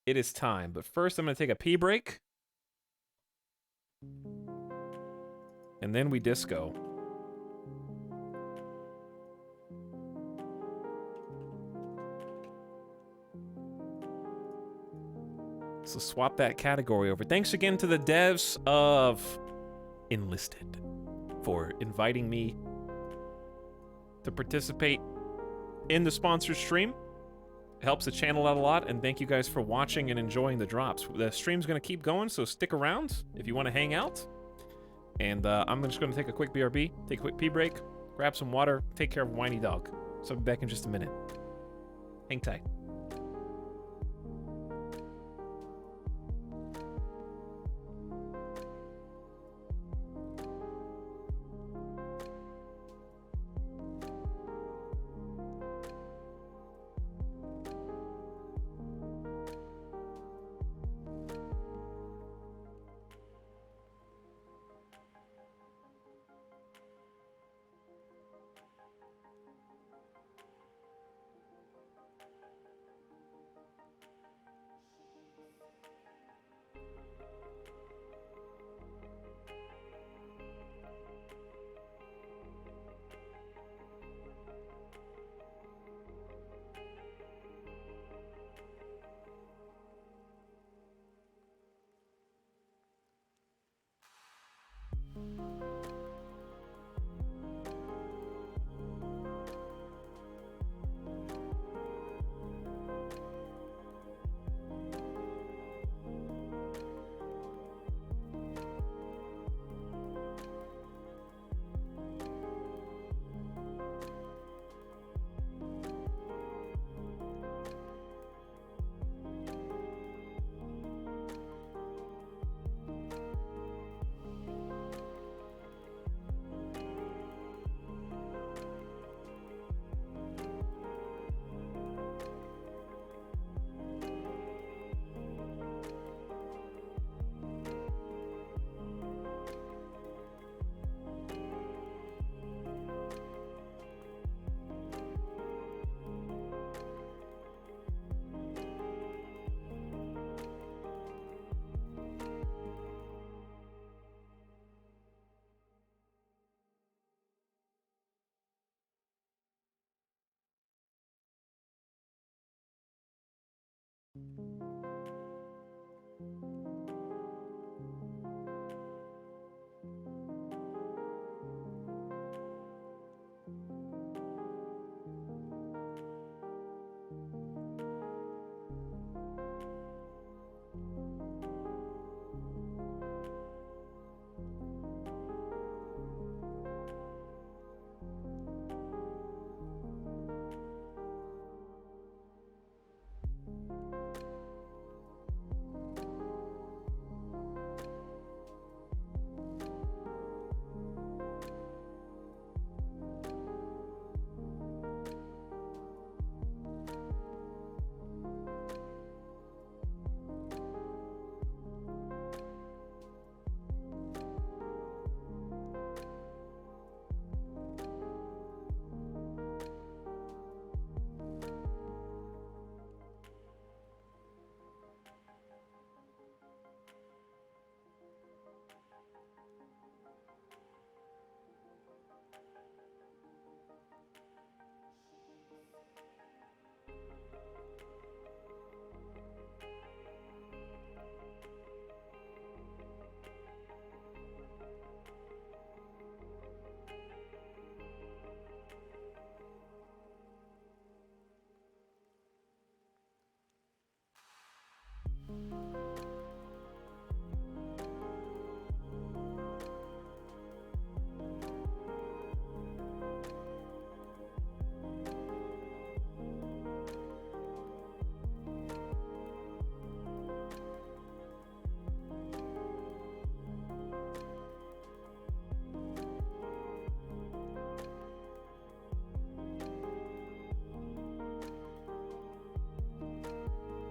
it is time. But first, I'm going to take a pee break. And then we disco. So swap that category over. Thanks again to the devs of Enlisted for inviting me to participate in the sponsored stream. It helps the channel out a lot, and thank you guys for watching and enjoying the drops. The stream's going to keep going, so stick around if you want to hang out. And I'm just going to take a quick BRB, take a quick pee break, grab some water, take care of a whiny dog. So I'll be back in just a minute. Hang tight.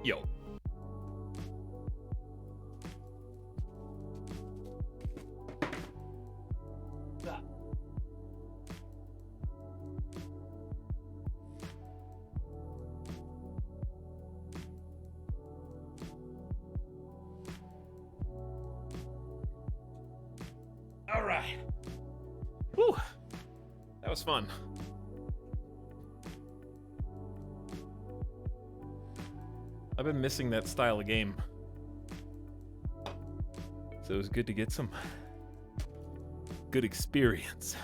Yo. was fun. I've been missing that style of game. So it was good to get some good experience.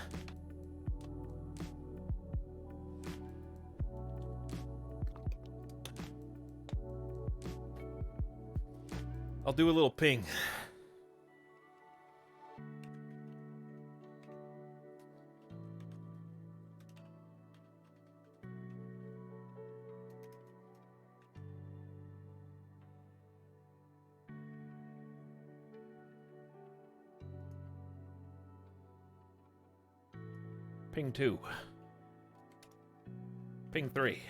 I'll do a little ping. Ping 2. Ping 3.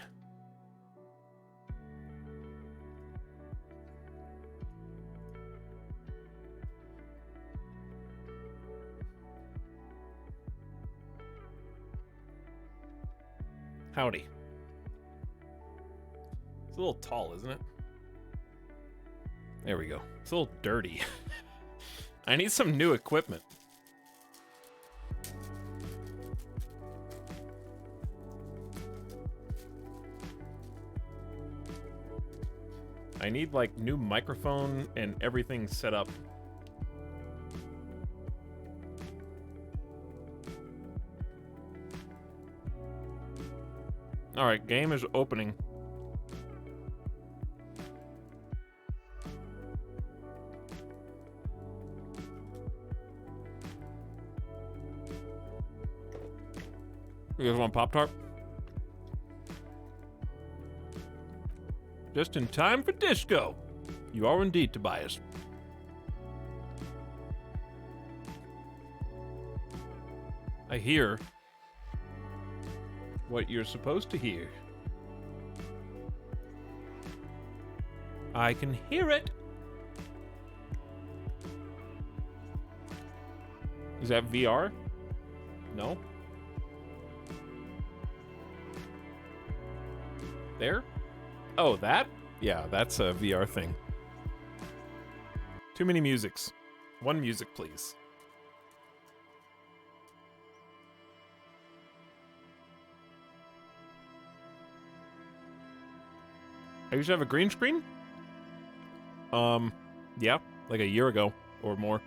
Howdy. It's a little tall, isn't it? There we go. It's a little dirty. I need some new equipment. I need, like, new microphone and everything set up. Alright, game is opening. You guys want Pop-Tart? Just in time for disco. You are indeed, Tobias. I hear what you're supposed to hear. I can hear it. Is that VR? No? There? Oh, that? Yeah, that's a VR thing. Too many musics. One music, please. I used to have a green screen? Yeah, like a year ago or more.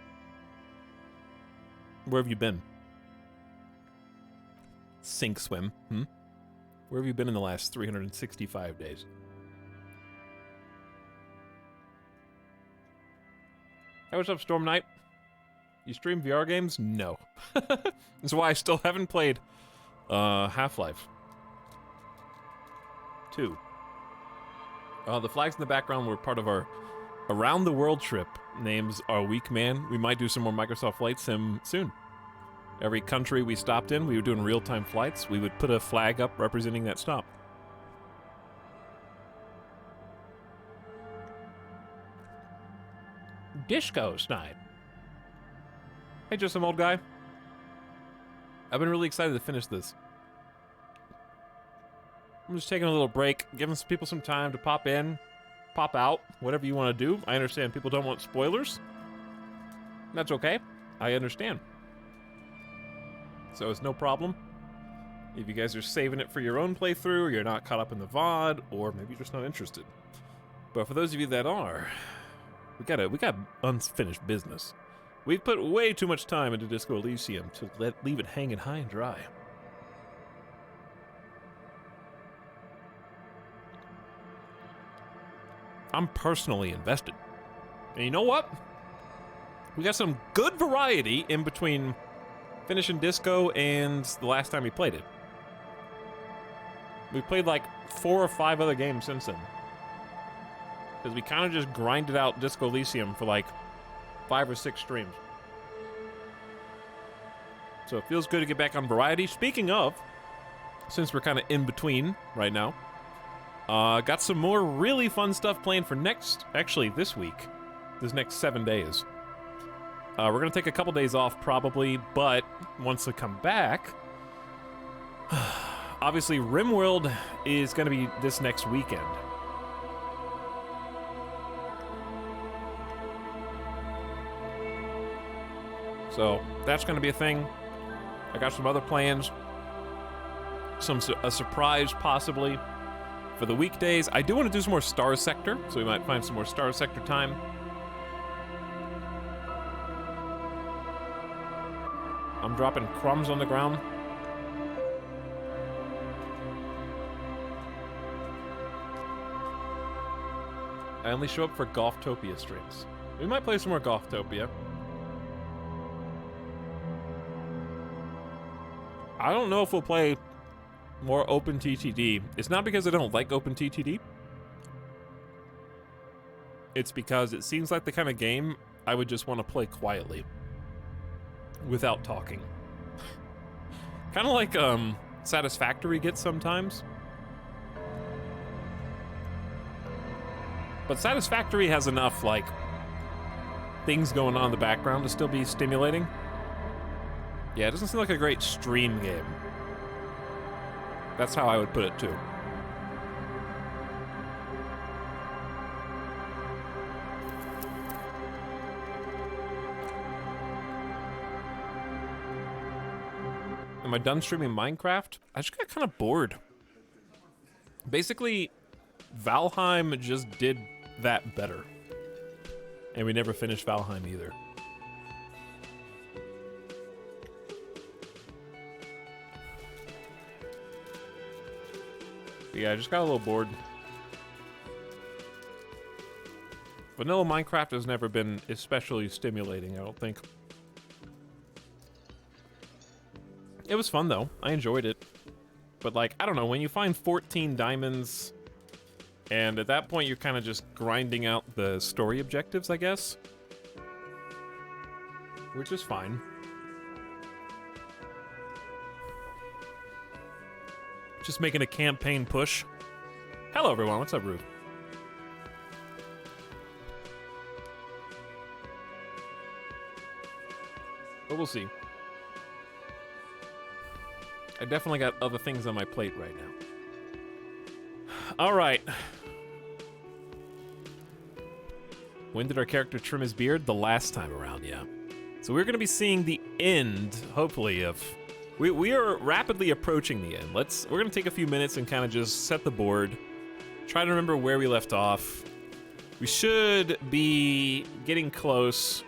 Where have you been? Sink swim, Where have you been in the last 365 days? Hey, what's up, Storm Knight? You stream VR games? No. That's why I still haven't played Half-Life 2. The flags in the background were part of our around the world trip. Names Our Week Man. We might do some more Microsoft Flight Sim soon. Every country we stopped in, we were doing real-time flights. We would put a flag up representing that stop. Disco Snipe. Hey, just some old guy. I've been really excited to finish this. I'm just taking a little break, giving some people some time to pop in, pop out, whatever you want to do. I understand people don't want spoilers. That's okay. I understand. So it's no problem. If you guys are saving it for your own playthrough, or you're not caught up in the VOD, or maybe you're just not interested. But for those of you that are, we got unfinished business. We've put way too much time into Disco Elysium to leave it hanging high and dry. I'm personally invested. And you know what? We got some good variety in between finishing Disco and the last time we played it. We played like 4 or 5 other games since then. Because we kind of just grinded out Disco Elysium for like 5 or 6 streams. So it feels good to get back on variety. Speaking of, since we're kind of in between right now, got some more really fun stuff planned for this week. This next 7 days. We're going to take a couple days off probably, but once we come back, obviously RimWorld is going to be this next weekend. So that's going to be a thing. I got some other plans. a surprise possibly for the weekdays. I do want to do some more Star Sector, so we might find some more Star Sector time. I'm dropping crumbs on the ground. I only show up for Golftopia streams. We might play some more Golftopia. I don't know if we'll play more Open TTD. It's not because I don't like Open TTD. It's because it seems like the kind of game I would just want to play quietly. Without talking. Kind of like Satisfactory gets sometimes. But Satisfactory has enough, like, things going on in the background to still be stimulating. Yeah, it doesn't seem like a great stream game. That's how I would put it, too. Am I done streaming Minecraft? I just got kind of bored. Basically, Valheim just did that better. And we never finished Valheim either. Yeah, I just got a little bored. Vanilla Minecraft has never been especially stimulating, I don't think. It was fun, though. I enjoyed it. But, like, I don't know, when you find 14 diamonds, and at that point you're kind of just grinding out the story objectives, I guess. Which is fine. Just making a campaign push. Hello, everyone. What's up, Ruth? But we'll see. I definitely got other things on my plate right now. All right. When did our character trim his beard? The last time around, yeah. So we're going to be seeing the end, hopefully, of... We are rapidly approaching the end. We're going to take a few minutes and kind of just set the board. Try to remember where we left off. We should be getting close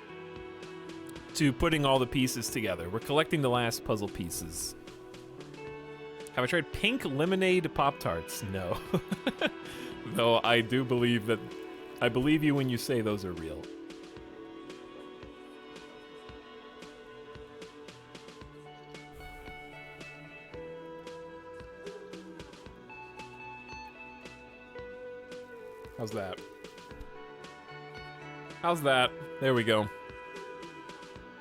to putting all the pieces together. We're collecting the last puzzle pieces. Have I tried pink lemonade Pop-Tarts? No. Though I do believe that... I believe you when you say those are real. How's that? How's that? There we go.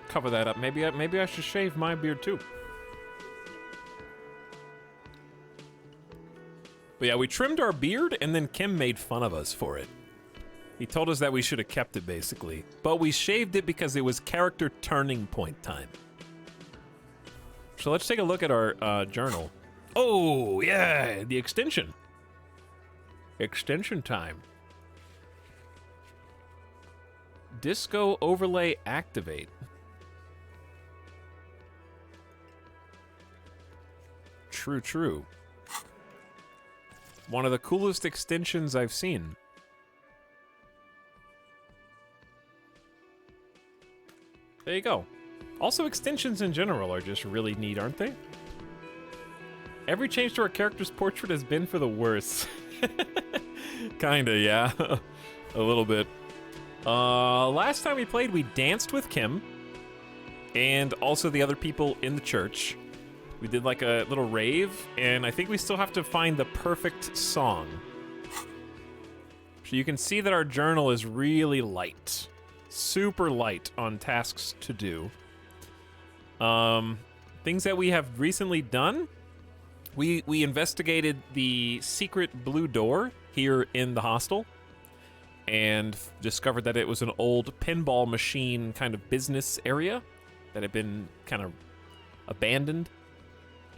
Cover that up. Maybe I should shave my beard too. But yeah, we trimmed our beard, and then Kim made fun of us for it. He told us that we should have kept it, basically. But we shaved it because it was character turning point time. So let's take a look at our journal. Oh, yeah, the extension. Extension time. Disco overlay activate. True. One of the coolest extensions I've seen. There you go. Also, extensions in general are just really neat, aren't they? Every change to our character's portrait has been for the worse. Kinda, yeah. A little bit. Last time we played, we danced with Kim. And also the other people in the church. We did like a little rave, and I think we still have to find the perfect song. So you can see that our journal is really light. Super light on tasks to do. Things that we have recently done. We investigated the secret blue door here in the hostel. And discovered that it was an old pinball machine kind of business area that had been kind of abandoned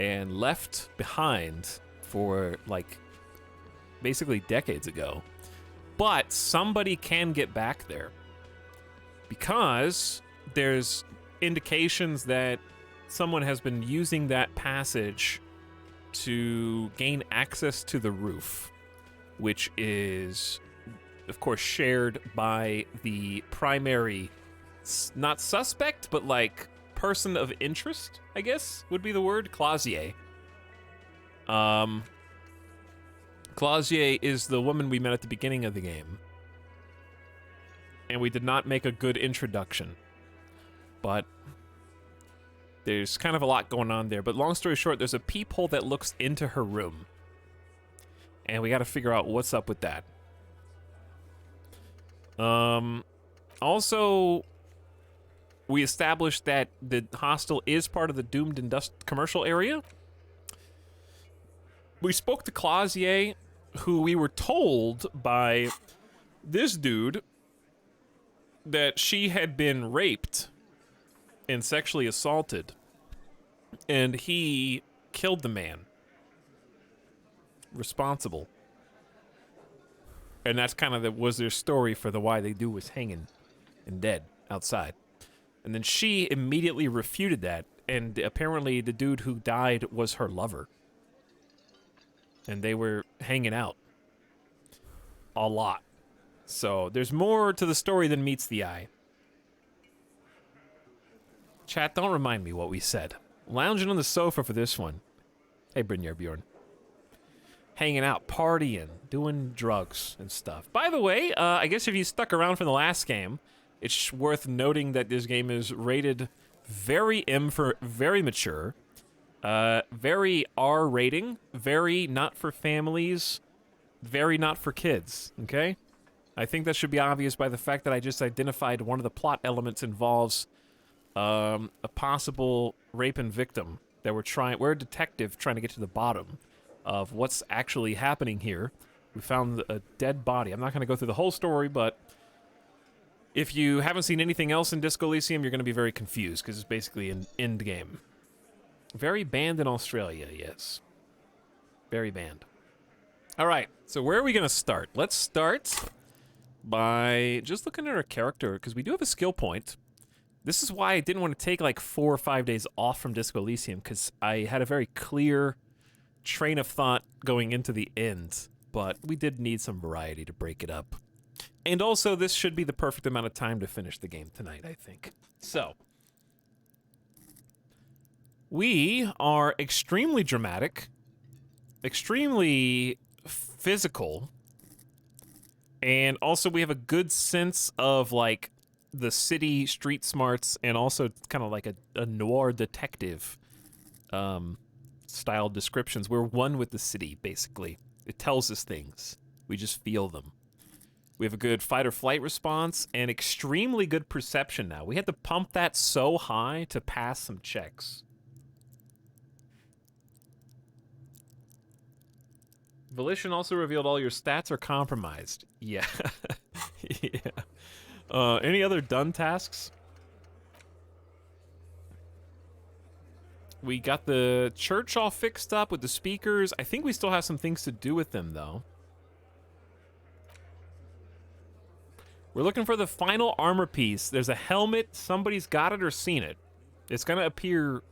and left behind for, like, basically decades ago. But somebody can get back there because there's indications that someone has been using that passage to gain access to the roof, which is, of course, shared by the primary, not suspect, but like person of interest, I guess would be the word, Clausier. Clausier is the woman we met at the beginning of the game. And we did not make a good introduction. But there's kind of a lot going on there. But long story short, there's a peephole that looks into her room. And we got to figure out what's up with that. Also, we established that the hostel is part of the doomed commercial area. We spoke to Clausier, who we were told by this dude that she had been raped and sexually assaulted, and he killed the man responsible. And that's kind of was their story for the why they do was hanging and dead outside. And then she immediately refuted that, and apparently the dude who died was her lover. And they were hanging out a lot. So there's more to the story than meets the eye. Chat, don't remind me what we said. Lounging on the sofa for this one. Hey, Brynjar Bjorn. Hanging out, partying, doing drugs and stuff. By the way, I guess if you stuck around from the last game, it's worth noting that this game is rated very M for very mature, very R rating, very not for families, very not for kids, okay? I think that should be obvious by the fact that I just identified one of the plot elements involves a possible rape and victim that we're a detective trying to get to the bottom of what's actually happening here. We found a dead body. I'm not going to go through the whole story, but if you haven't seen anything else in Disco Elysium, you're going to be very confused because it's basically an end game. Very banned in Australia, yes. Very banned. All right, so where are we going to start? Let's start by just looking at our character, because we do have a skill point. This is why I didn't want to take like 4 or 5 days off from Disco Elysium, because I had a very clear train of thought going into the end, but we did need some variety to break it up. And also, this should be the perfect amount of time to finish the game tonight, I think. So, we are extremely dramatic, extremely physical, and also we have a good sense of, like, the city street smarts, and also kind of like a noir detective style descriptions. We're one with the city, basically. It tells us things. We just feel them. We have a good fight or flight response and extremely good perception now. We had to pump that so high to pass some checks. Volition also revealed all your stats are compromised. Yeah. Yeah. Any other done tasks? We got the church all fixed up with the speakers. I think we still have some things to do with them, though. We're looking for the final armor piece. There's a helmet. Somebody's got it or seen it. It's going to appear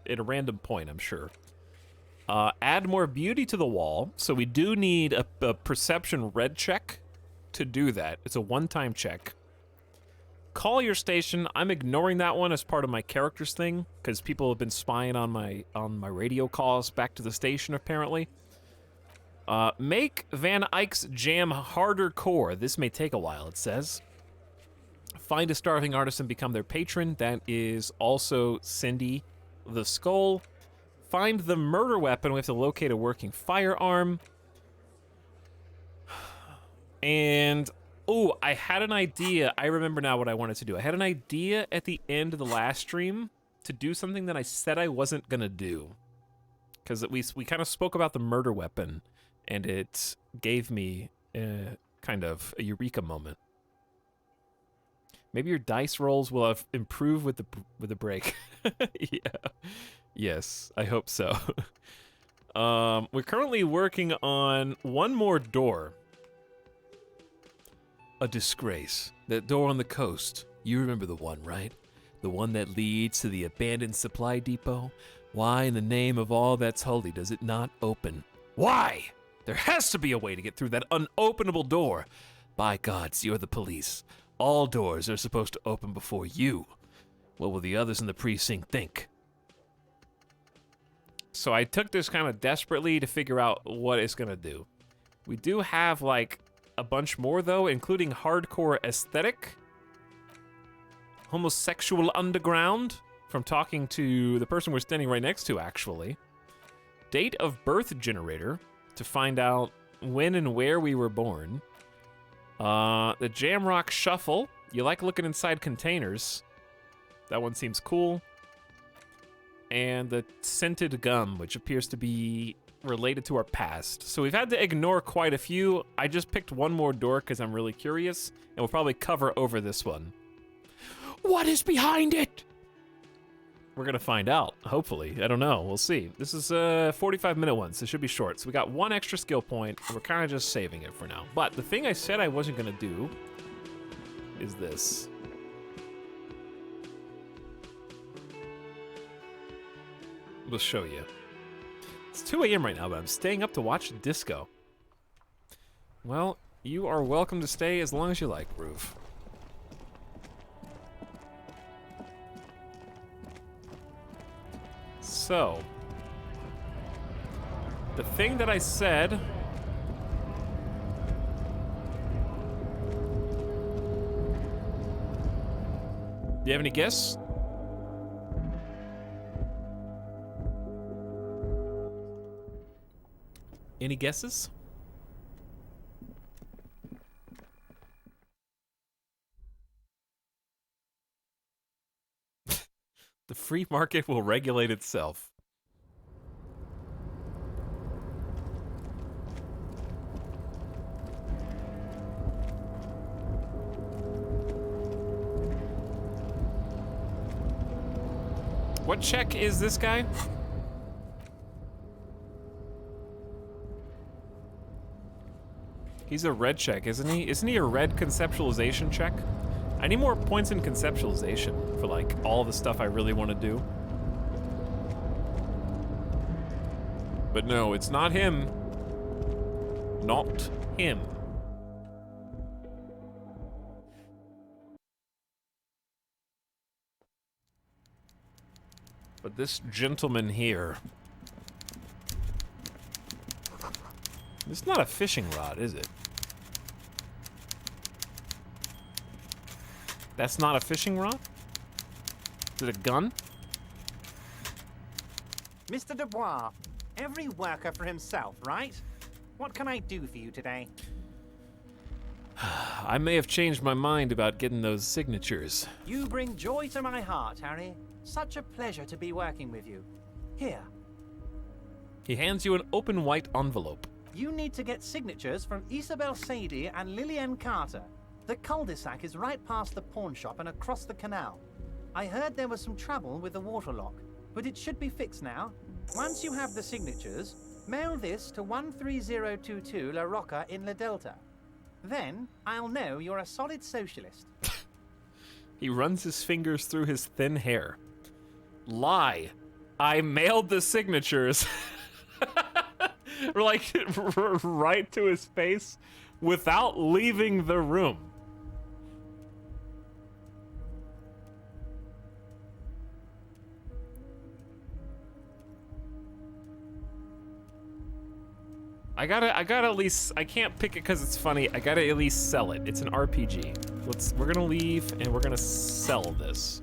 at a random point, I'm sure. Add more beauty to the wall. So we do need a perception red check to do that. It's a one-time check. Call your station. I'm ignoring that one as part of my character's thing, because people have been spying on my radio calls back to the station, apparently. Make Van Eyck's jam harder core. This may take a while, it says. Find a starving artist and become their patron. That is also Cindy the Skull. Find the murder weapon. We have to locate a working firearm. And, oh, I had an idea. I remember now what I wanted to do. I had an idea at the end of the last stream to do something that I said I wasn't going to do. Because we kind of spoke about the murder weapon, and it gave me kind of a eureka moment. Maybe your dice rolls will have improved with the break. Yeah. Yes, I hope so. We're currently working on one more door. A disgrace. That door on the coast. You remember the one, right? The one that leads to the abandoned supply depot? Why in the name of all that's holy does it not open? Why? There has to be a way to get through that unopenable door. By gods, you're the police. All doors are supposed to open before you. What will the others in the precinct think? So I took this kind of desperately to figure out what it's gonna do. We do have like a bunch more though, including hardcore aesthetic, homosexual underground, from talking to the person we're standing right next to actually. Date of birth generator to find out when and where we were born. The Jamrock Shuffle. You like looking inside containers. That one seems cool. And the Scented Gum, which appears to be related to our past. So we've had to ignore quite a few. I just picked one more door because I'm really curious, and we'll probably cover over this one. What is behind it? We're gonna find out, hopefully. I don't know, we'll see. This is a 45-minute one, so it should be short. So we got one extra skill point, and we're kind of just saving it for now. But the thing I said I wasn't gonna do is this. We'll show you. It's 2 a.m. right now, but I'm staying up to watch disco. Well, you are welcome to stay as long as you like, Roof. So, the thing that I said... Do you have any guess? Any guesses? The free market will regulate itself. What check is this guy? He's a red check, isn't he? Isn't he a red conceptualization check? I need more points in conceptualization for like all the stuff I really want to do. But no, it's not him. Not him. But this gentleman here. It's not a fishing rod, is it? That's not a fishing rod? Is it a gun? Mr. Dubois, every worker for himself, right? What can I do for you today? I may have changed my mind about getting those signatures. You bring joy to my heart, Harry. Such a pleasure to be working with you. Here. He hands you an open white envelope. You need to get signatures from Isabel Sadie and Lillian Carter. The cul-de-sac is right past the pawn shop and across the canal. I heard there was some trouble with the water lock, but it should be fixed now. Once you have the signatures, mail this to 13022 La Rocca in La Delta. Then I'll know you're a solid socialist. He runs his fingers through his thin hair. Lie. I mailed the signatures. Like, right to his face without leaving the room. I gotta at least, I can't pick it because it's funny. I gotta at least sell it. It's an RPG. We're gonna leave and we're gonna sell this.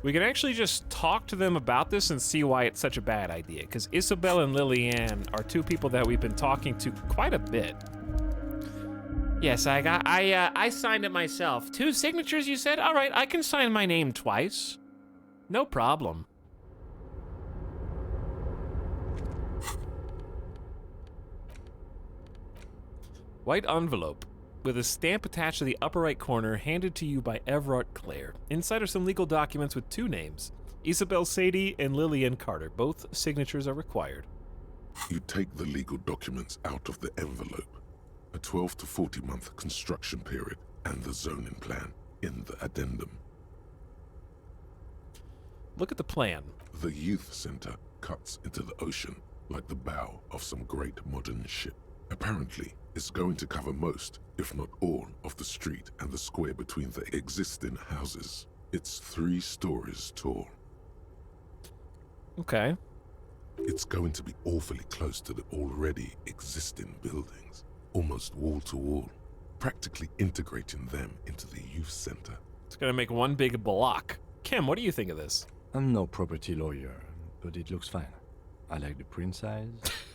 We can actually just talk to them about this and see why it's such a bad idea. Because Isabel and Lillian are two people that we've been talking to quite a bit. Yes, I signed it myself. 2 signatures, you said? All right, I can sign my name twice. No problem. White envelope with a stamp attached to the upper right corner, handed to you by Everard Clare. Inside are some legal documents with 2 names, Isabel Sadie and Lillian Carter. Both signatures are required. You take the legal documents out of the envelope. A 12 to 40 month construction period and the zoning plan in the addendum. Look at the plan. The youth center cuts into the ocean like the bow of some great modern ship. Apparently, it's going to cover most, if not all, of the street and the square between the existing houses. It's 3 stories tall. Okay. It's going to be awfully close to the already existing buildings, almost wall to wall, practically integrating them into the youth center. It's gonna make one big block. Kim, what do you think of this? I'm no property lawyer, but it looks fine. I like the print size.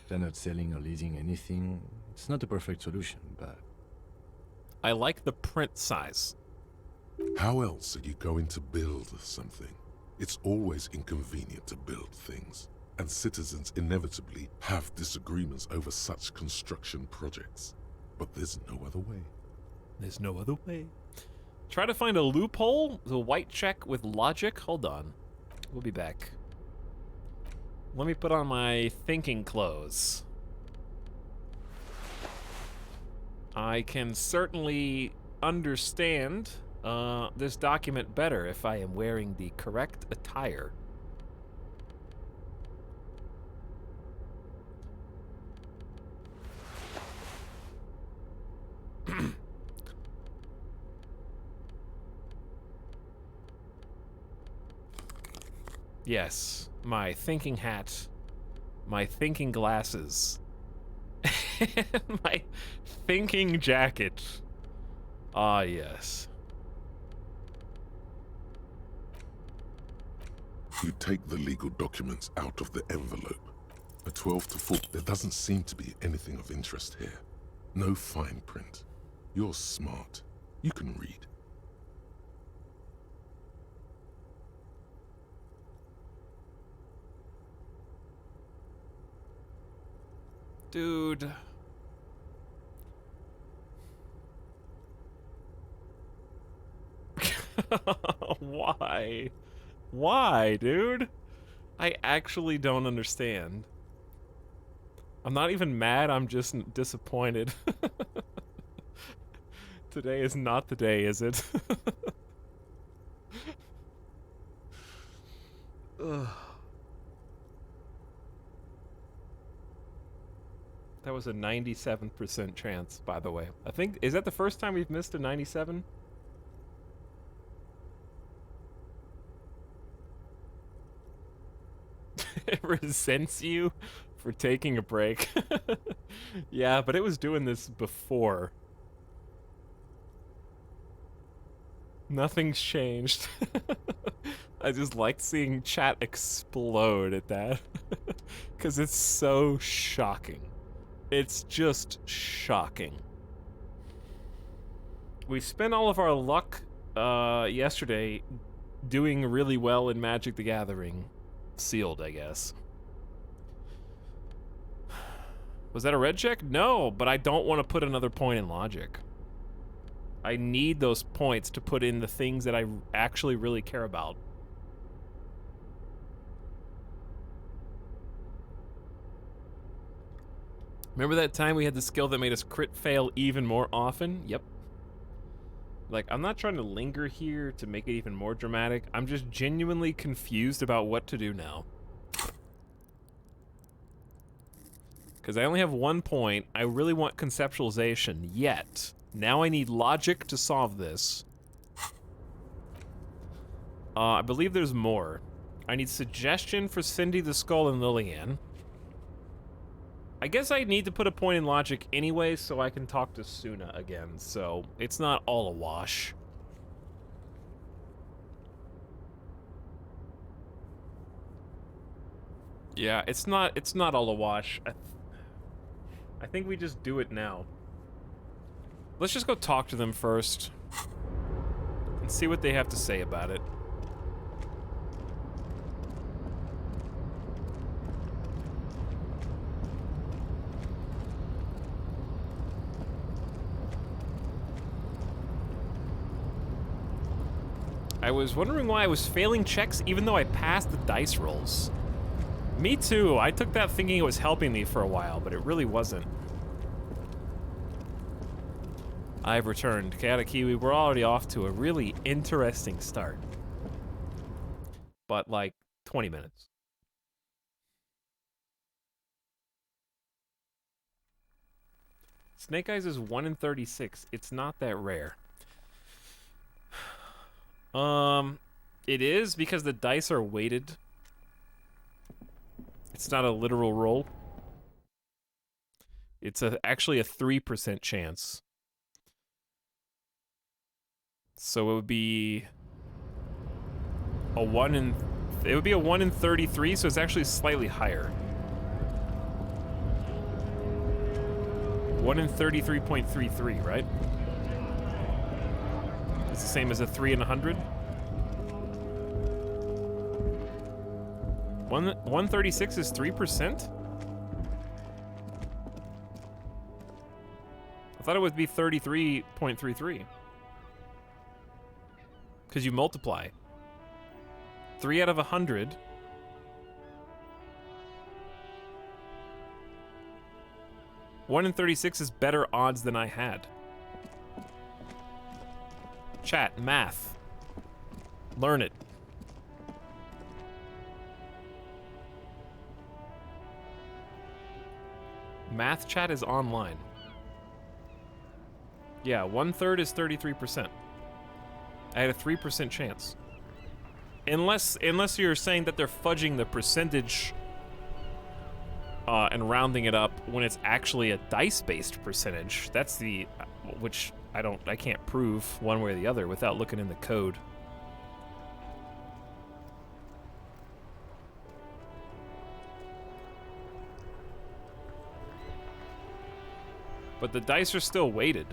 They're not selling or leasing anything. It's not a perfect solution, but... I like the print size. How else are you going to build something? It's always inconvenient to build things, and citizens inevitably have disagreements over such construction projects. But there's no other way. There's no other way. Try to find a loophole. The white check with logic. Hold on. We'll be back. Let me put on my thinking clothes. I can certainly understand this document better if I am wearing the correct attire. Yes, my thinking hat, my thinking glasses, and my thinking jacket. Ah, yes. You take the legal documents out of the envelope. A 12 to 4, there doesn't seem to be anything of interest here. No fine print. You're smart. You can read. Dude. Why? Why, dude? I actually don't understand. I'm not even mad, I'm just disappointed. Today is not the day, is it? Ugh. That was a 97% chance, by the way. I think, is that the first time we've missed a 97? It resents you for taking a break. Yeah, but it was doing this before. Nothing's changed. I just liked seeing chat explode at that. Because it's so shocking. It's just shocking. We spent all of our luck yesterday doing really well in Magic the Gathering. Sealed, I guess. Was that a red check? No, but I don't want to put another point in logic. I need those points to put in the things that I actually really care about. Remember that time we had the skill that made us crit fail even more often? Yep. Like, I'm not trying to linger here to make it even more dramatic. I'm just genuinely confused about what to do now. Because I only have 1 point. I really want conceptualization, yet. Now I need logic to solve this. I believe there's more. I need suggestion for Cindy the Skull and Lillian. I guess I need to put a point in logic anyway so I can talk to Suna again, so it's not all a wash. Yeah, it's not all a wash. I think we just do it now. Let's just go talk to them first and see what they have to say about it. I was wondering why I was failing checks even though I passed the dice rolls. Me too. I took that thinking it was helping me for a while, but it really wasn't. I've returned. Chaotic Kiwi, we're already off to a really interesting start. but like 20 minutes. Snake Eyes is 1 in 36. It's not that rare. It is because the dice are weighted. It's not a literal roll. It's actually a 3% chance. So it would be a 1 in... It would be a 1 in 33, so it's actually slightly higher. 1 in 33.33, right? It's the same as a 3 in 100. 136 is 3%? I thought it would be 33.33. Because you multiply. 3 out of 100. One in 36 is better odds than I had. Chat, math. Learn it. Math chat is online. Yeah, 1/3 is 33%. I had a 3% chance. Unless you're saying that they're fudging the percentage and rounding it up when it's actually a dice-based percentage. That's the which I can't prove one way or the other without looking in the code. But the dice are still weighted.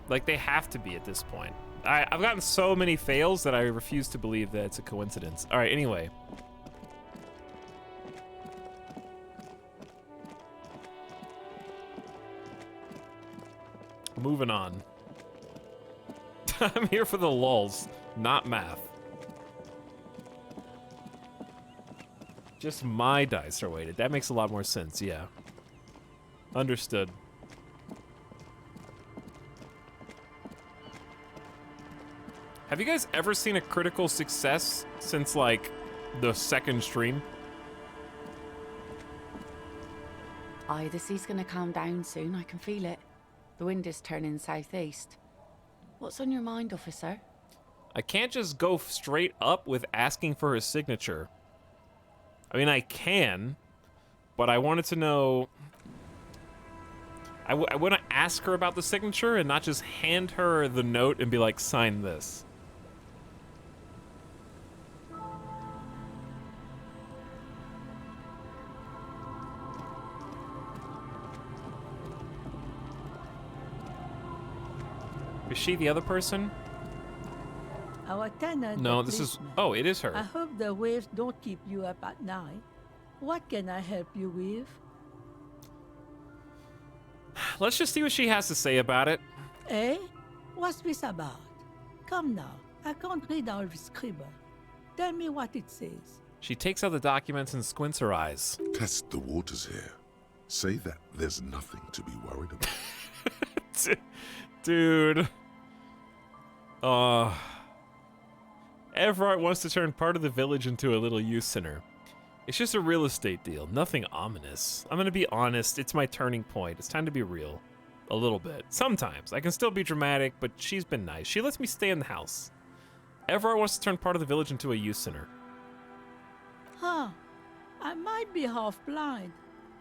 Like, they have to be at this point. I've gotten so many fails that I refuse to believe that it's a coincidence. All right, anyway. Moving on. I'm here for the lulz, not math. Just my dice are weighted. That makes a lot more sense, yeah. Understood. Have you guys ever seen a critical success since, like, the second stream? Aye, the sea's gonna calm down soon. I can feel it. The wind is turning southeast. What's on your mind, officer? I can't just go straight up with asking for her signature. I mean, I can, but I wanted to know... I want to ask her about the signature and not just hand her the note and be like, sign this. Is she the other person? Our tenant. No, this is... Oh, it is her. I hope the waves don't keep you up at night. What can I help you with? Let's just see what she has to say about it. Eh? What's this about? Come now. I can't read all this scribble. Tell me what it says. She takes out the documents and squints her eyes. Test the waters here. Say that there's nothing to be worried about. Dude. Everard wants to turn part of the village into a little youth center. It's just a real estate deal, nothing ominous. I'm gonna be honest, it's my turning point. It's time to be real. A little bit. Sometimes. I can still be dramatic, but she's been nice. She lets me stay in the house. Everard wants to turn part of the village into a youth center. Huh. I might be half blind,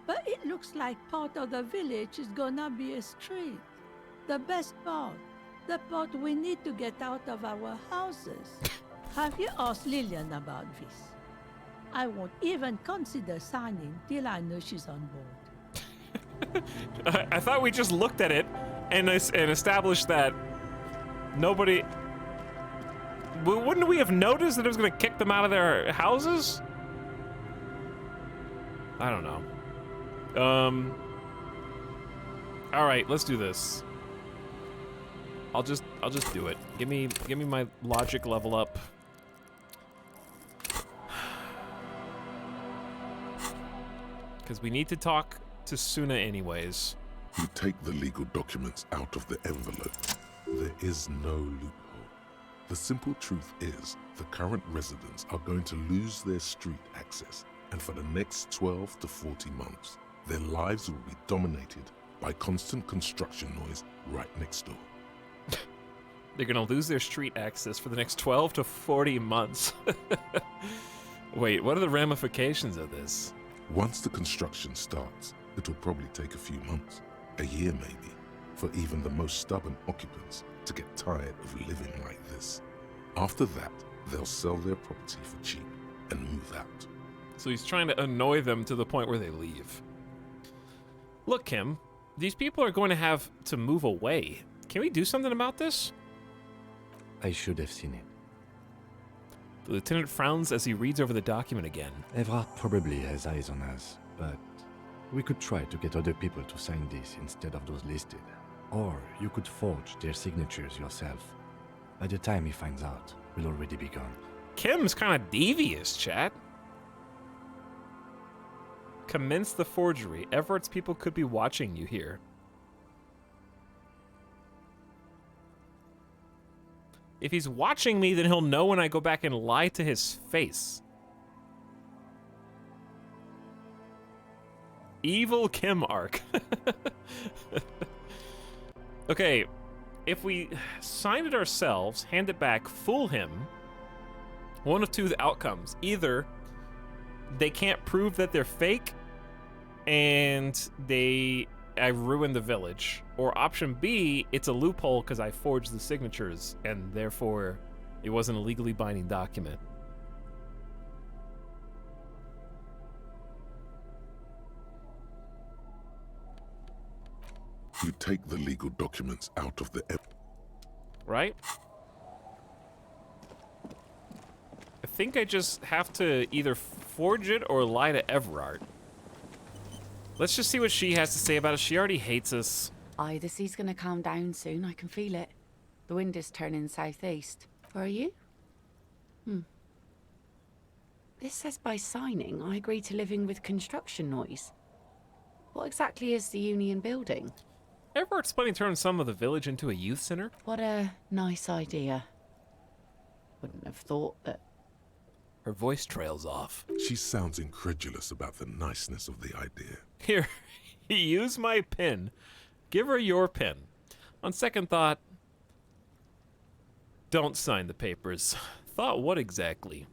but it looks like part of the village is gonna be a street. The best part. The part we need to get out of our houses. Have you asked Lillian about this? I won't even consider signing till I know she's on board. I thought we just looked at it and established that nobody... Wouldn't we have noticed that it was going to kick them out of their houses? I don't know. All right, let's do this. I'll just do it. Give me my logic level up. Because we need to talk to Suna anyways. You take the legal documents out of the envelope. There is no loophole. The simple truth is, the current residents are going to lose their street access, and for the next 12 to 40 months, their lives will be dominated by constant construction noise right next door. They're gonna lose their street access for the next 12 to 40 months. Wait, what are the ramifications of this? Once the construction starts, it'll probably take a few months, a year maybe, for even the most stubborn occupants to get tired of living like this. After that, they'll sell their property for cheap and move out. So he's trying to annoy them to the point where they leave. Look, Kim, these people are going to have to move away. Can we do something about this? I should have seen it. The lieutenant frowns as he reads over the document again. Evrard probably has eyes on us, but we could try to get other people to sign this instead of those listed. Or you could forge their signatures yourself. By the time he finds out, we'll already be gone. Kim's kind of devious, chat. Commence the forgery. Everett's people could be watching you here. If he's watching me, then he'll know when I go back and lie to his face. Evil Kim arc. Okay, if we sign it ourselves, hand it back, fool him, one of two outcomes. Either they can't prove that they're fake and I ruined the village. Or option B, it's a loophole because I forged the signatures and therefore it wasn't a legally binding document. You take the legal documents out of the... Right? I think I just have to either forge it or lie to Everard. Let's just see what she has to say about it. She already hates us. Aye, the sea's gonna calm down soon. I can feel it. The wind is turning southeast. Where are you? This says by signing, I agree to living with construction noise. What exactly is the Union building? Everard's planning to turn some of the village into a youth center. What a nice idea. Wouldn't have thought that. Her voice trails off. She sounds incredulous about the niceness of the idea. Here, use my pen. Give her your pen. On second thought, don't sign the papers. Thought what exactly?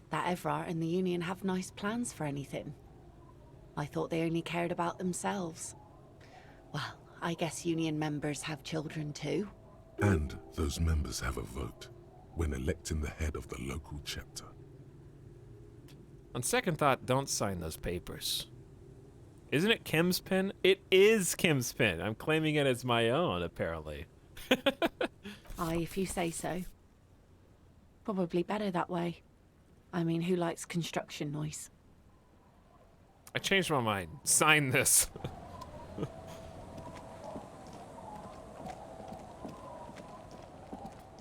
That Everard and the Union have nice plans for anything. I thought they only cared about themselves. Well, I guess Union members have children too. And those members have a vote when electing the head of the local chapter. On second thought, don't sign those papers. Isn't it Kim's pen? It is Kim's pen. I'm claiming it as my own, apparently. Aye, if you say so. Probably better that way. I mean, who likes construction noise? I changed my mind. Sign this.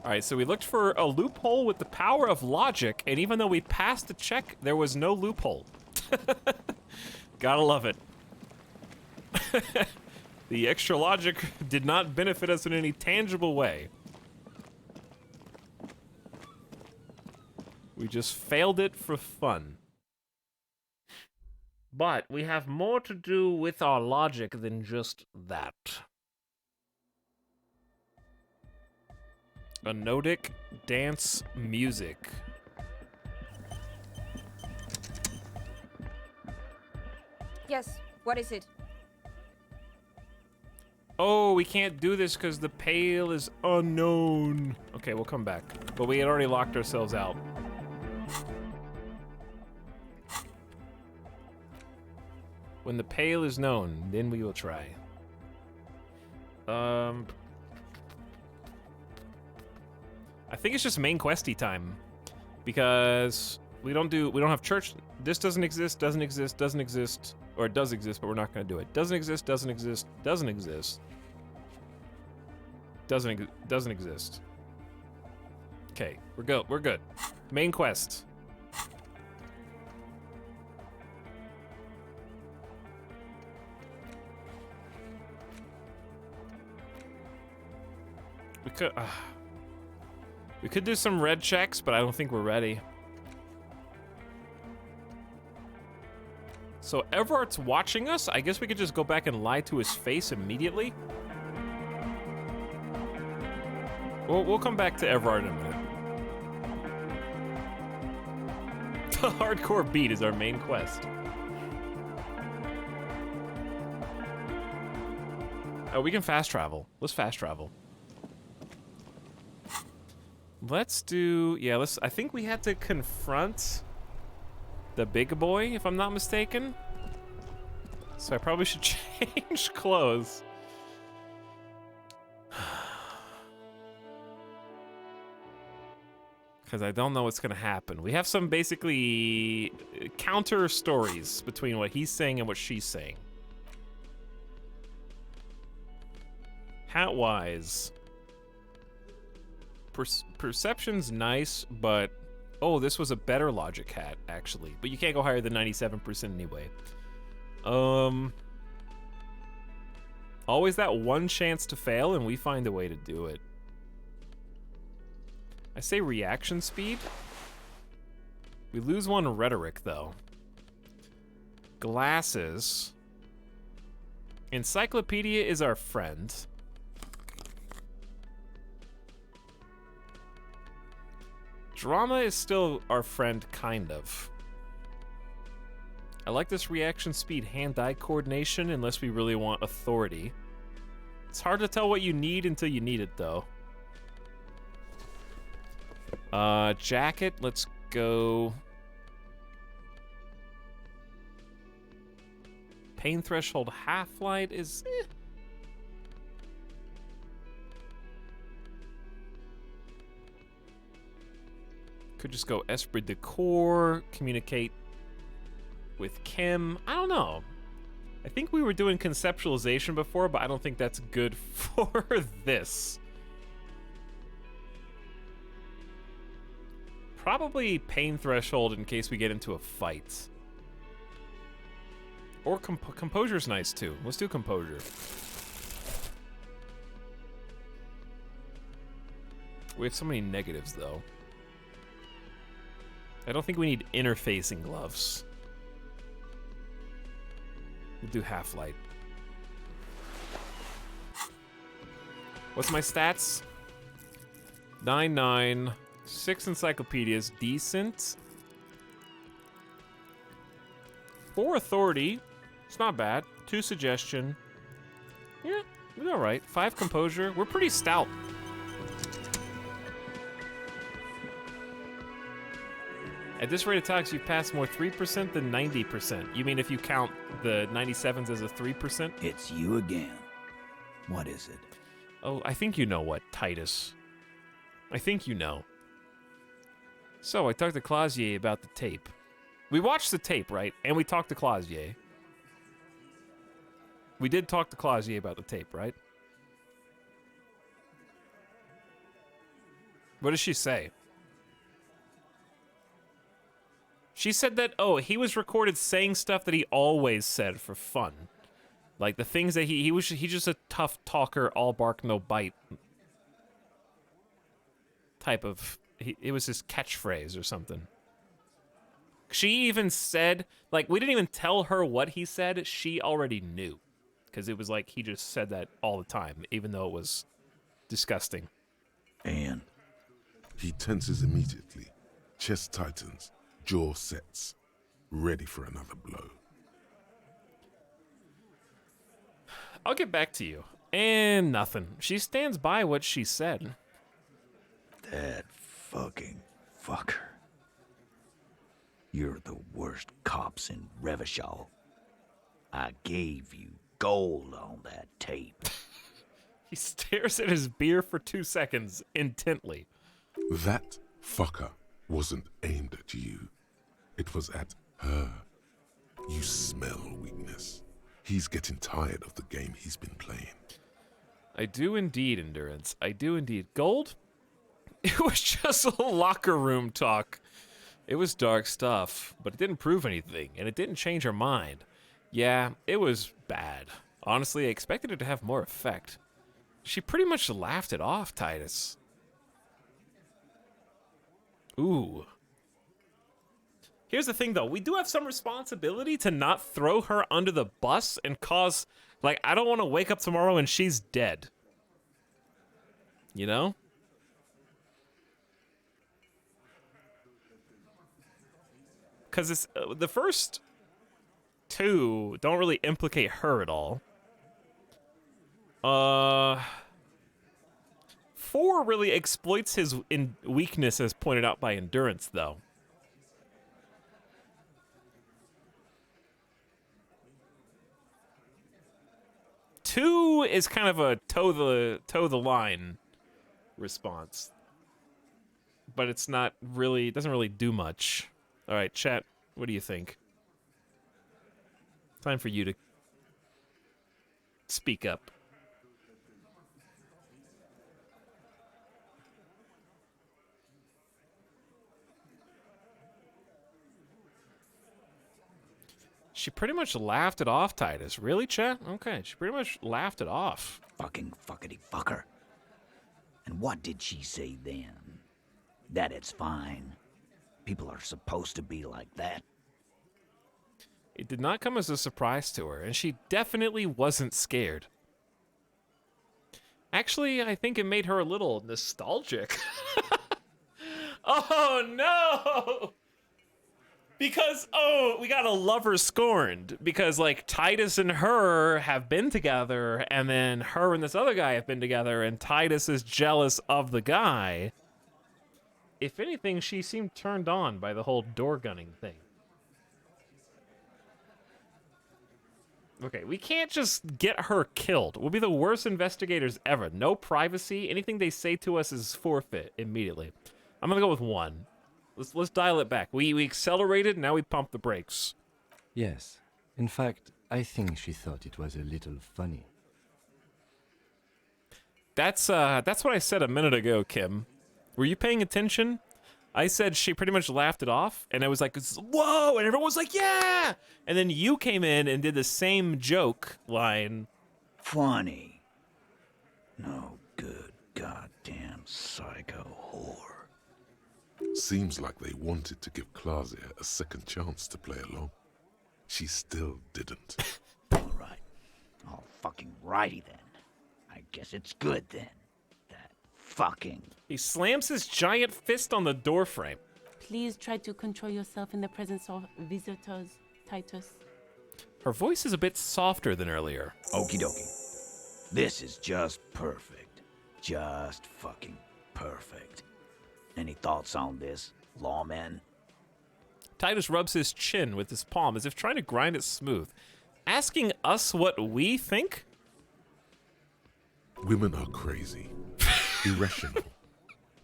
Alright, so we looked for a loophole with the power of logic, and even though we passed the check, there was no loophole. Gotta love it. The extra logic did not benefit us in any tangible way. We just failed it for fun. But we have more to do with our logic than just that. A Nodic dance music. Yes, what is it? Oh, we can't do this because the Pale is unknown. Okay, we'll come back. But we had already locked ourselves out. When the Pale is known, then we will try. I think it's just main questy time. Because we don't have church. This doesn't exist, doesn't exist, doesn't exist. Or it does exist, but we're not gonna do it. Doesn't exist, doesn't exist, doesn't exist. Doesn't exist. Okay, we're good. Main quest. We could do some red checks, but I don't think we're ready. So Everart's watching us. I guess we could just go back and lie to his face immediately. We'll come back to Everard in a minute. The hardcore beat is our main quest. Oh, we can fast travel. Let's fast travel. Let's do, yeah, I think we had to confront the big boy, if I'm not mistaken. So I probably should change clothes. Because I don't know what's going to happen. We have some basically counter stories between what he's saying and what she's saying. Hat-wise, perception's nice, but oh, this was a better logic hat, actually. But you can't go higher than 97% anyway. Always that one chance to fail, and we find a way to do it. I say reaction speed. We lose one rhetoric, though. Glasses. Encyclopedia is our friend. Drama is still our friend, kind of. I like this reaction speed hand-eye coordination unless we really want authority. It's hard to tell what you need until you need it, though. Jacket, let's go. Pain threshold half-light is... Could just go esprit de corps, communicate with Kim. I don't know. I think we were doing conceptualization before, but I don't think that's good for this. Probably pain threshold in case we get into a fight. Or composure's nice too. Let's do composure. We have so many negatives though. I don't think we need interfacing gloves. We'll do half-light. What's my stats? 9, 6 encyclopedias, decent. 4 authority, it's not bad. 2 suggestion. Yeah, we're all right. 5 composure, we're pretty stout. At this rate of talks, you pass more 3% than 90%. You mean if you count the 97s as a 3%? It's you again. What is it? Oh, I think you know what, Titus. I think you know. So, I talked to Clausier about the tape. We watched the tape, right? And we talked to Clausier. We did talk to Clausier about the tape, right? What does she say? She said that, oh, he was recorded saying stuff that he always said for fun. Like the things that he's just a tough talker, all bark, no bite type of, it was his catchphrase or something. She even said, like, we didn't even tell her what he said, she already knew. Because it was like, he just said that all the time, even though it was disgusting. And? He tenses immediately, chest tightens, jaw sets, ready for another blow. I'll get back to you. And nothing. She stands by what she said. That fucking fucker. You're the worst cops in Revachol. I gave you gold on that tape. He stares at his beer for 2 seconds, intently. That fucker wasn't aimed at you. It was at her. You smell weakness. He's getting tired of the game he's been playing. I do indeed, Endurance. I do indeed. Gold? It was just a locker room talk. It was dark stuff, but it didn't prove anything, and it didn't change her mind. Yeah, it was bad. Honestly, I expected it to have more effect. She pretty much laughed it off, Titus. Ooh. Here's the thing, though. We do have some responsibility to not throw her under the bus and cause... Like, I don't want to wake up tomorrow and she's dead. You know? Because it's the first two don't really implicate her at all. 4 really exploits his weakness as pointed out by Endurance, though. Two is kind of a toe the line response, but it's not really, it doesn't really do much. All right, chat, what do you think? Time for you to speak up. She pretty much laughed it off, Titus. Really, chat? Okay, she pretty much laughed it off. Fucking fuckity fucker. And what did she say then? That it's fine. People are supposed to be like that. It did not come as a surprise to her, and she definitely wasn't scared. Actually, I think it made her a little nostalgic. Oh, no! Because, oh, we got a lover scorned. Because, like, Titus and her have been together, and then her and this other guy have been together, and Titus is jealous of the guy. If anything, she seemed turned on by the whole door gunning thing. Okay, we can't just get her killed. We'll be the worst investigators ever. No privacy. Anything they say to us is forfeit immediately. I'm gonna go with 1. Let's dial it back. We accelerated, now we pump the brakes. Yes. In fact, I think she thought it was a little funny. That's what I said a minute ago, Kim. Were you paying attention? I said she pretty much laughed it off, and I was like, whoa, and everyone was like, yeah! And then you came in and did the same joke line. Funny. No good goddamn psycho whore. Seems like they wanted to give Klasia a second chance to play along. She still didn't. All right. All fucking righty then. I guess it's good then. That fucking... He slams his giant fist on the doorframe. Please try to control yourself in the presence of visitors, Titus. Her voice is a bit softer than earlier. Okie dokie. This is just perfect. Just fucking perfect. Any thoughts on this, lawman? Titus rubs his chin with his palm as if trying to grind it smooth. Asking us what we think? Women are crazy. Irrational.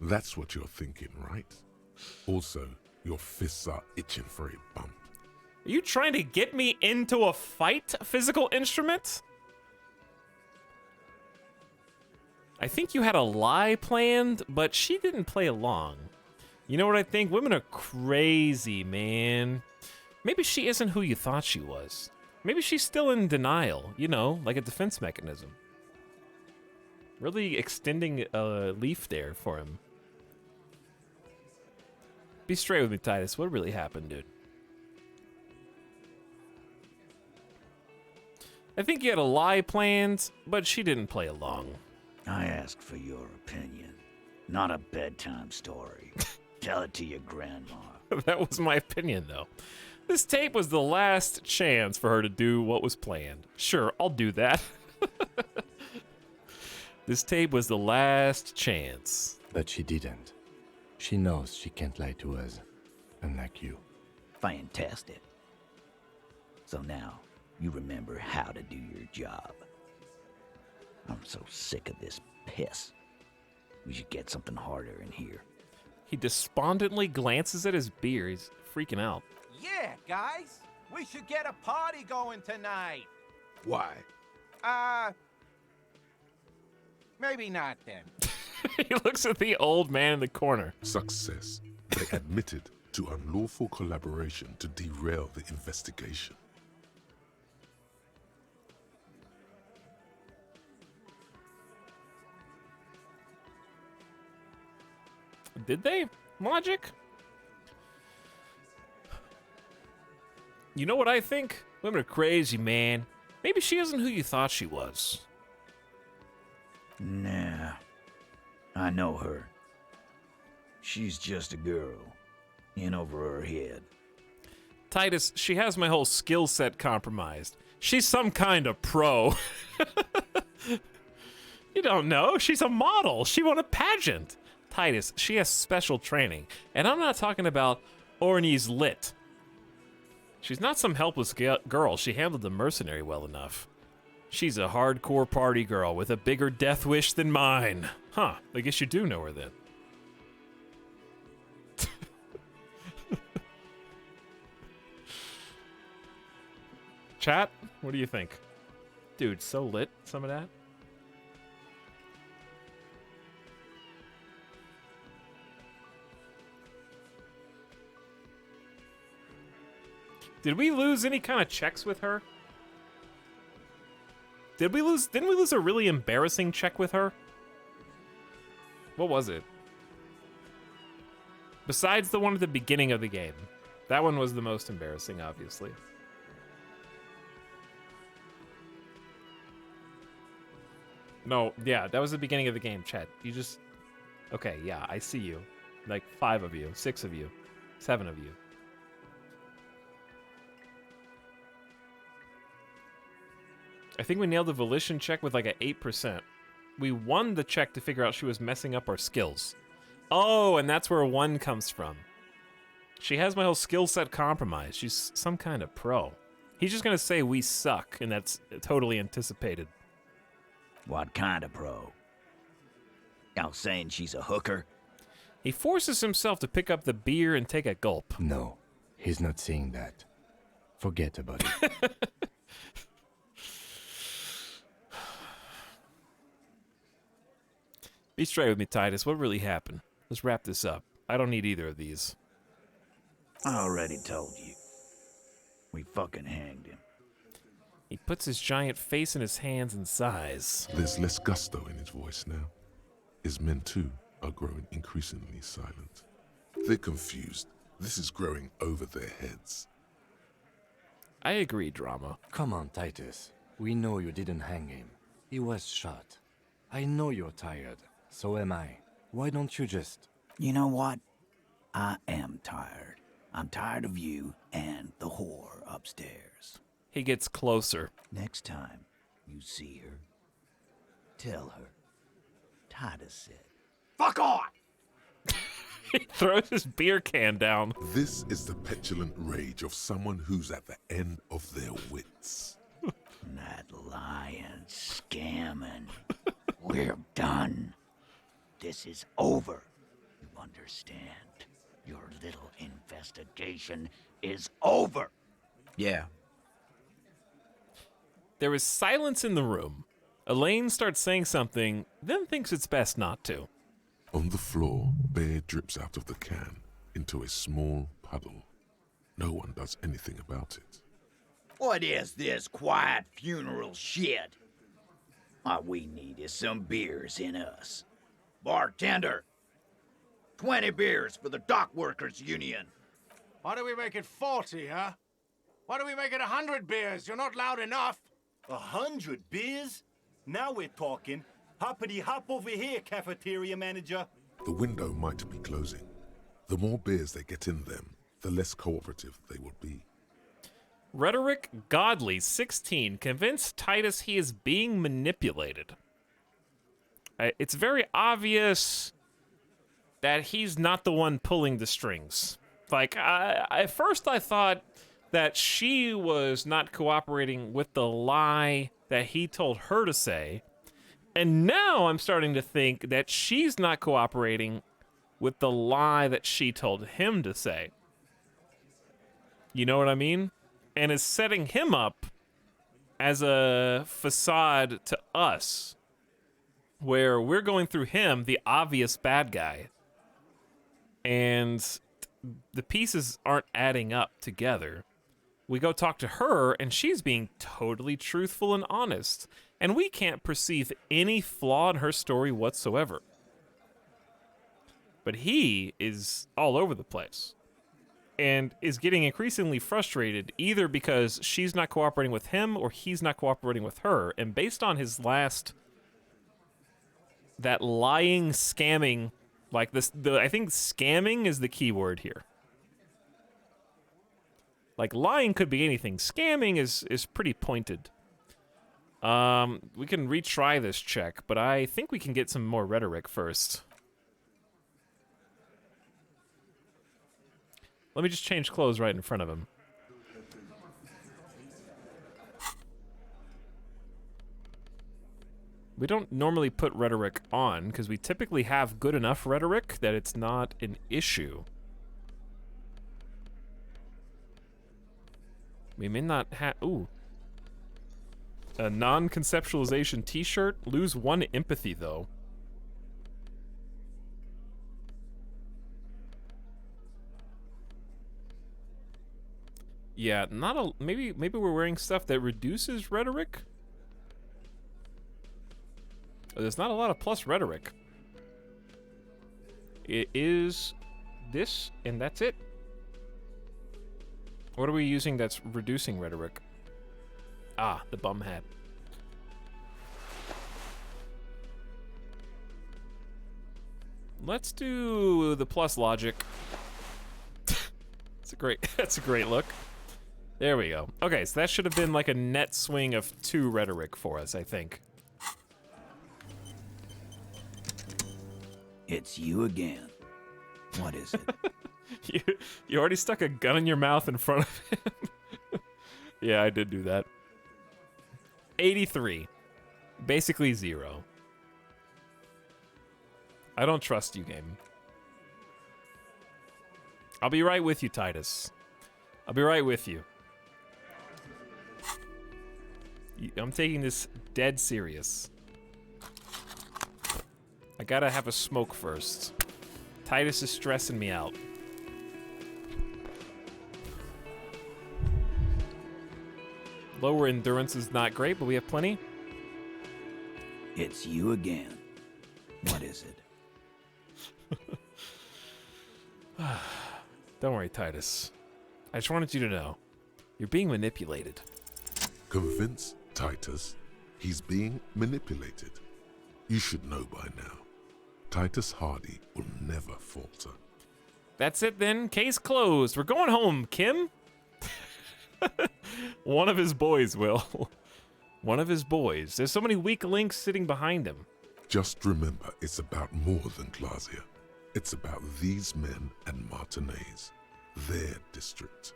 That's what you're thinking, right? Also, your fists are itching for a bump. Are you trying to get me into a fight, physical instrument? I think you had a lie planned, but she didn't play along. You know what I think? Women are crazy, man. Maybe she isn't who you thought she was. Maybe she's still in denial, you know, like a defense mechanism. Really extending a leaf there for him. Be straight with me, Titus. What really happened, dude? I think you had a lie planned, but she didn't play along. I asked for your opinion, not a bedtime story. Tell it to your grandma. That was my opinion, though. This tape was the last chance for her to do what was planned. Sure, I'll do that. This tape was the last chance. But she didn't. She knows she can't lie to us, unlike you. Fantastic. So now, you remember how to do your job. I'm so sick of this piss. We should get something harder in here. He despondently glances at his beer. He's freaking out. Yeah, guys. We should get a party going tonight. Why? Maybe not then. He looks at the old man in the corner. Success. They admitted to unlawful collaboration to derail the investigation. Did they? Logic? You know what I think? Women are crazy, man. Maybe she isn't who you thought she was. Nah. I know her. She's just a girl. In over her head. Titus, she has my whole skill set compromised. She's some kind of pro. You don't know. She's a model. She won a pageant. Titus, she has special training. And I'm not talking about Orny's lit. She's not some helpless girl. She handled the mercenary well enough. She's a hardcore party girl with a bigger death wish than mine. Huh, I guess you do know her then. Chat, what do you think? Dude, so lit, some of that. Did we lose any kind of checks with her? Didn't we lose a really embarrassing check with her? What was it? Besides the one at the beginning of the game. That one was the most embarrassing, obviously. No, yeah, that was the beginning of the game, chat. You just... Okay, yeah, I see you. Like 5 of you, 6 of you, 7 of you. I think we nailed the volition check with like an 8%. We won the check to figure out she was messing up our skills. Oh, and that's where 1 comes from. She has my whole skill set compromised. She's some kind of pro. He's just gonna say we suck, and that's totally anticipated. What kind of pro? Y'all saying she's a hooker? He forces himself to pick up the beer and take a gulp. No, he's not saying that. Forget about it. Be straight with me, Titus. What really happened? Let's wrap this up. I don't need either of these. I already told you. We fucking hanged him. He puts his giant face in his hands and sighs. There's less gusto in his voice now. His men, too, are growing increasingly silent. They're confused. This is growing over their heads. I agree, Drama. Come on, Titus. We know you didn't hang him. He was shot. I know you're tired. So am I. Why don't you just... You know what? I am tired. I'm tired of you and the whore upstairs. He gets closer. Next time you see her, tell her Titus said, "Fuck off!" He throws his beer can down. This is the petulant rage of someone who's at the end of their wits. That lying, scamming. We're done. This is over. You understand? Your little investigation is over. Yeah. There is silence in the room. Elaine starts saying something, then thinks it's best not to. On the floor, beer drips out of the can into a small puddle. No one does anything about it. What is this quiet funeral shit? All we need is some beers in us. Bartender, 20 beers for the Dock Workers Union. Why do we make it 40, huh? Why do we make it 100 beers? You're not loud enough. 100 beers? Now we're talking. Hoppity hop over here, cafeteria manager. The window might be closing. The more beers they get in them, the less cooperative they will be. Rhetoric Godly, 16, convinced Titus he is being manipulated. It's very obvious that he's not the one pulling the strings. Like, at first I thought that she was not cooperating with the lie that he told her to say. And now I'm starting to think that she's not cooperating with the lie that she told him to say. You know what I mean? And is setting him up as a facade to us, where we're going through him, the obvious bad guy, and the pieces aren't adding up together. We go talk to her, and she's being totally truthful and honest, and we can't perceive any flaw in her story whatsoever. But he is all over the place and is getting increasingly frustrated either because she's not cooperating with him or he's not cooperating with her. And based on his last, that lying, scamming, like this, I think scamming is the key word here. Like lying could be anything. Scamming is pretty pointed. We can retry this check, but I think we can get some more rhetoric first. Let me just change clothes right in front of him. We don't normally put rhetoric on, because we typically have good enough rhetoric that it's not an issue. We may not have... Ooh. A non-conceptualization t-shirt. Lose 1 empathy, though. Yeah, not a... Maybe we're wearing stuff that reduces rhetoric? There's not a lot of plus rhetoric. It is this, and that's it. What are we using that's reducing rhetoric? Ah, the bum hat. Let's do the plus logic. That's a great look. There we go. Okay, so that should have been like a net swing of 2 rhetoric for us, I think. It's you again. What is it? You already stuck a gun in your mouth in front of him. Yeah, I did do that. 83. Basically 0. I don't trust you, game. I'll be right with you, Titus. I'll be right with you. I'm taking this dead serious. I gotta have a smoke first. Titus is stressing me out. Lower endurance is not great, but we have plenty. It's you again. What is it? Don't worry, Titus. I just wanted you to know. You're being manipulated. Convince Titus he's being manipulated. You should know by now. Titus Hardy will never falter. That's it then. Case closed. We're going home, Kim. One of his boys will. One of his boys. There's so many weak links sitting behind him. Just remember, it's about more than Glasia. It's about these men and Martinez. Their district.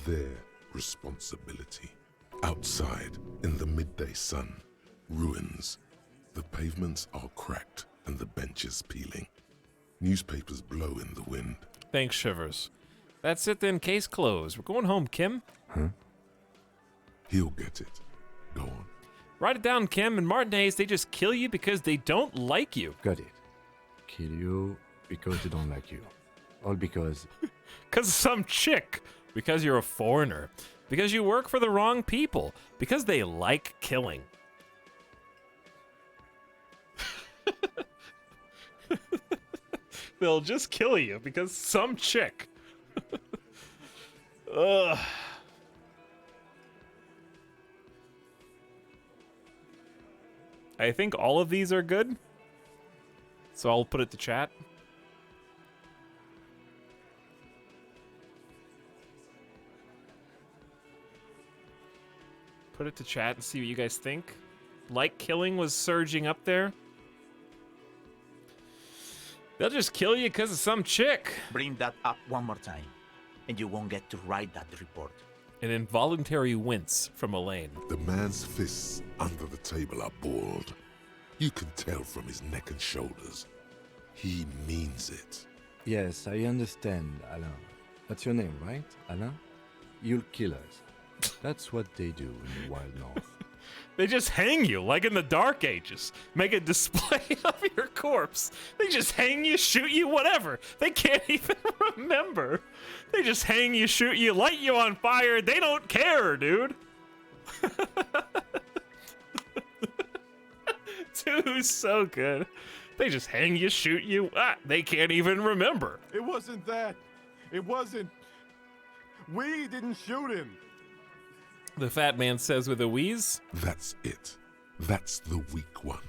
Their responsibility. Outside, in the midday sun, ruins. The pavements are cracked and the benches peeling. Newspapers blow in the wind. Thanks, Shivers. That's it then. Case closed. We're going home, Kim. Huh? He'll get it. Go on. Write it down, Kim. And Martinez, they just kill you because they don't like you. Got it. Kill you because they don't like you. All because... Because of some chick. Because you're a foreigner. Because you work for the wrong people. Because they like killing. They'll just kill you because some chick. Ugh. I think all of these are good. So I'll put it to chat. Put it to chat and see what you guys think. Like killing was surging up there. They'll just kill you because of some chick. Bring that up one more time, and you won't get to write that report. An involuntary wince from Elaine. The man's fists under the table are balled. You can tell from his neck and shoulders. He means it. Yes, I understand, Alain. That's your name, right, Alain? You'll kill us. That's what they do in the Wild North. They just hang you, like in the Dark Ages. Make a display of your corpse. They just hang you, shoot you, whatever. They can't even remember. They just hang you, shoot you, light you on fire. They don't care, dude. Dude, so good. They just hang you, shoot you. They can't even remember. It wasn't that. It wasn't. We didn't shoot him. The fat man says with a wheeze. That's it. That's the weak one.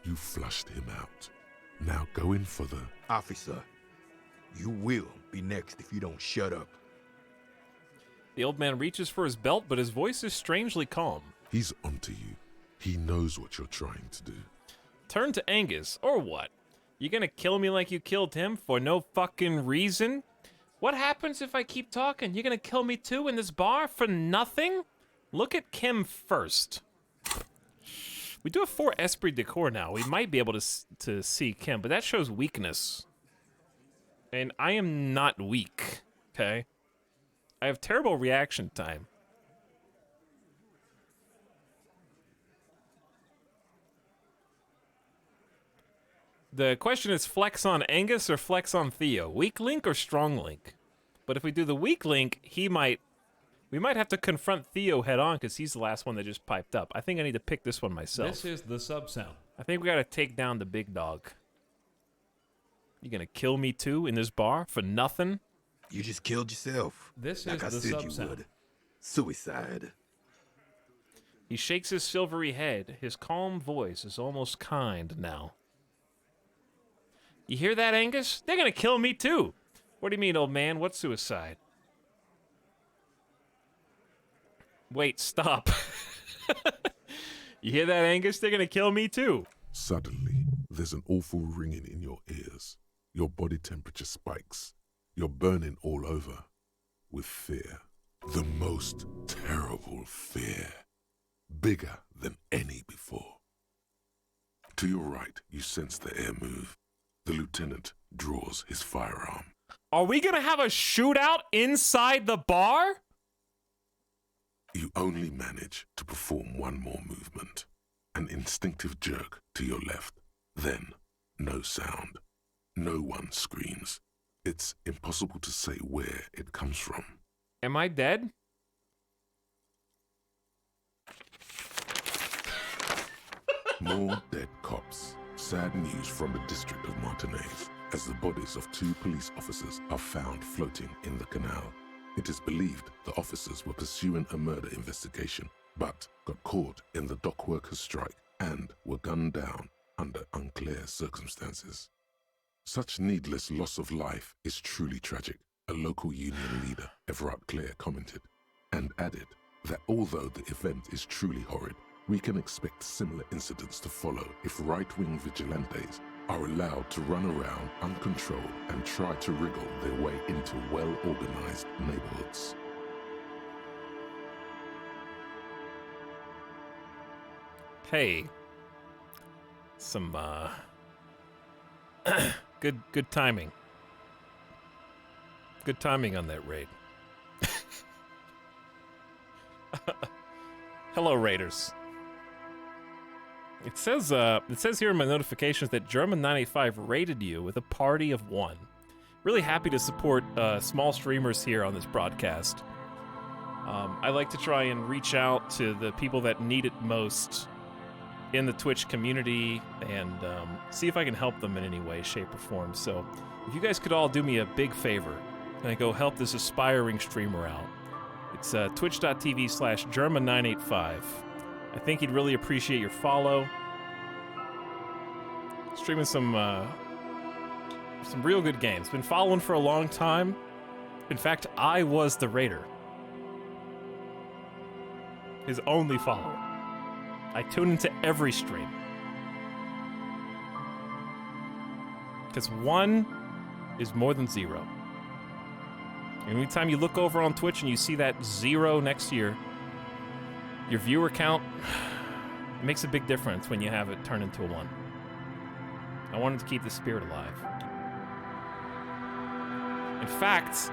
You flushed him out. Now go in for the... Officer, you will be next if you don't shut up. The old man reaches for his belt, but his voice is strangely calm. He's onto you. He knows what you're trying to do. Turn to Angus, or what? You gonna kill me like you killed him for no fucking reason? What happens if I keep talking? You gonna kill me too in this bar for nothing? Look at Kim first. We do have 4 Esprit de Corps now. We might be able to see Kim, but that shows weakness. And I am not weak, okay? I have terrible reaction time. The question is flex on Angus or flex on Theo? Weak link or strong link? But if we do the weak link, we might have to confront Theo head on because he's the last one that just piped up. I think I need to pick this one myself. This is the sub sound. I think we gotta take down the big dog. You gonna kill me too in this bar for nothing? You just killed yourself. This like is I the said sub you sound. would. Suicide. He shakes his silvery head. His calm voice is almost kind now. You hear that, Angus? They're gonna kill me too. What do you mean, old man? What's suicide? Wait, stop. You hear that, Angus? They're gonna kill me too. Suddenly, there's an awful ringing in your ears. Your body temperature spikes. You're burning all over with fear. The most terrible fear. Bigger than any before. To your right, you sense the air move. The lieutenant draws his firearm. Are we gonna have a shootout inside the bar? You only manage to perform one more movement. An instinctive jerk to your left. Then, no sound. No one screams. It's impossible to say where it comes from. Am I dead? More dead cops. Sad news from the district of Martinez, as the bodies of 2 police officers are found floating in the canal. It is believed the officers were pursuing a murder investigation, but got caught in the dock workers' strike and were gunned down under unclear circumstances. Such needless loss of life is truly tragic, a local union leader, Everard Clare, commented, and added that although the event is truly horrid, we can expect similar incidents to follow if right-wing vigilantes are allowed to run around uncontrolled and try to wriggle their way into well-organized neighborhoods. Hey. Some, good timing. Good timing on that raid. Hello, Raiders. It says here in my notifications that German 985 rated you with a party of 1. Really happy to support small streamers here on this broadcast. I like to try and reach out to the people that need it most in the Twitch community and see if I can help them in any way, shape, or form. So if you guys could all do me a big favor and go help this aspiring streamer out, it's twitch.tv/German985. I think he'd really appreciate your follow. Streaming some real good games. Been following for a long time. In fact, I was the raider. His only follower. I tune into every stream. Because 1 is more than 0. Anytime you look over on Twitch and you see that 0 next to your viewer count, it makes a big difference when you have it turn into a 1. I wanted to keep the spirit alive. In fact,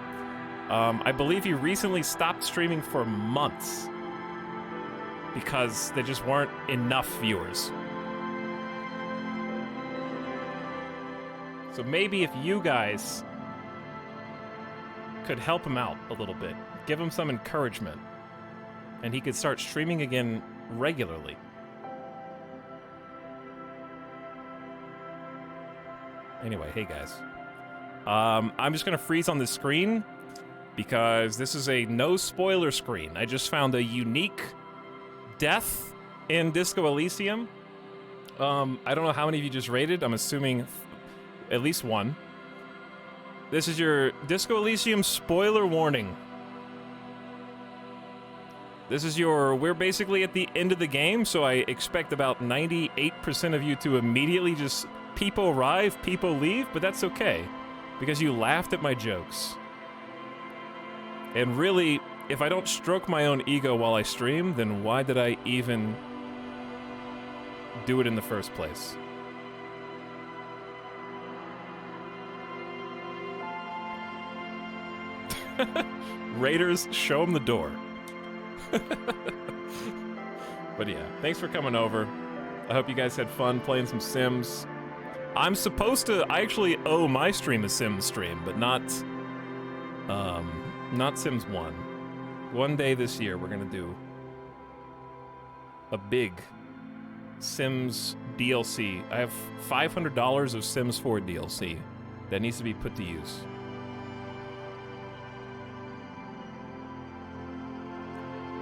I believe he recently stopped streaming for months because there just weren't enough viewers. So maybe if you guys could help him out a little bit, give him some encouragement, and he could start streaming again regularly. Anyway, hey guys. I'm just gonna freeze on this screen because this is a no spoiler screen. I just found a unique death in Disco Elysium. I don't know how many of you just rated. I'm assuming at least one. This is your Disco Elysium spoiler warning. This is we're basically at the end of the game, so I expect about 98% of you to immediately just peepo arrive, peepo leave, but that's okay, because you laughed at my jokes. And really, if I don't stroke my own ego while I stream, then why did I even do it in the first place? Raiders, show them the door. But yeah, thanks for coming over. I hope you guys had fun playing some Sims. I actually owe my stream a Sims stream, but not Sims 1. One day this year, we're gonna do a big Sims DLC. I have $500 of Sims 4 DLC that needs to be put to use.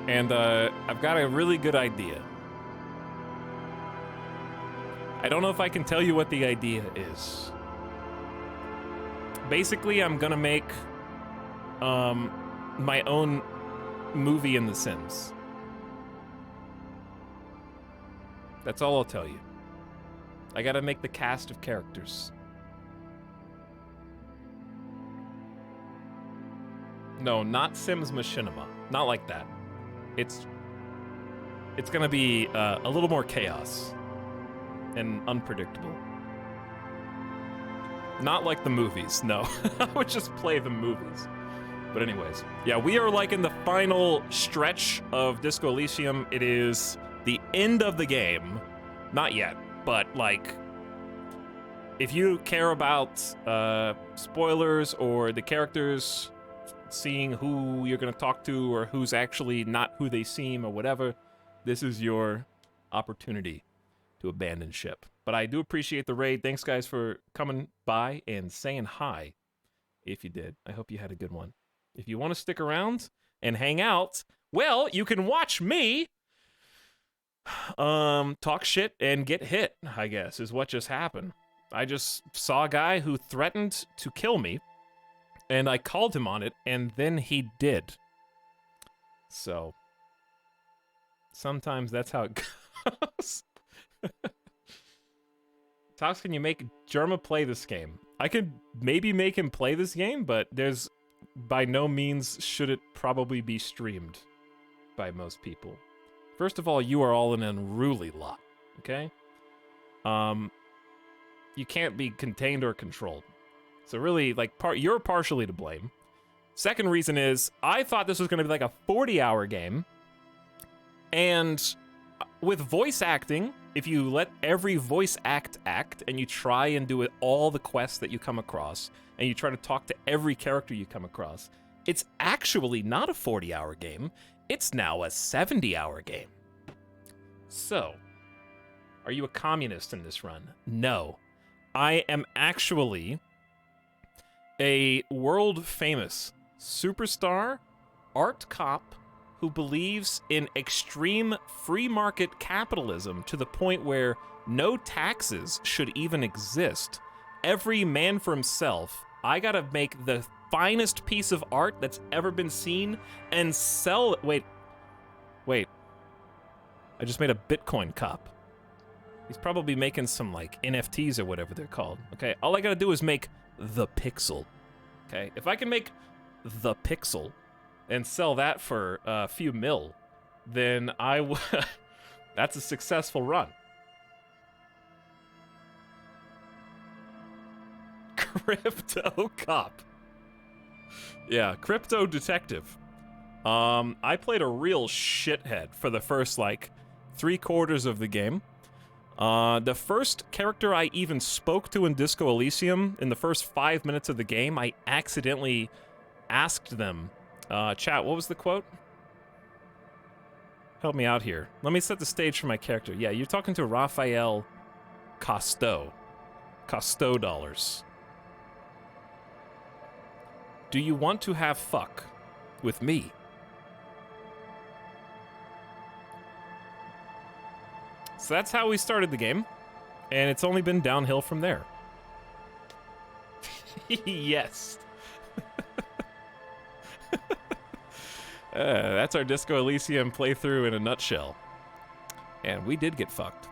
And I've got a really good idea. I don't know if I can tell you what the idea is. Basically, I'm gonna make my own movie in The Sims. That's all I'll tell you. I gotta make the cast of characters. No, not Sims Machinima. Not like that. It's gonna be a little more chaos and unpredictable. Not like the movies, no. I would just play the movies. But anyways, yeah, we are like in the final stretch of Disco Elysium. It is the end of the game. Not yet, but like, if you care about spoilers or the characters, seeing who you're gonna talk to or who's actually not who they seem or whatever, this is your opportunity to abandon ship. But I do appreciate the raid. Thanks guys for coming by and saying hi. If you did, I hope you had a good one. If you want to stick around and hang out, well, you can watch me talk shit and get hit, I guess, is what just happened. I just saw a guy who threatened to kill me, and I called him on it, and then he did. So, sometimes that's how it goes. Tox, can you make Jerma play this game? I could maybe make him play this game, but there's by no means should it probably be streamed by most people. First of all, you are all an unruly lot, okay? You can't be contained or controlled. So really, like, you're partially to blame. Second reason is, I thought this was going to be like a 40-hour game, and with voice acting, if you let every voice act and you try and do it all the quests that you come across, and you try to talk to every character you come across, it's actually not a 40-hour game. It's now a 70-hour game. So, are you a communist in this run? No. I am actually a world-famous superstar art cop who believes in extreme free market capitalism to the point where no taxes should even exist. Every man for himself. I gotta make the finest piece of art that's ever been seen and sell it. Wait. I just made a Bitcoin cop. He's probably making some, like, NFTs or whatever they're called. Okay, all I gotta do is make the pixel. Okay, if I can make the pixel and sell that for a few mil, then that's a successful run. Crypto cop. Yeah, crypto detective. I played a real shithead for the first, like, 3/4 of the game. The first character I even spoke to in Disco Elysium, in the first 5 minutes of the game, I accidentally asked them, chat, what was the quote? Help me out here. Let me set the stage for my character. Yeah, you're talking to Raphael Costeau. Costo dollars. Do you want to have fuck with me? So that's how we started the game, and it's only been downhill from there. Yes. That's our Disco Elysium playthrough in a nutshell. And we did get fucked.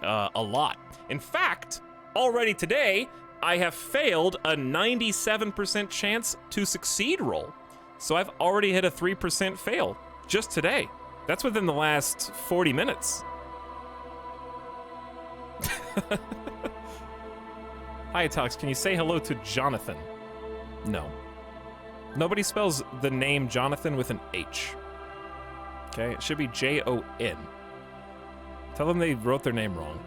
A lot. In fact, already today, I have failed a 97% chance to succeed roll. So I've already hit a 3% fail just today. That's within the last 40 minutes. Hi, Etalyx. Can you say hello to Jonathan? No. Nobody spells the name Jonathan with an H. Okay, it should be Jon. Tell them they wrote their name wrong.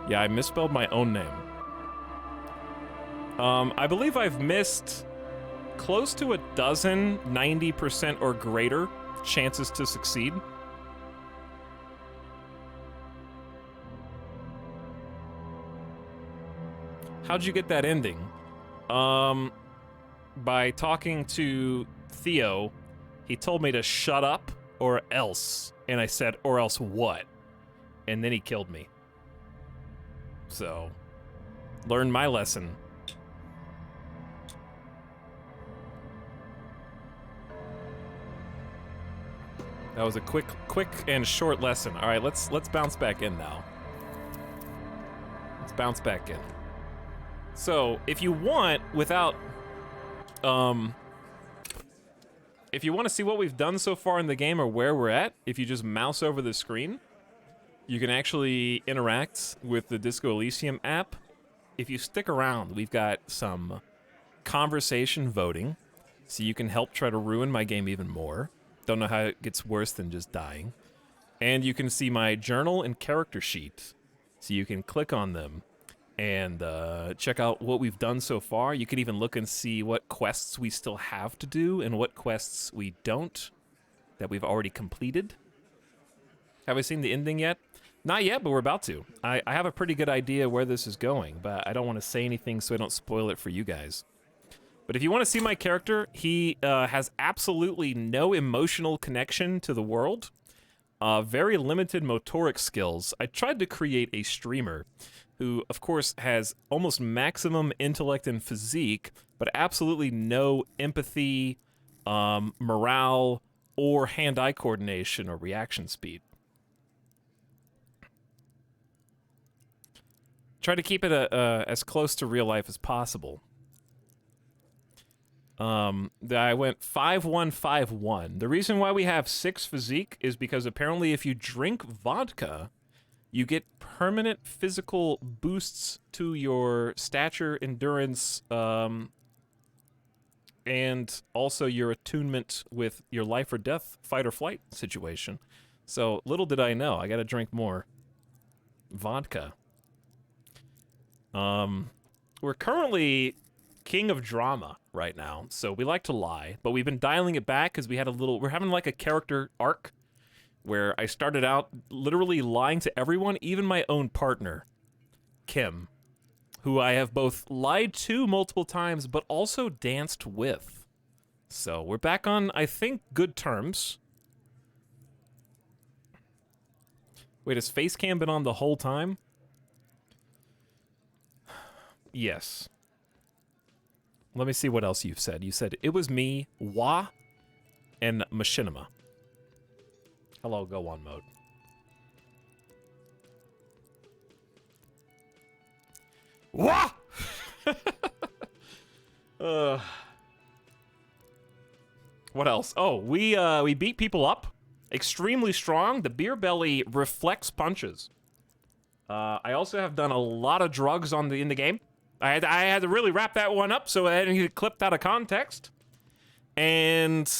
Yeah, I misspelled my own name. I believe I've missed close to a dozen 90% or greater chances to succeed. How'd you get that ending? By talking to Theo, he told me to shut up or else. And I said, or else what? And then he killed me. So, learn my lesson. That was a quick and short lesson. All right, let's bounce back in now. Let's bounce back in. So, if you want, without, if you want to see what we've done so far in the game or where we're at, if you just mouse over the screen, you can actually interact with the Disco Elysium app. If you stick around, we've got some conversation voting, so you can help try to ruin my game even more. Don't know how it gets worse than just dying. And you can see my journal and character sheet, so you can click on them and check out what we've done so far. You can even look and see what quests we still have to do and what quests we don't, that we've already completed. Have I seen the ending yet? Not yet, but we're about to. I have a pretty good idea where this is going, but I don't want to say anything so I don't spoil it for you guys. But if you want to see my character, he has absolutely no emotional connection to the world. Very limited motoric skills. I tried to create a streamer who, of course, has almost maximum intellect and physique, but absolutely no empathy, morale, or hand-eye coordination or reaction speed. Try to keep it as close to real life as possible. I went 5-1-5-1. The reason why we have 6 physique is because apparently if you drink vodka, you get permanent physical boosts to your stature, endurance, and also your attunement with your life or death, fight or flight situation. So little did I know, I gotta drink more vodka. We're currently king of drama right now, so we like to lie, but we've been dialing it back because we're having like a character arc where I started out literally lying to everyone, even my own partner, Kim, who I have both lied to multiple times, but also danced with. So we're back on, I think, good terms. Wait, has Facecam been on the whole time? Yes. Let me see what else you've said. You said, it was me, Wah, and Machinima. Hello, go on mode. Wah! What else? Oh, we beat people up. Extremely strong. The beer belly reflects punches. I also have done a lot of drugs in the game. I had to really wrap that one up so I didn't get clipped out of context. And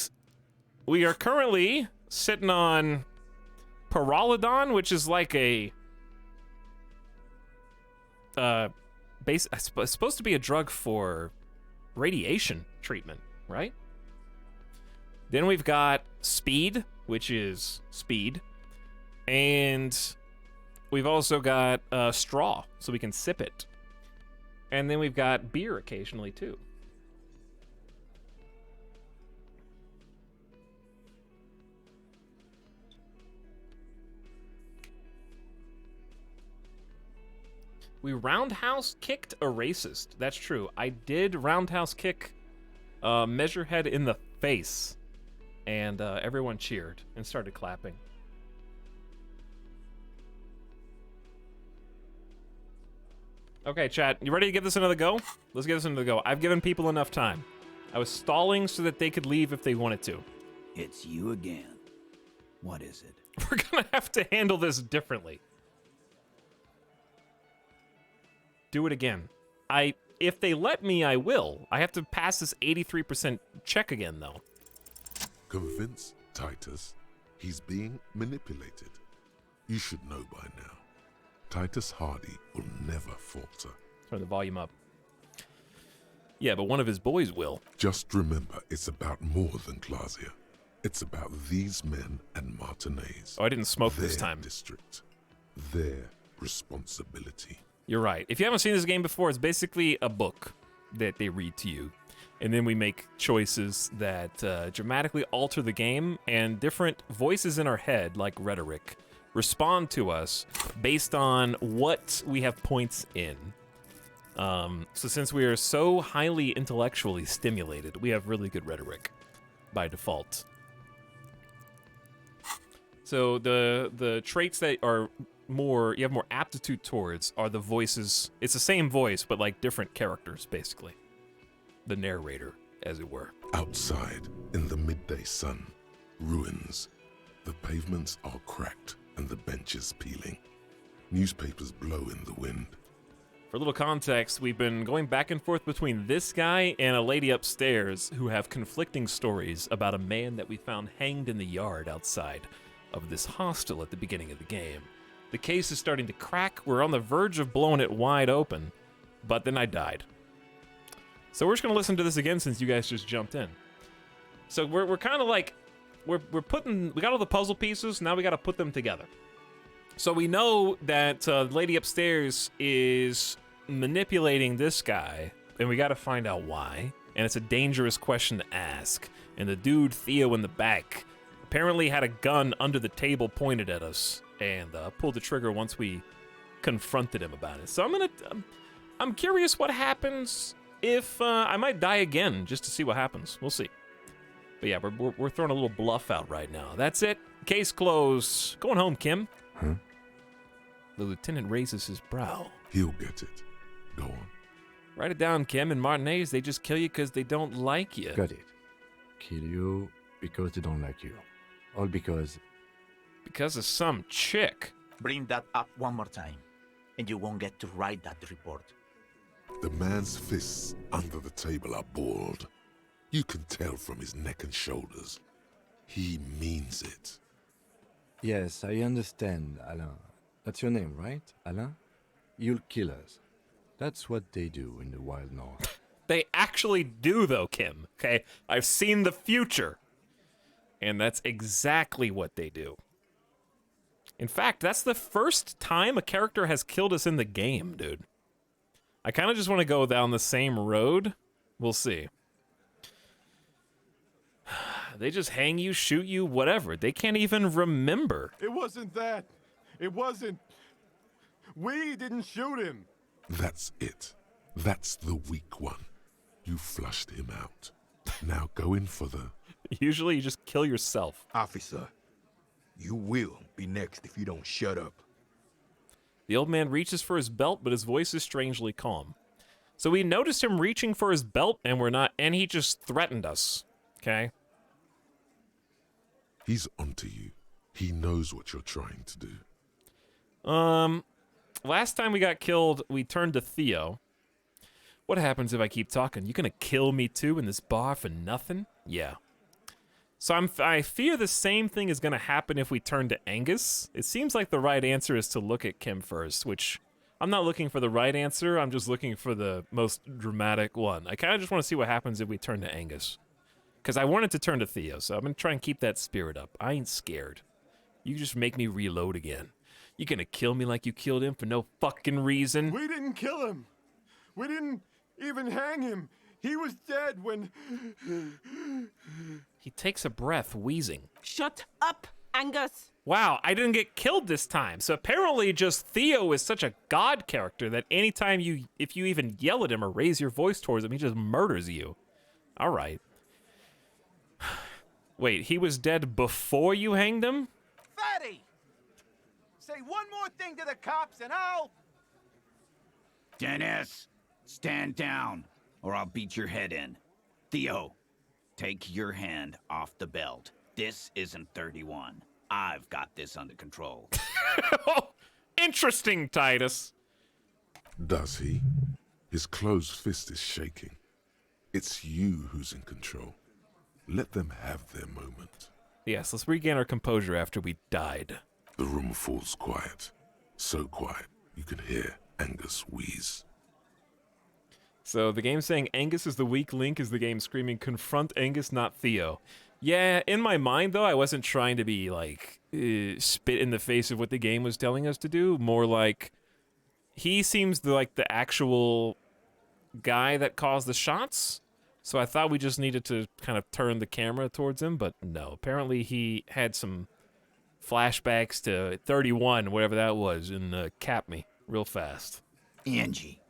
we are currently sitting on Pyrrolidon, which is like a it's supposed to be a drug for radiation treatment, right? Then we've got Speed, which is speed, and We've also got straw, so we can sip it. And then we've got beer occasionally, too. We roundhouse kicked a racist. That's true. I did roundhouse kick Measurehead in the face. And everyone cheered and started clapping. Okay, chat, you ready to give this another go? Let's give this another go. I've given people enough time. I was stalling so that they could leave if they wanted to. It's you again. What is it? We're gonna have to handle this differently. Do it again. If they let me, I will. I have to pass this 83% check again, though. Convince Titus he's being manipulated. You should know by now. Titus Hardy will never falter. Turn the volume up. Yeah, but one of his boys will. Just remember, it's about more than Glasia. It's about these men and Martinez. Oh, I didn't smoke this time. Their district. Their responsibility. You're right. If you haven't seen this game before, it's basically a book that they read to you. And then we make choices that dramatically alter the game, and different voices in our head, like rhetoric, respond to us based on what we have points in. So since we are so highly intellectually stimulated, we have really good rhetoric by default. So the traits that are you have more aptitude towards are the voices. It's the same voice, but like different characters, basically. The narrator, as it were. Outside, in the midday sun, ruins. The pavements are cracked and the benches peeling. Newspapers blow in the wind. For a little context, we've been going back and forth between this guy and a lady upstairs who have conflicting stories about a man that we found hanged in the yard outside of this hostel at the beginning of the game. The case is starting to crack. We're on the verge of blowing it wide open, but then I died. So we're just gonna listen to this again since you guys just jumped in. So we're kind of like, we got all the puzzle pieces, now we gotta put them together. So we know that the lady upstairs is manipulating this guy, and we gotta find out why. And it's a dangerous question to ask. And the dude, Theo, in the back, apparently had a gun under the table pointed at us, and pulled the trigger once we confronted him about it. So I'm curious what happens if I might die again just to see what happens. We'll see. But yeah, we're throwing a little bluff out right now. That's it. Case closed. Going home, Kim. Huh? The lieutenant raises his brow. He'll get it. Go on. Write it down, Kim. In Martinez, they just kill you because they don't like you. Got it. Kill you because they don't like you. All because... Because of some chick. Bring that up one more time, and you won't get to write that report. The man's fists under the table are balled. You can tell from his neck and shoulders. He means it. Yes, I understand, Alain. That's your name, right, Alain? You'll kill us. That's what they do in the wild north. They actually do, though, Kim. Okay? I've seen the future. And that's exactly what they do. In fact, that's the first time a character has killed us in the game, dude. I kind of just want to go down the same road. We'll see. They just hang you, shoot you, whatever. They can't even remember. It wasn't that. It wasn't. We didn't shoot him. That's it. That's the weak one. You flushed him out. Now go in for the... Usually you just kill yourself. Officer, you will be next if you don't shut up. The old man reaches for his belt, but his voice is strangely calm. So we noticed him reaching for his belt, and he just threatened us. Okay? He's onto you. He knows what you're trying to do. Last time we got killed, we turned to Theo. What happens if I keep talking? You gonna kill me too in this bar for nothing? Yeah. So I fear the same thing is gonna happen if we turn to Angus. It seems like the right answer is to look at Kim first, which I'm not looking for the right answer. I'm just looking for the most dramatic one. I kind of just want to see what happens if we turn to Angus. Because I wanted to turn to Theo, so I'm going to try and keep that spirit up. I ain't scared. You just make me reload again. You gonna kill me like you killed him for no fucking reason? We didn't kill him. We didn't even hang him. He was dead when... He takes a breath, wheezing. Shut up, Angus. Wow, I didn't get killed this time. So apparently just Theo is such a god character that anytime if you even yell at him or raise your voice towards him, he just murders you. All right. Wait, he was dead before you hanged him? Fatty! Say one more thing to the cops and I'll... Dennis, stand down, or I'll beat your head in. Theo, take your hand off the belt. This isn't 31. I've got this under control. Interesting, Titus. Does he? His closed fist is shaking. It's you who's in control. Let them have their moment. Yes, let's regain our composure after we died. The room falls quiet. So quiet, you can hear Angus wheeze. So the game saying Angus is the weak link is the game screaming, confront Angus, not Theo. Yeah, in my mind, though, I wasn't trying to be, like, spit in the face of what the game was telling us to do. More like, he seems like the actual guy that caused the shots. So I thought we just needed to kind of turn the camera towards him, but no. Apparently he had some flashbacks to 31, whatever that was, and capped me real fast. Angie,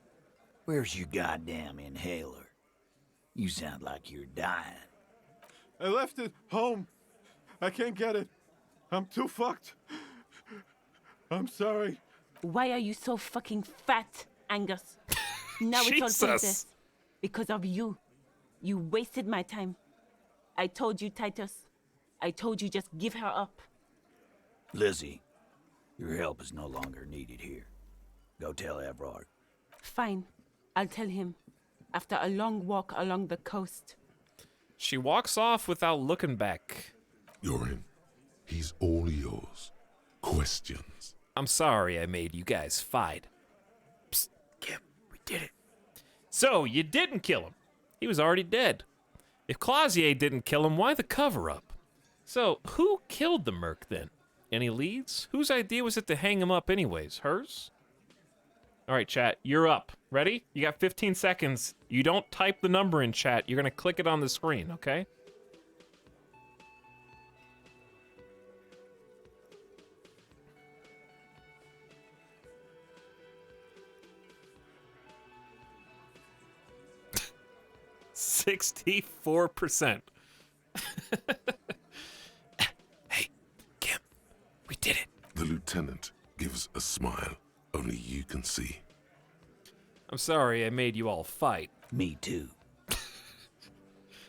where's your goddamn inhaler? You sound like you're dying. I left it home. I can't get it. I'm too fucked. I'm sorry. Why are you so fucking fat, Angus? Now it's all for this. Because of you. You wasted my time. I told you, Titus. I told you just give her up. Lizzie, your help is no longer needed here. Go tell Everard. Fine. I'll tell him. After a long walk along the coast. She walks off without looking back. You're in. He's all yours. Questions? I'm sorry I made you guys fight. Psst, Kim, we did it. So, you didn't kill him. He was already dead. If Clausier didn't kill him, why the cover-up? So, who killed the merc then? Any leads? Whose idea was it to hang him up anyways? Hers? All right, chat, you're up. Ready? You got 15 seconds. You don't type the number in chat. You're going to click it on the screen, okay? $64%. Hey, Kim, we did it. The lieutenant gives a smile only you can see. I'm sorry I made you all fight. Me too.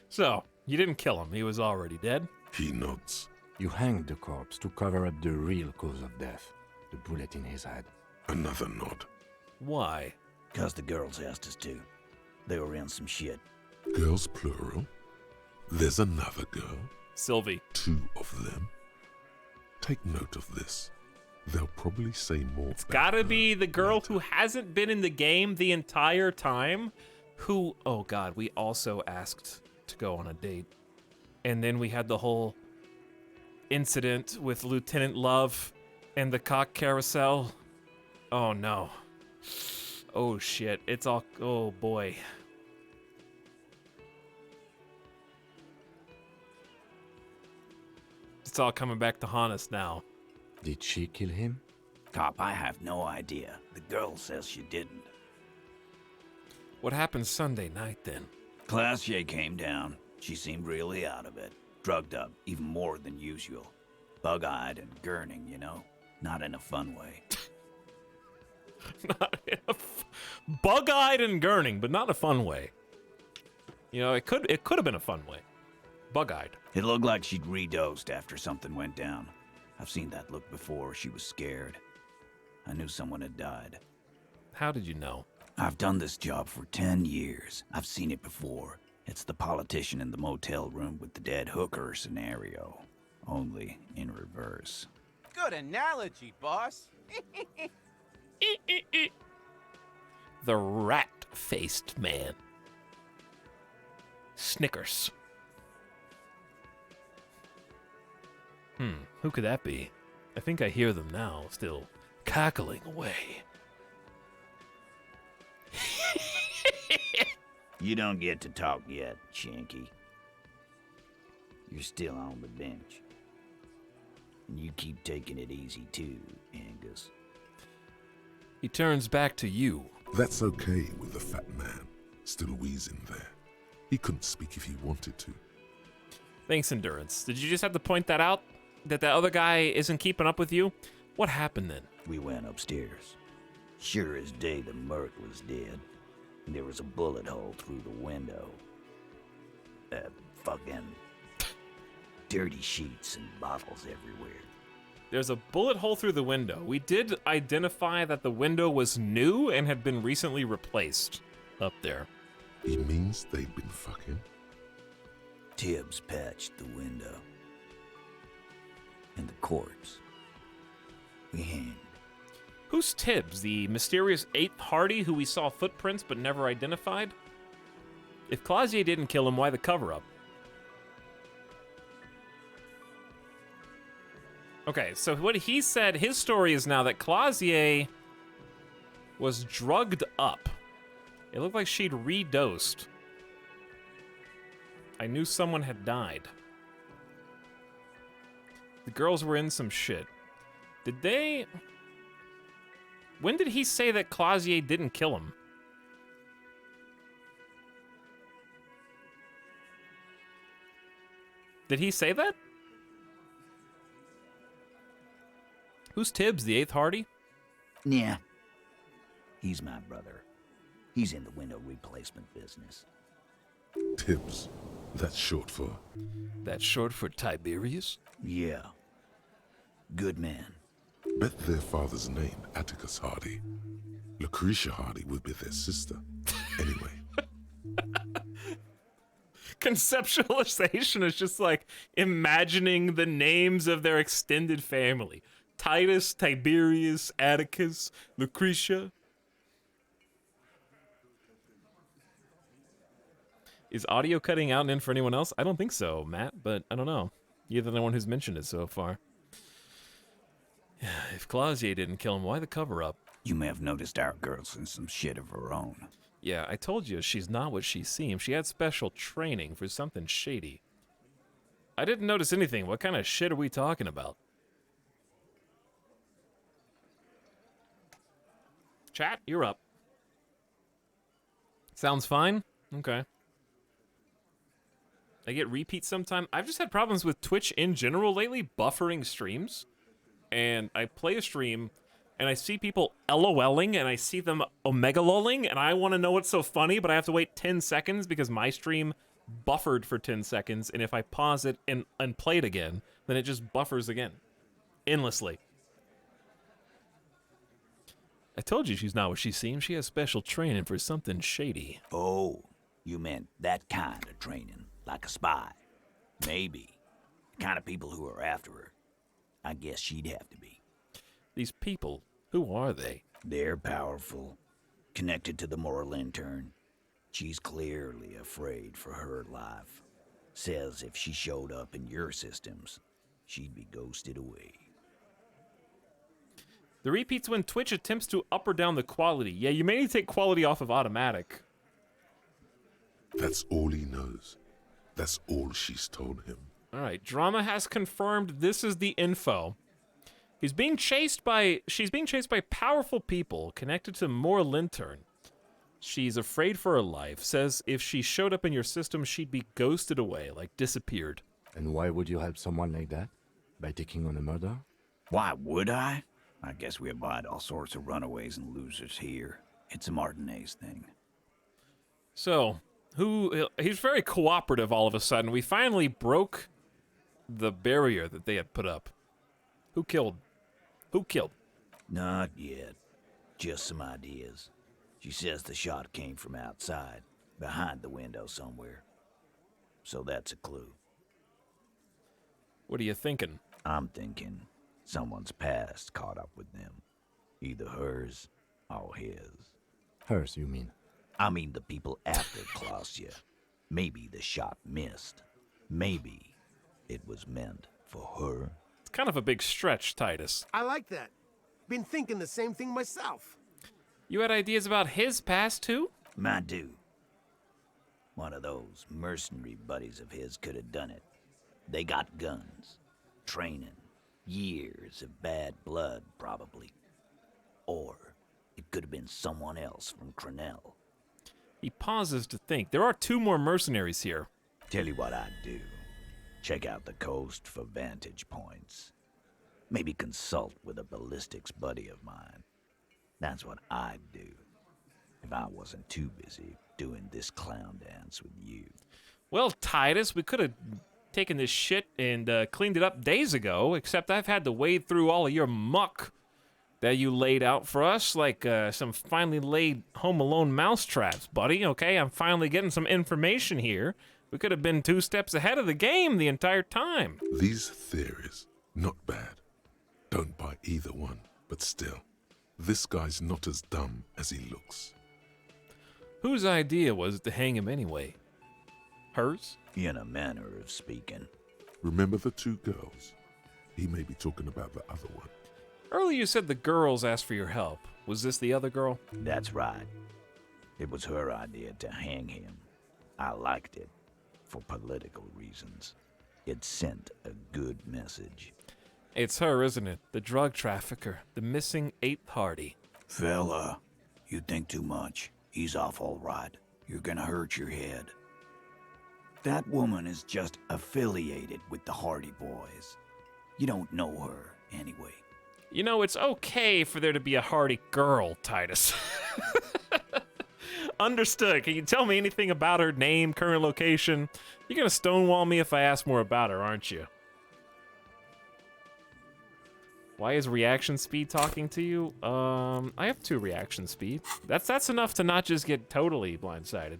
So, you didn't kill him. He was already dead. He nods. You hanged the corpse to cover up the real cause of death. The bullet in his head. Another nod. Why? 'Cause the girls asked us to. They were in some shit. Girls plural. There's another girl. Sylvie. 2 of them. Take note of this. They'll probably say more. It's gotta be the girl who hasn't been in the game the entire time. Who, oh god, we also asked to go on a date. And then we had the whole incident with Lieutenant Love and the cock carousel. Oh no. Oh shit, it's all, oh boy. It's all coming back to haunt us now. Did she kill him? Cop, I have no idea. The girl says she didn't. What happened Sunday night then? Clausier came down. She seemed really out of it. Drugged up, even more than usual. Bug-eyed and gurning, you know? Not in a fun way. Not in a bug-eyed and gurning, but not in a fun way. You know, it could have been a fun way. Bug-eyed. It looked like she'd redosed after something went down. I've seen that look before. She was scared. I knew someone had died. How did you know? I've done this job for 10 years. I've seen it before. It's the politician in the motel room with the dead hooker scenario. Only in reverse. Good analogy, boss. The rat-faced man. Snickers. Who could that be? I think I hear them now, still. cackling away. You don't get to talk yet, Shanky. You're still on the bench. And you keep taking it easy too, Angus. He turns back to you. That's okay with the fat man still wheezing there. He couldn't speak if he wanted to. Thanks, Endurance. Did you just have to point that out? That other guy isn't keeping up with you? What happened then? We went upstairs. Sure as day the Merc was dead. There was a bullet hole through the window. Fucking dirty sheets and bottles everywhere. There's a bullet hole through the window. We did identify that the window was new and had been recently replaced up there. He means they've been fucking? Tibbs patched the window. And the corpse. We hanged. Who's Tibbs, the mysterious 8th Hardy who we saw footprints but never identified? If Clausier didn't kill him, why the cover-up? Okay, so what he said, his story is now that Clausier was drugged up. It looked like she'd redosed. I knew someone had died. The girls were in some shit. Did they... When did he say that Clausier didn't kill him? Did he say that? Who's Tibbs, the 8th Hardy? Yeah. He's my brother. He's in the window replacement business. Tibbs. That's short for... That's short for Tiberius? Yeah. Good man. Bet their father's name, Atticus Hardy. Lucretia Hardy would be their sister. Anyway. Conceptualization is just like imagining the names of their extended family. Titus, Tiberius, Atticus, Lucretia. Is audio cutting out and in for anyone else? I don't think so, Matt, but I don't know. You're the only one who's mentioned it so far. If Clausier didn't kill him, why the cover-up? You may have noticed our girl's in some shit of her own. Yeah, I told you, she's not what she seems. She had special training for something shady. I didn't notice anything. What kind of shit are we talking about? Chat, you're up. Sounds fine? Okay. I get repeats sometime. I've just had problems with Twitch in general lately, buffering streams. And I play a stream, and I see people LOLing, and I see them omega-lolling, and I want to know what's so funny, but I have to wait 10 seconds because my stream buffered for 10 seconds, and if I pause it and play it again, then it just buffers again. Endlessly. I told you she's not what she seems. She has special training for something shady. Oh, you meant that kind of training, like a spy. Maybe. The kind of people who are after her. I guess she'd have to be. These people, who are they? They're powerful, connected to the moral intern. She's clearly afraid for her life. Says if she showed up in your systems, she'd be ghosted away. The repeats when Twitch attempts to up or down the quality. Yeah, you may need to take quality off of automatic. That's all he knows. That's all she's told him. All right, Drama has confirmed this is the info. She's being chased by powerful people connected to Moral Intern. She's afraid for her life, says if she showed up in your system, she'd be ghosted away, like disappeared. And why would you help someone like that? By taking on a murder? Why would I? I guess we abide all sorts of runaways and losers here. It's a Martinez thing. So, he's very cooperative all of a sudden. We finally broke the barrier that they had put up. Who killed? Not yet. Just some ideas. She says the shot came from outside, behind the window somewhere. So that's a clue. What are you thinking? I'm thinking someone's past caught up with them. Either hers or his. Hers, you mean? I mean the people after Clausia. Maybe the shot missed. Maybe it was meant for her. It's kind of a big stretch, Titus. I like that. Been thinking the same thing myself. You had ideas about his past, too? I do. One of those mercenary buddies of his could have done it. They got guns, training, years of bad blood, probably. Or it could have been someone else from Crenell. He pauses to think. There are 2 more mercenaries here. Tell you what I'd do. Check out the coast for vantage points. Maybe consult with a ballistics buddy of mine. That's what I'd do if I wasn't too busy doing this clown dance with you. Well, Titus, we could have taken this shit and cleaned it up days ago, except I've had to wade through all of your muck that you laid out for us, like some finely laid Home Alone mousetraps, buddy, okay? I'm finally getting some information here. We could have been 2 steps ahead of the game the entire time. These theories, not bad. Don't buy either one, but still, this guy's not as dumb as he looks. Whose idea was it to hang him anyway? Hers? In a manner of speaking. Remember the 2 girls? He may be talking about the other one. Earlier you said the girls asked for your help. Was this the other girl? That's right. It was her idea to hang him. I liked it, for political reasons. It sent a good message. It's her, isn't it? The drug trafficker, the missing 8th Hardy. Fella, you think too much. He's off all right. You're gonna hurt your head. That woman is just affiliated with the Hardy Boys. You don't know her, anyway. You know, it's okay for there to be a Hardy girl, Titus. Understood. Can you tell me anything about her name, current location? You're gonna stonewall me if I ask more about her, aren't you? Why is reaction speed talking to you? I have 2 reaction speed. That's enough to not just get totally blindsided.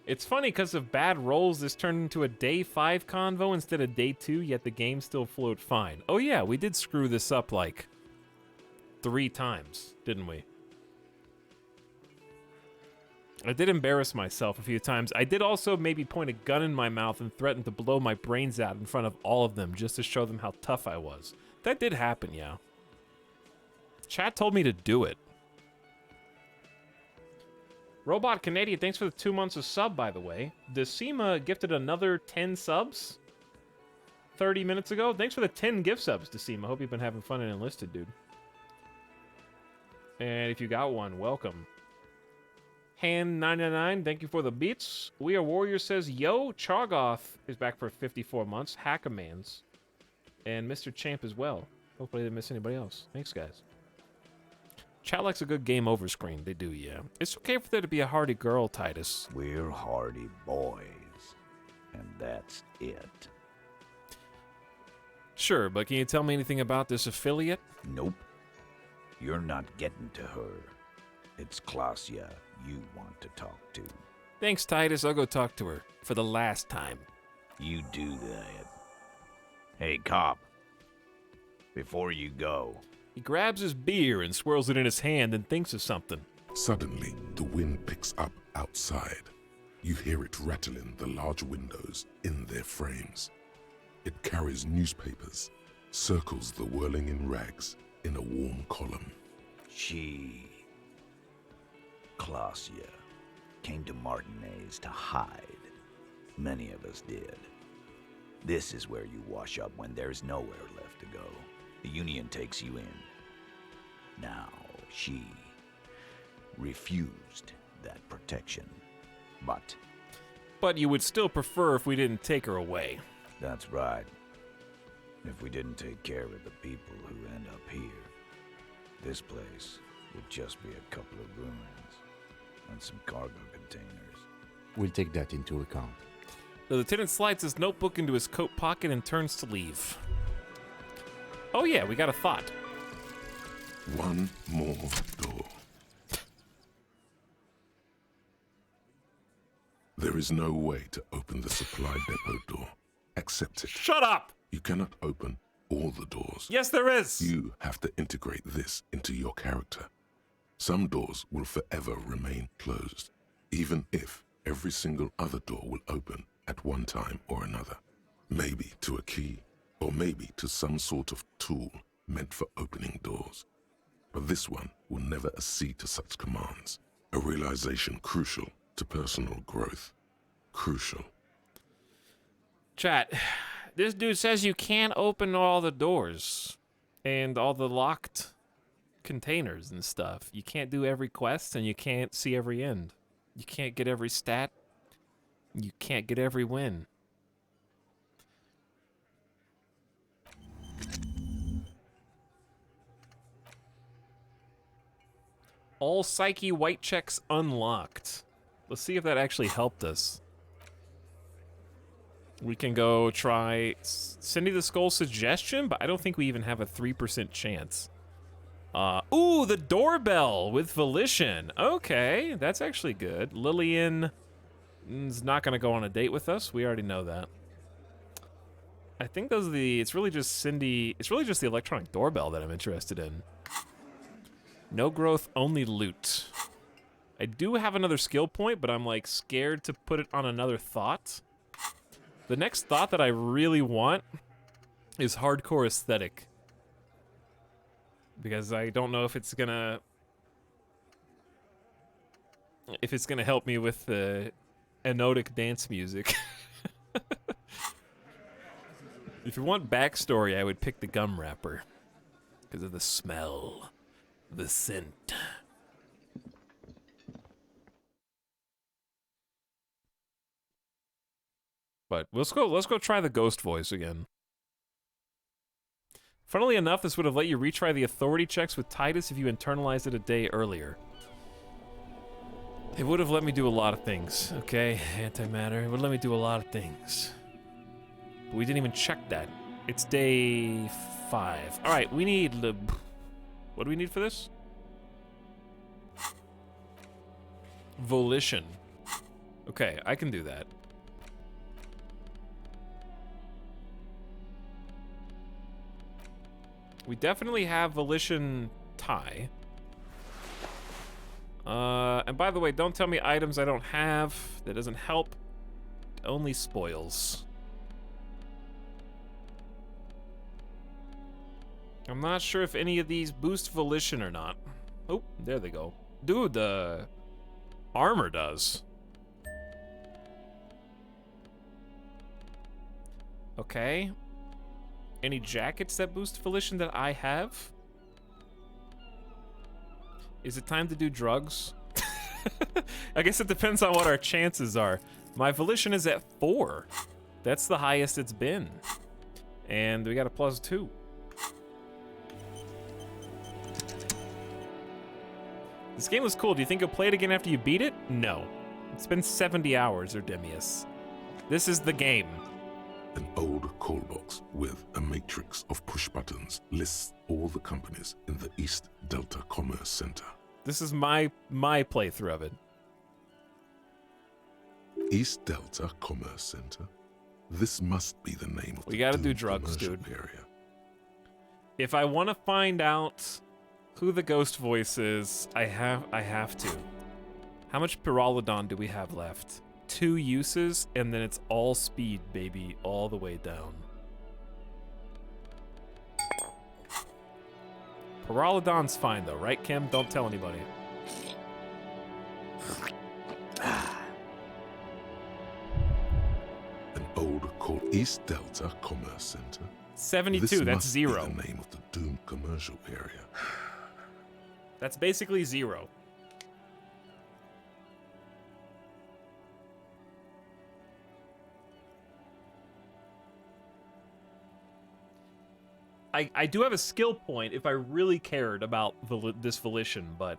It's funny because of bad rolls, this turned into a day 5 convo instead of day 2, yet the game still flowed fine. Oh yeah, we did screw this up like 3 times, didn't we? I did embarrass myself a few times. I did also maybe point a gun in my mouth and threaten to blow my brains out in front of all of them just to show them how tough I was. That did happen, yeah. Chat told me to do it. Robot Canadian, thanks for the 2 months of sub, by the way. Decima gifted another 10 subs 30 minutes ago. Thanks for the 10 gift subs, Decima. Hope you've been having fun in Enlisted, dude. And if you got one, welcome. Han999, thank you for the beats. We Are Warriors says, yo, Chargoth is back for 54 months. Hackamans. And Mr. Champ as well. Hopefully I didn't miss anybody else. Thanks, guys. Chat likes a good game over screen. They do, yeah. It's okay for there to be a Hardy girl, Titus. We're Hardy Boys. And that's it. Sure, but can you tell me anything about this affiliate? Nope. You're not getting to her. It's Klasia you want to talk to. Thanks, Titus. I'll go talk to her for the last time. You do that. Hey, cop. Before you go... He grabs his beer and swirls it in his hand and thinks of something. Suddenly, the wind picks up outside. You hear it rattling the large windows in their frames. It carries newspapers, circles the whirling in rags in a warm column. She... Klasia came to Martinez to hide. Many of us did. This is where you wash up when there's nowhere left to go. The Union takes you in. Now, she refused that protection, but... But you would still prefer if we didn't take her away. That's right. If we didn't take care of the people who end up here, this place would just be a couple of ruins and some cargo containers. We'll take that into account. The lieutenant slides his notebook into his coat pocket and turns to leave. Oh yeah, we got a thought. One more door. There is no way to open the supply depot door. Accept it. Shut up! You cannot open all the doors. Yes, there is! You have to integrate this into your character. Some doors will forever remain closed, even if every single other door will open at one time or another. Maybe to a key, or maybe to some sort of tool meant for opening doors. But this one will never accede to such commands. A realization crucial to personal growth. Crucial. Chat, this dude says you can't open all the doors and all the locked containers and stuff. You can't do every quest and you can't see every end. You can't get every stat. You can't get every win. All Psyche white checks unlocked. Let's see if that actually helped us. We can go try Cindy the Skull suggestion, but I don't think we even have a 3% chance. Ooh, the doorbell with Volition. Okay, that's actually good. Lillian is not going to go on a date with us. We already know that. I think those are it's really just Cindy, it's really just the electronic doorbell that I'm interested in. No growth, only loot. I do have another skill point, but I'm like scared to put it on another thought. The next thought that I really want is hardcore aesthetic. Because I don't know if it's gonna help me with the enotic dance music. If you want backstory, I would pick the gum wrapper. Because of the smell. The scent. But let's go try the ghost voice again. Funnily enough, this would have let you retry the authority checks with Titus if you internalized it a day earlier. It would have let me do a lot of things, okay? Antimatter, it would let me do a lot of things. But we didn't even check that. It's day 5. All right, we need what do we need for this? Volition. Okay, I can do that. We definitely have Volition tie. And by the way, don't tell me items I don't have. That doesn't help. It only spoils. I'm not sure if any of these boost Volition or not. Oh, there they go. Dude, the armor does. Okay. Any jackets that boost Volition that I have? Is it time to do drugs? I guess it depends on what our chances are. My Volition is at 4. That's the highest it's been. And we got a +2. This game was cool. Do you think you'll play it again after you beat it? No. It's been 70 hours, Erdemius. This is the game. An old call box with a matrix of push buttons lists all the companies in the East Delta Commerce Center. This is my playthrough of it. East Delta Commerce Center. This must be the name of we gotta do doomed drugs, commercial dude. area. If I want to find out who the ghost voice is, I have to. How much Pyrrolodon do we have left? 2 uses, and then it's all speed, baby, all the way down. Pyrrolodon's fine, though, right, Kim? Don't tell anybody. An old call East Delta Commerce Center. 72, This that's must 0. Be the name of the doomed commercial area. That's basically 0. I do have a skill point if I really cared about this Volition, but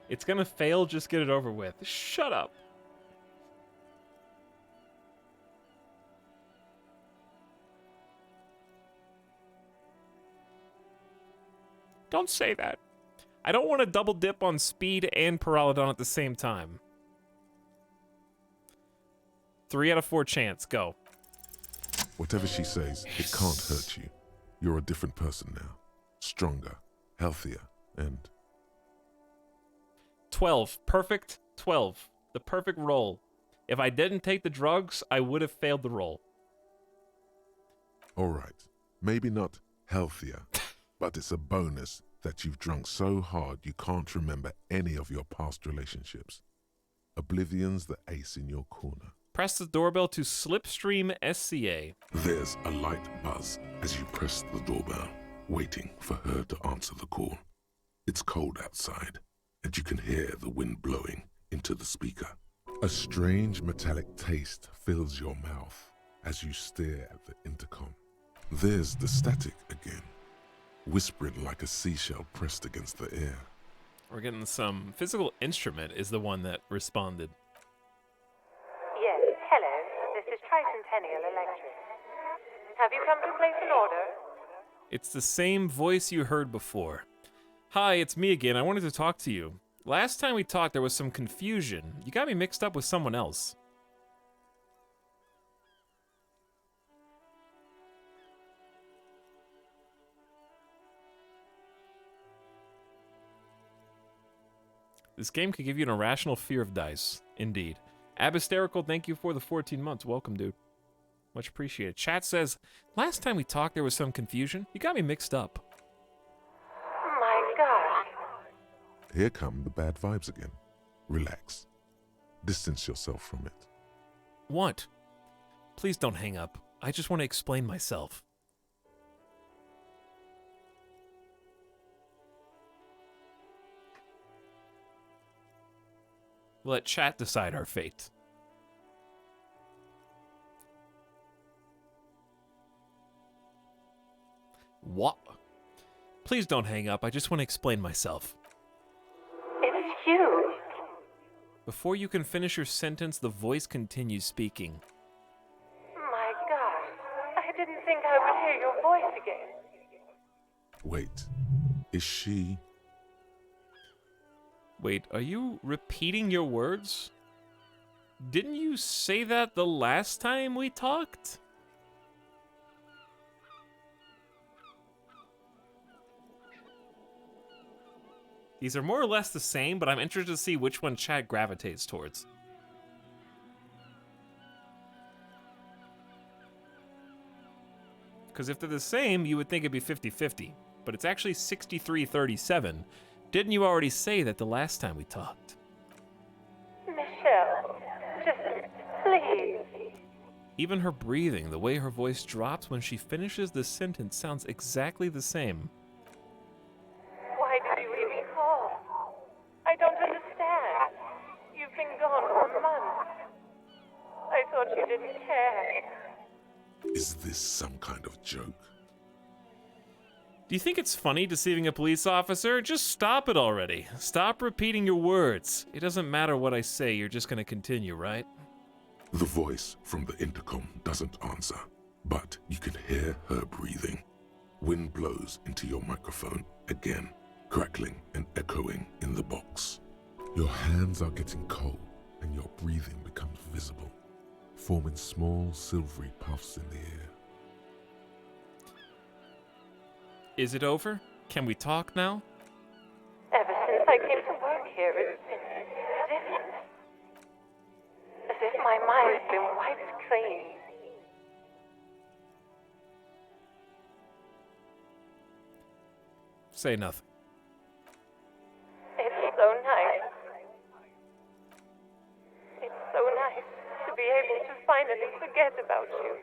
it's gonna fail, just get it over with. Shut up. Don't say that. I don't want to double dip on speed and Pyrrolodon at the same time. 3 out of 4 chance, go. Whatever she says, it can't hurt you. You're a different person now. Stronger, healthier, and... 12. Perfect 12. The perfect roll. If I didn't take the drugs, I would have failed the roll. All right, maybe not healthier, but it's a bonus that you've drunk so hard you can't remember any of your past relationships. Oblivion's the ace in your corner. Press the doorbell to Slipstream SCA. There's a light buzz as you press the doorbell, waiting for her to answer the call. It's cold outside, and you can hear the wind blowing into the speaker. A strange metallic taste fills your mouth as you stare at the intercom. There's the static again, whispering like a seashell pressed against the air. We're getting some physical instrument is the one that responded. Yes, hello. This is Tricentennial Electric. Have you come to place an order? It's the same voice you heard before. Hi, it's me again. I wanted to talk to you. Last time we talked, there was some confusion. You got me mixed up with someone else. This game could give you an irrational fear of dice. Indeed. Abhysterical, thank you for the 14 months. Welcome, dude. Much appreciated. Chat says, last time we talked, there was some confusion. You got me mixed up. My gosh. Here come the bad vibes again. Relax. Distance yourself from it. What? Please don't hang up. I just want to explain myself. Let chat decide our fate. What? Please don't hang up. I just want to explain myself. It's you. Before you can finish your sentence, the voice continues speaking. My gosh. I didn't think I would hear your voice again. Wait, is she... Wait, are you repeating your words? Didn't you say that the last time we talked? These are more or less the same, but I'm interested to see which one chat gravitates towards. Because if they're the same, you would think it'd be 50-50, but it's actually 63-37. Didn't you already say that the last time we talked? Michelle, just please. Even her breathing, the way her voice drops when she finishes the sentence sounds exactly the same. Why did you even call? I don't understand. You've been gone for months. I thought you didn't care. Is this some kind of joke? Do you think it's funny deceiving a police officer? Just stop it already. Stop repeating your words. It doesn't matter what I say, you're just gonna continue, right? The voice from the intercom doesn't answer, but you can hear her breathing. Wind blows into your microphone again, crackling and echoing in the box. Your hands are getting cold and your breathing becomes visible, forming small silvery puffs in the air. Is it over? Can we talk now? Ever since I came to work here, it's been different. As if my mind's been wiped clean. Say nothing. It's so nice. It's so nice to be able to finally forget about you.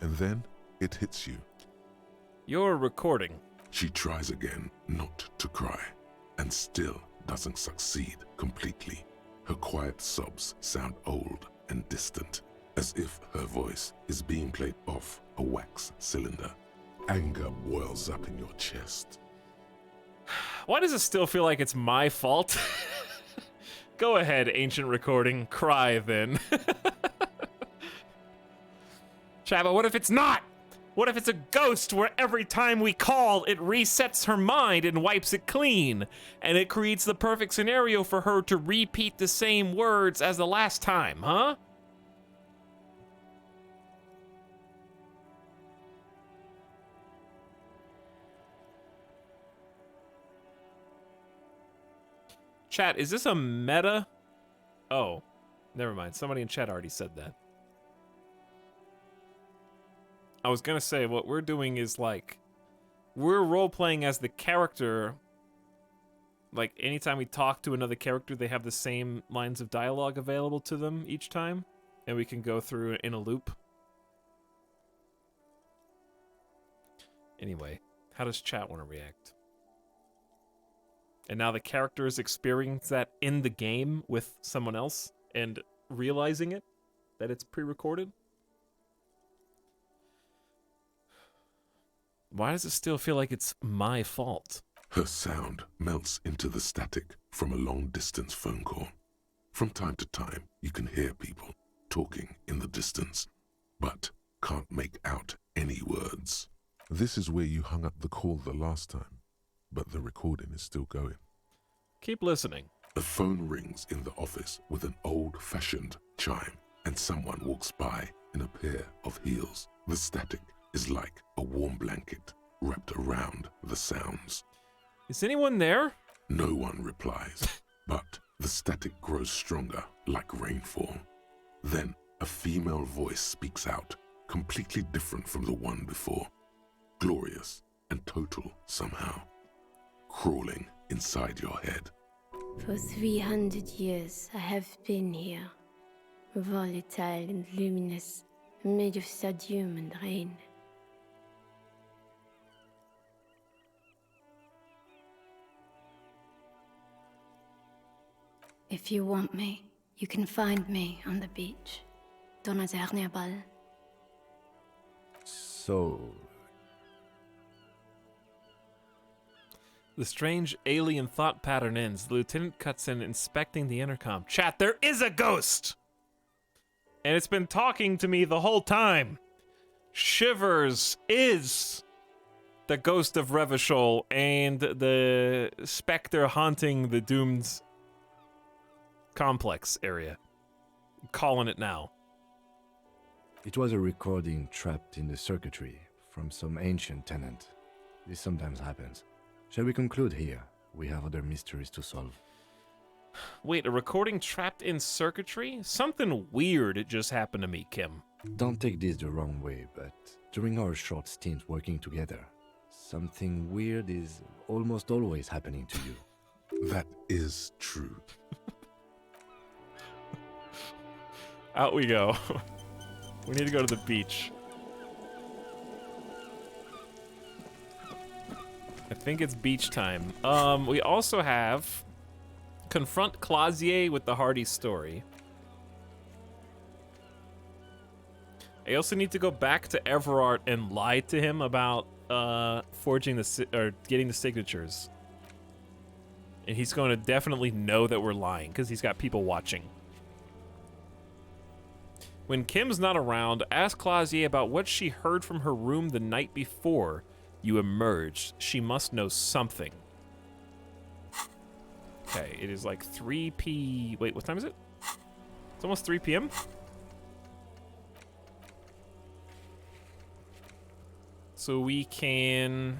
And then it hits you. You're recording. She tries again not to cry, and still doesn't succeed completely. Her quiet sobs sound old and distant, as if her voice is being played off a wax cylinder. Anger boils up in your chest. Why does it still feel like it's my fault? Go ahead, ancient recording. Cry then. Chaba, what if it's not? What if it's a ghost where every time we call, it resets her mind and wipes it clean? And it creates the perfect scenario for her to repeat the same words as the last time, huh? Chat, is this a meta Oh, never mind. Somebody in chat already said that. I was gonna say, what we're doing is, like, we're role-playing as the character. Like, anytime we talk to another character, they have the same lines of dialogue available to them each time, and we can go through in a loop. Anyway, how does chat want to react? And now the characters experience that in the game with someone else and realizing it, that it's pre-recorded. Why does it still feel like it's my fault? Her sound melts into the static from a long-distance phone call. From time to time, you can hear people talking in the distance, but can't make out any words. This is where you hung up the call the last time, but the recording is still going. Keep listening. A phone rings in the office with an old-fashioned chime, and someone walks by in a pair of heels. The static is like a warm blanket wrapped around the sounds. Is anyone there? No one replies, but the static grows stronger like rainfall. Then a female voice speaks out, completely different from the one before. Glorious and total somehow, crawling inside your head. For 300 years I have been here, volatile and luminous, made of sodium and rain. If you want me, you can find me on the beach. Dans la dernière balle. So... The strange alien thought pattern ends. The lieutenant cuts in, inspecting the intercom. Chat, there is a ghost! And it's been talking to me the whole time. Shivers is the ghost of Revachol and the specter haunting the doomed complex area. I'm calling it now. It was a recording trapped in the circuitry from some ancient tenant. This sometimes happens. Shall we conclude here? We have other mysteries to solve. Wait, a recording trapped in circuitry? Something weird just happened to me, Kim. Don't take this the wrong way, but during our short stint working together, something weird is almost always happening to you. That is true. Out we go. We need to go to the beach. I think it's beach time. We also have confront Clausier with the Hardy story. I also need to go back to Everard and lie to him about forging the getting the signatures. And he's going to definitely know that we're lying because he's got people watching. When Kim's not around, ask Clausier about what she heard from her room the night before you emerged. She must know something. Okay, it is like 3 p... Wait, what time is it? It's almost 3 p.m.? So we can...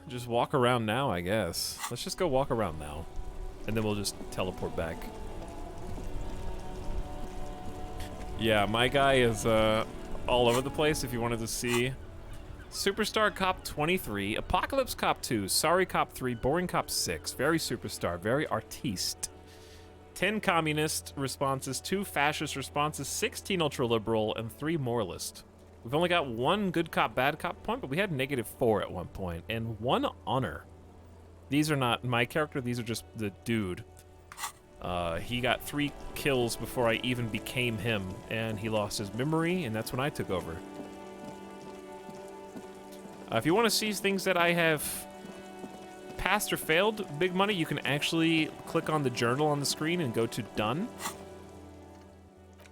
just walk around now, I guess. Let's just go walk around now. And then we'll just teleport back. Yeah, my guy is all over the place if you wanted to see. Superstar Cop 23, Apocalypse Cop 2, Sorry Cop 3, Boring Cop 6, very superstar, very artiste. 10 communist responses, 2 fascist responses, 16 ultra-liberal, and 3 moralist. We've only got 1 good cop, bad cop point, but we had -4 at one point, and 1 honor. These are not my character, these are just the dude. He got 3 kills before I even became him, and he lost his memory, and that's when I took over. If you want to see things that I have passed or failed, Big Money, you can actually click on the journal on the screen and go to Done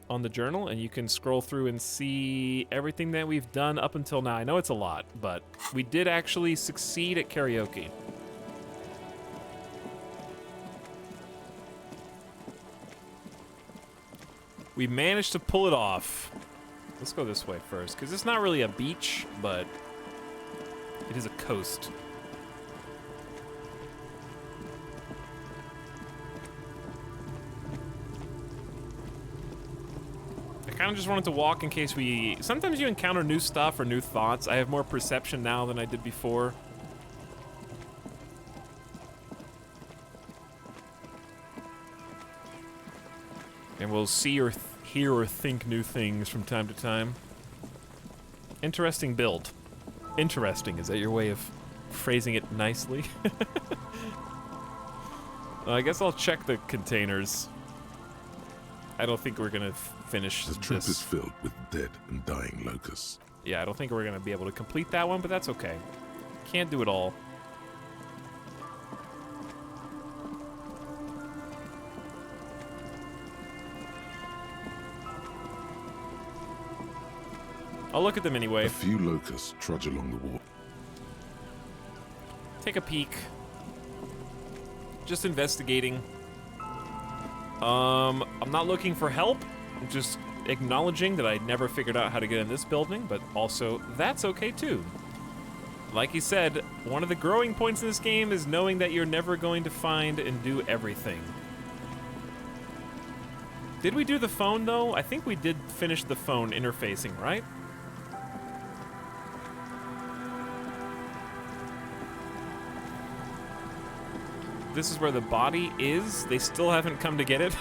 on the journal, and you can scroll through and see everything that we've done up until now. I know it's a lot, but we did actually succeed at karaoke. We managed to pull it off. Let's go this way first, because it's not really a beach, but it is a coast. kind of just wanted to walk in case we... Sometimes you encounter new stuff or new thoughts. I have more perception now than I did before. And we'll see or hear or think new things from time to time. Interesting build. Interesting, is that your way of phrasing it nicely? I guess I'll check the containers. I don't think we're gonna finish The trip is filled with dead and dying locusts. Yeah, I don't think we're gonna be able to complete that one, but that's okay. Can't do it all. I'll look at them anyway. A few locusts trudge along the wall. Take a peek. Just investigating. I'm not looking for help. I'm just acknowledging that I never figured out how to get in this building, but also that's okay too. Like he said, one of the growing points in this game is knowing that you're never going to find and do everything. Did we do the phone though? I think we did finish the phone interfacing, right? This is where the body is. They still haven't come to get it.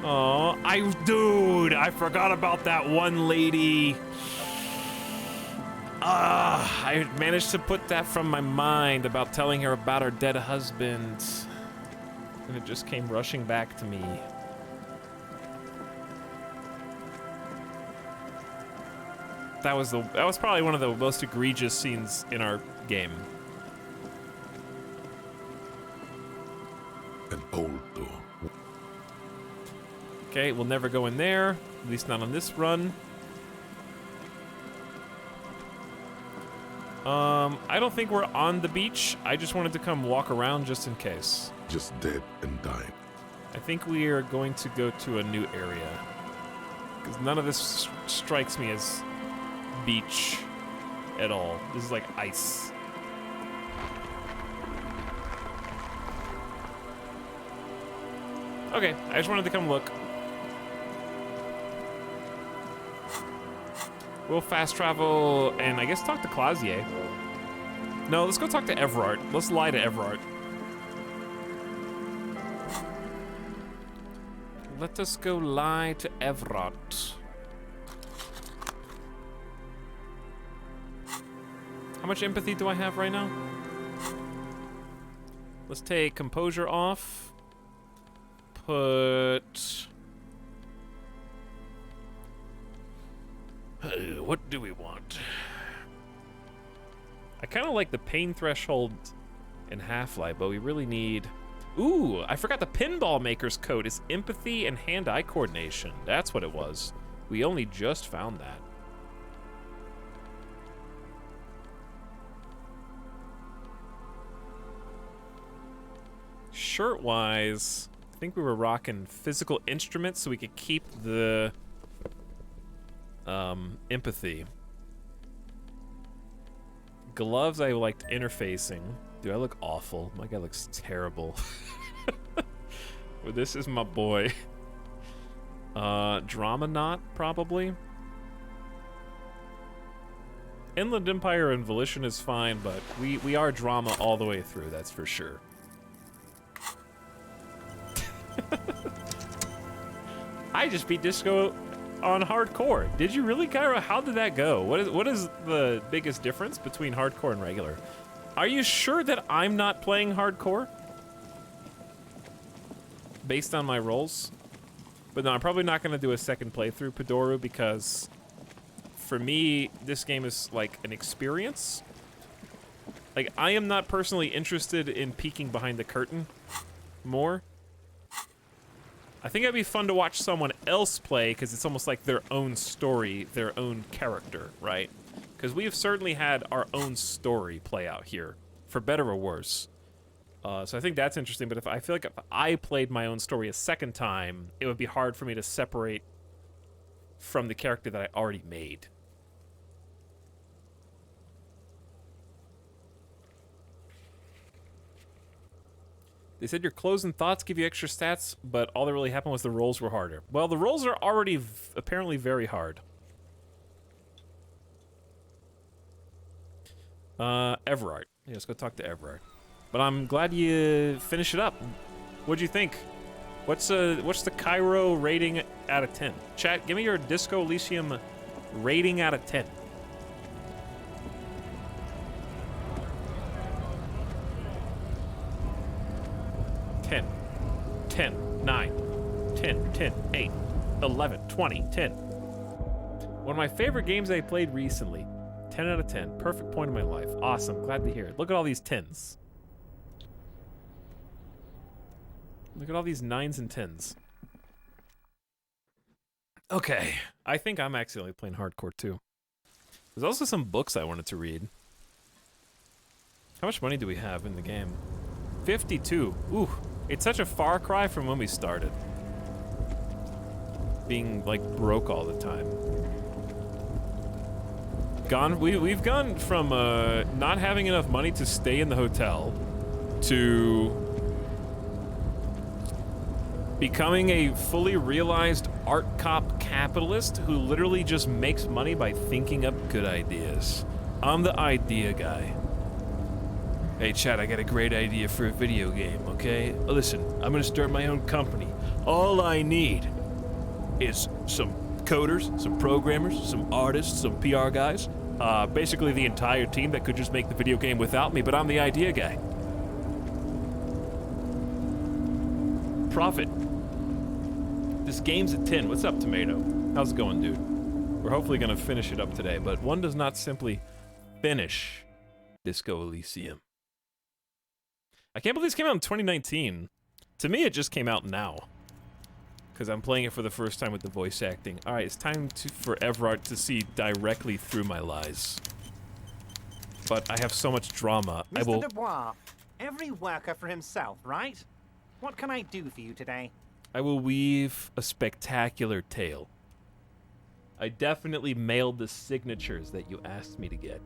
Oh, dude, I forgot about that one lady. I managed to put that from my mind about telling her about her dead husband. And it just came rushing back to me. That was probably one of the most egregious scenes in our game. An old door. Okay, we'll never go in there. At least not on this run. I don't think we're on the beach. I just wanted to come walk around just in case. Just dead and dying. I think we are going to go to a new area. Because none of this strikes me as beach at all. This is like ice. Okay, I just wanted to come look. We'll fast travel and I guess talk to Clausier. No, let's go talk to Everard. Let's lie to Everard. Let us go lie to Everard. How much empathy do I have right now? Let's take composure off. Put... what do we want? I kind of like the pain threshold in Half-Life, but we really need... Ooh, I forgot the pinball maker's code is empathy and hand-eye coordination. That's what it was. We only just found that. Shirt-wise, I think we were rocking physical instruments so we could keep the empathy. Gloves, I liked interfacing. Dude, I look awful. My guy looks terrible. Well, this is my boy. Drama knot, probably. Inland Empire and Volition is fine, but we are drama all the way through, that's for sure. I just beat Disco on hardcore. Did you really, Kyra? How did that go? What is the biggest difference between hardcore and regular? Are you sure that I'm not playing hardcore? Based on my rolls? But no, I'm probably not going to do a second playthrough, Padoru, because for me, this game is like an experience. Like, I am not personally interested in peeking behind the curtain more. I think it'd be fun to watch someone else play because it's almost like their own story, their own character, right? Because we have certainly had our own story play out here, for better or worse. So I think that's interesting, but I feel like if I played my own story a second time, it would be hard for me to separate from the character that I already made. They said your clothes and thoughts give you extra stats, but all that really happened was the rolls were harder. Well, the rolls are already apparently very hard. Everard. Yeah, let's go talk to Everard. But I'm glad you finished it up. What'd you think? What's the Cairo rating out of 10? Chat, give me your Disco Elysium rating out of 10. Ten, 10, 9, 10, 10, 8, 11, 20, 10. One of my favorite games I played recently. 10 out of 10. Perfect point in my life. Awesome. Glad to hear it. Look at all these 10s. Look at all these 9s and 10s. Okay. I think I'm accidentally playing hardcore too. There's also some books I wanted to read. How much money do we have in the game? 52. Ooh. It's such a far cry from when we started. Being, like, broke all the time. We've gone from not having enough money to stay in the hotel to becoming a fully realized art cop capitalist who literally just makes money by thinking up good ideas. I'm the idea guy. Hey Chad, I got a great idea for a video game, okay? Listen, I'm gonna start my own company. All I need is some coders, some programmers, some artists, some PR guys. Basically the entire team that could just make the video game without me, but I'm the idea guy. Profit. This game's at 10. What's up, Tomato? How's it going, dude? We're hopefully gonna finish it up today, but one does not simply finish Disco Elysium. I can't believe this came out in 2019. To me, it just came out now. Because I'm playing it for the first time with the voice acting. Alright, it's time for Everard to see directly through my lies. But I have so much drama. Mr. Dubois, every worker for himself, right? What can I do for you today? I will weave a spectacular tale. I definitely mailed the signatures that you asked me to get.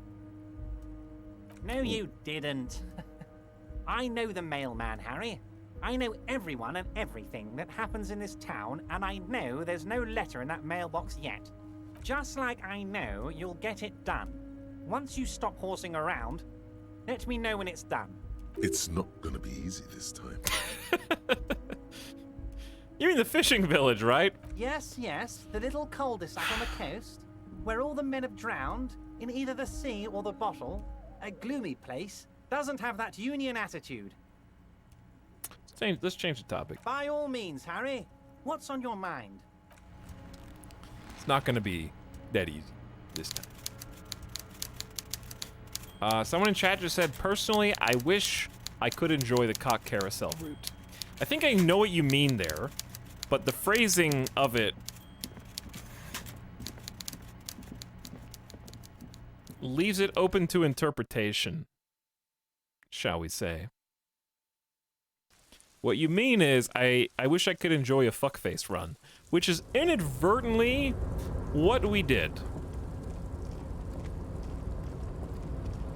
No, you didn't. I know the mailman, Harry. I know everyone and everything that happens in this town, and I know there's no letter in that mailbox yet. Just like I know you'll get it done. Once you stop horsing around, let me know when it's done. It's not gonna be easy this time. You mean the fishing village, right? Yes, yes, the little cul-de-sac on the coast, where all the men have drowned, in either the sea or the bottle. A gloomy place, doesn't have that union attitude. Let's change the topic. By all means, Harry. What's on your mind? It's not gonna be that easy this time. Someone in chat just said, personally, I wish I could enjoy the cock carousel route. I think I know what you mean there, but the phrasing of it leaves it open to interpretation, shall we say. What you mean is, I wish I could enjoy a fuckface run, which is inadvertently what we did.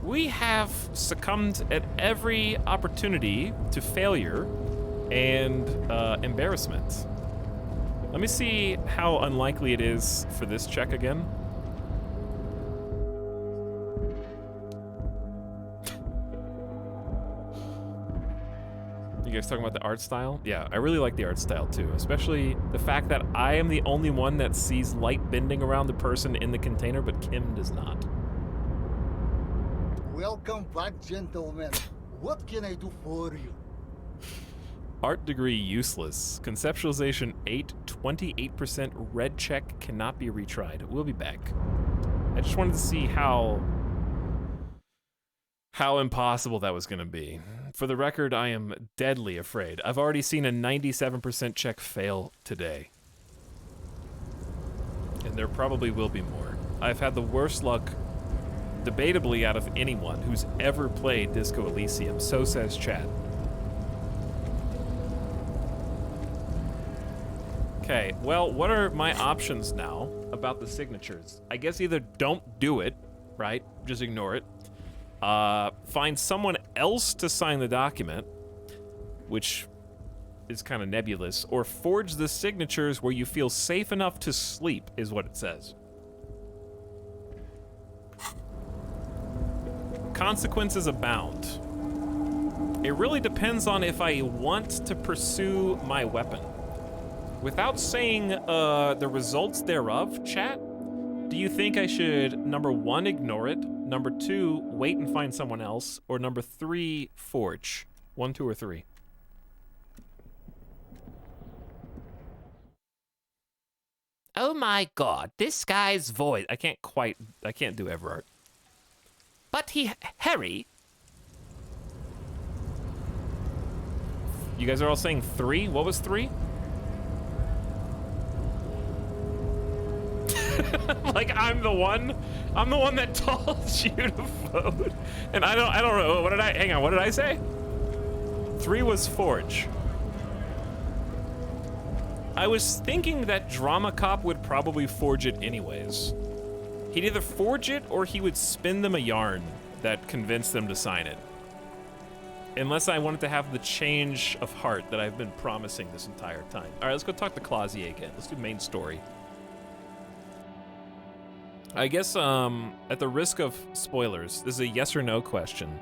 We have succumbed at every opportunity to failure and embarrassment. Let me see how unlikely it is for this check again. You guys talking about the art style? Yeah, I really like the art style too, especially the fact that I am the only one that sees light bending around the person in the container, but Kim does not. Welcome back, gentlemen. What can I do for you? Art degree useless. Conceptualization 8, 28% red check cannot be retried. We'll be back. I just wanted to see how impossible that was going to be. For the record, I am deadly afraid. I've already seen a 97% check fail today. And there probably will be more. I've had the worst luck, debatably, out of anyone who's ever played Disco Elysium. So says chat. Okay, well, what are my options now about the signatures? I guess either don't do it, right? Just ignore it. Find someone else to sign the document, which is kind of nebulous, or forge the signatures where you feel safe enough to sleep, is what it says. Consequences abound. It really depends on if I want to pursue my weapon. Without saying the results thereof, chat, do you think I should, number 1, ignore it, number 2, wait and find someone else, or number 3, forge? 1, 2, or 3? Oh my god, this guy's voice. I can't do Everard. But Harry. You guys are all saying 3? What was 3? Like I'm the one that told you to vote. And I don't know. Hang on, what did I say? 3 was forge. I was thinking that Drama Cop would probably forge it anyways. He'd either forge it or he would spin them a yarn that convinced them to sign it. Unless I wanted to have the change of heart that I've been promising this entire time. All right, let's go talk to Clausier again. Let's do main story. I guess, at the risk of spoilers, this is a yes or no question.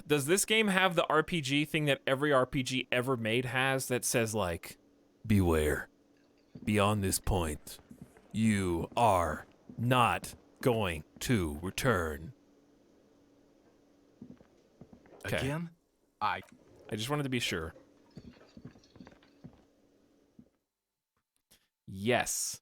Does this game have the RPG thing that every RPG ever made has that says, like, beware, beyond this point, you are not going to return? Okay. Again? I just wanted to be sure. Yes.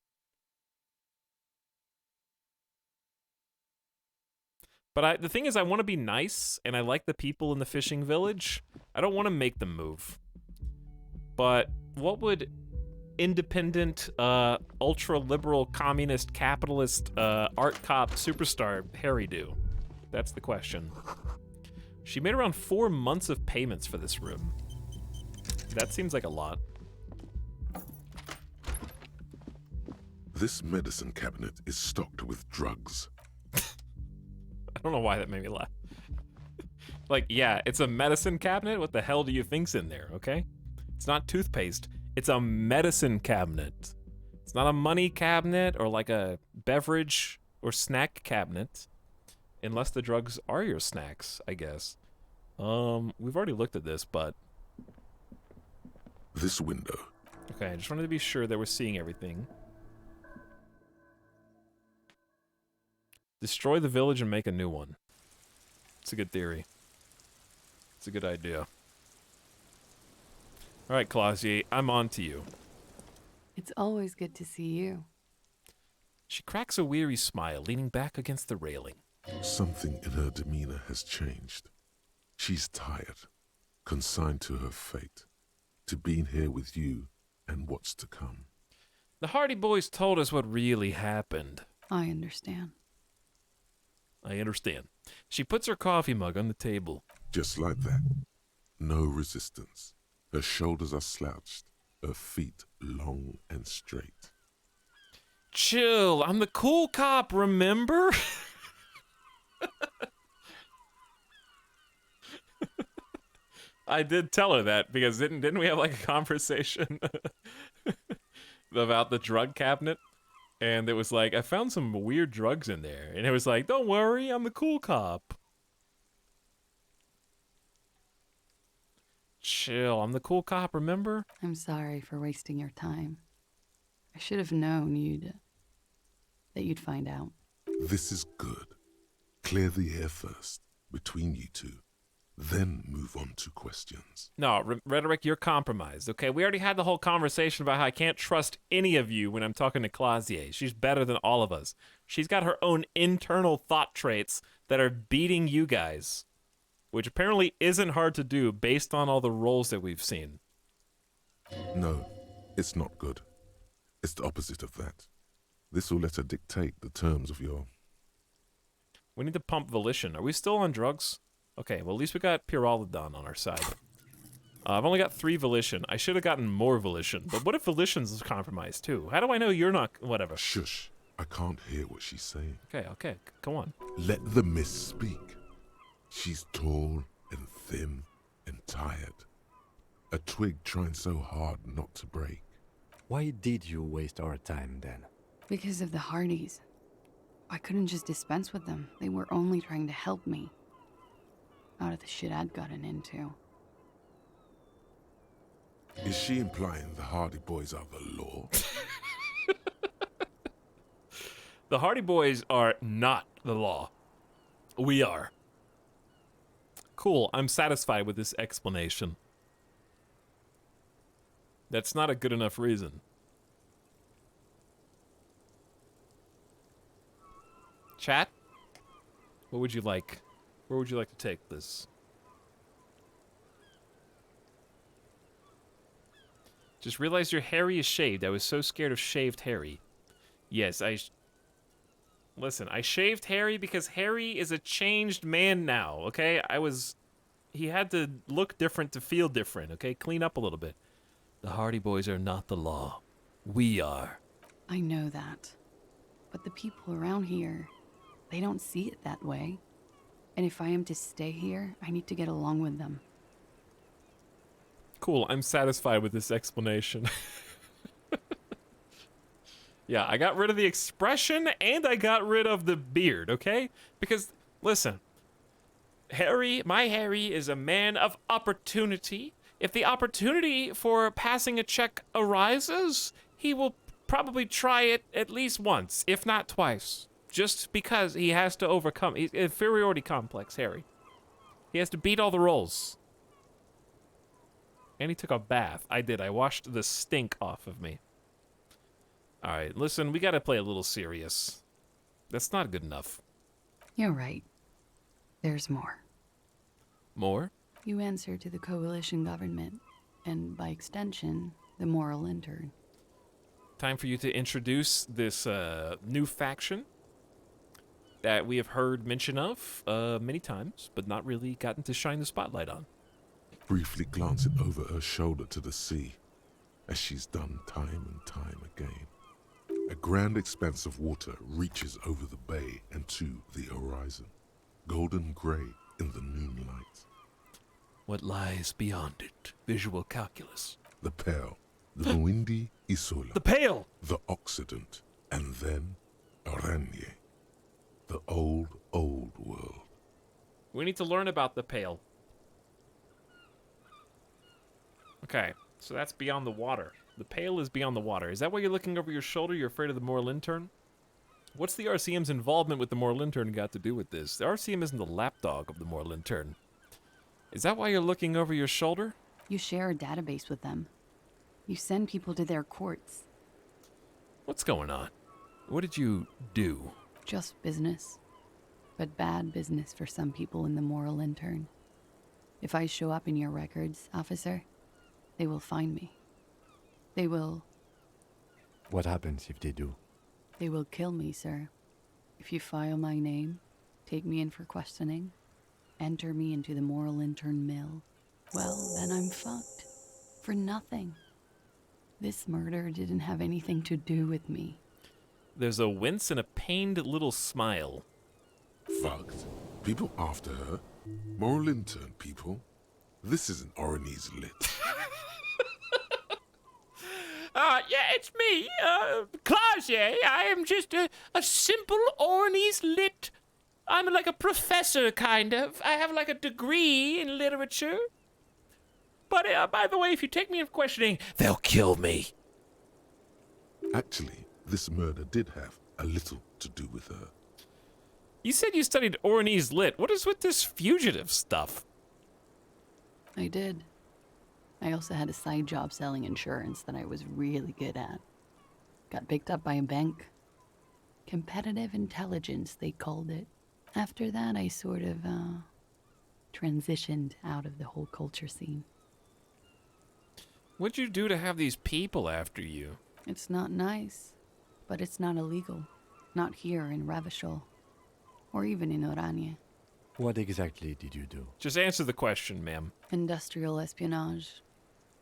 But the thing is, I want to be nice, and I like the people in the fishing village. I don't want to make them move. But what would independent, ultra-liberal, communist, capitalist, art cop superstar Harry do? That's the question. She made around 4 months of payments for this room. That seems like a lot. This medicine cabinet is stocked with drugs. I don't know why that made me laugh. Like, yeah, it's a medicine cabinet. What the hell do you think's in there, okay? It's not toothpaste. It's a medicine cabinet. It's not a money cabinet or like a beverage or snack cabinet. Unless the drugs are your snacks, I guess. We've already looked at this, but... This window. Okay, I just wanted to be sure that we're seeing everything. Destroy the village and make a new one. It's a good theory. It's a good idea. Alright, Clausier, I'm on to you. It's always good to see you. She cracks a weary smile, leaning back against the railing. Something in her demeanor has changed. She's tired, consigned to her fate, to being here with you and what's to come. The Hardy Boys told us what really happened. I understand. I understand. She puts her coffee mug on the table. Just like that. No resistance. Her shoulders are slouched, her feet long and straight. Chill, I'm the cool cop, remember? I did tell her that because didn't we have like a conversation about the drug cabinet? And it was like, I found some weird drugs in there. And it was like, don't worry, I'm the cool cop. Chill, I'm the cool cop, remember? I'm sorry for wasting your time. I should have known that you'd find out. This is good. Clear the air first, between you two. Then move on to questions. No, Rhetoric, you're compromised, okay? We already had the whole conversation about how I can't trust any of you when I'm talking to Clausier. She's better than all of us. She's got her own internal thought traits that are beating you guys, which apparently isn't hard to do based on all the roles that we've seen. No, it's not good. It's the opposite of that. This will let her dictate the terms of your... We need to pump volition. Are we still on drugs? Okay, well, at least we got Pyrrolidon on our side. I've only got 3 volition. I should have gotten more volition. But what if volition's compromised, too? How do I know you're not... Whatever. Shush. I can't hear what she's saying. Okay. Come on. Let the miss speak. She's tall and thin, and tired. A twig trying so hard not to break. Why did you waste our time then? Because of the Hardys. I couldn't just dispense with them. They were only trying to help me. Out of the shit I'd gotten into. Is she implying the Hardy Boys are the law? The Hardy Boys are not the law. We are. Cool, I'm satisfied with this explanation. That's not a good enough reason. Chat? What would you like? Where would you like to take this? Just realized your Harry is shaved. I was so scared of shaved Harry. Yes, listen, I shaved Harry because Harry is a changed man now, okay? He had to look different to feel different, okay? Clean up a little bit. The Hardy Boys are not the law. We are. I know that. But the people around here, they don't see it that way. And if I am to stay here, I need to get along with them. Cool, I'm satisfied with this explanation. Yeah, I got rid of the expression and I got rid of the beard, okay? Because, listen, my Harry is a man of opportunity. If the opportunity for passing a check arises, he will probably try it at least once, if not twice. Just because he has to overcome inferiority complex, Harry. He has to beat all the rolls. And he took a bath. I did. I washed the stink off of me. Alright, listen, we gotta play a little serious. That's not good enough. You're right. There's more. More? You answer to the coalition government, and by extension, the moral intern. Time for you to introduce this new faction that we have heard mention of many times, but not really gotten to shine the spotlight on. Briefly glancing over her shoulder to the sea, as she's done time and time again. A grand expanse of water reaches over the bay and to the horizon, golden grey in the moonlight. What lies beyond it? Visual calculus. The Pale, the Muindi Isola. The Pale! The Occident, and then Oranje. The old, old world. We need to learn about the Pale. Okay, so that's beyond the water. The Pale is beyond the water. Is that why you're looking over your shoulder? You're afraid of the moral intern? What's the RCM's involvement with the moral intern got to do with this? The RCM isn't the lapdog of the moral intern. Is that why you're looking over your shoulder? You share a database with them. You send people to their courts. What's going on? What did you do? Just business. But bad business for some people in the moral intern. If I show up in your records, officer, they will find me. They will... What happens if they do? They will kill me, sir. If you file my name, take me in for questioning, enter me into the moral intern mill, well, then I'm fucked. For nothing. This murder didn't have anything to do with me. There's a wince and a pained little smile. Fucked. People after her. Moral intern people. This isn't Orany's lit. Yeah, it's me, Clausier. I am just a simple Ornese lit. I'm like a professor, kind of. I have like a degree in literature. But, by the way, if you take me in for questioning, they'll kill me. Actually, this murder did have a little to do with her. You said you studied Ornese lit. What is with this fugitive stuff? I did. I also had a side job selling insurance that I was really good at. Got picked up by a bank. Competitive intelligence, they called it. After that, I sort of, transitioned out of the whole culture scene. What'd you do to have these people after you? It's not nice, but it's not illegal. Not here in Ravishol, or even in Oranje. What exactly did you do? Just answer the question, ma'am. Industrial espionage.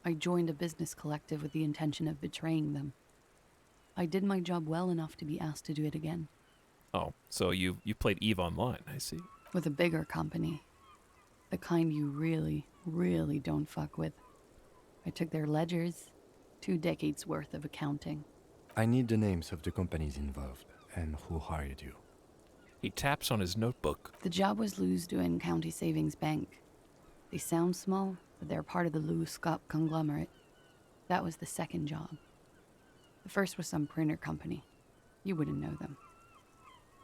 I joined a business collective with the intention of betraying them. I did my job well enough to be asked to do it again. Oh, so you played EVE Online, I see. With a bigger company. The kind you really, really don't fuck with. I took their ledgers, 2 decades worth of accounting. I need the names of the companies involved and who hired you. He taps on his notebook. The job was Lou's County Savings Bank. They sound small, but they're part of the Lou Scott conglomerate. That was the second job. The first was some printer company. You wouldn't know them.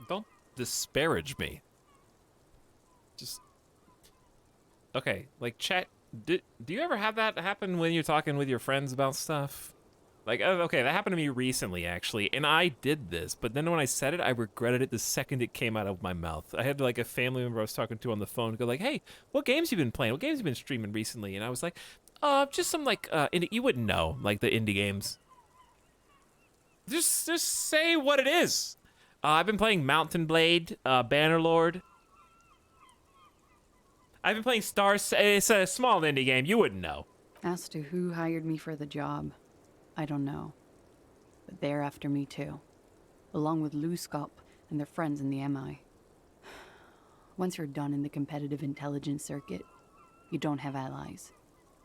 Don't disparage me. Just... Okay, like, chat, do you ever have that happen when you're talking with your friends about stuff? Like, okay, that happened to me recently, actually, and I did this, but then when I said it, I regretted it the second it came out of my mouth. I had, like, a family member I was talking to on the phone go like, hey, what games you been playing? What games you been streaming recently? And I was like, just some, like, indie, you wouldn't know, like, the indie games. Just say what it is. I've been playing Mountain Blade, Bannerlord. I've been playing it's a small indie game, you wouldn't know. As to who hired me for the job, I don't know. But they're after me too. Along with Lou Scott and their friends in the MI. Once you're done in the competitive intelligence circuit, you don't have allies.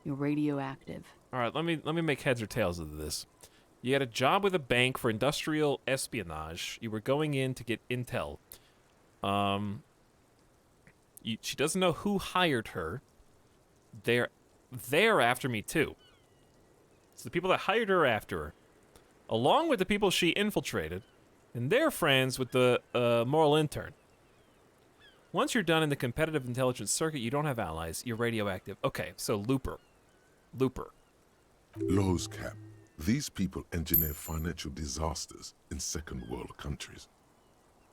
You're radioactive. Alright, let me make heads or tails of this. You had a job with a bank for industrial espionage. You were going in to get intel. She doesn't know who hired her. They're after me too. So the people that hired her are after her, along with the people she infiltrated, and they're friends with the moral intern. Once you're done in the competitive intelligence circuit, you don't have allies. You're radioactive. Okay, so Looper. Low's cap. These people engineer financial disasters in second world countries.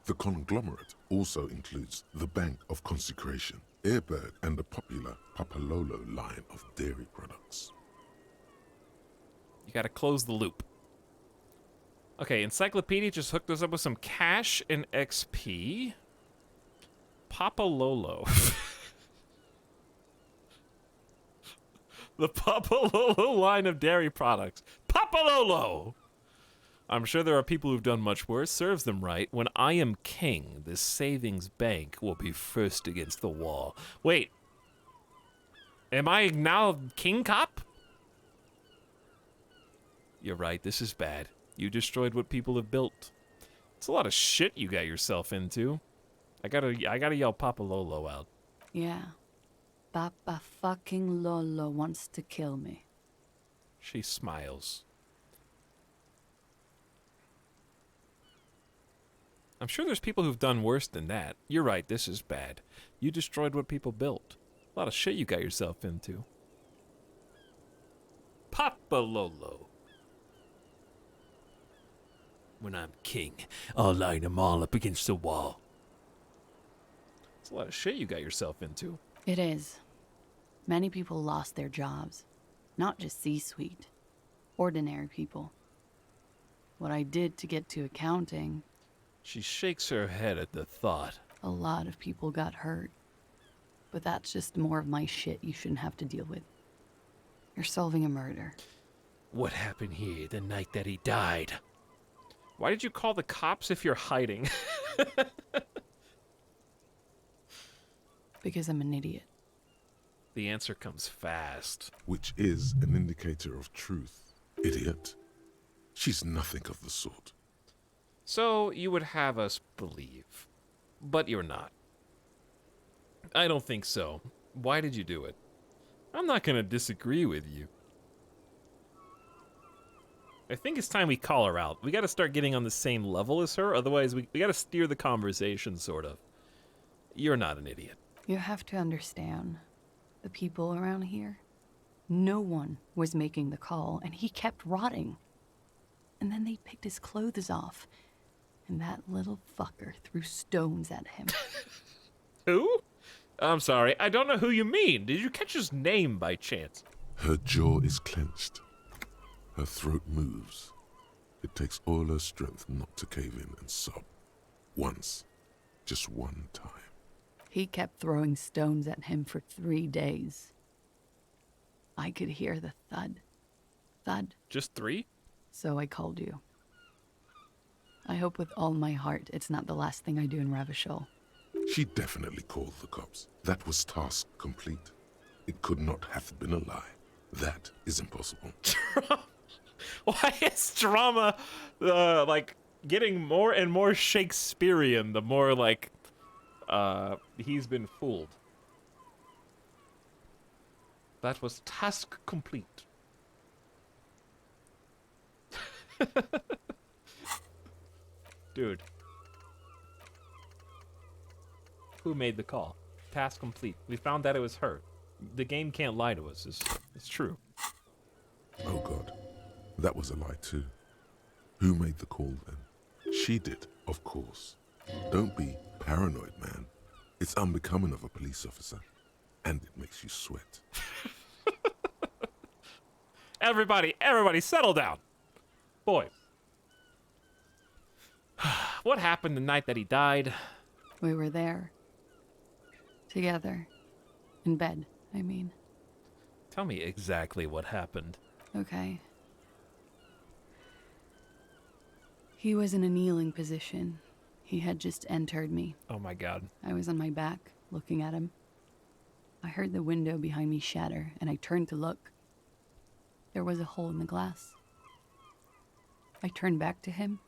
The conglomerate also includes the Bank of Consecration, Airbird, and the popular Papalolo line of dairy products. You gotta close the loop. Okay, Encyclopedia just hooked us up with some cash and XP. Papalolo. The Papalolo line of dairy products. Papalolo! I'm sure there are people who've done much worse. Serves them right. When I am king, this savings bank will be first against the wall. Wait. Am I now king cop? You're right, this is bad. You destroyed what people have built. It's a lot of shit you got yourself into. I gotta yell Papa Lolo out. Yeah. Papa fucking Lolo wants to kill me. She smiles. I'm sure there's people who've done worse than that. You're right, this is bad. You destroyed what people built. A lot of shit you got yourself into. Papa Lolo. When I'm king, I'll line them all up against the wall. It's a lot of shit you got yourself into. It is. Many people lost their jobs. Not just C-suite. Ordinary people. What I did to get to accounting... She shakes her head at the thought. A lot of people got hurt. But that's just more of my shit you shouldn't have to deal with. You're solving a murder. What happened here the night that he died? Why did you call the cops if you're hiding? Because I'm an idiot. The answer comes fast. Which is an indicator of truth. Idiot. She's nothing of the sort. So you would have us believe. But you're not. I don't think so. Why did you do it? I'm not gonna disagree with you. I think it's time we call her out. We gotta start getting on the same level as her, otherwise we gotta steer the conversation, sort of. You're not an idiot. You have to understand, the people around here, no one was making the call, and he kept rotting. And then they picked his clothes off, and that little fucker threw stones at him. Who? I'm sorry, I don't know who you mean. Did you catch his name by chance? Her jaw is clenched. Her throat moves. It takes all her strength not to cave in and sob. Once. Just one time. He kept throwing stones at him for 3 days. I could hear the thud. Thud. Just 3? So I called you. I hope with all my heart it's not the last thing I do in Ravishol. She definitely called the cops. That was task complete. It could not have been a lie. That is impossible. Why is drama, like, getting more and more Shakespearean the more, like, he's been fooled? That was task complete. Dude. Who made the call? Task complete. We found that it was her. The game can't lie to us. It's true. Oh God, that was a lie too. Who made the call then? She did, of course. Don't be paranoid, man. It's unbecoming of a police officer. And it makes you sweat. Everybody settle down. Boy. What happened the night that he died? We were there. Together. In bed, I mean. Tell me exactly what happened. Okay. He was in a kneeling position. He had just entered me. Oh my God. I was on my back, looking at him. I heard the window behind me shatter, and I turned to look. There was a hole in the glass. I turned back to him.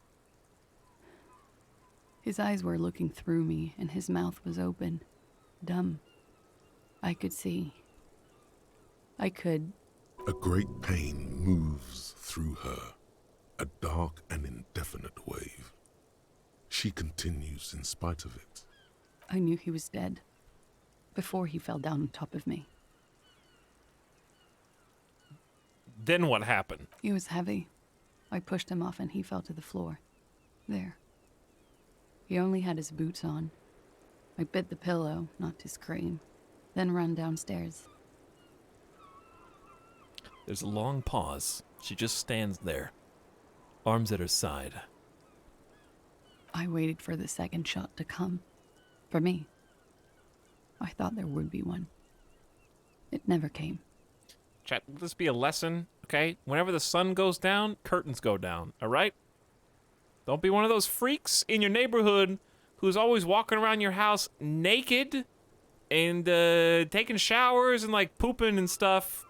His eyes were looking through me, and his mouth was open. Dumb. I could see. I could. A great pain moves through her, a dark and indefinite wave. She continues in spite of it. I knew he was dead before he fell down on top of me. Then what happened? He was heavy. I pushed him off and he fell to the floor. There. He only had his boots on. I bit the pillow, not to scream, then ran downstairs. There's a long pause. She just stands there, arms at her side. I waited for the second shot to come. For me. I thought there would be one. It never came. Chat, will this be a lesson, okay? Whenever the sun goes down, curtains go down, all right? Don't be one of those freaks in your neighborhood who's always walking around your house naked and taking showers and, like, pooping and stuff,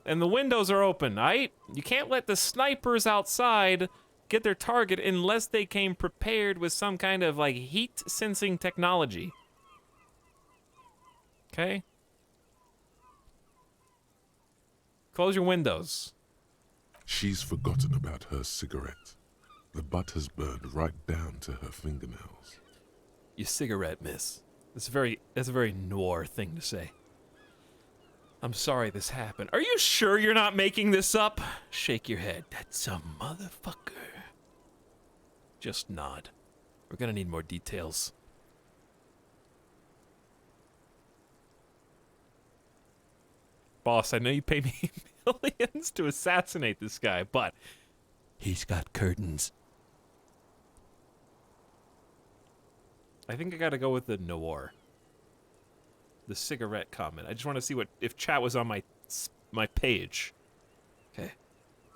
and the windows are open, all right? You can't let the snipers outside get their target unless they came prepared with some kind of, like, heat-sensing technology. Okay? Close your windows. She's forgotten about her cigarette. The butt has burned right down to her fingernails. Your cigarette, miss. That's a very noir thing to say. I'm sorry this happened. Are you sure you're not making this up? Shake your head. That's a motherfucker. Just nod. We're gonna need more details. Boss, I know you pay me millions to assassinate this guy, but he's got curtains. I think I gotta go with the noir. The cigarette comment. I just want to see if chat was on my page. Okay.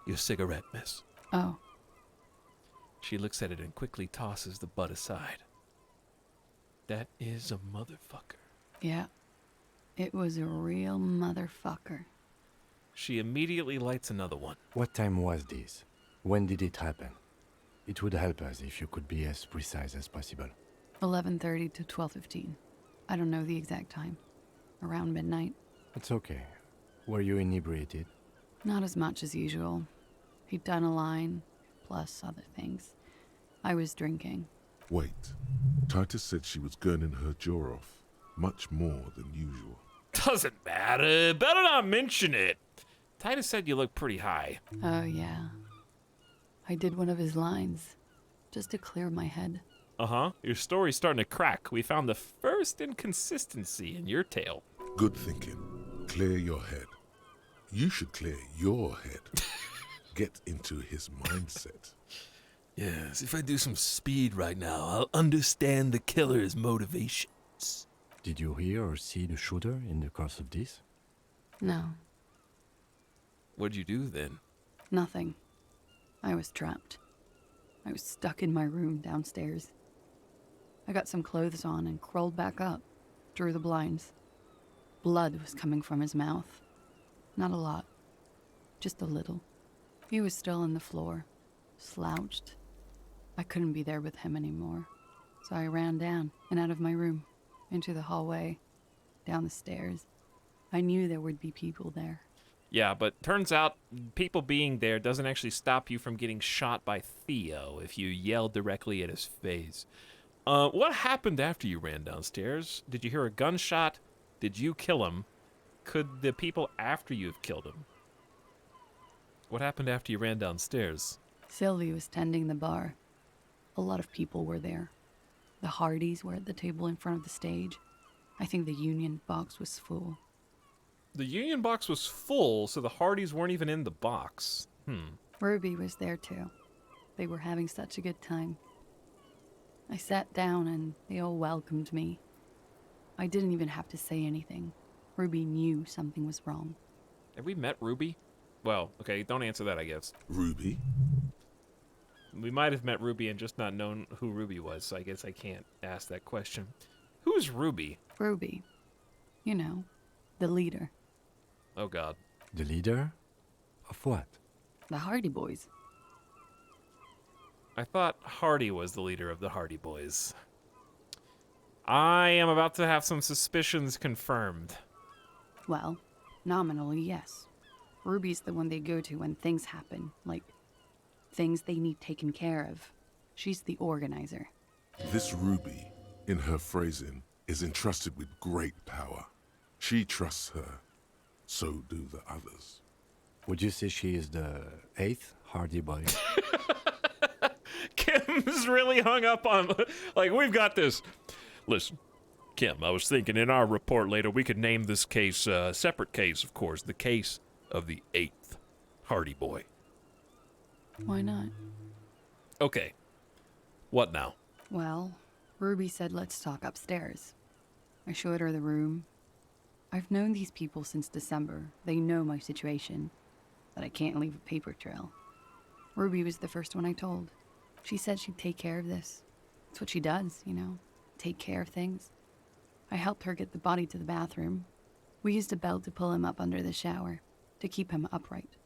Your cigarette, miss. Oh. She looks at it and quickly tosses the butt aside. That is a motherfucker. Yeah. It was a real motherfucker. She immediately lights another one. What time was this? When did it happen? It would help us if you could be as precise as possible. 11:30 to 12:15. I don't know the exact time. Around midnight. It's okay. Were you inebriated? Not as much as usual. He'd done a line, plus other things. I was drinking. Wait. Titus said she was gurning her jaw off, much more than usual. Doesn't matter. Better not mention it. Titus said you look pretty high. Oh, yeah. I did one of his lines, just to clear my head. Uh-huh. Your story's starting to crack. We found the first inconsistency in your tale. Good thinking. Clear your head. You should clear your head. Get into his mindset. Yes, if I do some speed right now, I'll understand the killer's motivations. Did you hear or see the shooter in the course of this? No. What'd you do then? Nothing. I was trapped. I was stuck in my room downstairs. I got some clothes on and crawled back up, drew the blinds. Blood was coming from his mouth. Not a lot. Just a little. He was still on the floor, slouched. I couldn't be there with him anymore. So I ran down and out of my room, into the hallway, down the stairs. I knew there would be people there. Yeah, but turns out people being there doesn't actually stop you from getting shot by Theo if you yell directly at his face. What happened after you ran downstairs? Did you hear a gunshot? Did you kill him? Could the people after you have killed him? What happened after you ran downstairs? Sylvie was tending the bar. A lot of people were there. The Hardys were at the table in front of the stage. I think the Union box was full. The Union box was full, so the Hardys weren't even in the box. Ruby was there too. They were having such a good time. I sat down and they all welcomed me. I didn't even have to say anything. Ruby knew something was wrong. Have we met Ruby? Well, okay, don't answer that, I guess. Ruby? We might have met Ruby and just not known who Ruby was, so I guess I can't ask that question. Who's Ruby? Ruby. You know, the leader. Oh, God. The leader? Of what? The Hardy Boys. I thought Hardy was the leader of the Hardy Boys. I am about to have some suspicions confirmed. Well, nominally, yes. Ruby's the one they go to when things happen, like things they need taken care of. She's the organizer. This Ruby, in her phrasing, is entrusted with great power. She trusts her. So do the others. Would you say she is the 8th Hardy Boy? Kim's really hung up on, like, we've got this. Listen, Kim, I was thinking in our report later we could name this case a separate case, of course, the case of the 8th Hardy Boy. Why not? Okay. What now? Well, Ruby said let's talk upstairs. I showed her the room. I've known these people since December. They know my situation, that I can't leave a paper trail. Ruby was the first one I told. She said she'd take care of this. It's what she does, you know, take care of things. I helped her get the body to the bathroom. We used a belt to pull him up under the shower, to keep him upright.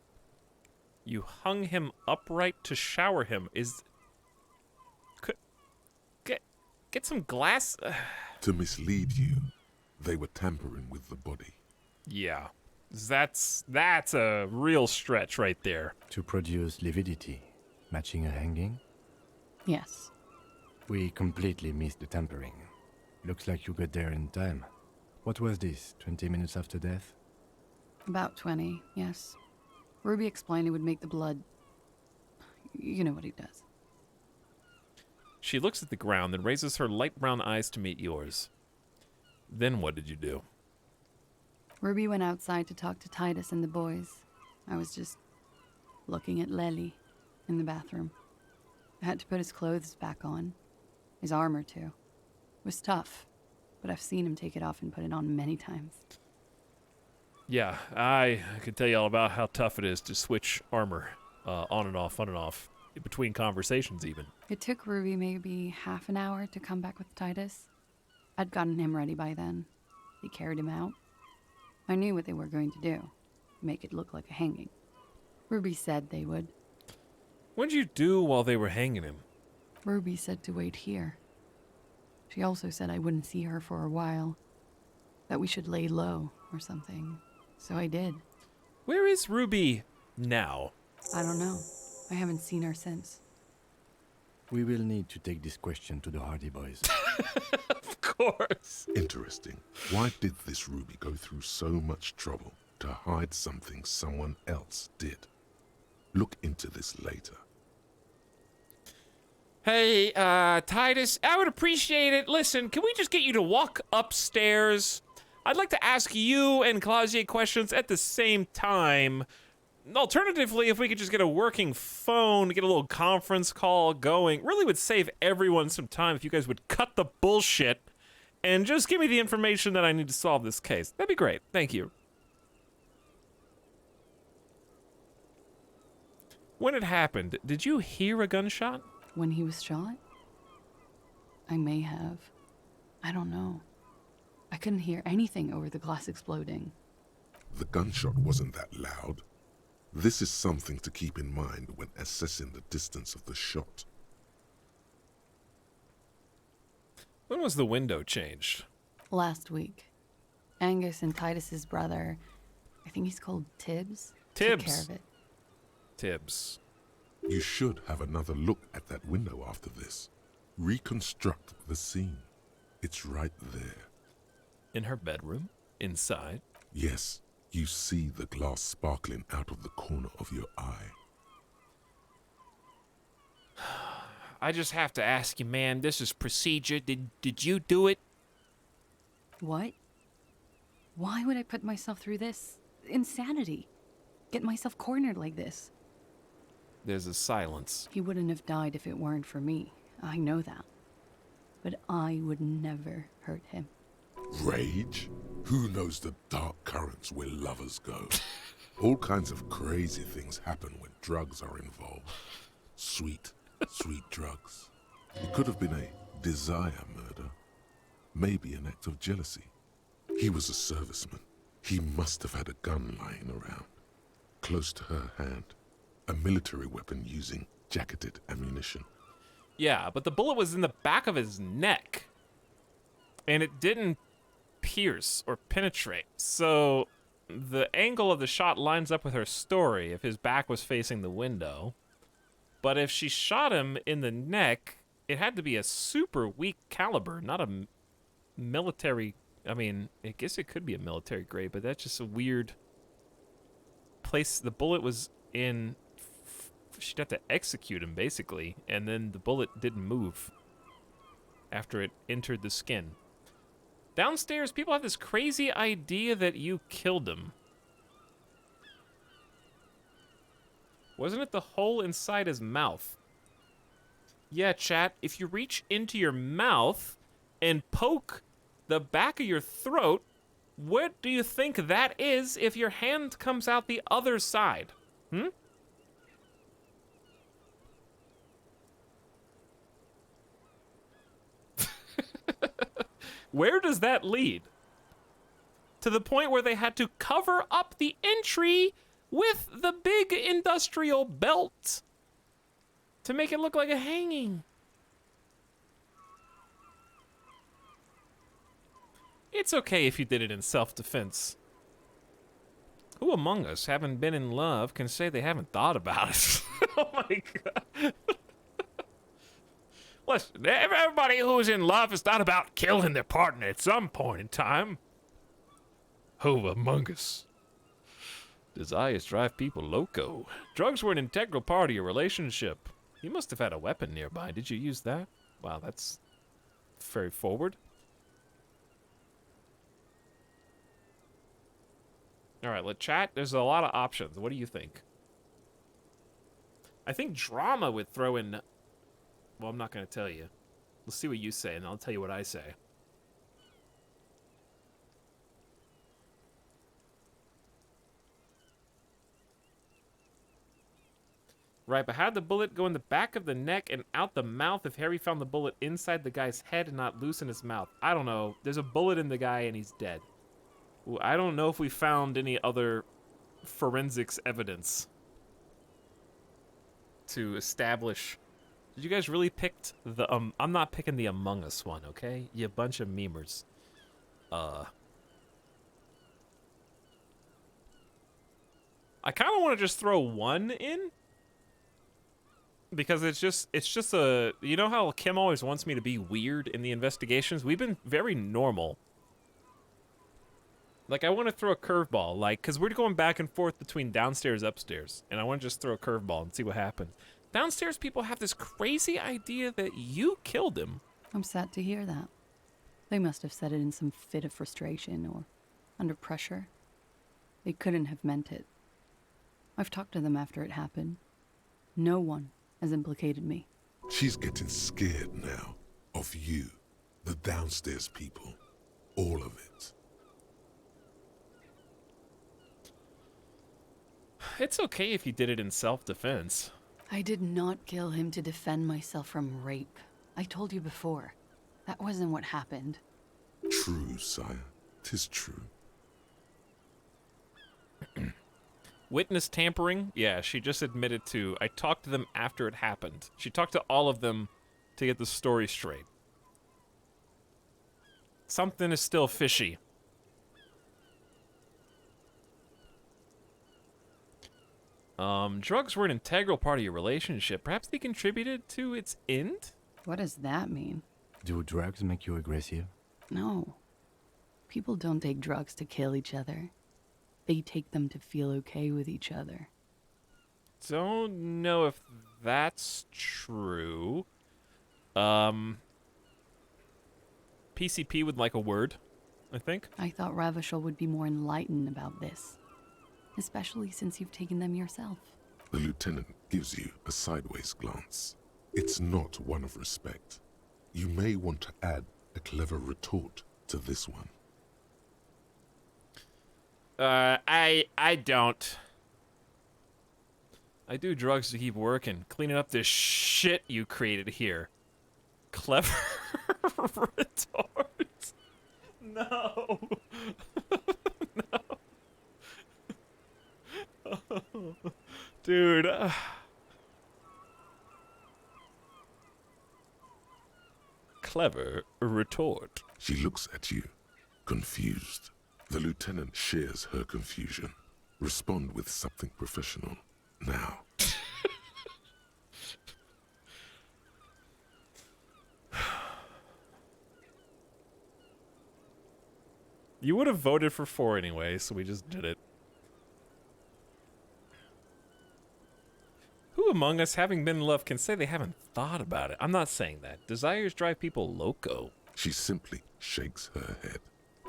You hung him upright to shower him. Get some glass. To mislead you, they were tampering with the body. Yeah, that's a real stretch right there. To produce lividity, matching a hanging? Yes. We completely missed the tampering. Looks like you got there in time. What was this, 20 minutes after death? About 20, yes. Ruby explained it would make the blood... You know what he does. She looks at the ground, then raises her light brown eyes to meet yours. Then what did you do? Ruby went outside to talk to Titus and the boys. I was just looking at Lely in the bathroom. I had to put his clothes back on. His armor, too. It was tough, but I've seen him take it off and put it on many times. Yeah, I can tell you all about how tough it is to switch armor on and off, between conversations even. It took Ruby maybe half an hour to come back with Titus. I'd gotten him ready by then. They carried him out. I knew what they were going to do. Make it look like a hanging. Ruby said they would. What'd you do while they were hanging him? Ruby said to wait here. She also said I wouldn't see her for a while. That we should lay low or something. So I did. Where is Ruby now? I don't know. I haven't seen her since. We will need to take this question to the Hardy Boys. Of course. Interesting. Why did this Ruby go through so much trouble to hide something someone else did? Look into this later. Hey, Titus, I would appreciate it. Listen, can we just get you to walk upstairs? I'd like to ask you and Clausier questions at the same time. Alternatively, if we could just get a working phone, get a little conference call going, really would save everyone some time if you guys would cut the bullshit and just give me the information that I need to solve this case. That'd be great. Thank you. When it happened, did you hear a gunshot? When he was shot? I may have. I don't know. I couldn't hear anything over the glass exploding. The gunshot wasn't that loud. This is something to keep in mind when assessing the distance of the shot. When was the window changed? Last week. Angus and Titus's brother, I think he's called Tibbs, Tibbs. took care of it. Tibbs. You should have another look at that window after this. Reconstruct the scene. It's right there. In her bedroom? Inside? Yes, you see the glass sparkling out of the corner of your eye. I just have to ask you, man, this is procedure. Did you do it? What? Why would I put myself through this? Insanity. Get myself cornered like this. There's a silence. He wouldn't have died if it weren't for me. I know that. But I would never hurt him. Rage? Who knows the dark currents where lovers go? All kinds of crazy things happen when drugs are involved. Sweet, sweet drugs. It could have been a desire murder. Maybe an act of jealousy. He was a serviceman. He must have had a gun lying around, close to her hand. A military weapon using jacketed ammunition. Yeah, but the bullet was in the back of his neck. And it didn't pierce or penetrate. So the angle of the shot lines up with her story if his back was facing the window. But if she shot him in the neck, it had to be a super weak caliber, not a military. I mean, I guess it could be a military grade, but that's just a weird place. The bullet was in. She'd have to execute him, basically, and then the bullet didn't move after it entered the skin. Downstairs, people have this crazy idea that you killed him. Wasn't it the hole inside his mouth? Yeah, chat, if you reach into your mouth and poke the back of your throat, what do you think that is if your hand comes out the other side? Hmm? Where does that lead? To the point where they had to cover up the entry with the big industrial belt to make it look like a hanging. It's okay if you did it in self-defense. Who among us, having been in love, can say they haven't thought about it? Oh my god. Listen, everybody who's in love has thought about killing their partner at some point in time. Who among us? Desires drive people loco. Drugs were an integral part of your relationship. You must have had a weapon nearby. Did you use that? Wow, that's very forward. All right, let's chat. There's a lot of options. What do you think? I think drama would throw in... Well, I'm not going to tell you. Let's see what you say, and I'll tell you what I say. Right, but how'd the bullet go in the back of the neck and out the mouth if Harry found the bullet inside the guy's head and not loose in his mouth? I don't know. There's a bullet in the guy and he's dead. I don't know if we found any other forensics evidence to establish... Did you guys really pick the, I'm not picking the Among Us one, okay? You bunch of memers. I kind of want to just throw one in. Because it's just a, you know how Kim always wants me to be weird in the investigations? We've been very normal. Like, I want to throw a curveball, like, because we're going back and forth between downstairs, upstairs. And I want to just throw a curveball and see what happens. Downstairs people have this crazy idea that you killed him. I'm sad to hear that. They must have said it in some fit of frustration or under pressure. They couldn't have meant it. I've talked to them after it happened. No one has implicated me. She's getting scared now of you, the downstairs people, all of it. It's okay if you did it in self-defense. I did not kill him to defend myself from rape. I told you before. That wasn't what happened. True, sire. 'Tis true. Witness tampering? Yeah, she just admitted to. I talked to them after it happened. She talked to all of them to get the story straight. Something is still fishy. Drugs were an integral part of your relationship. Perhaps they contributed to its end? What does that mean? Do drugs make you aggressive? No. People don't take drugs to kill each other. They take them to feel okay with each other. Don't know if that's true. PCP would like a word, I think. I thought Ravishal would be more enlightened about this. Especially since you've taken them yourself. The lieutenant gives you a sideways glance. It's not one of respect. You may want to add a clever retort to this one. I don't. I do drugs to keep working, cleaning up this shit you created here. Clever retort. No. No. Oh, dude. Clever retort. She looks at you, confused. The lieutenant shares her confusion. Respond with something professional. Now. You would have voted for 4 anyway, so we just did it. Who among us, having been in love, can say they haven't thought about it? I'm not saying that. Desires drive people loco. She simply shakes her head.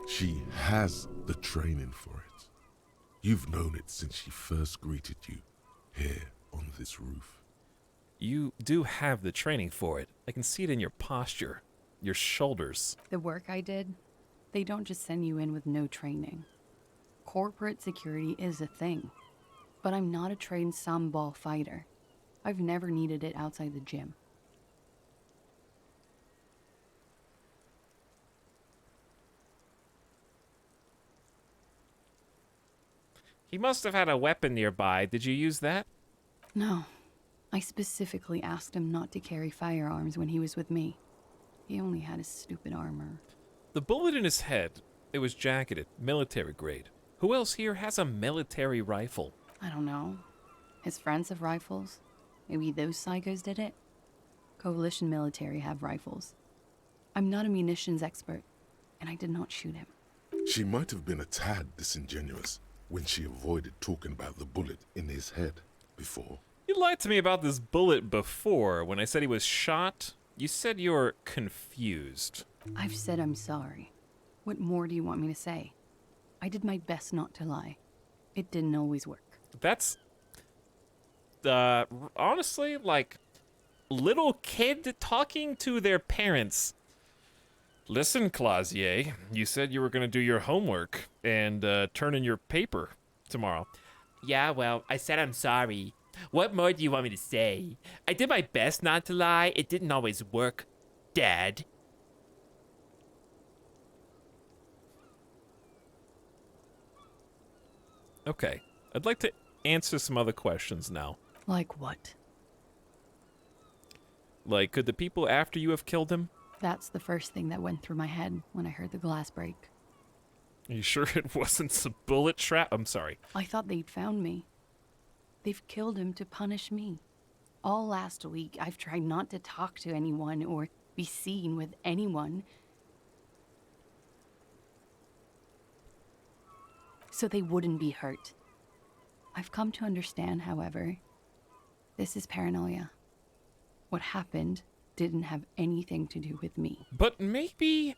She has the training for it. You've known it since she first greeted you here on this roof. You do have the training for it. I can see it in your posture, your shoulders. The work I did, they don't just send you in with no training. Corporate security is a thing. But I'm not a trained sambal fighter. I've never needed it outside the gym. He must have had a weapon nearby. Did you use that? No. I specifically asked him not to carry firearms when he was with me. He only had his stupid armor. The bullet in his head, it was jacketed, military grade. Who else here has a military rifle? I don't know. His friends have rifles. Maybe those psychos did it. Coalition military have rifles. I'm not a munitions expert, and I did not shoot him. She might have been a tad disingenuous when she avoided talking about the bullet in his head before. You lied to me about this bullet before. When I said he was shot, you said you're confused. I've said I'm sorry. What more do you want me to say? I did my best not to lie. It didn't always work. That's, honestly, like, little kid talking to their parents. Listen, Clausier, you said you were going to do your homework and turn in your paper tomorrow. Yeah, well, I said I'm sorry. What more do you want me to say? I did my best not to lie. It didn't always work, Dad. Okay, I'd like to answer some other questions now. Like what? Like, could the people after you have killed him? That's the first thing that went through my head when I heard the glass break. Are you sure it wasn't some bullet trap? I'm sorry. I thought they'd found me. They've killed him to punish me. All last week, I've tried not to talk to anyone or be seen with anyone. So they wouldn't be hurt. I've come to understand, however, this is paranoia. What happened didn't have anything to do with me. But maybe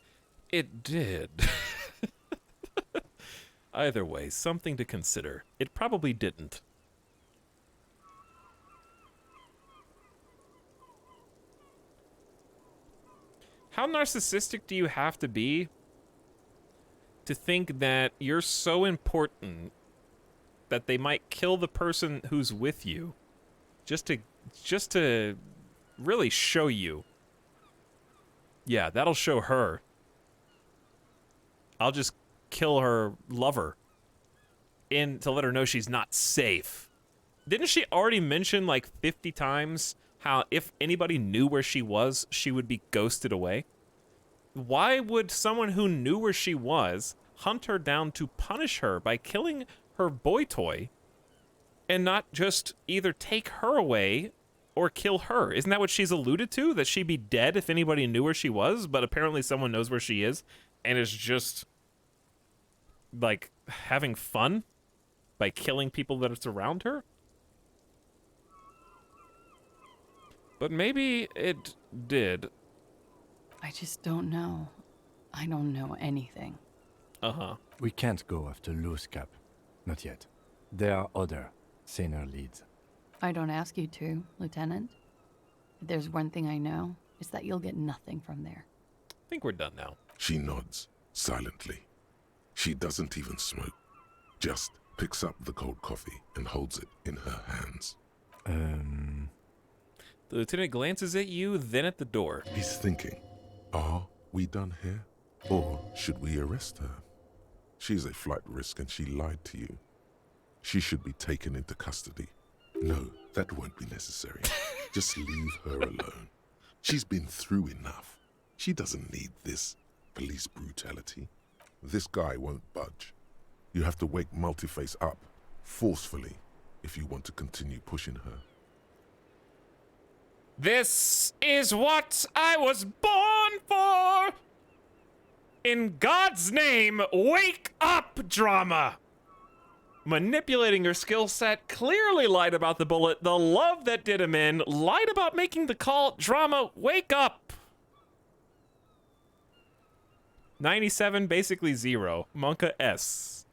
it did. Either way, something to consider. It probably didn't. How narcissistic do you have to be to think that you're so important that they might kill the person who's with you just to really show you? Yeah, that'll show her. I'll just kill her lover to let her know she's not safe. Didn't she already mention like 50 times how if anybody knew where she was, she would be ghosted away? Why would someone who knew where she was hunt her down to punish her by killing her boy toy and not just either take her away or kill her? Isn't that what she's alluded to? That she'd be dead if anybody knew where she was, but apparently someone knows where she is and is just like having fun by killing people that are surround her? But maybe it did. I just don't know. I don't know anything. Uh-huh. We can't go after Loose Cap. Not yet. There are other, saner leads. I don't ask you to, Lieutenant. If there's one thing I know, it's that you'll get nothing from there. I think we're done now. She nods, silently. She doesn't even smoke. Just picks up the cold coffee and holds it in her hands. The lieutenant glances at you, then at the door. He's thinking, are we done here? Or should we arrest her? She's a flight risk and she lied to you. She should be taken into custody. No, that won't be necessary. Just leave her alone. She's been through enough. She doesn't need this police brutality. This guy won't budge. You have to wake Multiface up, forcefully, if you want to continue pushing her. This is what I was born for! In God's name, wake up, drama! Manipulating your skill set, clearly lied about the bullet, the love that did him in, lied about making the call, drama, wake up! 97, basically 0. Monka S.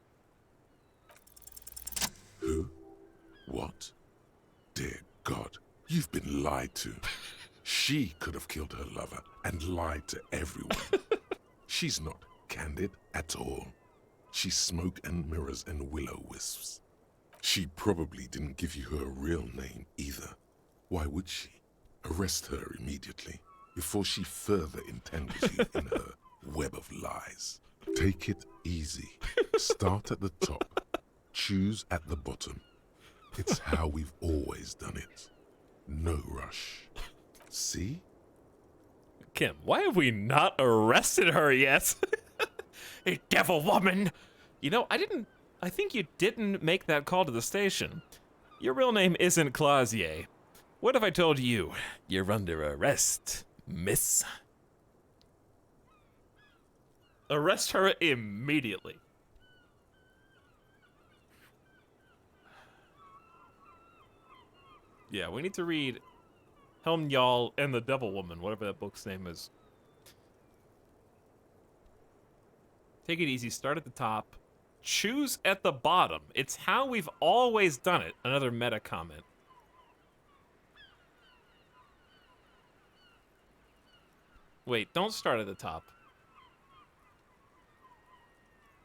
Who? What? Dear God, you've been lied to. She could have killed her lover and lied to everyone. She's not candid at all. She's smoke and mirrors and will-o-wisps. She probably didn't give you her real name either. Why would she? Arrest her immediately before she further entangles you in her web of lies. Take it easy. Start at the top. Choose at the bottom. It's how we've always done it. No rush. See? Kim, why have we not arrested her yet? A devil woman! You know, I think you didn't make that call to the station. Your real name isn't Clausier. What if I told you you're under arrest, miss? Arrest her immediately. Yeah, we need to read Helm Jarl and the Devil Woman, whatever that book's name is. Take it easy, start at the top. Choose at the bottom. It's how we've always done it. Another meta comment. Wait, don't start at the top.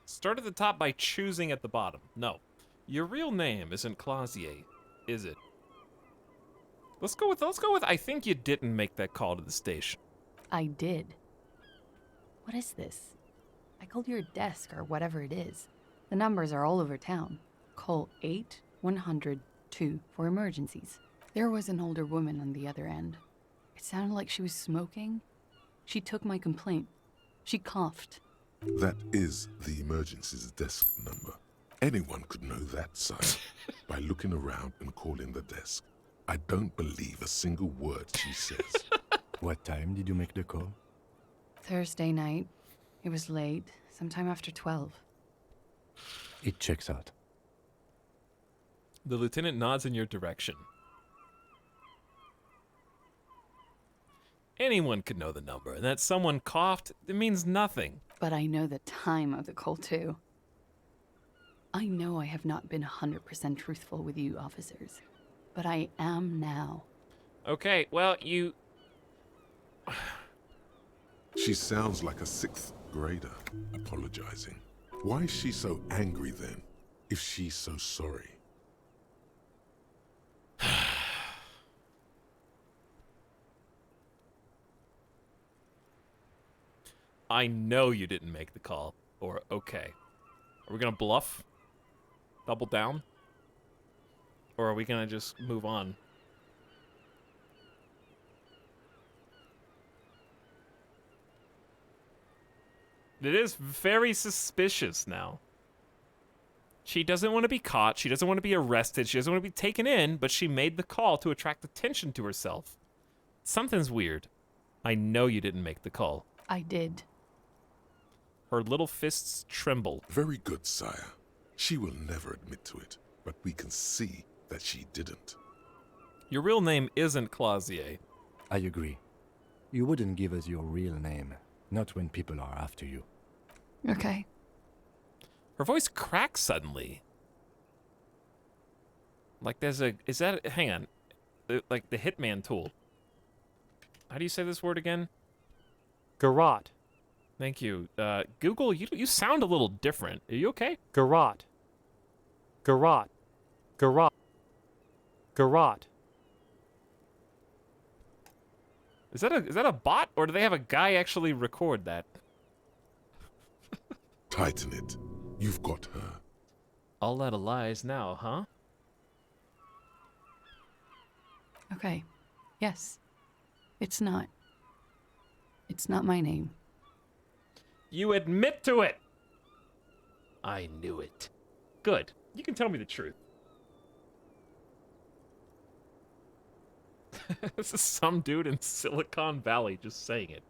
Start at the top by choosing at the bottom. No. Your real name isn't Clausier, is it? Let's go with I think you didn't make that call to the station. I did. What is this? I called your desk or whatever it is. The numbers are all over town. Call 8-100-2 for emergencies. There was an older woman on the other end. It sounded like she was smoking. She took my complaint. She coughed. That is the emergencies desk number. Anyone could know that, sire, by looking around and calling the desk. I don't believe a single word she says. What time did you make the call? Thursday night. It was late, sometime after 12. It checks out. The lieutenant nods in your direction. Anyone could know the number, and that someone coughed, it means nothing. But I know the time of the call, too. I know I have not been 100% truthful with you, officers. But I am now. Okay, well, you... She sounds like a 6th grader, apologizing. Why is she so angry then, if she's so sorry? I know you didn't make the call. or okay? Are we gonna bluff? Double down? Or are we gonna just move on? It is very suspicious now. She doesn't want to be caught. She doesn't want to be arrested. She doesn't want to be taken in, but she made the call to attract attention to herself. Something's weird. I know you didn't make the call. I did. Her little fists tremble. Very good, sire. She will never admit to it, but we can see that she didn't. Your real name isn't Clausier. I agree. You wouldn't give us your real name, not when people are after you. Okay. Her voice cracks suddenly. Like there's a... Is that... Hang on. Like the Hitman tool. How do you say this word again? Garrot. Thank you. Google, you sound a little different. Are you okay? Garrot. Garrot. Garrot. Garrot. Is that a bot, or do they have a guy actually record that? Tighten it. You've got her. All out of lies now, huh? Okay. Yes. It's not. It's not my name. You admit to it! I knew it. Good. You can tell me the truth. This is some dude in Silicon Valley just saying it.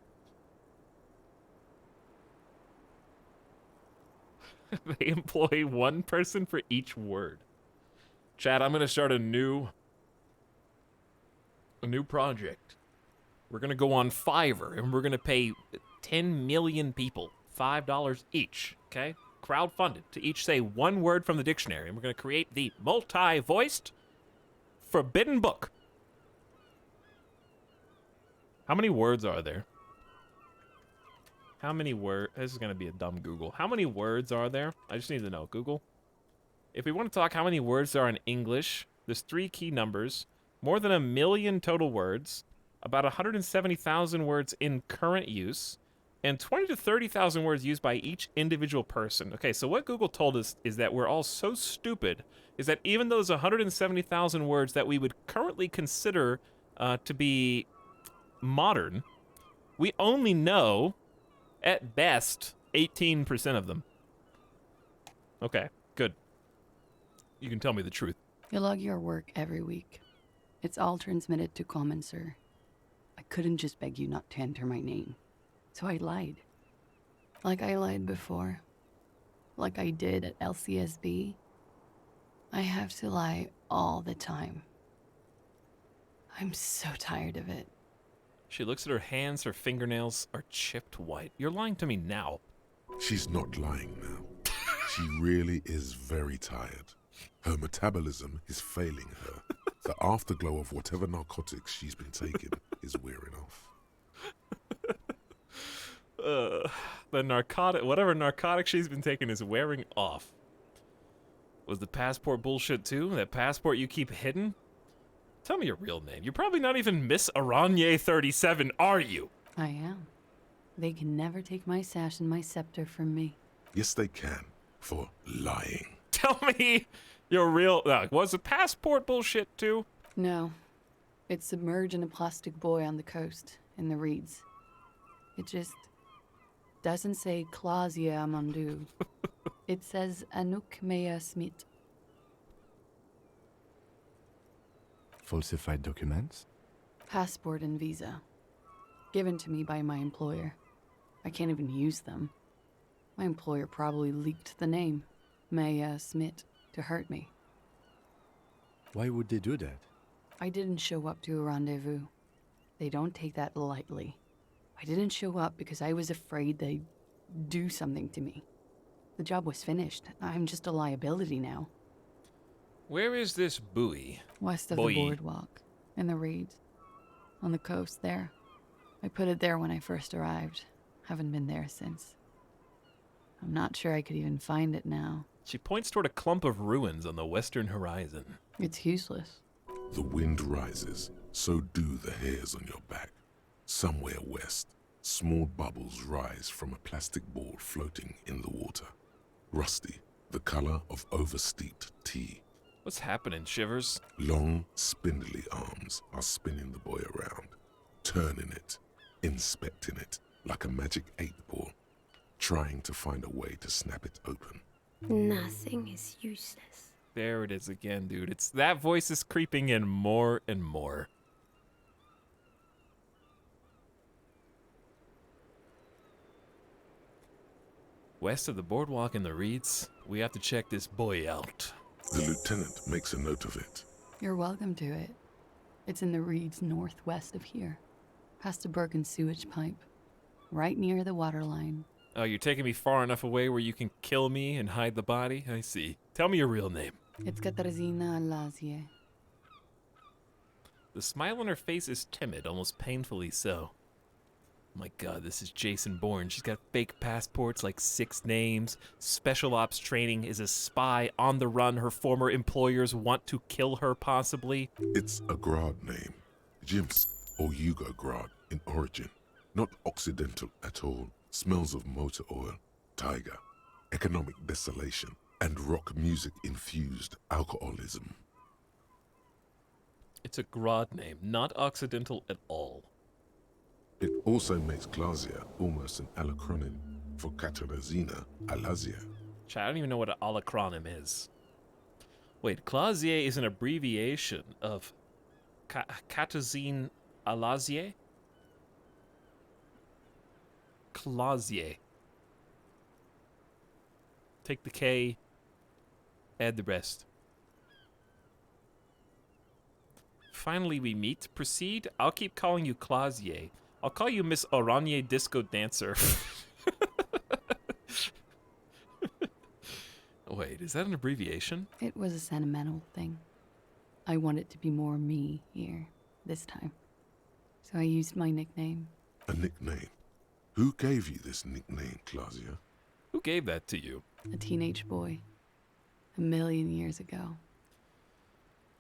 They employ one person for each word. Chad, I'm gonna start a new project. We're gonna go on Fiverr and we're gonna pay 10 million people $5 each, okay? Crowdfunded to each say one word from the dictionary, and we're gonna create the multi-voiced forbidden book. How many words are there? How many words? This is gonna be a dumb Google. How many words are there? I just need to know. Google. If we want to talk how many words there are in English, there's 3 key numbers, more than 1 million total words, about 170,000 words in current use, and 20 to 30,000 words used by each individual person. Okay, so what Google told us is that we're all so stupid, is that even those 170,000 words that we would currently consider to be modern, we only know, at best, 18% of them. Okay, good. You can tell me the truth. You log your work every week. It's all transmitted to Common, sir. I couldn't just beg you not to enter my name. So I lied. Like I lied before. Like I did at LCSB. I have to lie all the time. I'm so tired of it. She looks at her hands, her fingernails are chipped white. You're lying to me now. She's not lying now. She really is very tired. Her metabolism is failing her. The afterglow of whatever narcotics she's been taking is wearing off. Whatever narcotic she's been taking is wearing off. Was the passport bullshit too? That passport you keep hidden? Tell me your real name. You're probably not even Miss Aranye 37, are you? I am. They can never take my sash and my scepter from me. Yes, they can. For lying. Tell me your real... was the passport bullshit too? No. It's submerged in a plastic buoy on the coast, in the reeds. It just doesn't say Clausia Amandu. It says Anouk Mea Smith. Falsified documents? Passport and visa. Given to me by my employer. I can't even use them. My employer probably leaked the name, Maya Smith, to hurt me. Why would they do that? I didn't show up to a rendezvous. They don't take that lightly. I didn't show up because I was afraid they'd do something to me. The job was finished. I'm just a liability now. Where is this buoy? West of the boardwalk, in the reeds. On the coast there. I put it there when I first arrived. Haven't been there since. I'm not sure I could even find it now. She points toward a clump of ruins on the western horizon. It's useless. The wind rises, so do the hairs on your back. Somewhere west, Small bubbles rise from a plastic ball floating in the water. Rusty, the color of oversteeped tea. What's happening, Shivers? Long, spindly arms are spinning the boy around, turning it, inspecting it like a magic 8-ball, trying to find a way to snap it open. Nothing is useless. There it is again, dude. It's that voice is creeping in more and more. West of the boardwalk and the reeds, we have to check this boy out. The lieutenant makes a note of it. You're welcome to it. It's in the reeds northwest of here, past a broken sewage pipe, right near the waterline. Oh, you're taking me far enough away where you can kill me and hide the body? I see. Tell me your real name. It's Katarzyna Elysium. The smile on her face is timid, almost painfully so. My god, this is Jason Bourne. She's got fake passports, like 6 names. Special ops training, is a spy on the run. Her former employers want to kill her, possibly. It's a Grad name. Jimsk or Yugo-Grad in origin. Not Occidental at all. Smells of motor oil, tiger, economic desolation, and rock music-infused alcoholism. It's a Grad name, not Occidental at all. It also makes Klasia almost an alacronym for Katarzyna Elysium. I don't even know what an alacronym is. Wait, Clausier is an abbreviation of Katarzyna Elysium? Clausier. Take the K, add the rest. Finally we meet. Proceed. I'll keep calling you Clausier. I'll call you Miss Oranje Disco Dancer. Wait, is that an abbreviation? It was a sentimental thing. I wanted to be more me here, this time. So I used my nickname. A nickname? Who gave you this nickname, Klasia? Who gave that to you? A teenage boy. 1,000,000 years ago.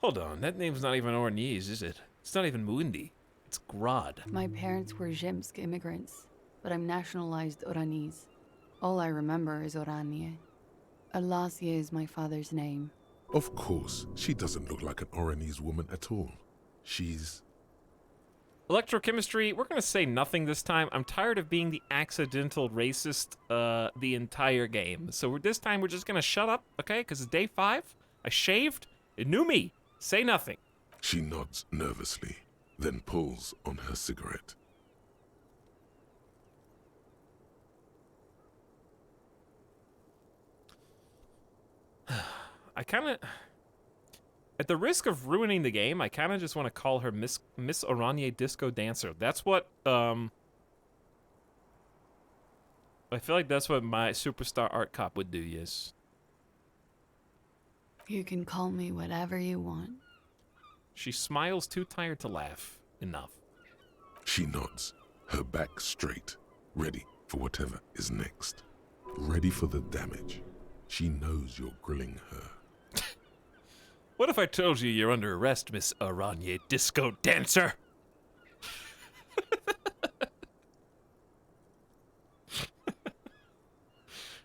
Hold on, that name's not even Ornese, is it? It's not even Mundi. It's Grad. My parents were Zhimsk immigrants, but I'm nationalized Oranese. All I remember is Oranje. Elysium is my father's name. Of course, she doesn't look like an Oranese woman at all. She's... Electrochemistry, we're gonna say nothing this time. I'm tired of being the accidental racist the entire game. So this time we're just gonna shut up, okay? Because it's day 5. I shaved. It knew me. Say nothing. She nods nervously, then pulls on her cigarette. I kind of... At the risk of ruining the game, I kind of just want to call her Miss Oranje Disco Dancer. That's what, I feel like that's what my superstar art cop would do, yes. You can call me whatever you want. She smiles, too tired to laugh. Enough. She nods, her back straight, ready for whatever is next. Ready for the damage. She knows you're grilling her. What if I told you you're under arrest, Miss Oranje Disco Dancer?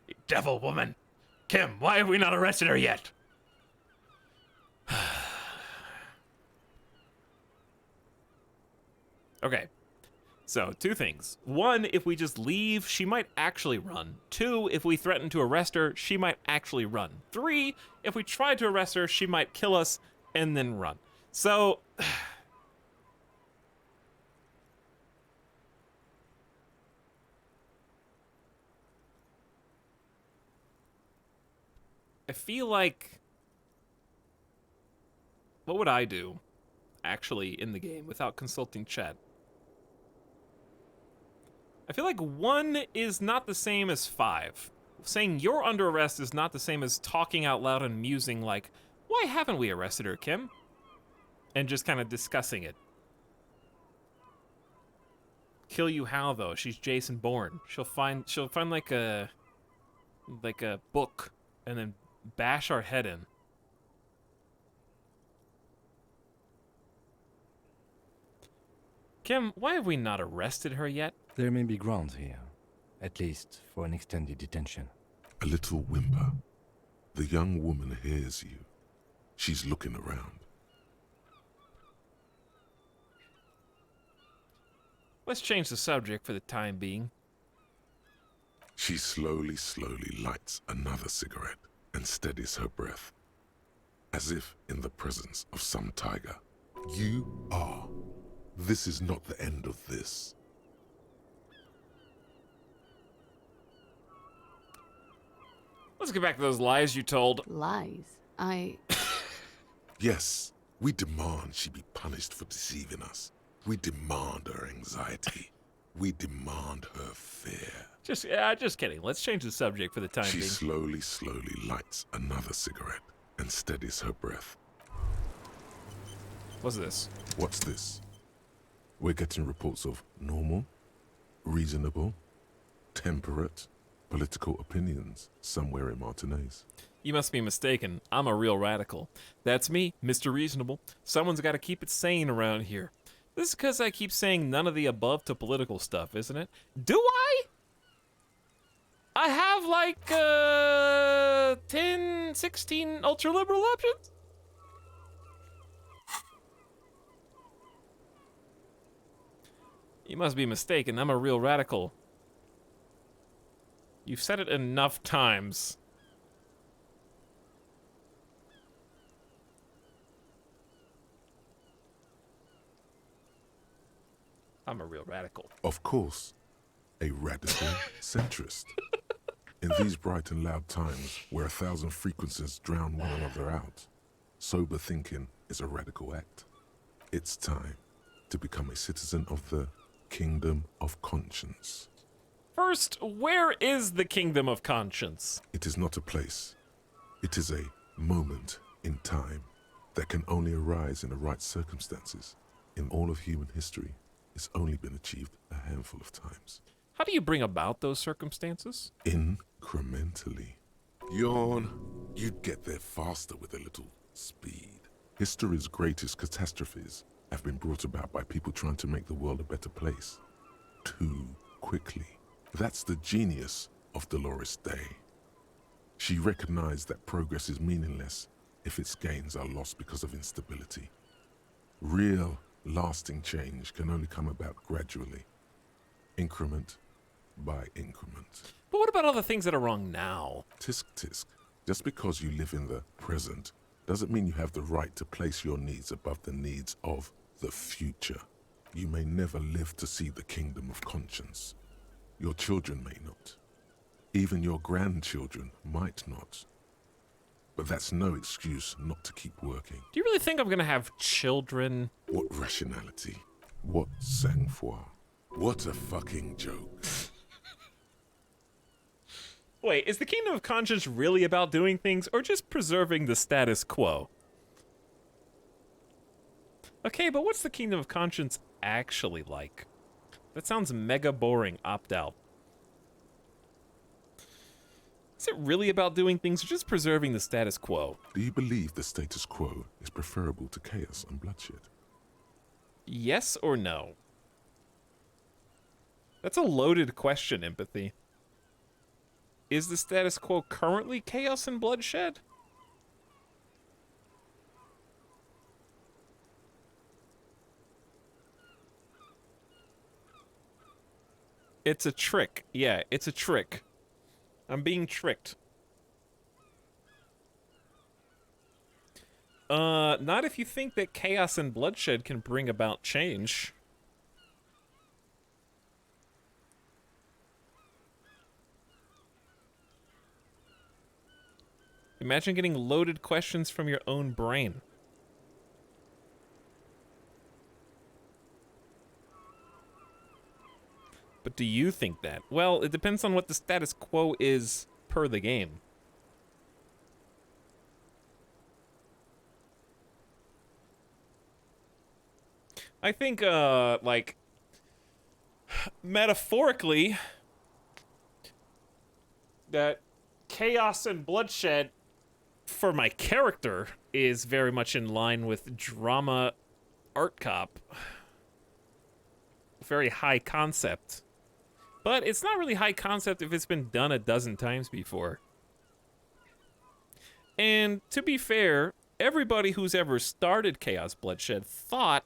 You devil woman. Kim, why have we not arrested her yet? Okay. So, 2 things. 1, if we just leave, she might actually run. 2, if we threaten to arrest her, she might actually run. 3, if we try to arrest her, she might kill us and then run. So... I feel like... What would I do, actually, in the game without consulting chat? I feel like 1 is not the same as 5. Saying you're under arrest is not the same as talking out loud and musing like, why haven't we arrested her, Kim? And just kind of discussing it. Kill you how, though? She's Jason Bourne. She'll find like a book and then bash our head in. Kim, why have we not arrested her yet? There may be grounds here, at least for an extended detention. A little whimper. The young woman hears you. She's looking around. Let's change the subject for the time being. She slowly lights another cigarette and steadies her breath, as if in the presence of some tiger. You are. This is not the end of this. Let's get back to those lies you told. Lies? Yes, we demand she be punished for deceiving us. We demand her anxiety. We demand her fear. Just kidding. Let's change the subject for the time being. She slowly lights another cigarette and steadies her breath. What's this? What's this? We're getting reports of normal, reasonable, temperate, political opinions somewhere in Martinez. You must be mistaken. I'm a real radical. That's me, Mr. Reasonable. Someone's got to keep it sane around here. This is because I keep saying none of the above to political stuff, isn't it? Do I? I have like 10, 16 ultra-liberal options? You must be mistaken. I'm a real radical. You've said it enough times. I'm a real radical. Of course, a radical centrist. In these bright and loud times where 1,000 frequencies drown one another out, sober thinking is a radical act. It's time to become a citizen of the Kingdom of Conscience. First, where is the Kingdom of Conscience? It is not a place. It is a moment in time that can only arise in the right circumstances. In all of human history, it's only been achieved a handful of times. How do you bring about those circumstances? Incrementally. Yawn. You'd get there faster with a little speed. History's greatest catastrophes have been brought about by people trying to make the world a better place. Too quickly. That's the genius of Dolores Day. She recognized that progress is meaningless if its gains are lost because of instability. Real, lasting change can only come about gradually, increment by increment. But what about all the things that are wrong now? Tisk tisk. Just because you live in the present doesn't mean you have the right to place your needs above the needs of the future. You may never live to see the Kingdom of Conscience. Your children may not. Even your grandchildren might not. But that's no excuse not to keep working. Do you really think I'm gonna have children? What rationality? What sang-froid? What a fucking joke. Wait, is the Kingdom of Conscience really about doing things or just preserving the status quo? Okay, but what's the Kingdom of Conscience actually like? That sounds mega boring. Opt out. Is it really about doing things or just preserving the status quo? Do you believe the status quo is preferable to chaos and bloodshed? Yes or no? That's a loaded question, Empathy. Is the status quo currently chaos and bloodshed? It's a trick. Yeah, it's a trick. I'm being tricked. Not if you think that chaos and bloodshed can bring about change. Imagine getting loaded questions from your own brain. But do you think that? Well, it depends on what the status quo is per the game. I think, like, metaphorically, that chaos and bloodshed for my character is very much in line with drama art cop. Very high concept. But it's not really high concept if it's been done a dozen times before. And to be fair, everybody who's ever started Chaos Bloodshed thought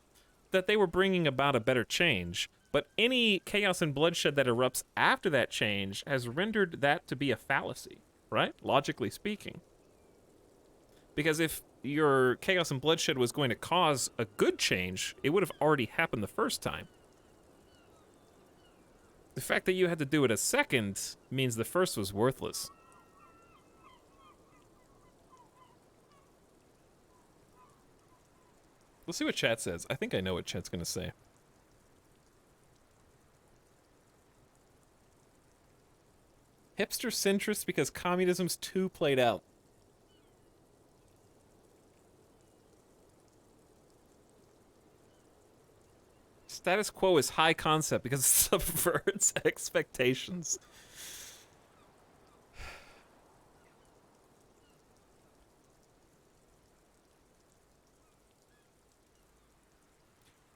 that they were bringing about a better change, but any chaos and bloodshed that erupts after that change has rendered that to be a fallacy, right? Logically speaking. Because if your chaos and bloodshed was going to cause a good change, it would have already happened the first time. The fact that you had to do it a second means the first was worthless. We'll see what chat says. I think I know what chat's gonna say. Hipster centrist because communism's too played out. Status quo is high concept because it subverts expectations.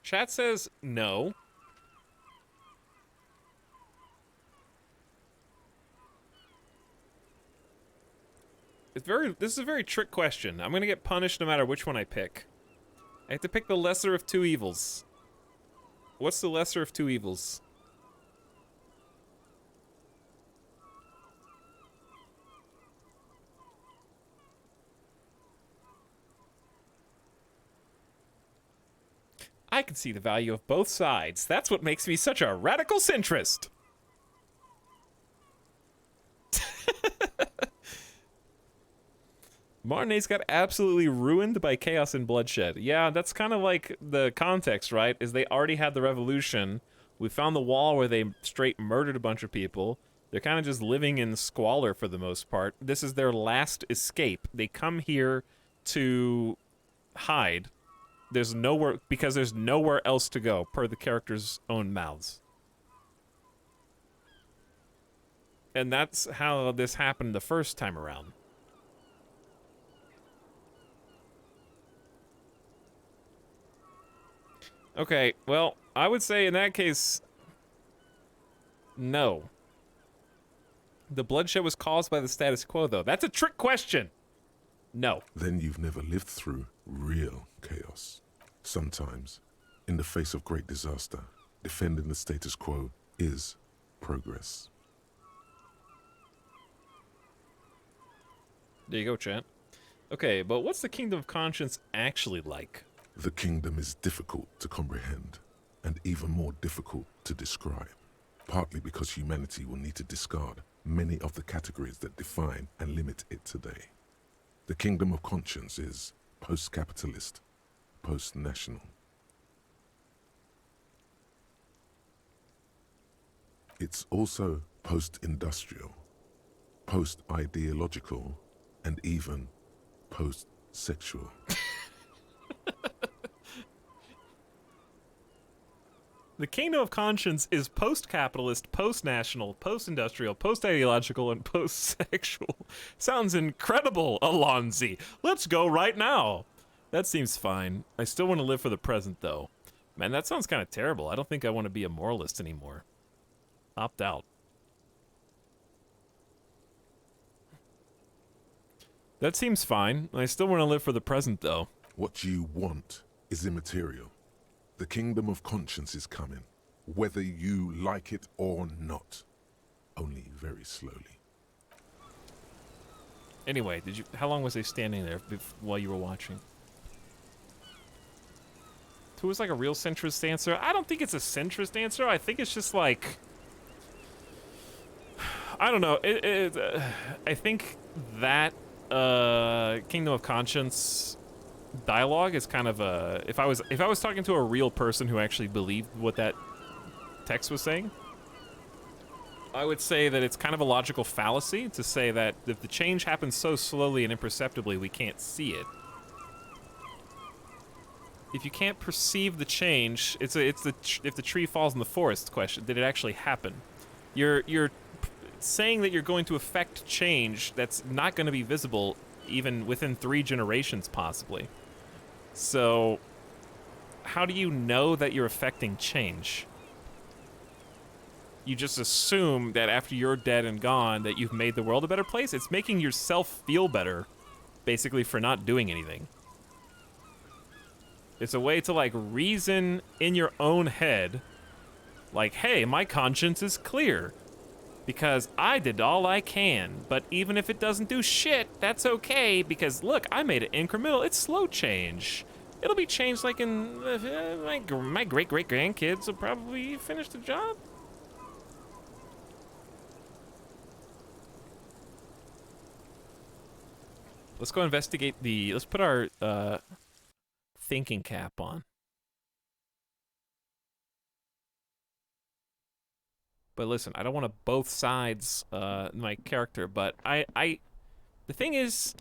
Chat says no. This is a very trick question. I'm gonna get punished no matter which one I pick. I have to pick the lesser of two evils. What's the lesser of two evils? I can see the value of both sides. That's what makes me such a radical centrist. Martinez got absolutely ruined by chaos and bloodshed. Yeah, that's kind of like the context, right? Is they already had the revolution. We found the wall where they straight murdered a bunch of people. They're kind of just living in squalor for the most part. This is their last escape. They come here to hide. There's nowhere, because there's nowhere else to go, per the characters' own mouths. And that's how this happened the first time around. Okay, well, I would say in that case, no. The bloodshed was caused by the status quo, though. That's a trick question. No. Then you've never lived through real chaos. Sometimes, in the face of great disaster, defending the status quo is progress. There you go, chat. Okay, but what's the Kingdom of Conscience actually like? The kingdom is difficult to comprehend, and even more difficult to describe, partly because humanity will need to discard many of the categories that define and limit it today. The Kingdom of Conscience is post-capitalist, post-national. It's also post-industrial, post-ideological, and even post-sexual. The Kingdom of Conscience is post-capitalist, post-national, post-industrial, post-ideological, and post-sexual. Sounds incredible, Alonzi. Let's go right now. That seems fine. I still want to live for the present, though. Man, that sounds kind of terrible. I don't think I want to be a moralist anymore. Opt out. That seems fine. I still want to live for the present, though. What you want is immaterial. The Kingdom of Conscience is coming, whether you like it or not. Only very slowly. Anyway, how long was they standing there while you were watching? It was like a real centrist answer. I don't think it's a centrist answer. I think it's just like, I don't know. I think that Kingdom of Conscience dialogue is kind of a, if I was talking to a real person who actually believed what that text was saying, I would say that it's kind of a logical fallacy to say that if the change happens so slowly and imperceptibly, we can't see it. If you can't perceive the change, it's if the tree falls in the forest question. Did it actually happen? You're saying that you're going to affect change that's not going to be visible even within 3 generations, possibly. So, how do you know that you're affecting change? you just assume that after you're dead and gone that you've made the world a better place. It's making yourself feel better, basically, for not doing anything. It's a way to, like, reason in your own head, like, hey, my conscience is clear because I did all I can, but even if it doesn't do shit, that's okay because, look, I made it incremental. It's slow change. It'll be changed like in my great-great-grandkids will probably finish the job. Let's go investigate the, let's put our thinking cap on. But listen, I don't want to both sides my character, but the thing is,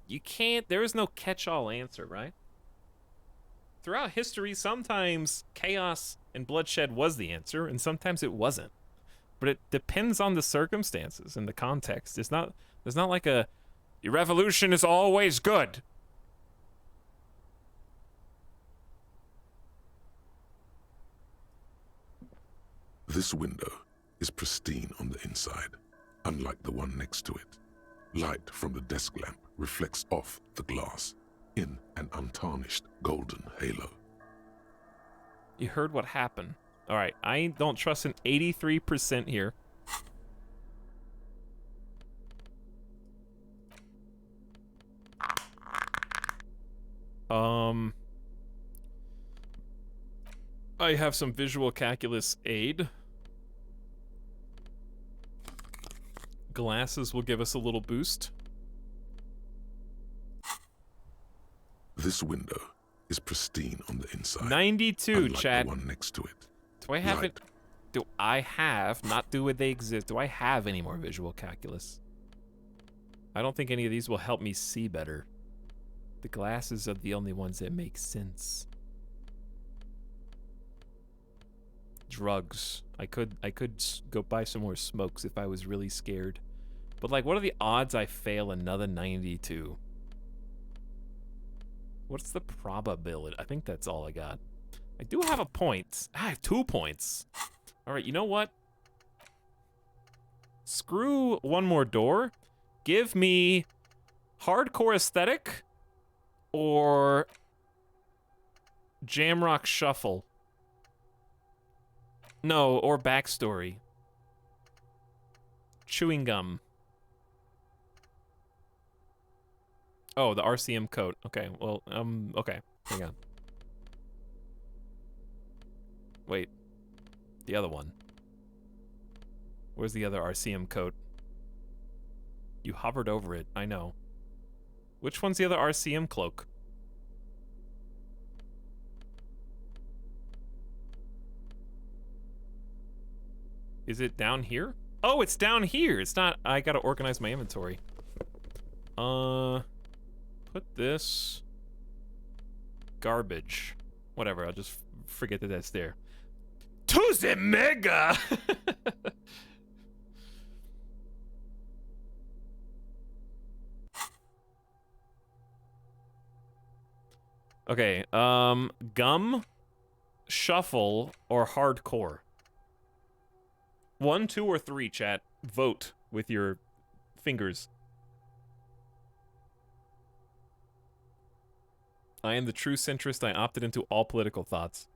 you can't, there is no catch-all answer, right? Throughout history, sometimes chaos and bloodshed was the answer, and sometimes it wasn't. But it depends on the circumstances and the context. It's not, there's not like a, revolution is always good. This window is pristine on the inside, unlike the one next to it. Light from the desk lamp reflects off the glass in an untarnished golden halo. You heard what happened. All right, I don't trust an 83% here. I have some visual calculus aid. Glasses will give us a little boost. This window is pristine on the inside. 92, unlike chat. The one next to it. Do I have it? Do I have, not do they exist, do I have any more visual calculus? I don't think any of these will help me see better. The glasses are the only ones that make sense. Drugs. I could go buy some more smokes if I was really scared. But like, what are the odds I fail another 92? What's the probability? I think that's all I got. I do have a point. I have 2 points. All right, you know what? Screw one more door. Give me hardcore aesthetic or Jamrock Shuffle. No, or backstory. Chewing gum. Oh, the RCM code. Okay, well, okay. Hang on. Wait. The other one. Where's the other RCM code? You hovered over it, I know. Which one's the other RCM cloak? Is it down here? Oh, it's down here. It's not, I gotta organize my inventory. Put this garbage. Whatever, I'll just forget that that's there. To the mega! Okay, gum, shuffle, or hardcore? 1, 2, or 3, chat. Vote with your fingers. I am the true centrist. I opted into all political thoughts.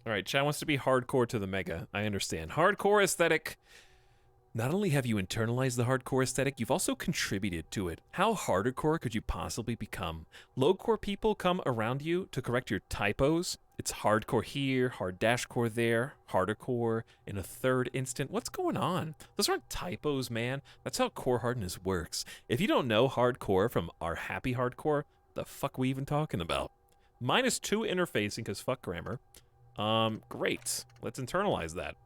Alright, chat wants to be hardcore to the mega. I understand. Hardcore aesthetic. Not only have you internalized the hardcore aesthetic, you've also contributed to it. How hardcore could you possibly become? Low-core people come around you to correct your typos. It's hardcore here, hard-core there, hardercore in a third instant. What's going on? Those aren't typos, man. That's how core hardness works. If you don't know hardcore from our happy hardcore, the fuck we even talking about? -2 interfacing, because fuck grammar. Great. Let's internalize that.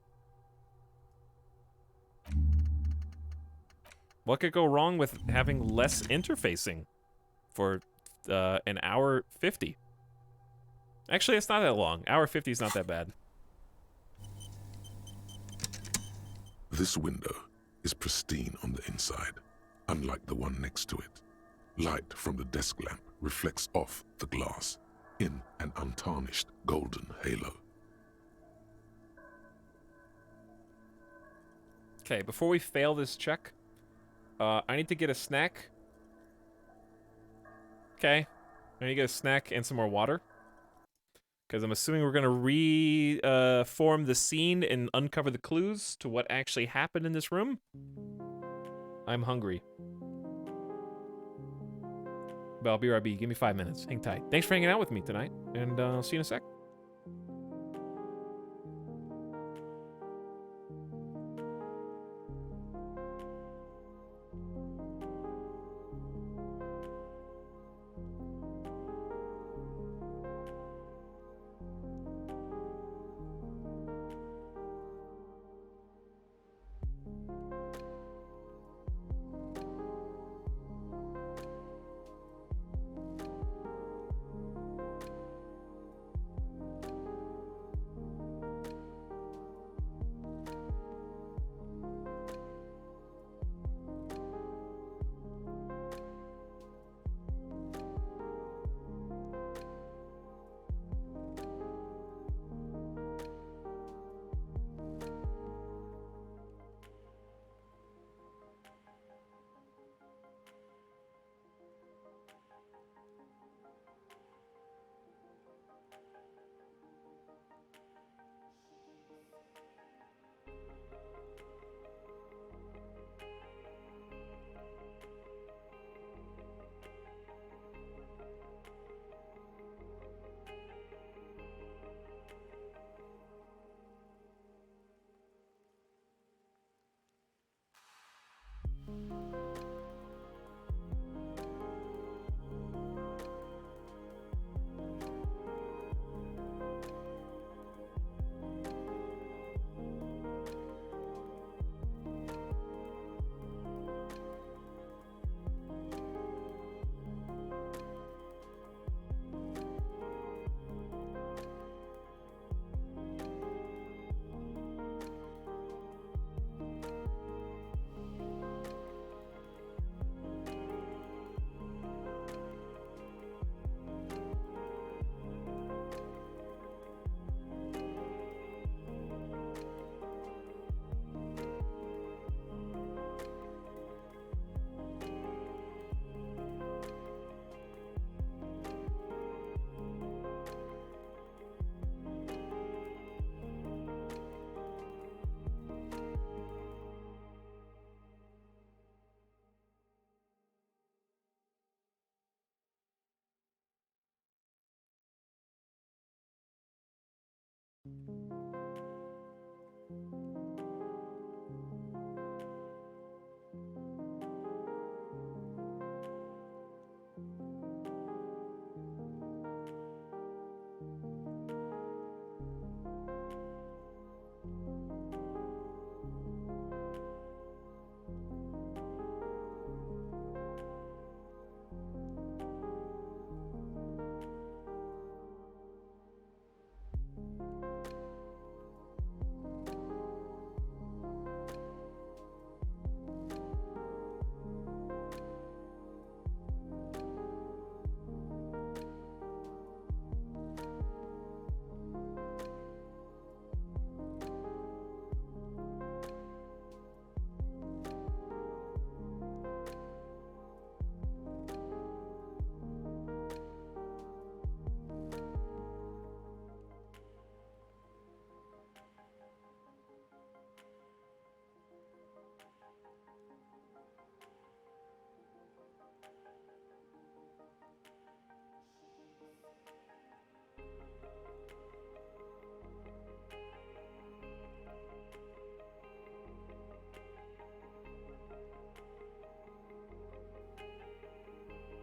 What could go wrong with having less interfacing for an hour 50? Actually, it's not that long. Hour 50 is not that bad. This window is pristine on the inside, unlike the one next to it. Light from the desk lamp reflects off the glass in an untarnished golden halo. Okay, before we fail this check, I need to get a snack. Okay. I need to get a snack and some more water. Because I'm assuming we're going to reform the scene and uncover the clues to what actually happened in this room. I'm hungry. But I'll be RB. Give me 5 minutes. Hang tight. Thanks for hanging out with me tonight, and I'll see you in a sec.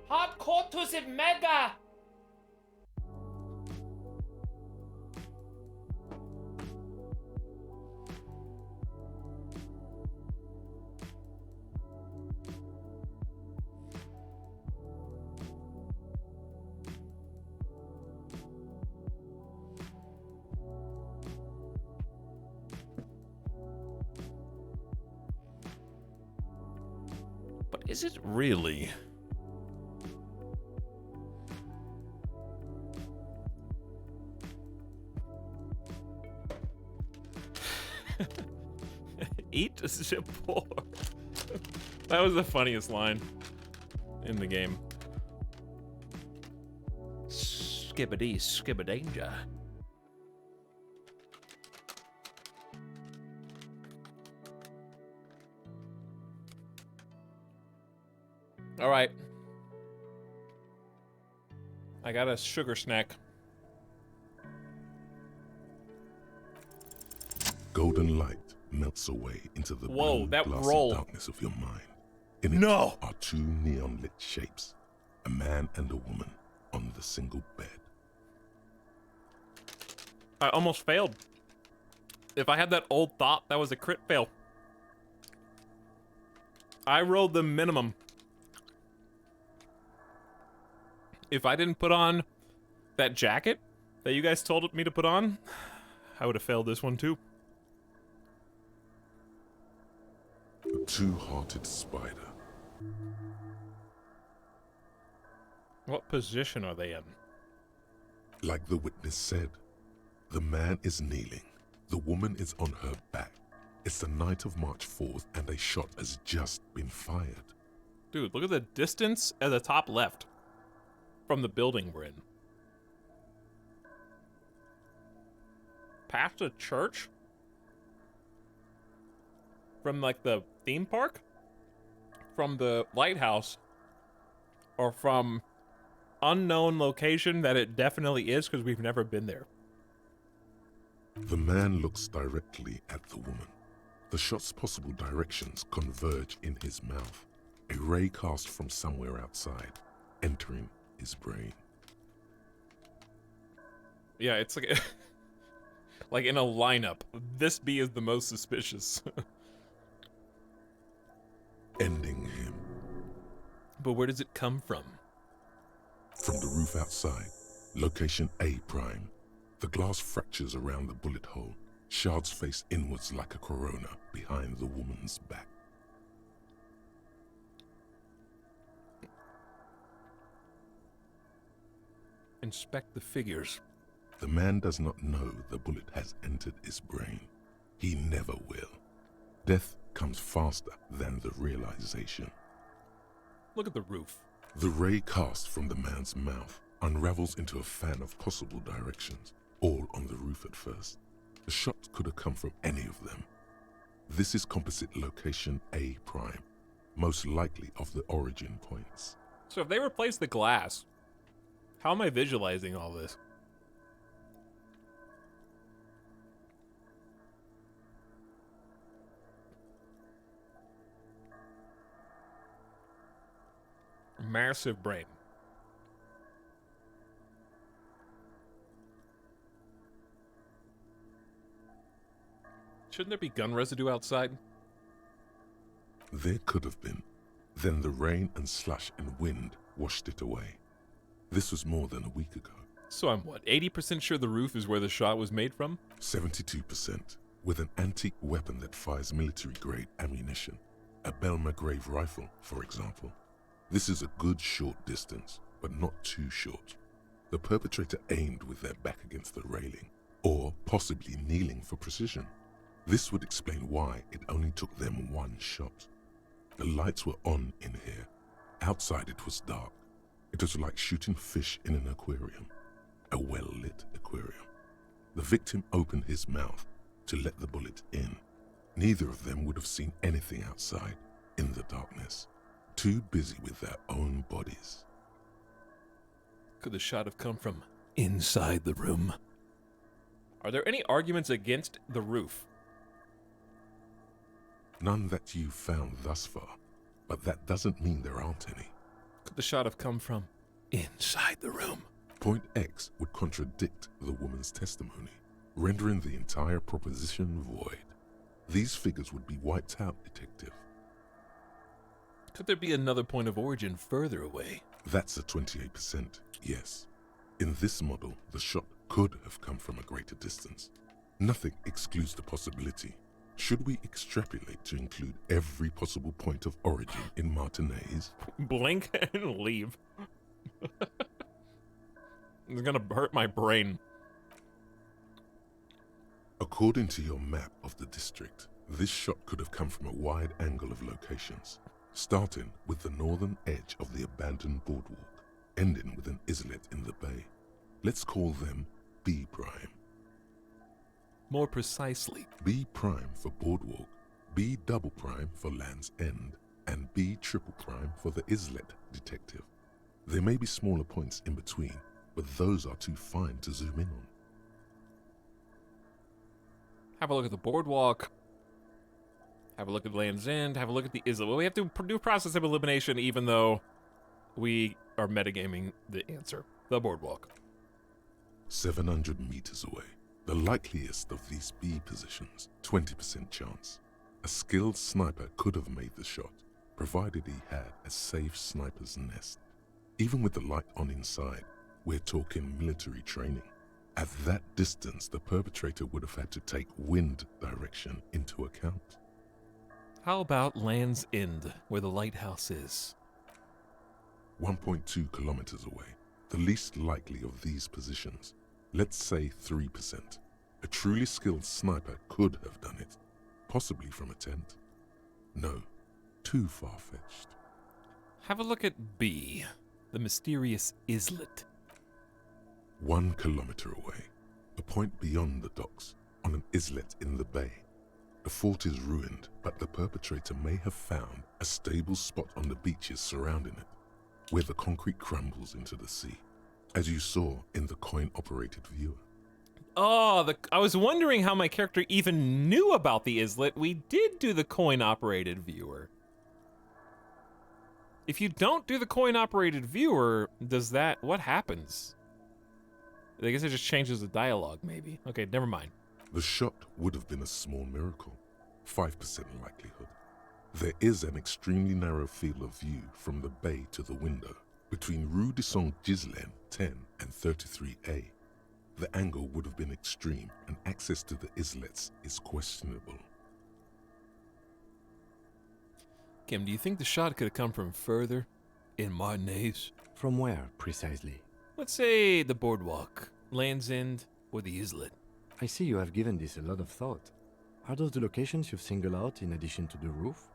Hardcore to the mega! But is it really? eat the poor. That was the funniest line in the game. Skibbity skibbadanger. All right. I got a sugar snack. Golden light melts away into the blue, that glassy roll. darkness of your mind. In it are two neon-lit shapes, a man and a woman on the single bed. I almost failed. If I had that old thought, that was a crit fail. I rolled the minimum. If I didn't put on that jacket that you guys told me to put on, I would have failed this one too. A two-hearted spider. What position are they in? Like the witness said, the man is kneeling, the woman is on her back. It's the night of March 4th and a shot has just been fired. Dude, look at the distance at the top left from the building we're in. Past a church? From like the theme park? From the lighthouse? Or from unknown location that it definitely is because we've never been there. The man looks directly at the woman. The shot's possible directions converge in his mouth. A ray cast from somewhere outside, entering his brain. Yeah, it's like like in a lineup. This bee is the most suspicious. Ending him. But where does it come from? From the roof outside, location A prime. The glass fractures around the bullet hole. Shards face inwards like a corona behind the woman's back. Inspect the figures. The man does not know the bullet has entered his brain. He never will. Death comes faster than the realization. Look at the roof. The ray cast from the man's mouth unravels into a fan of possible directions, all on the roof at first. The shot could have come from any of them. This is composite location A prime, most likely of the origin points. So if they replace the glass, how am I visualizing all this? Massive brain. Shouldn't there be gun residue outside? There could have been. Then the rain and slush and wind washed it away. This was more than a week ago. So I'm what, 80% sure the roof is where the shot was made from? 72%, with an antique weapon that fires military-grade ammunition. A Belmagrave rifle, for example. This is a good short distance, but not too short. The perpetrator aimed with their back against the railing, or possibly kneeling for precision. This would explain why it only took them one shot. The lights were on in here. Outside it was dark. It was like shooting fish in an aquarium, a well-lit aquarium. The victim opened his mouth to let the bullet in. Neither of them would have seen anything outside in the darkness, too busy with their own bodies. Could the shot have come from inside the room? Are there any arguments against the roof? None that you've found thus far, but that doesn't mean there aren't any. Could the shot have come from inside the room? Point X would contradict the woman's testimony, rendering the entire proposition void. These figures would be wiped out, Detective. Could there be another point of origin further away? That's a 28%, yes. In this model, the shot could have come from a greater distance. Nothing excludes the possibility. Should we extrapolate to include every possible point of origin in Martinez? Blink and leave. It's gonna hurt my brain. According to your map of the district, This shot could have come from a wide angle of locations, starting with the northern edge of the abandoned boardwalk, ending with an islet in the bay. Let's call them B prime. More precisely. B prime for boardwalk, B double prime for Land's End, and B triple prime for the islet detective. There may be smaller points in between, but those are too fine to zoom in on. Have a look at the boardwalk. Have a look at Land's End. Have a look at the islet. Well, we have to do process of elimination even though we are metagaming the answer. The boardwalk. 700 meters away. The likeliest of these B positions, 20% chance. A skilled sniper could have made the shot, provided he had a safe sniper's nest. Even with the light on inside, we're talking military training. At that distance, the perpetrator would have had to take wind direction into account. How about Land's End, where the lighthouse is? 1.2 kilometers away. The least likely of these positions. Let's say 3%. A truly skilled sniper could have done it, possibly from a tent. No, too far-fetched. Have a look at B, the mysterious islet. 1 kilometer away, a point beyond the docks, on an islet in the bay. The fort is ruined, but the perpetrator may have found a stable spot on the beaches surrounding it, where the concrete crumbles into the sea, as you saw in the coin-operated viewer. Oh, I was wondering how my character even knew about the islet. We did do the coin-operated viewer. If you don't do the coin-operated viewer, what happens? I guess it just changes the dialogue, maybe. Okay, never mind. The shot would have been a small miracle, 5% likelihood. There is an extremely narrow field of view from the bay to the window, between Rue de Saint-Ghislain 10 and 33A. The angle would have been extreme, and access to the islets is questionable. Kim, do you think the shot could have come from further? In Martinez? From where, precisely? Let's say the boardwalk, Land's End, or the islet. I see you have given this a lot of thought. Are those the locations you've singled out in addition to the roof?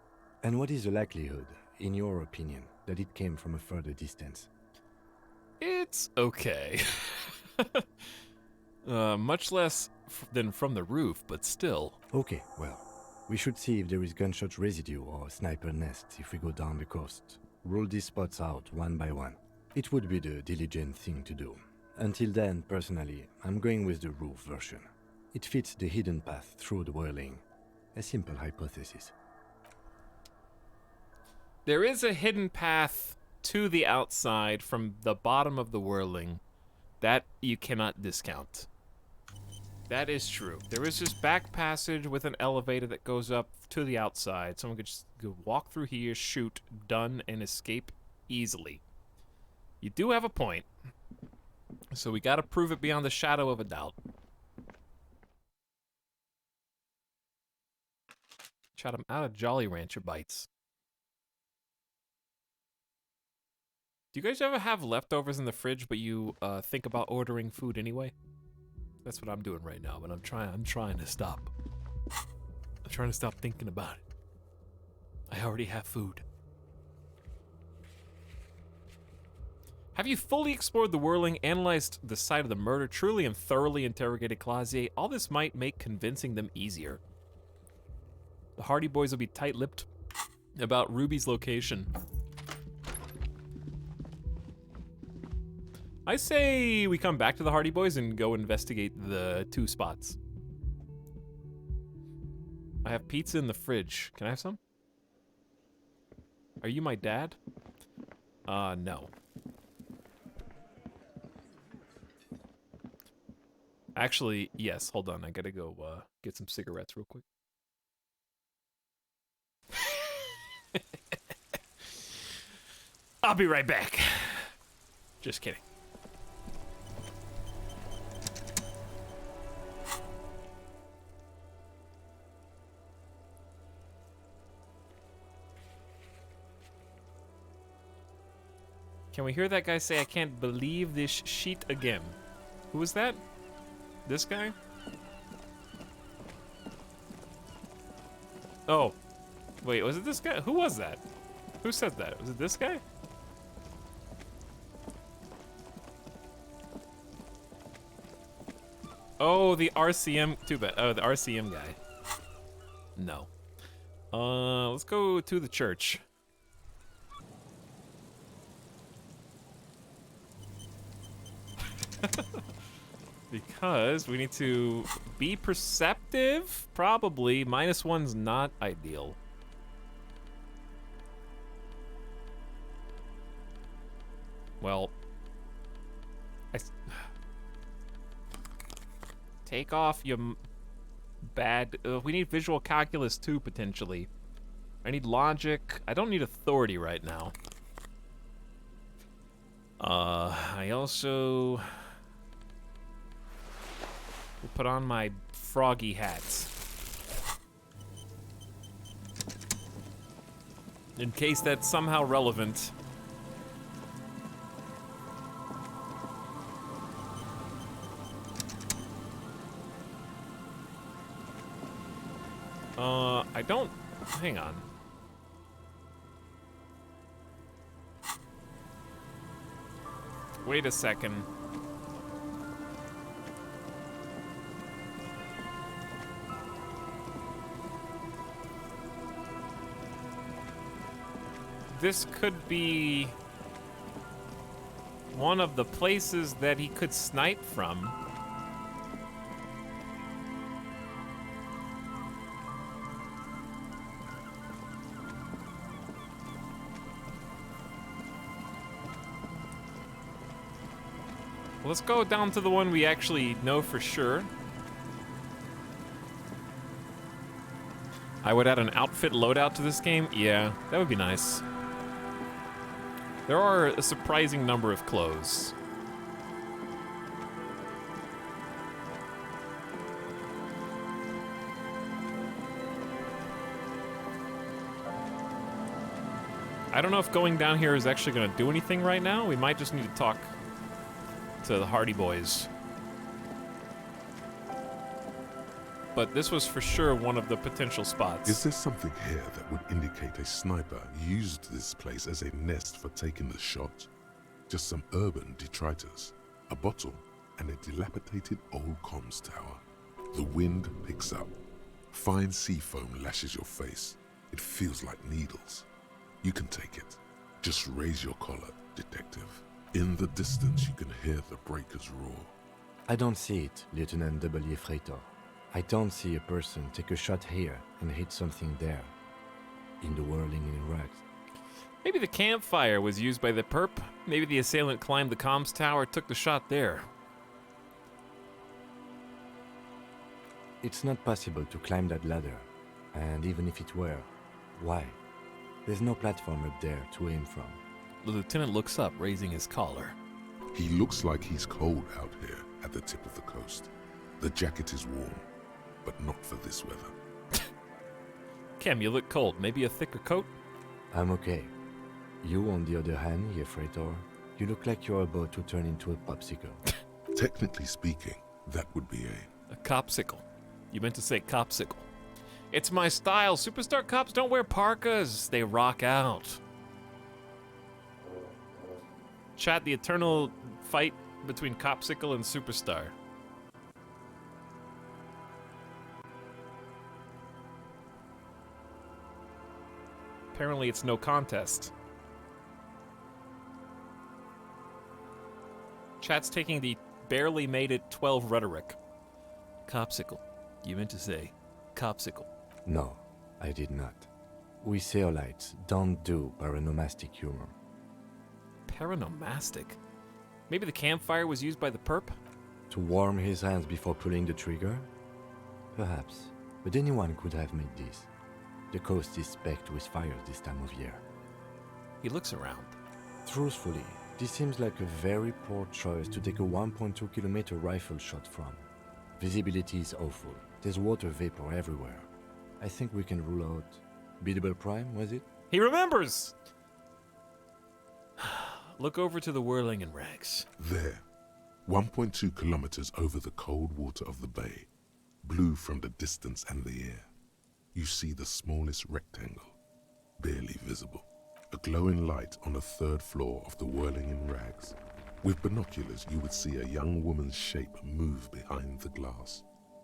And what is the likelihood, in your opinion, that it came from a further distance? It's okay. Much less than from the roof, but still. Okay, well, we should see if there is gunshot residue or sniper nests if we go down the coast. Rule these spots out one by one. It would be the diligent thing to do. Until then, personally, I'm going with the roof version. It fits the hidden path through the whirling. A simple hypothesis. There is a hidden path to the outside from the bottom of the whirling. That you cannot discount. That is true. There is this back passage with an elevator that goes up to the outside. Someone could just go walk through here, shoot, done, and escape easily. You do have a point. So we gotta prove it beyond the shadow of a doubt. Shot him out of Jolly Rancher bites. Do you guys ever have leftovers in the fridge, but you think about ordering food anyway? That's what I'm doing right now, but I'm trying to stop. I'm trying to stop thinking about it. I already have food. Have you fully explored the whirling, analyzed the site of the murder, truly and thoroughly interrogated Clausier? All this might make convincing them easier. The Hardy Boys will be tight-lipped about Ruby's location. I say we come back to the Hardy Boys and go investigate the 2 spots. I have pizza in the fridge. Can I have some? Are you my dad? No. Actually, yes. Hold on. I gotta go get some cigarettes real quick. I'll be right back. Just kidding. Can we hear that guy say, "I can't believe this sheet again"? Who was that? This guy? Oh. Wait, was it this guy? Who was that? Who said that? Was it this guy? Oh, the RCM. Too bad. Oh, the RCM guy. No. Let's go to the church. Because we need to be perceptive. Probably. -1's not ideal. Well, take off your bad. We need visual calculus too, potentially. I need logic. I don't need authority right now. I also will put on my froggy hats. In case that's somehow relevant. I don't... Hang on. Wait a second. This could be one of the places that he could snipe from. Let's go down to the one we actually know for sure. I would add an outfit loadout to this game. Yeah, that would be nice. There are a surprising number of clothes. I don't know if going down here is actually going to do anything right now. We might just need to talk to the Hardy Boys. But this was for sure one of the potential spots. Is there something here that would indicate a sniper used this place as a nest for taking the shot? Just some urban detritus, a bottle, and a dilapidated old comms tower. The wind picks up. Fine sea foam lashes your face. It feels like needles. You can take it. Just raise your collar, detective. In the distance, you can hear the breakers roar. I don't see it, Lieutenant W. Freighter. I don't see a person take a shot here and hit something there. In the whirling in rags. Maybe the campfire was used by the perp. Maybe the assailant climbed the comms tower, took the shot there. It's not possible to climb that ladder. And even if it were, why? There's no platform up there to aim from. The lieutenant looks up, raising his collar. He looks like he's cold out here at the tip of the coast. The jacket is warm, but not for this weather. Cam, you look cold. Maybe a thicker coat? I'm okay. You, on the other hand, ye Freighter, you look like you're about to turn into a popsicle. Technically speaking, that would be a copsicle. You meant to say copsicle. It's my style. Superstar cops don't wear parkas. They rock out. Chat, the eternal fight between Copsicle and Superstar. Apparently it's no contest. Chat's taking the barely made it 12 rhetoric. Copsicle. You meant to say Copsicle. No, I did not. We Seolites don't do paronomastic humor. Paronomastic? Maybe the campfire was used by the perp? To warm his hands before pulling the trigger? Perhaps. But anyone could have made this. The coast is specked with fires this time of year. He looks around. Truthfully, this seems like a very poor choice to take a 1.2 kilometer rifle shot from. Visibility is awful. There's water vapor everywhere. I think we can rule out Biddable Prime, was it? He remembers! Look over to the whirling in rags. There, 1.2 kilometers over the cold water of the bay, blue from the distance and the air. you see the smallest rectangle, barely visible. A glowing light on the 3rd floor of the whirling in rags. With binoculars, you would see a young woman's shape move behind the glass,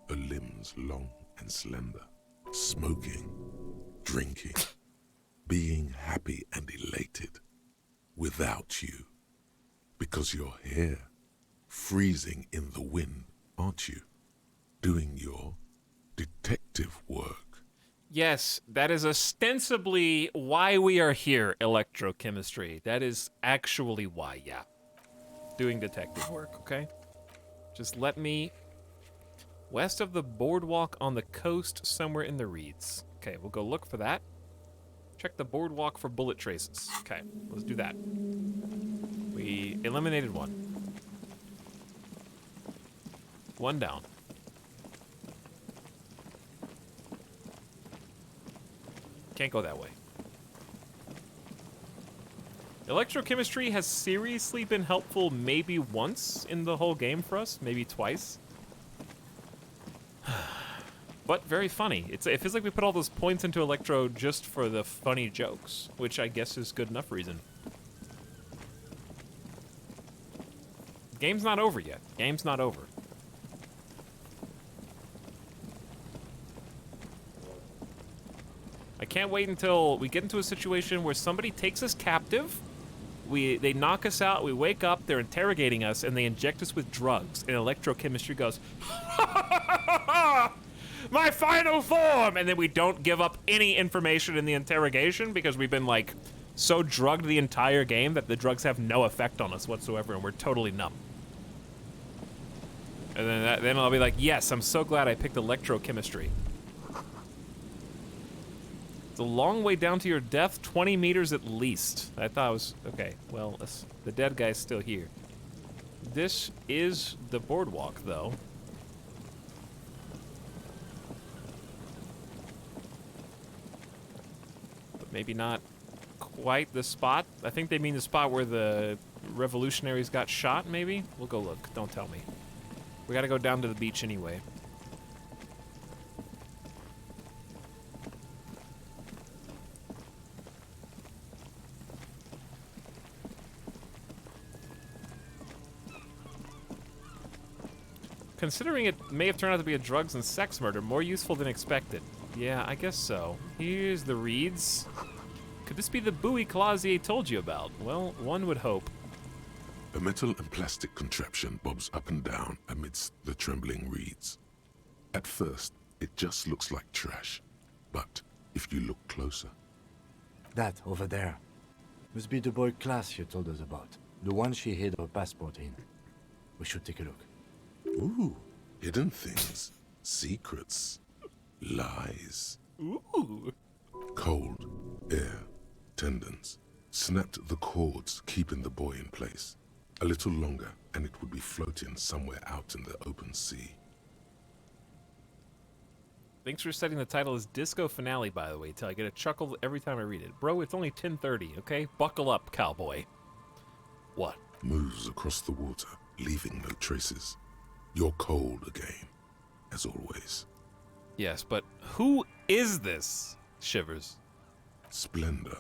her limbs long and slender, smoking, drinking, being happy and elated, without you. Because you're here, freezing in the wind, aren't you? Doing your detective work. Yes, that is ostensibly why we are here, electrochemistry. That is actually why, yeah. Doing detective work, okay? Just let me... West of the boardwalk on the coast, somewhere in the reeds. Okay, we'll go look for that. Check the boardwalk for bullet traces. Okay, let's do that. We eliminated one. One down. Can't go that way. Electrochemistry has seriously been helpful maybe once in the whole game for us, maybe twice. But very funny. It feels like we put all those points into Electro just for the funny jokes, which I guess is good enough reason. Game's not over yet. Game's not over. I can't wait until we get into a situation where somebody takes us captive, they knock us out, we wake up, they're interrogating us, and they inject us with drugs, and electrochemistry goes, my final form! And then we don't give up any information in the interrogation because we've been, like, so drugged the entire game that the drugs have no effect on us whatsoever, and we're totally numb. And then I'll be like, yes, I'm so glad I picked electrochemistry. It's a long way down to your death, 20 meters at least. I thought it was, okay, well, the dead guy's still here. This is the boardwalk, though. But maybe not quite the spot. I think they mean the spot where the revolutionaries got shot, maybe? We'll go look, don't tell me. We gotta go down to the beach anyway. Considering it may have turned out to be a drugs and sex murder, more useful than expected. Yeah, I guess so. Here's the reeds. Could this be the buoy Clausier told you about? Well, one would hope. A metal and plastic contraption bobs up and down amidst the trembling reeds. At first, it just looks like trash. But if you look closer... That, over there. Must be the boy Clausier told us about. The one she hid her passport in. We should take a look. Ooh, hidden things, secrets, lies. Ooh. Cold, air, tendons. Snapped the cords, keeping the boy in place. A little longer, and it would be floating somewhere out in the open sea. Thanks for setting the title as Disco Finale, by the way, till I get a chuckle every time I read it. Bro, it's only 10:30, okay? Buckle up, cowboy. What? Moves across the water, leaving no traces. You're cold again, as always. Yes, but who is this? Shivers. Splendor.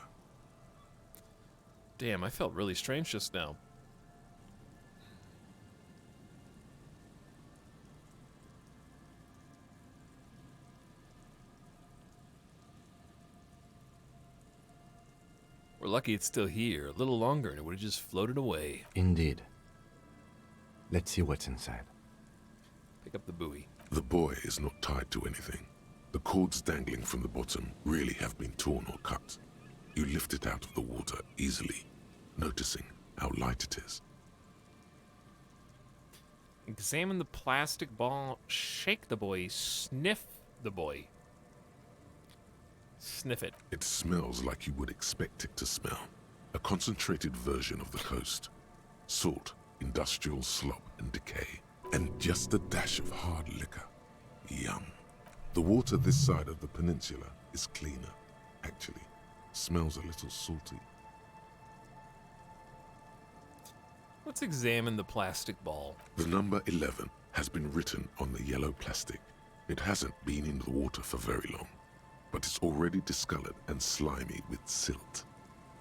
Damn, I felt really strange just now. We're lucky it's still here. A little longer and it would have just floated away. Indeed. Let's see what's inside. Pick up the buoy. The boy is not tied to anything. The cords dangling from the bottom really have been torn or cut. You lift it out of the water easily, noticing how light it is. Examine the plastic ball, shake the buoy, sniff the buoy. Sniff it. It smells like you would expect it to smell. A concentrated version of the coast. Salt, industrial slop and decay. And just a dash of hard liquor. Yum. The water this side of the peninsula is cleaner, actually. Smells a little salty. Let's examine the plastic ball. The number 11 has been written on the yellow plastic. It hasn't been in the water for very long. but it's already discolored and slimy with silt.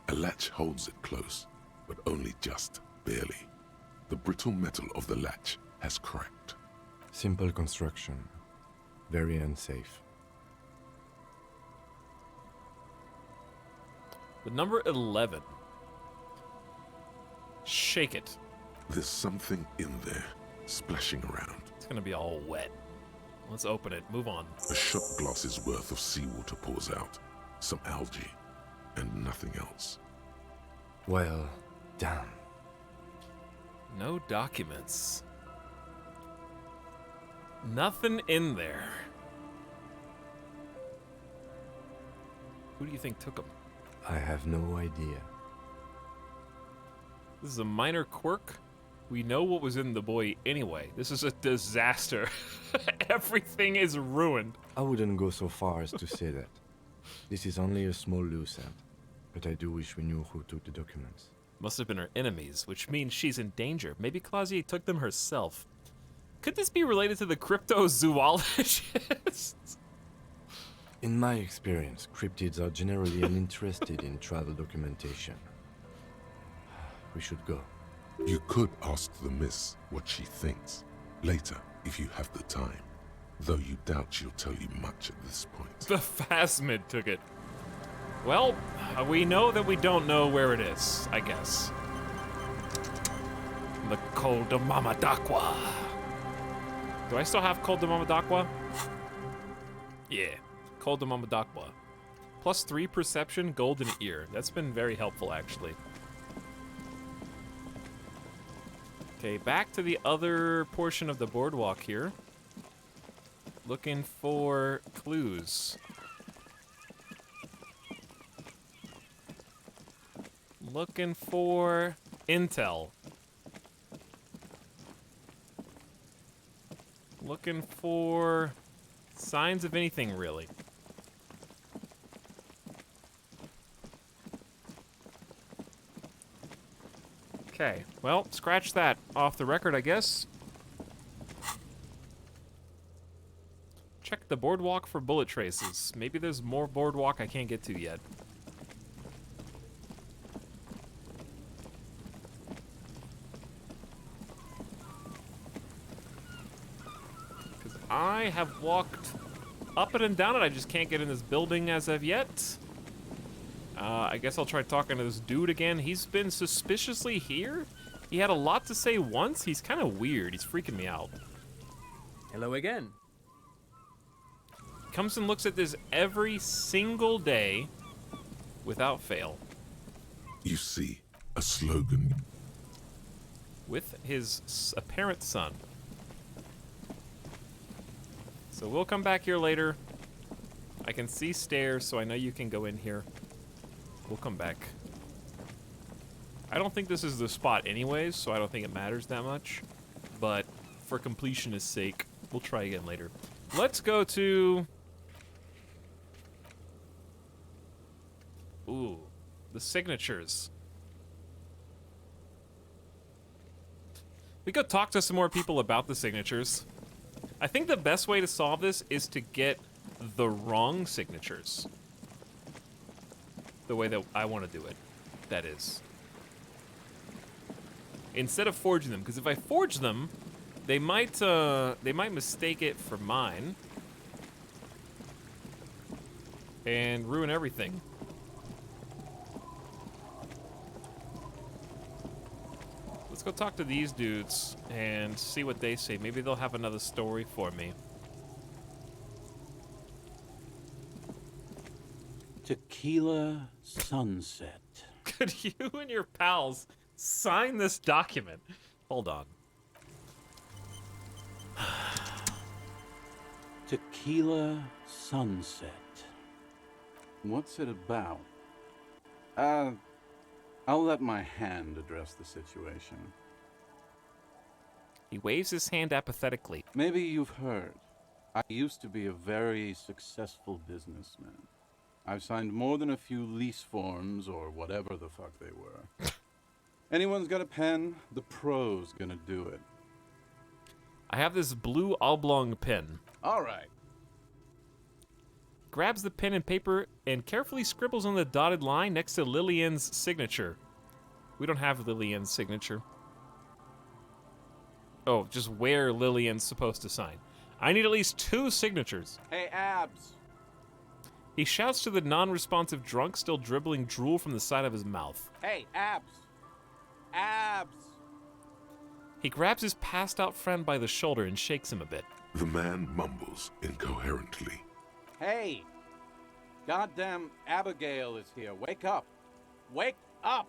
A latch holds it close, but only just barely. The brittle metal of the latch has cracked. Simple construction. Very unsafe. The number 11. Shake it. There's something in there, splashing around. It's gonna be all wet. Let's open it. Move on. A shot glass's worth of seawater pours out, some algae, and nothing else. Well, damn. No documents. Nothing in there. Who do you think took them? I have no idea. This is a minor quirk. We know what was in the buoy anyway. This is a disaster. Everything is ruined. I wouldn't go so far as to say that. This is only a small loose end, but I do wish we knew who took the documents. Must have been her enemies, which means she's in danger. Maybe Clausier took them herself. Could this be related to the cryptozoologists? In my experience, cryptids are generally uninterested in travel documentation. We should go. You could ask the miss what she thinks, later, if you have the time. Though you doubt she'll tell you much at this point. The phasmid took it. Well, we know that we don't know where it is, I guess. The Col de Mamadaqua. Do I still have Col de Mamadaqua? Yeah, Col de Mamadaqua. +3 perception, golden ear. That's been very helpful, actually. Okay, back to the other portion of the boardwalk here. Looking for clues. Looking for intel. Looking for signs of anything, really. Okay, well, scratch that off the record, I guess. Check the boardwalk for bullet traces. Maybe there's more boardwalk I can't get to yet. Because I have walked up it and down it. I just can't get in this building as of yet. I guess I'll try talking to this dude again. He's been suspiciously here. He had a lot to say once. He's kind of weird. He's freaking me out. Hello again. Comes and looks at this every single day without fail. You see a slogan. With his apparent son. So we'll come back here later. I can see stairs, so I know you can go in here. We'll come back. I don't think this is the spot anyways, so I don't think it matters that much. But for completionist's sake, we'll try again later. Let's go to... Ooh, the signatures. We go talk to some more people about the signatures. I think the best way to solve this is to get the wrong signatures. The way that I want to do it, that is. Instead of forging them, because if I forge them, they might mistake it for mine and ruin everything. Let's go talk to these dudes and see what they say. Maybe they'll have another story for me. Tequila Sunset. Could you and your pals sign this document? Hold on. Tequila Sunset. What's it about? I'll let my hand address the situation. He waves his hand apathetically. Maybe you've heard. I used to be a very successful businessman. I've signed more than a few lease forms or whatever the fuck they were. Anyone's got a pen? The pro's gonna do it. I have this blue oblong pen. All right. grabs the pen and paper and carefully scribbles on the dotted line next to Lillian's signature. We don't have Lillian's signature. Oh, just where Lillian's supposed to sign. I need at least 2 signatures. Hey, Abs. He shouts to the non-responsive drunk still dribbling drool from the side of his mouth. Hey, Abs. Abs. He grabs his passed-out friend by the shoulder and shakes him a bit. The man mumbles incoherently. Hey. Goddamn Abigail is here. Wake up. Wake up.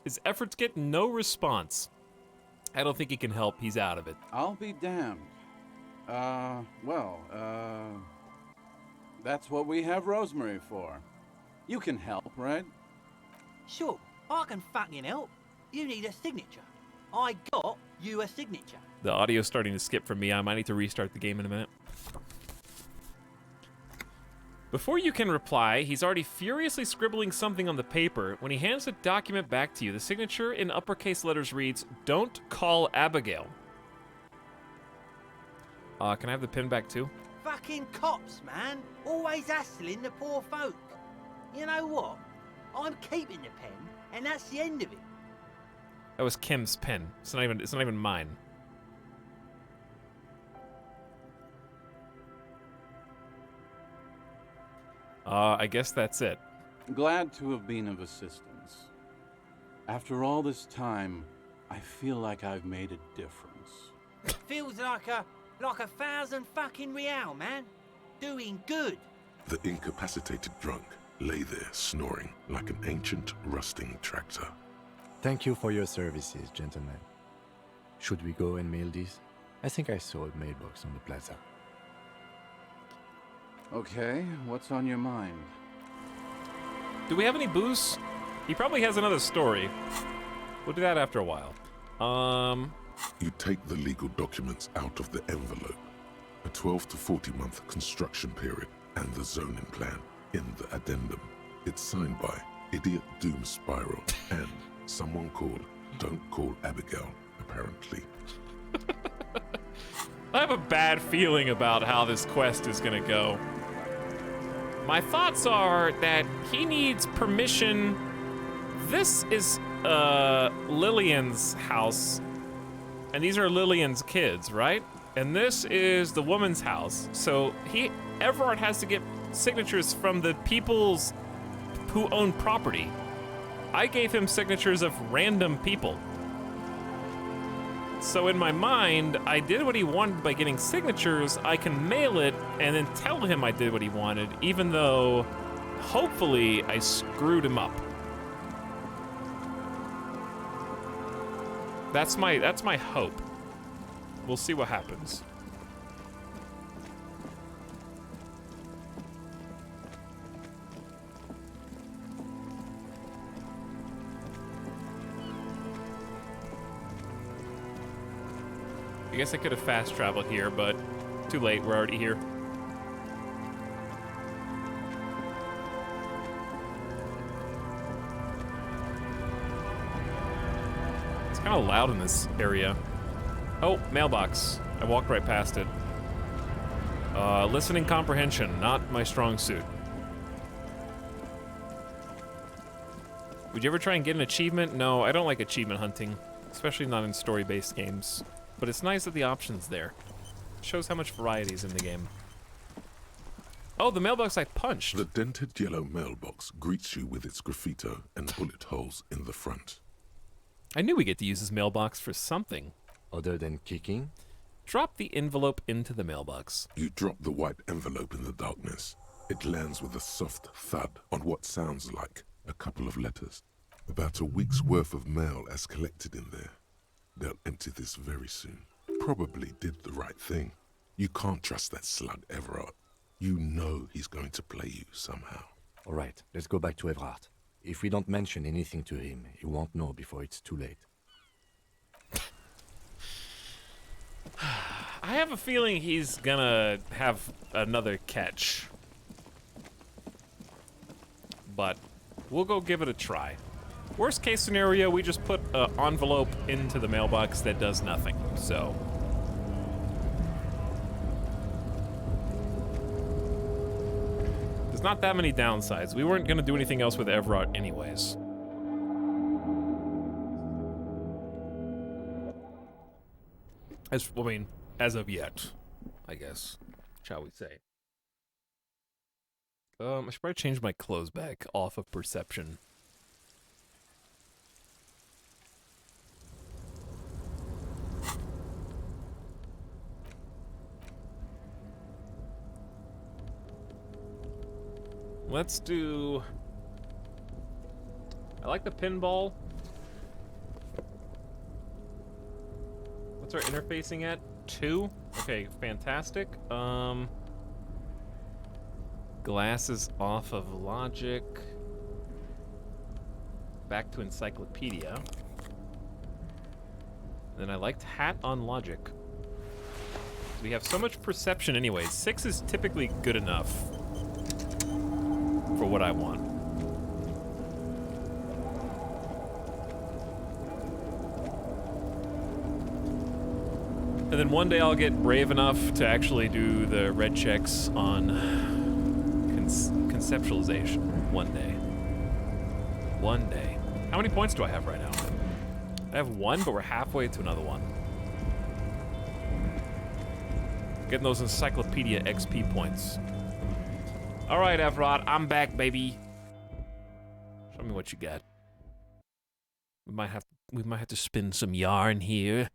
His efforts get no response. I don't think he can help. He's out of it. I'll be damned. That's what we have Rosemary for. You can help, right? Sure, I can fucking help. You need a signature. I got you a signature. The audio's starting to skip for me. I might need to restart the game in a minute. Before you can reply, he's already furiously scribbling something on the paper. When he hands the document back to you, the signature in uppercase letters reads, "Don't call Abigail." Can I have the pen back too? Fucking cops, man. Always hassling the poor folk. You know what? I'm keeping the pen, and that's the end of it. That was Kim's pen. It's not even mine. I guess that's it. Glad to have been of assistance. After all this time, I feel like I've made a difference. Feels like a 1,000 fucking real, man. Doing good. The incapacitated drunk lay there snoring like an ancient rusting tractor. Thank you for your services, gentlemen. Should we go and mail these? I think I saw a mailbox on the plaza. Okay, what's on your mind? Do we have any booze? He probably has another story. We'll do that after a while. You take the legal documents out of the envelope. A 12 to 40 month construction period and the zoning plan in the addendum. It's signed by Idiot Doom Spiral and someone called Don't Call Abigail, apparently. I have a bad feeling about how this quest is gonna go. My thoughts are that he needs permission. This is Lillian's house, and these are Lillian's kids, right? And this is the woman's house. So Everard has to get signatures from the peoples who own property. I gave him signatures of random people. So in my mind, I did what he wanted by getting signatures. I can mail it and then tell him I did what he wanted, even though hopefully I screwed him up. That's my hope. We'll see what happens. I guess I could have fast traveled here, but too late, we're already here. It's kind of loud in this area. Oh, mailbox. I walked right past it. Listening comprehension, not my strong suit. Would you ever try and get an achievement? No, I don't like achievement hunting, especially not in story-based games. But it's nice that the option's there. It shows how much variety is in the game. Oh, the mailbox I punched. The dented yellow mailbox greets you with its graffito and bullet holes in the front. I knew we get to use this mailbox for something. Other than kicking? Drop the envelope into the mailbox. You drop the white envelope in the darkness. It lands with a soft thud on what sounds like a couple of letters. About a week's worth of mail as collected in there. They'll empty this very soon. Probably did the right thing. You can't trust that slug, Everard. You know he's going to play you somehow. All right, let's go back to Everard. If we don't mention anything to him, he won't know before it's too late. I have a feeling he's gonna have another catch. But we'll go give it a try. Worst case scenario, we just put an envelope into the mailbox that does nothing, so. not that many downsides. We weren't gonna do anything else with Everett anyways. As of yet, I guess, shall we say. I should probably change my clothes back off of perception. Let's do... I like the pinball. What's our interfacing at? 2? Okay, fantastic. Glasses off of logic. Back to encyclopedia. Then I liked hat on logic. We have so much perception anyways. 6 is typically good enough for what I want. And then one day I'll get brave enough to actually do the red checks on conceptualization. One day. One day. How many points do I have right now? I have 1, but we're halfway to another one. Getting those encyclopedia XP points. All right, Everett, I'm back, baby. Show me what you got. We might have to spin some yarn here.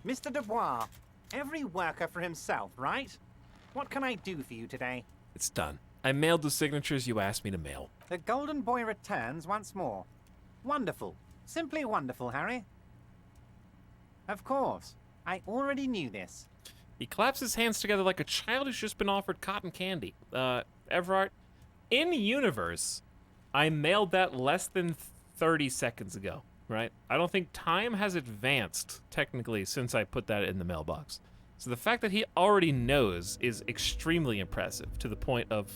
Mr. Dubois, every worker for himself, right? What can I do for you today? It's done. I mailed the signatures you asked me to mail. The Golden Boy returns once more. Wonderful. Simply wonderful, Harry. Of course. I already knew this. He claps his hands together like a child who's just been offered cotton candy. Everett, in universe, I mailed that less than 30 seconds ago, right? I don't think time has advanced, technically, since I put that in the mailbox. So the fact that he already knows is extremely impressive, to the point of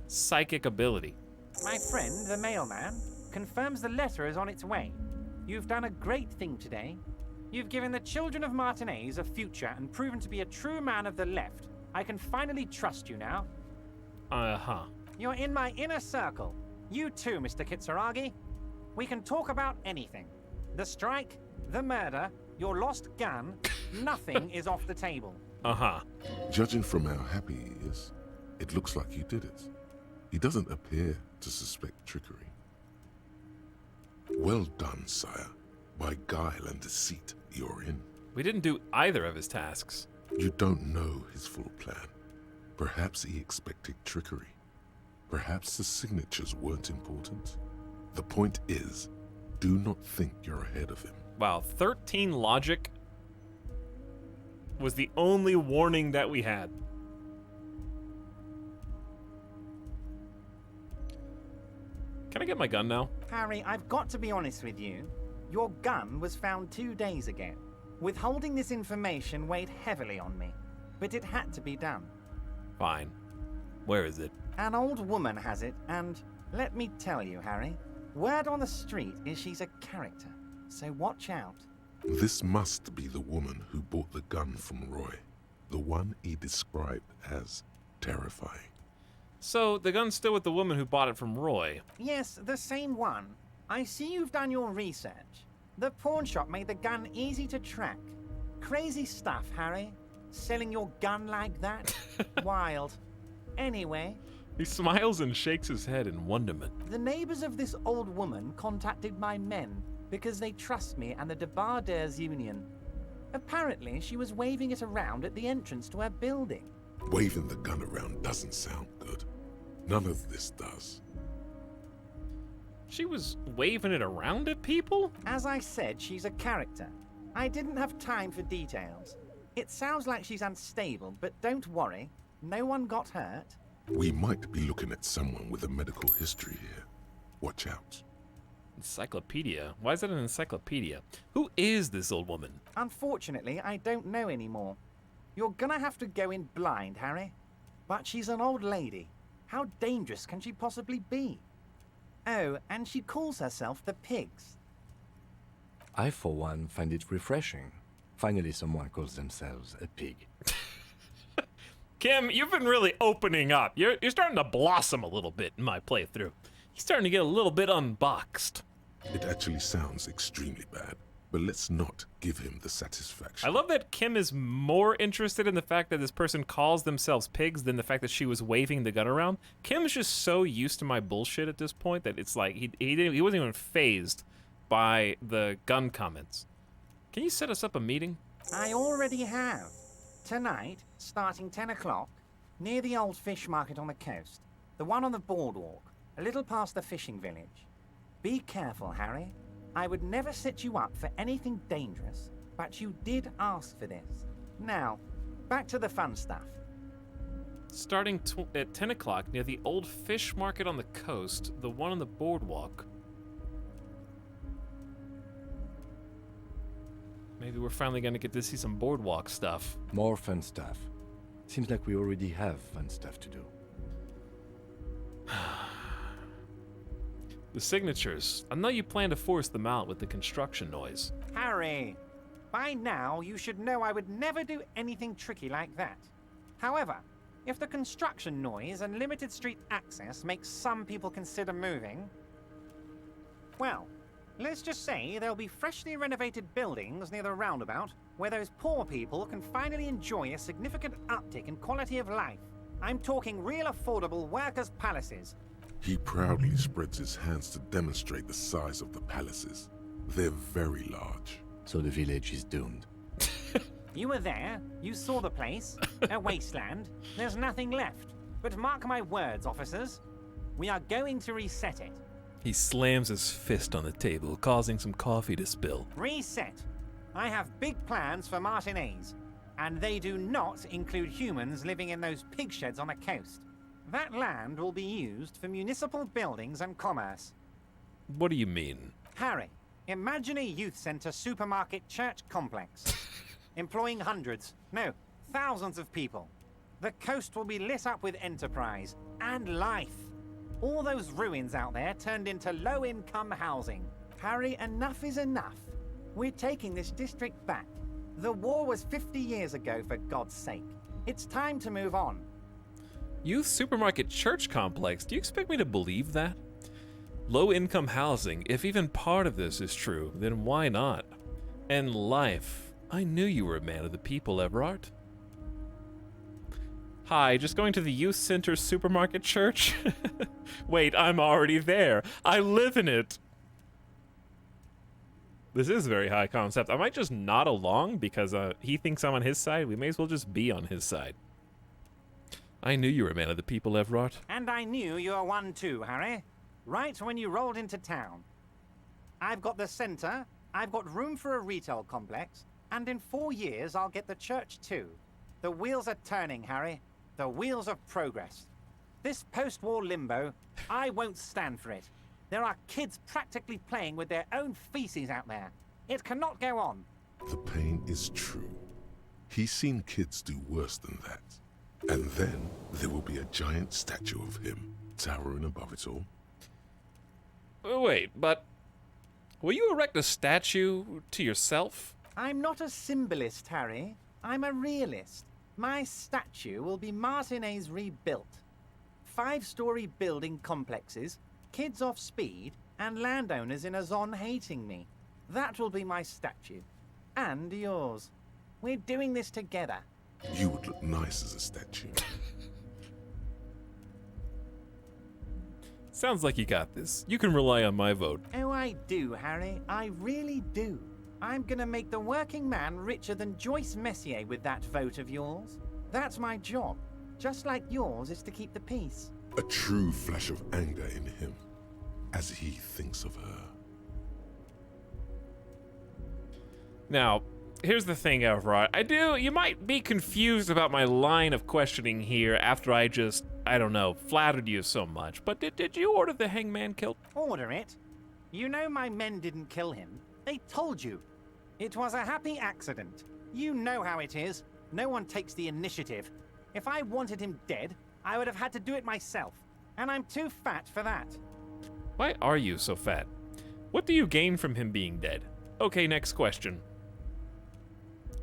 psychic ability. My friend, the mailman, confirms the letter is on its way. You've done a great thing today. You've given the children of Martinez a future and proven to be a true man of the left. I can finally trust you now. Uh-huh. You're in my inner circle. You too, Mr. Kitsuragi. We can talk about anything. The strike, the murder, your lost gun, nothing is off the table. Uh-huh. Judging from how happy he is, it looks like you did it. He doesn't appear to suspect trickery. Well done, sire. By guile and deceit, you're in. We didn't do either of his tasks. You don't know his full plan. Perhaps he expected trickery. Perhaps the signatures weren't important. The point is, do not think you're ahead of him. Wow, 13 logic was the only warning that we had. Can I get my gun now? Harry, I've got to be honest with you. Your gun was found 2 days ago. Withholding this information weighed heavily on me, but it had to be done. Fine. Where is it? An old woman has it, and let me tell you, Harry, word on the street is she's a character, so watch out. This must be the woman who bought the gun from Roy, the one he described as terrifying. So, the gun's still with the woman who bought it from Roy. Yes, the same one. I see you've done your research. The pawn shop made the gun easy to track. Crazy stuff, Harry. Selling your gun like that? Wild. Anyway. He smiles and shakes his head in wonderment. The neighbors of this old woman contacted my men because they trust me and the Debarders Union. Apparently, she was waving it around at the entrance to her building. Waving the gun around doesn't sound good. None of this does. She was waving it around at people? As I said, she's a character. I didn't have time for details. It sounds like she's unstable, but don't worry. No one got hurt. We might be looking at someone with a medical history here. Watch out. Encyclopedia? Why is that an encyclopedia? Who is this old woman? Unfortunately, I don't know anymore. You're gonna have to go in blind, Harry. But she's an old lady. How dangerous can she possibly be? Oh, and she calls herself the Pigs. I, for one, find it refreshing. Finally, someone calls themselves a pig. Kim, you've been really opening up. You're starting to blossom a little bit in my playthrough. You're starting to get a little bit unboxed. It actually sounds extremely bad, but let's not give him the satisfaction. I love that Kim is more interested in the fact that this person calls themselves pigs than the fact that she was waving the gun around. Kim's just so used to my bullshit at this point that it's like he wasn't even fazed by the gun comments. Can you set us up a meeting? I already have. Tonight, starting 10 o'clock, near the old fish market on the coast. The one on the boardwalk, a little past the fishing village. Be careful, Harry. I would never set you up for anything dangerous, but you did ask for this. Now, back to the fun stuff. Starting at 10 o'clock near the old fish market on the coast, the one on the boardwalk. Maybe we're finally going to get to see some boardwalk stuff. More fun stuff. Seems like we already have fun stuff to do. The signatures. I know you plan to force them out with the construction noise. Harry, by now you should know I would never do anything tricky like that. However, if the construction noise and limited street access makes some people consider moving, well, let's just say there'll be freshly renovated buildings near the roundabout where those poor people can finally enjoy a significant uptick in quality of life. I'm talking real affordable workers' palaces. He proudly spreads his hands to demonstrate the size of the palaces. They're very large. So the village is doomed. You were there, you saw the place, a wasteland. There's nothing left. But mark my words, officers, we are going to reset it. He slams his fist on the table, causing some coffee to spill. Reset. I have big plans for Martinez, and they do not include humans living in those pig sheds on the coast. That land will be used for municipal buildings and commerce. What do you mean? Harry, imagine a youth center supermarket church complex, employing hundreds, no, thousands of people. The coast will be lit up with enterprise and life. All those ruins out there turned into low-income housing. Harry, enough is enough. We're taking this district back. The war was 50 years ago, for God's sake. It's time to move on. Youth supermarket church complex. Do you expect me to believe that? Low-income housing. If even part of this is true, then why not? And life. I knew you were a man of the people, Everard. Hi, just going to the youth center supermarket church? Wait, I'm already there. I live in it. This is very high concept. I might just nod along because he thinks I'm on his side. We may as well just be on his side. I knew you were a man of the people, Everard. And I knew you were one too, Harry. Right when you rolled into town. I've got the center, I've got room for a retail complex, and in 4 years I'll get the church too. The wheels are turning, Harry. The wheels of progress. This post-war limbo, I won't stand for it. There are kids practically playing with their own feces out there. It cannot go on. The pain is true. He's seen kids do worse than that. And then there will be a giant statue of him, towering above it all. Wait, but will you erect a statue to yourself? I'm not a symbolist, Harry. I'm a realist. My statue will be Martinez rebuilt. 5-story building complexes, kids off speed, and landowners in a zone hating me. That will be my statue. And yours. We're doing this together. You would look nice as a statue. Sounds like you got this. You can rely on my vote. Oh, I do, Harry. I really do. I'm gonna make the working man richer than Joyce Messier with that vote of yours. That's my job. Just like yours is to keep the peace. A true flash of anger in him, as he thinks of her. Now, here's the thing, Everard. You might be confused about my line of questioning here after I just, I don't know, flattered you so much. But did you order the hangman killed? Order it? You know my men didn't kill him. They told you. It was a happy accident. You know how it is. No one takes the initiative. If I wanted him dead, I would have had to do it myself. And I'm too fat for that. Why are you so fat? What do you gain from him being dead? Okay, next question.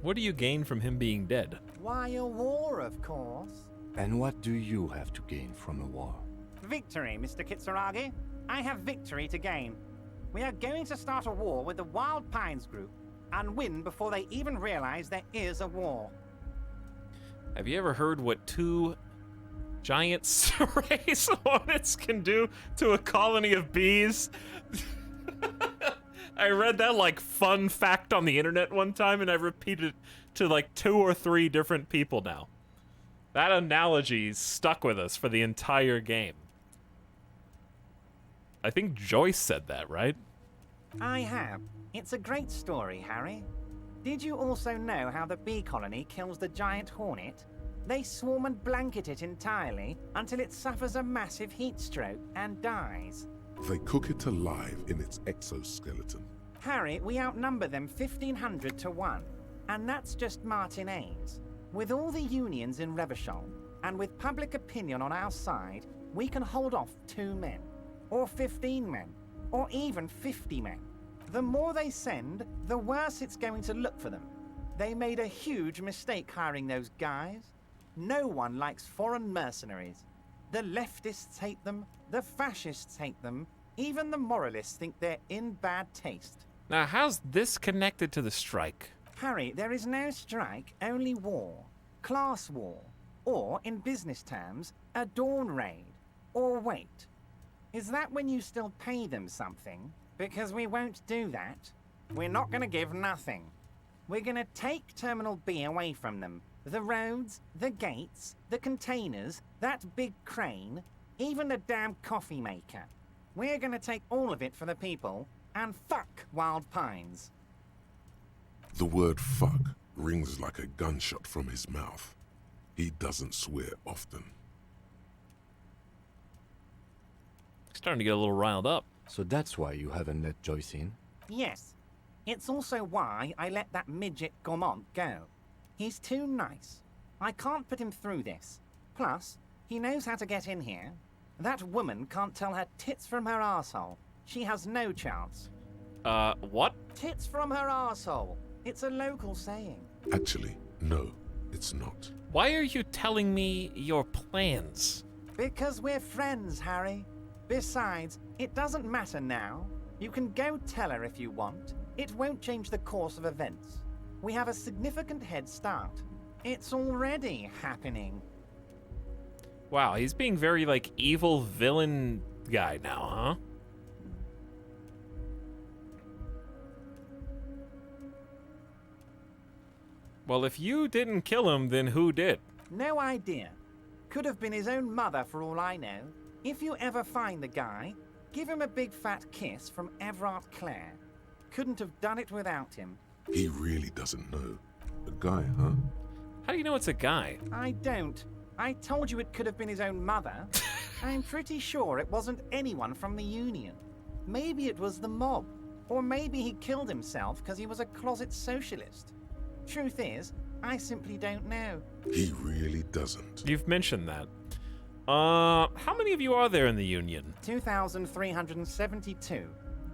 What do you gain from him being dead? Why, a war, of course. And what do you have to gain from a war? Victory, Mr. Kitsuragi. I have victory to gain. We are going to start a war with the Wild Pines group and win before they even realize there is a war. Have you ever heard what 2 giant race hornets can do to a colony of bees? I read that like fun fact on the internet one time, and I repeated it to like 2 or 3 different people now. That analogy stuck with us for the entire game. I think Joyce said that, right? I have. It's a great story, Harry. Did you also know how the bee colony kills the giant hornet? They swarm and blanket it entirely until it suffers a massive heat stroke and dies. They cook it alive in its exoskeleton. Harry, we outnumber them 1,500 to 1. And that's just Martinez. With all the unions in Revachol, and with public opinion on our side, we can hold off 2 men, or 15 men, or even 50 men. The more they send, the worse it's going to look for them. They made a huge mistake hiring those guys. No one likes foreign mercenaries. The leftists hate them, the fascists hate them, even the moralists think they're in bad taste. Now, how's this connected to the strike? Harry, there is no strike, only war. Class war. Or, in business terms, a dawn raid. Or wait. Is that when you still pay them something? Because we won't do that. We're not going to give nothing. We're going to take Terminal B away from them. The roads, the gates, the containers, that big crane, even the damn coffee maker. We're going to take all of it for the people, and fuck Wild Pines. The word fuck rings like a gunshot from his mouth. He doesn't swear often. Starting to get a little riled up. So that's why you haven't let Joyce in? Yes. It's also why I let that midget Gaumont go. He's too nice. I can't put him through this. Plus, he knows how to get in here. That woman can't tell her tits from her arsehole. She has no chance. What? Tits from her arsehole. It's a local saying. Actually, no, it's not. Why are you telling me your plans? Because we're friends, Harry. Besides, it doesn't matter now. You can go tell her if you want. It won't change the course of events. We have a significant head start. It's already happening. Wow, he's being very, like, evil villain guy now, huh? Well, if you didn't kill him, then who did? No idea. Could have been his own mother for all I know. If you ever find the guy, give him a big fat kiss from Everard Clare. Couldn't have done it without him. He really doesn't know. A guy, huh? How do you know it's a guy? I don't. I told you it could have been his own mother. I'm pretty sure it wasn't anyone from the Union. Maybe it was the mob. Or maybe he killed himself because he was a closet socialist. Truth is, I simply don't know. He really doesn't. You've mentioned that. How many of you are there in the Union? 2,372.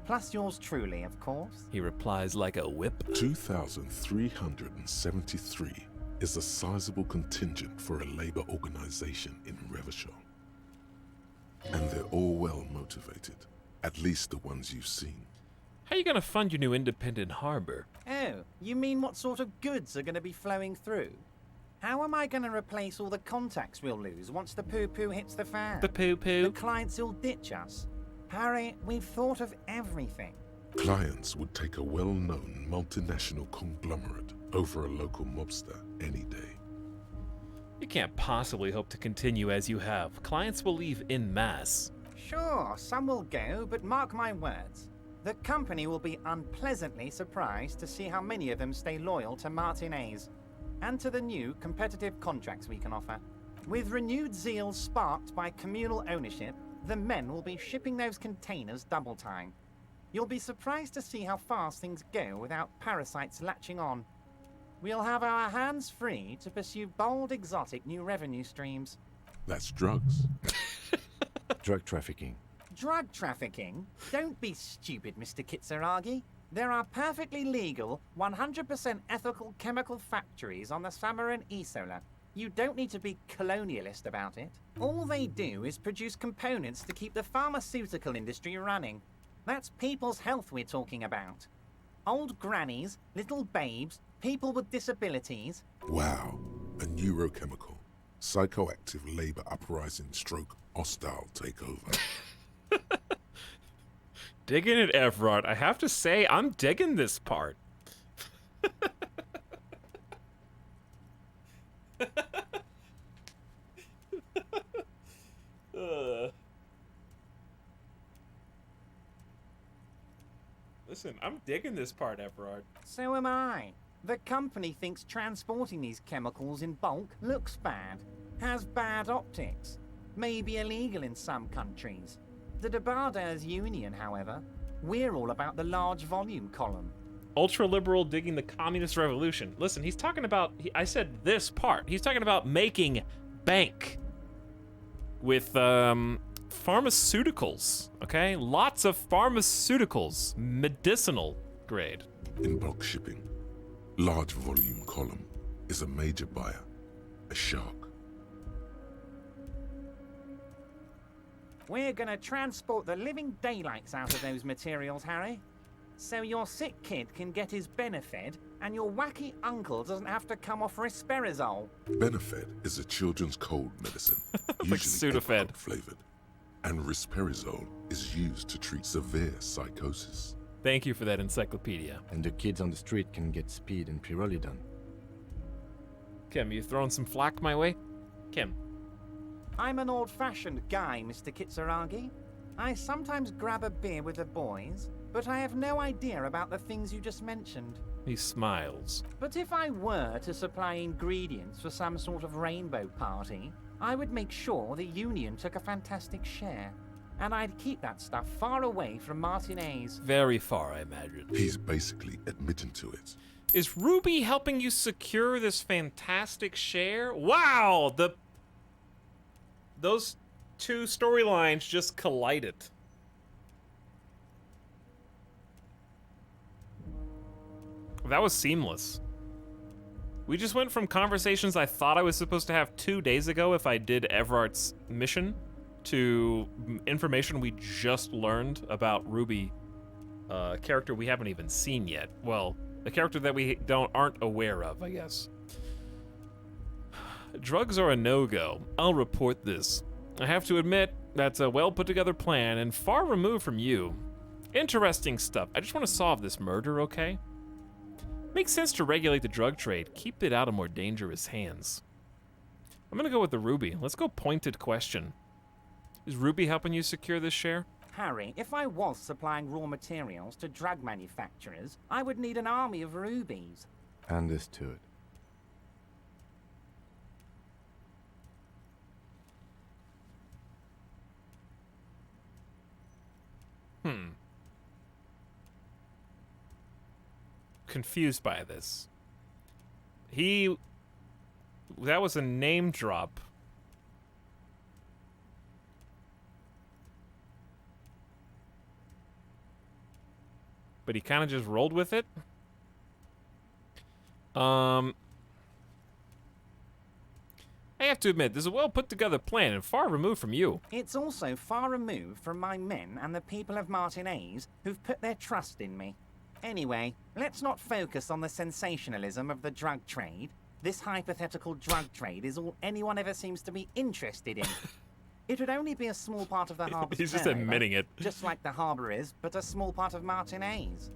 Plus yours truly, of course. He replies like a whip. 2,373 is a sizable contingent for a labor organization in Revachol. And they're all well motivated. At least the ones you've seen. How are you going to fund your new independent harbor? Oh, you mean what sort of goods are going to be flowing through? How am I going to replace all the contacts we'll lose once the poo-poo hits the fan? The poo-poo? The clients will ditch us. Harry, we've thought of everything. Clients would take a well-known multinational conglomerate over a local mobster any day. You can't possibly hope to continue as you have. Clients will leave en masse. Sure, some will go, but mark my words. The company will be unpleasantly surprised to see how many of them stay loyal to Martinez and to the new competitive contracts we can offer. With renewed zeal sparked by communal ownership, the men will be shipping those containers double time. You'll be surprised to see how fast things go without parasites latching on. We'll have our hands free to pursue bold, exotic new revenue streams. That's drugs. Drug trafficking. Drug trafficking? Don't be stupid, Mr. Kitsuragi. There are perfectly legal, 100% ethical chemical factories on the Samaran Isola. You don't need to be colonialist about it. All they do is produce components to keep the pharmaceutical industry running. That's people's health we're talking about. Old grannies, little babes, people with disabilities. Wow, a neurochemical, psychoactive labor uprising stroke hostile takeover. Digging it, Everard. I have to say, I'm digging this part. Listen, I'm digging this part, Everard. So am I. The company thinks transporting these chemicals in bulk looks bad, has bad optics, may be illegal in some countries. The Debarders Union, however, we're all about the large volume column. Ultra-liberal digging the communist revolution. Listen, he's talking about, I said this part. He's talking about making bank with pharmaceuticals, okay? Lots of pharmaceuticals, medicinal grade. In bulk shipping, large volume column is a major buyer, a shark. We're gonna transport the living daylights out of those materials, Harry. So your sick kid can get his Benefed, and your wacky uncle doesn't have to come off risperidone. Benefed is a children's cold medicine, Like usually Sudafed. apricot flavored, and risperidone is used to treat severe psychosis. Thank you for that encyclopedia. And the kids on the street can get speed and pyrrolidone. Kim, you throwing some flack my way? Kim. I'm an old-fashioned guy, Mr. Kitsuragi. I sometimes grab a beer with the boys, but I have no idea about the things you just mentioned. He smiles. But if I were to supply ingredients for some sort of rainbow party, I would make sure the Union took a fantastic share. And I'd keep that stuff far away from Martinez. Very far, I imagine. He's basically admitting to it. Is Ruby helping you secure this fantastic share? Wow! Those two storylines just collided. That was seamless. We just went from conversations I thought I was supposed to have 2 days ago if I did Everart's mission to information we just learned about Ruby, a character we haven't even seen yet. Well, a character that we aren't aware of, I guess. Drugs are a no-go. I'll report this. I have to admit, that's a well-put-together plan and far removed from you. Interesting stuff. I just want to solve this murder, okay? Makes sense to regulate the drug trade. Keep it out of more dangerous hands. I'm gonna go with the Ruby. Let's go pointed question. Is Ruby helping you secure this share? Harry, if I was supplying raw materials to drug manufacturers, I would need an army of rubies. Understood. Confused by this. That was a name drop. But he kind of just rolled with it. I have to admit, this is a well put together plan and far removed from you. It's also far removed from my men and the people of Martinez who've put their trust in me. Anyway, let's not focus on the sensationalism of the drug trade. This hypothetical drug trade is all anyone ever seems to be interested in. It would only be a small part of the harbor's He's just turnover, admitting it. just like the harbor is, but a small part of Martinez.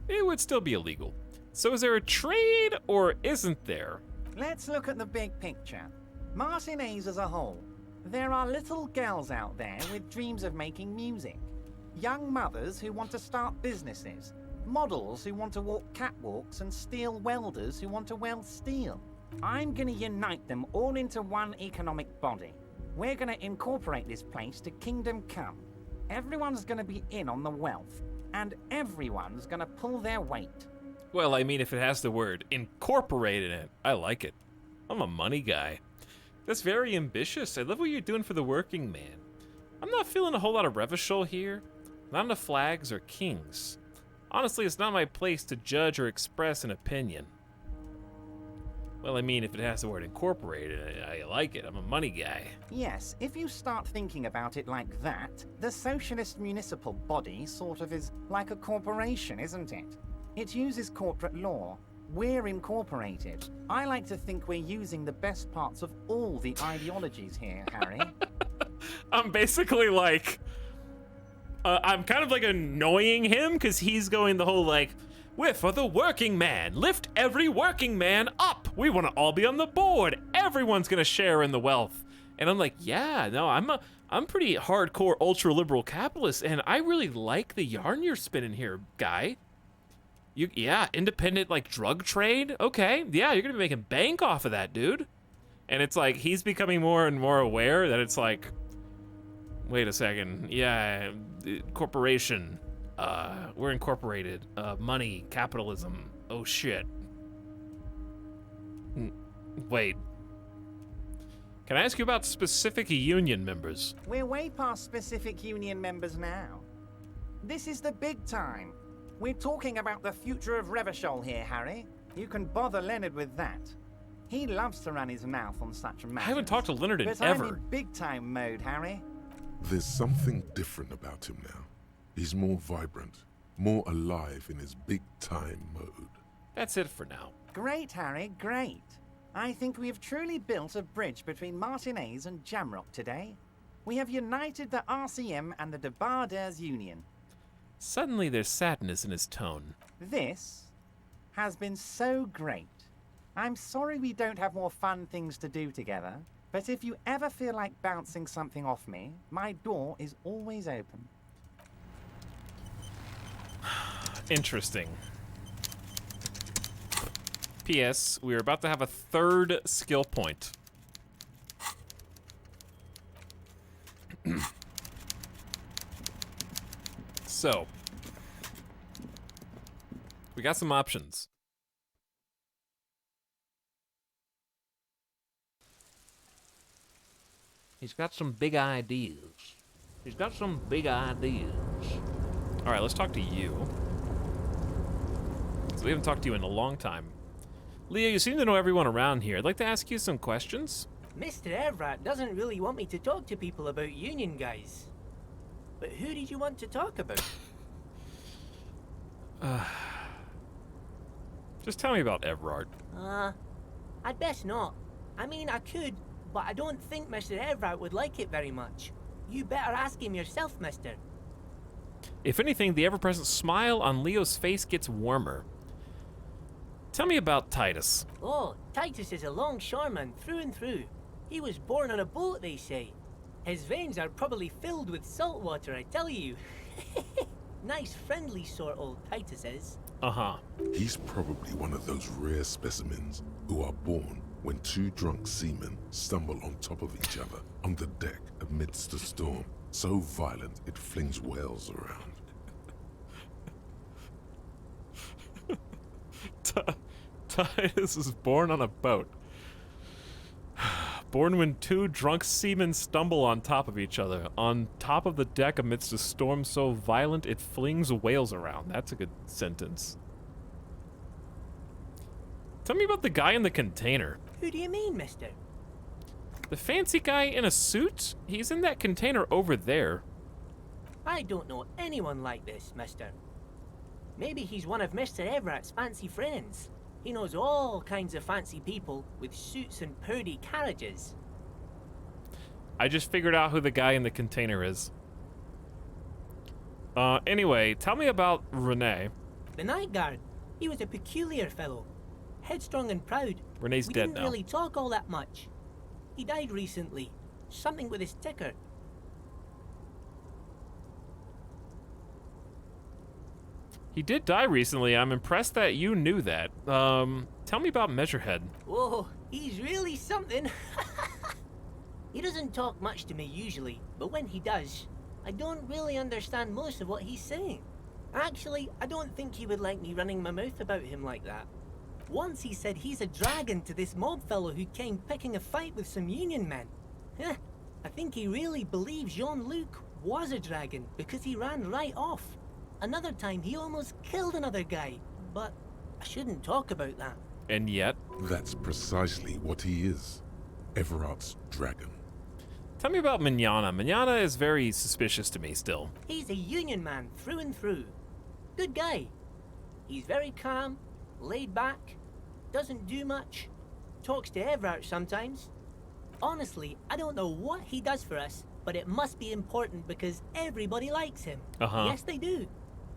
It would still be illegal. So is there a trade or isn't there? Let's look at the big picture. Martinez as a whole. There are little girls out there with dreams of making music. Young mothers who want to start businesses. Models who want to walk catwalks and steel welders who want to weld steel. I'm gonna unite them all into one economic body. We're gonna incorporate this place to Kingdom Come. Everyone's gonna be in on the wealth, and everyone's gonna pull their weight. Well, I mean, if it has the word incorporate in it, I like it. I'm a money guy. That's very ambitious. I love what you're doing for the working man. I'm not feeling a whole lot of Revachol here. Not enough flags or kings. Honestly, it's not my place to judge or express an opinion. Well, I mean, if it has the word incorporated, I like it. I'm a money guy. Yes, if you start thinking about it like that, the socialist municipal body sort of is like a corporation, isn't it? It uses corporate law. We're incorporated. I like to think we're using the best parts of all the ideologies here, Harry. I'm basically like... I'm kind of like annoying him because he's going the whole like, we're for the working man. Lift every working man up. We want to all be on the board. Everyone's going to share in the wealth. And I'm like, yeah, no, I'm pretty hardcore ultra-liberal capitalist, and I really like the yarn you're spinning here, guy. Yeah, independent like drug trade. Okay, yeah, you're going to be making bank off of that, dude. And it's like he's becoming more and more aware that it's like, wait a second, yeah, corporation, we're incorporated, money, capitalism, oh shit. Wait. Can I ask you about specific union members? We're way past specific union members now. This is the big time. We're talking about the future of Revachol here, Harry. You can bother Leonard with that. He loves to run his mouth on such matters. I haven't talked to Leonard in but ever. I'm in big time mode, Harry. There's something different about him now. He's more vibrant, more alive in his big time mode. That's it for now. Great, Harry, great. I think we have truly built a bridge between Martinez and Jamrock today. We have united the RCM and the Debarders Union. Suddenly there's sadness in his tone. This has been so great. I'm sorry we don't have more fun things to do together, but if you ever feel like bouncing something off me, my door is always open. Interesting. P.S. We're about to have a third skill point. So, we got some options. He's got some big ideas. He's got some big ideas. All right, let's talk to you. So we haven't talked to you in a long time. Leo, you seem to know everyone around here. I'd like to ask you some questions. Mr. Evrat doesn't really want me to talk to people about union guys. But who did you want to talk about? Just tell me about Everard. I'd best not. I mean, I could, but I don't think Mr. Evrat would like it very much. You better ask him yourself, mister. If anything, the ever-present smile on Leo's face gets warmer. Tell me about Titus. Oh, Titus is a longshoreman through and through. He was born on a boat, they say. His veins are probably filled with salt water, I tell you. Nice, friendly sort, old Titus is. Uh-huh. He's probably one of those rare specimens who are born when two drunk seamen stumble on top of each other on the deck amidst a storm so violent it flings whales around. Titus is born on a boat. Born when two drunk seamen stumble on top of each other, on top of the deck amidst a storm so violent it flings whales around. That's a good sentence. Tell me about the guy in the container. Who do you mean, mister? The fancy guy in a suit? He's in that container over there. I don't know anyone like this, mister. Maybe he's one of Mr. Everett's fancy friends. He knows all kinds of fancy people with suits and purdy carriages. I just figured out who the guy in the container is. Anyway, tell me about Renee. The night guard. He was a peculiar fellow. Headstrong and proud. Renee's dead now. We didn't really talk all that much. He died recently. Something with his ticker. He did die recently. I'm impressed that you knew that. Tell me about Measurehead. Whoa, he's really something. He doesn't talk much to me usually, but when he does, I don't really understand most of what he's saying. Actually, I don't think he would like me running my mouth about him like that. Once he said he's a dragon to this mob fellow who came picking a fight with some union men. I think he really believes Jean-Luc was a dragon because he ran right off. Another time he almost killed another guy, but I shouldn't talk about that. And yet? That's precisely what he is. Everard's dragon. Tell me about Manana. Manana is very suspicious to me still. He's a union man through and through. Good guy. He's very calm, laid back, doesn't do much, talks to Everard sometimes. Honestly, I don't know what he does for us, but it must be important because everybody likes him. Yes, they do.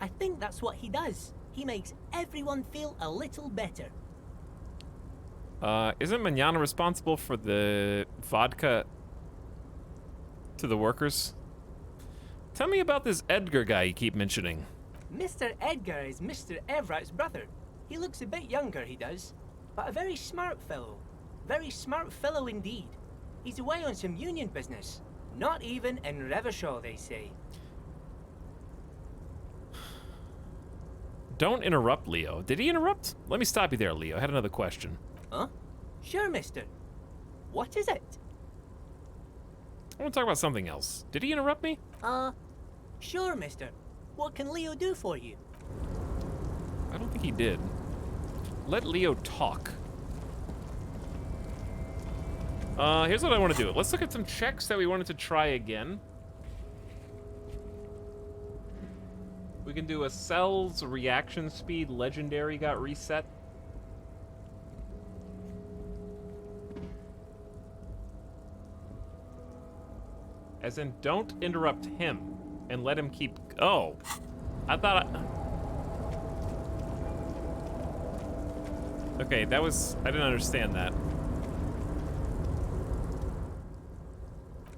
I think that's what he does. He makes everyone feel a little better. Isn't Manana responsible for the vodka to the workers? Tell me about this Edgar guy you keep mentioning. Mr. Edgar is Mr. Everard's brother. He looks a bit younger, he does, but a very smart fellow. Very smart fellow indeed. He's away on some union business. Not even in Revachol, they say. Don't interrupt, Leo. Did he interrupt? Let me stop you there, Leo. I had another question. Huh? Sure, mister. What is it? I want to talk about something else. Did he interrupt me? Sure, mister. What can Leo do for you? I don't think he did. Let Leo talk. Here's what I want to do. Let's look at some checks that we wanted to try again. We can do a cell's reaction speed legendary got reset. As in, don't interrupt him and let him keep... Oh, I thought Okay, that was... I didn't understand that.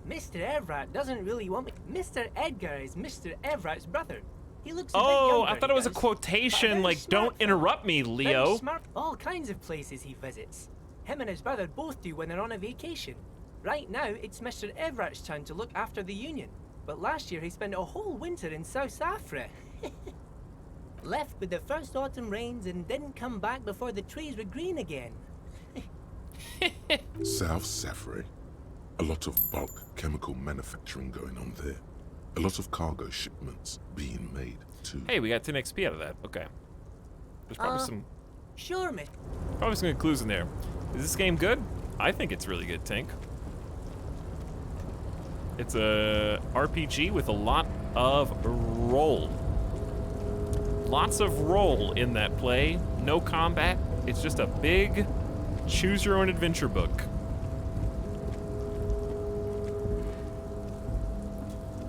Mr. Everard doesn't really want me. Mr. Edgar is Mr. Everard's brother. He looks a bit Oh, younger, I thought it was a he does, quotation, but like, very don't smart interrupt me, fellow. Leo. Very smart. All kinds of places he visits. Him and his brother both do when they're on a vacation. Right now, it's Mr. Everard's turn to look after the Union. But last year, he spent a whole winter in South Africa. Left with the first autumn rains and didn't come back before the trees were green again. South Safra. A lot of bulk chemical manufacturing going on there. A lot of cargo shipments being made, too. Hey, we got 10 XP out of that. Okay. There's probably some... Sure, miss. Probably some good clues in there. Is this game good? I think it's really good, Tink. It's a RPG with a lot of roll. Lots of roll in that play. No combat. It's just a big choose-your-own-adventure book.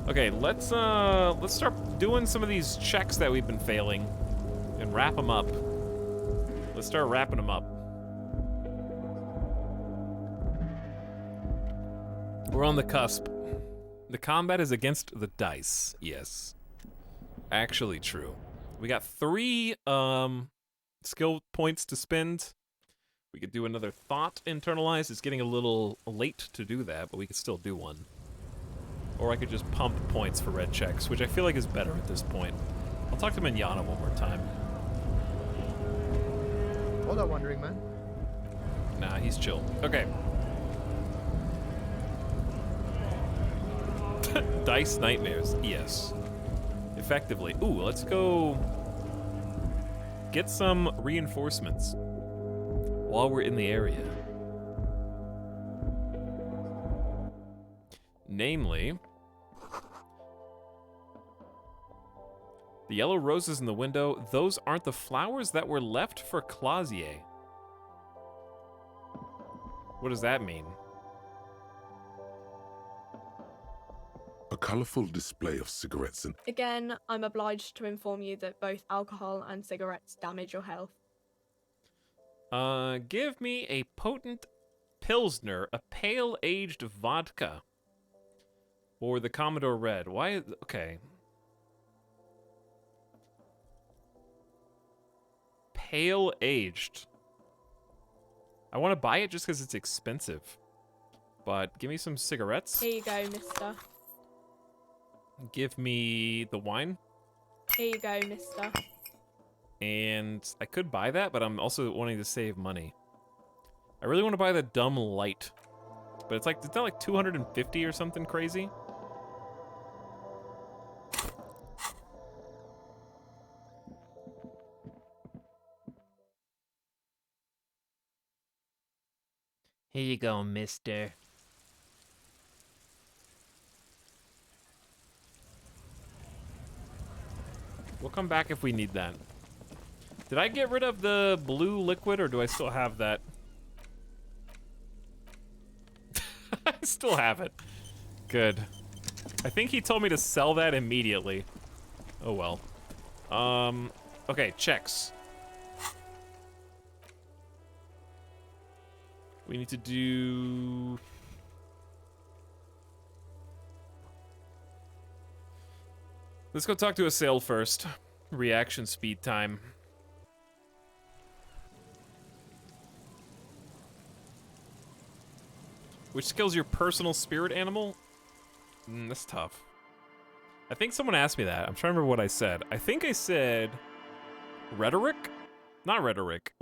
Okay, let's start doing some of these checks that we've been failing and wrap them up. Let's start wrapping them up. We're on the cusp. The combat is against the dice. Yes. Actually true. We got 3 skill points to spend. We could do another thought internalized. It's getting a little late to do that, but we could still do one. Or I could just pump points for red checks, which I feel like is better at this point. I'll talk to Manana one more time. Hold on, Wandering Man. Nah, he's chill. Okay. Dice nightmares. Yes. Effectively. Ooh, let's go get some reinforcements while we're in the area. Namely, the yellow roses in the window, those aren't the flowers that were left for Clausier. What does that mean? A colourful display of cigarettes and... Again, I'm obliged to inform you that both alcohol and cigarettes damage your health. Give me a potent Pilsner, a pale-aged vodka. Or the Commodore Red. Why? Okay. Pale-aged. I want to buy it just because it's expensive. But give me some cigarettes. Here you go, mister. Give me the wine. Here you go, mister. And I could buy that, but I'm also wanting to save money. I really want to buy the Dumb Light. But it's not like 250 or something crazy. Here you go, mister. We'll come back if we need that. Did I get rid of the blue liquid, or do I still have that? I still have it. Good. I think he told me to sell that immediately. Oh well. Okay, checks. We need to do... Let's go talk to a sail first. Reaction speed time. Which skill's your personal spirit animal? That's tough. I think someone asked me that. I'm trying to remember what I said. I think I said... Rhetoric? Not rhetoric.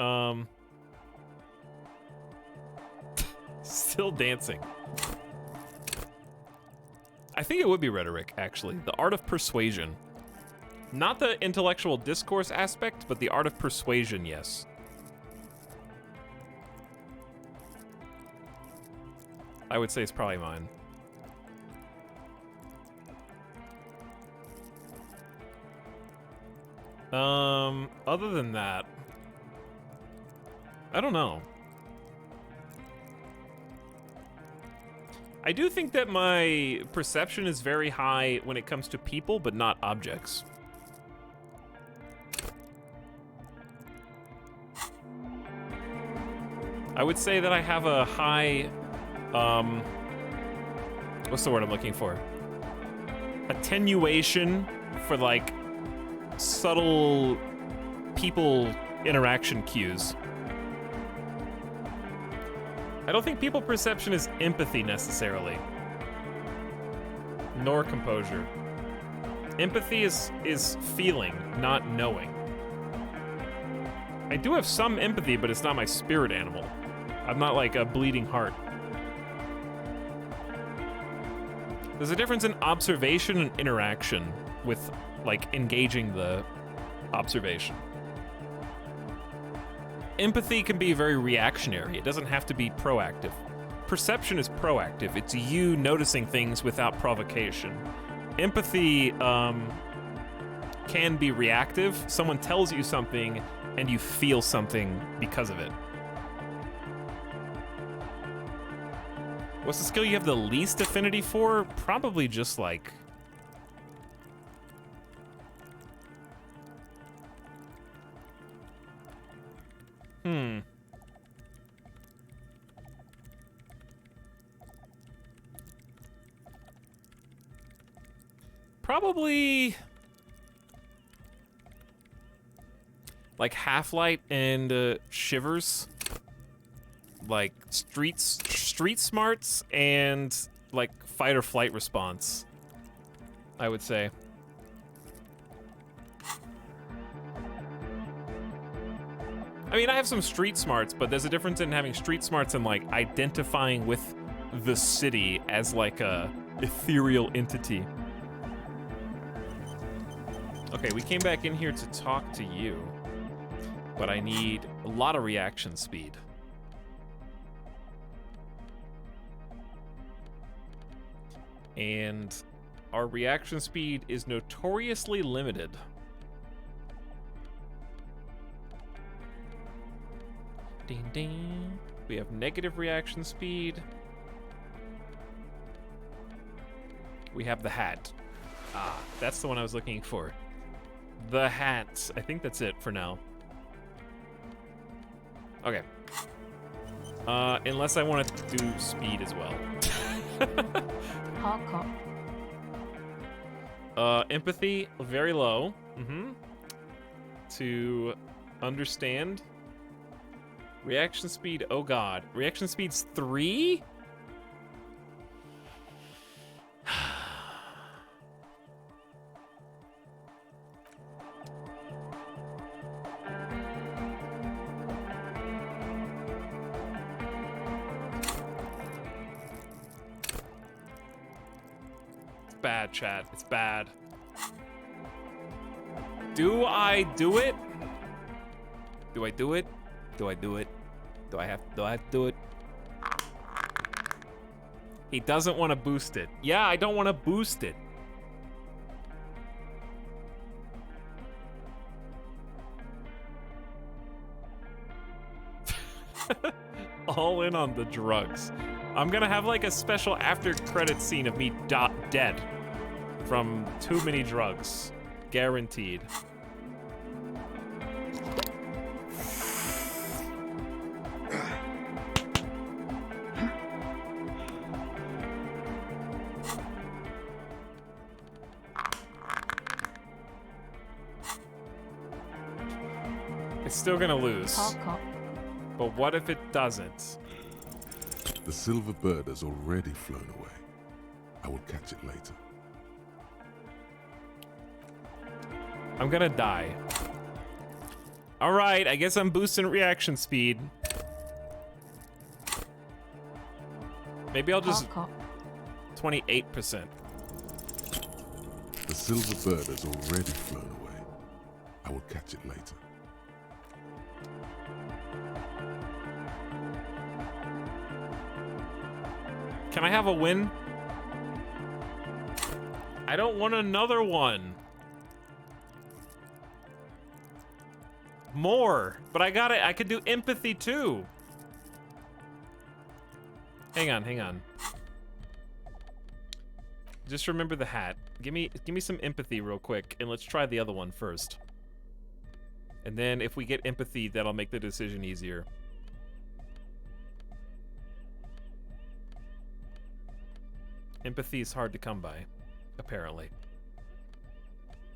Still dancing. I think it would be rhetoric, actually. The art of persuasion. Not the intellectual discourse aspect, but the art of persuasion, yes. I would say it's probably mine. Other than that, I don't know. I do think that my perception is very high when it comes to people, but not objects. I would say that I have a high, what's the word I'm looking for? Attenuation for, like, subtle people interaction cues. I don't think people perception is empathy necessarily, nor composure. Empathy is feeling, not knowing. I do have some empathy, but it's not my spirit animal. I'm not like a bleeding heart. There's a difference in observation and interaction with, like, engaging the observation. Empathy can be very reactionary. It doesn't have to be proactive. Perception is proactive. It's you noticing things without provocation. Empathy can be reactive. Someone tells you something and you feel something because of it. What's the skill you have the least affinity for? Probably just like... Probably... like Half-Light and Shivers. Like street smarts and like fight or flight response, I would say. I mean, I have some street smarts, but there's a difference in having street smarts and like identifying with the city as like a ethereal entity. Okay, we came back in here to talk to you, but I need a lot of reaction speed. And our reaction speed is notoriously limited. Ding ding. We have negative reaction speed. We have the hat. Ah, that's the one I was looking for. The hat. I think that's it for now. Okay. Unless I want to do speed as well. Empathy, very low. To understand. Reaction speed, oh god. Reaction speed's 3? Bad, chat. It's bad. Do I do it? Do I do it? Do I do it? Do I have to do it? He doesn't want to boost it. Yeah, I don't want to boost it. All in on the drugs. I'm gonna have like a special after credit scene of me dead from too many drugs. Guaranteed. It's still gonna lose. But what if it doesn't? The silver bird has already flown away. I will catch it later. I'm gonna die. All right, I guess I'm boosting reaction speed. Maybe I'll just 28%. The silver bird has already flown away. I will catch it later. Can I have a win? I don't want another one. More, but I got it. I could do empathy too. Hang on. Just remember the hat. Give me some empathy real quick, and let's try the other one first. And then if we get empathy, that'll make the decision easier. Empathy is hard to come by, apparently.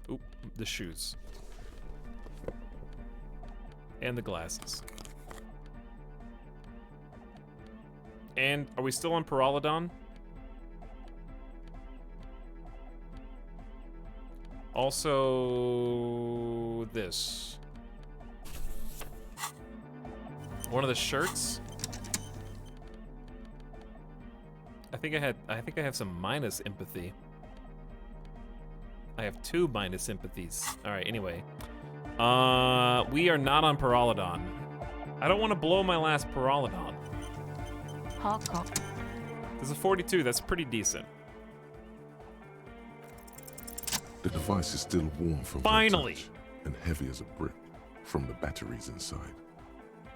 Oop, the shoes. And the glasses. And are we still on Pyrrolodon? Also, this. One of the shirts. I think I have some minus empathy. I have 2 minus empathies. All right, anyway. We are not on Pyrrolodon. I don't want to blow my last Pyrrolodon. There's a 42, that's pretty decent. The device is still warm from Finally! touch and heavy as a brick from the batteries inside.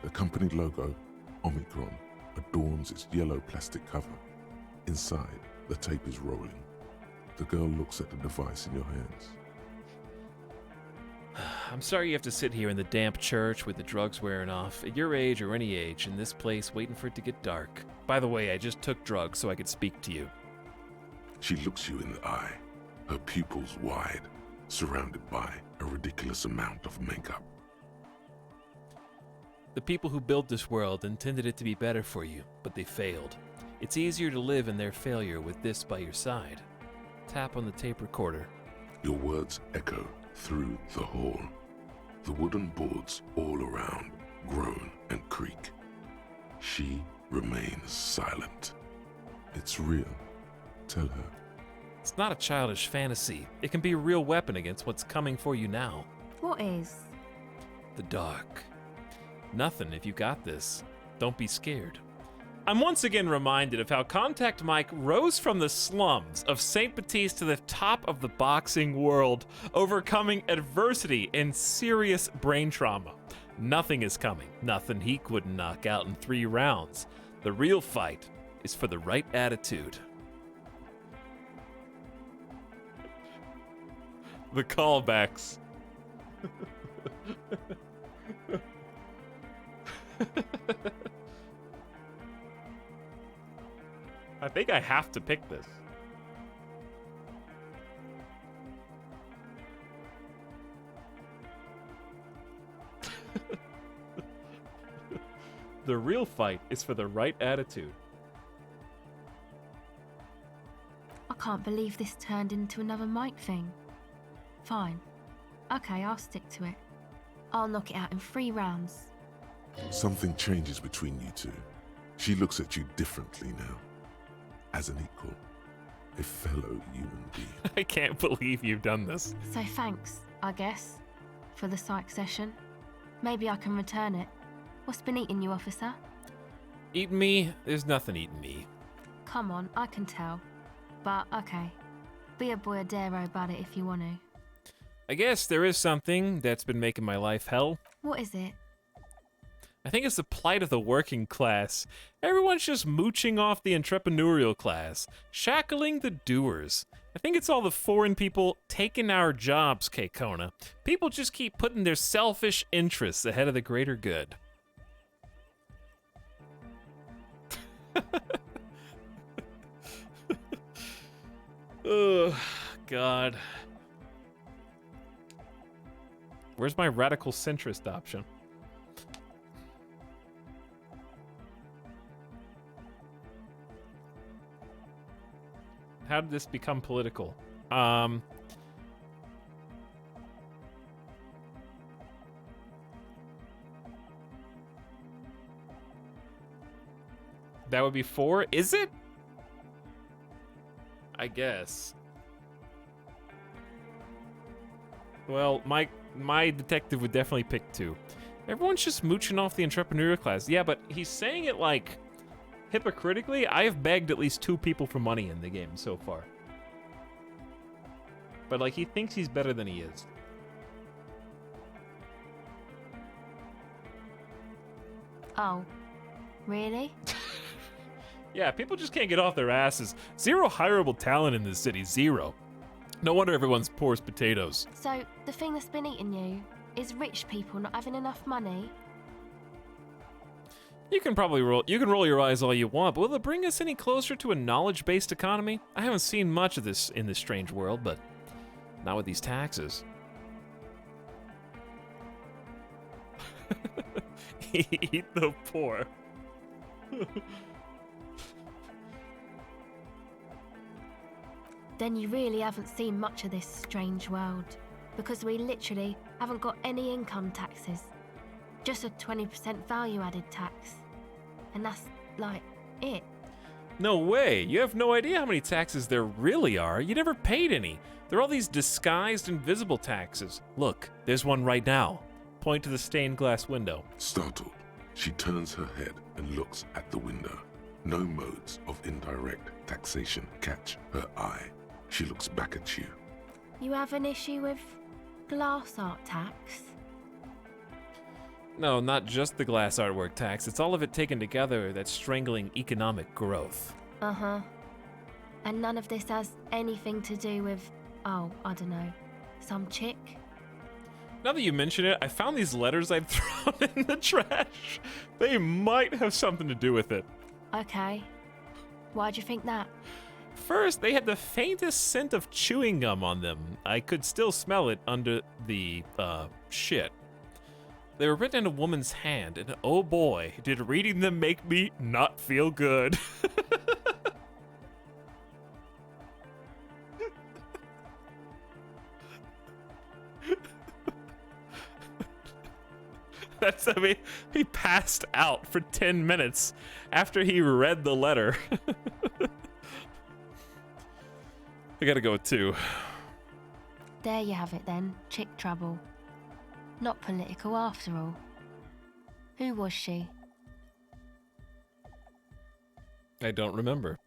The company logo, Omicron, adorns its yellow plastic cover. Inside, the tape is rolling. The girl looks at the device in your hands. I'm sorry you have to sit here in the damp church with the drugs wearing off. At your age or any age, in this place, waiting for it to get dark. By the way, I just took drugs so I could speak to you. She looks you in the eye, her pupils wide, surrounded by a ridiculous amount of makeup. The people who built this world intended it to be better for you, but they failed. It's easier to live in their failure with this by your side. Tap on the tape recorder. Your words echo through the hall. The wooden boards all around groan and creak. She remains silent. It's real. Tell her. It's not a childish fantasy. It can be a real weapon against what's coming for you now. What is? The dark. Nothing if you got this. Don't be scared. I'm once again reminded of how Contact Mike rose from the slums of St. Baptiste to the top of the boxing world, overcoming adversity and serious brain trauma. Nothing is coming. Nothing he couldn't knock out in 3 rounds. The real fight is for the right attitude. The callbacks. I think I have to pick this. The real fight is for the right attitude. I can't believe this turned into another Mike thing. Fine. Okay, I'll stick to it. I'll knock it out in 3 rounds. Something changes between you two. She looks at you differently now. As an equal. A fellow human being. I can't believe you've done this. So thanks, I guess, for the psych session. Maybe I can return it. What's been eating you, officer? Eating me? There's nothing eating me. come on, I can tell. But okay, be a boyadero about it if you want to. I guess there is something that's been making my life hell. What is it? I think it's the plight of the working class. Everyone's just mooching off the entrepreneurial class, shackling the doers. I think it's all the foreign people taking our jobs, Kekona. People just keep putting their selfish interests ahead of the greater good. Oh, God. Where's my radical centrist option? How did this become political? That would be 4. Is it? I guess. Well, my detective would definitely pick 2. Everyone's just mooching off the entrepreneurial class. Yeah, but he's saying it like hypocritically. I have begged at least 2 people for money in the game so far. But like he thinks he's better than he is. Oh, really? Yeah, people just can't get off their asses. 0 hireable talent in this city, 0. No wonder everyone's poor as potatoes. So, the thing that's been eating you is rich people not having enough money? You can roll your eyes all you want, but will it bring us any closer to a knowledge-based economy? I haven't seen much of this in this strange world, but not with these taxes. Eat the poor. Then you really haven't seen much of this strange world, because we literally haven't got any income taxes. Just a 20% value-added tax. And that's, like, it. No way! You have no idea how many taxes there really are. You never paid any. There are all these disguised invisible taxes. Look, there's one right now. Point to the stained glass window. Startled, she turns her head and looks at the window. No modes of indirect taxation catch her eye. She looks back at you. You have an issue with glass art tax? No, not just the glass artwork tax. It's all of it taken together that's strangling economic growth. Uh-huh. And none of this has anything to do with, oh, I don't know, some chick? Now that you mention it, I found these letters I'd thrown in the trash. They might have something to do with it. Okay. Why'd you think that? First, they had the faintest scent of chewing gum on them. I could still smell it under the, shit. They were written in a woman's hand, and oh boy, did reading them make me not feel good. He passed out for 10 minutes after he read the letter. I gotta go with 2. There you have it then, chick trouble. Not political after all. Who was she? I don't remember.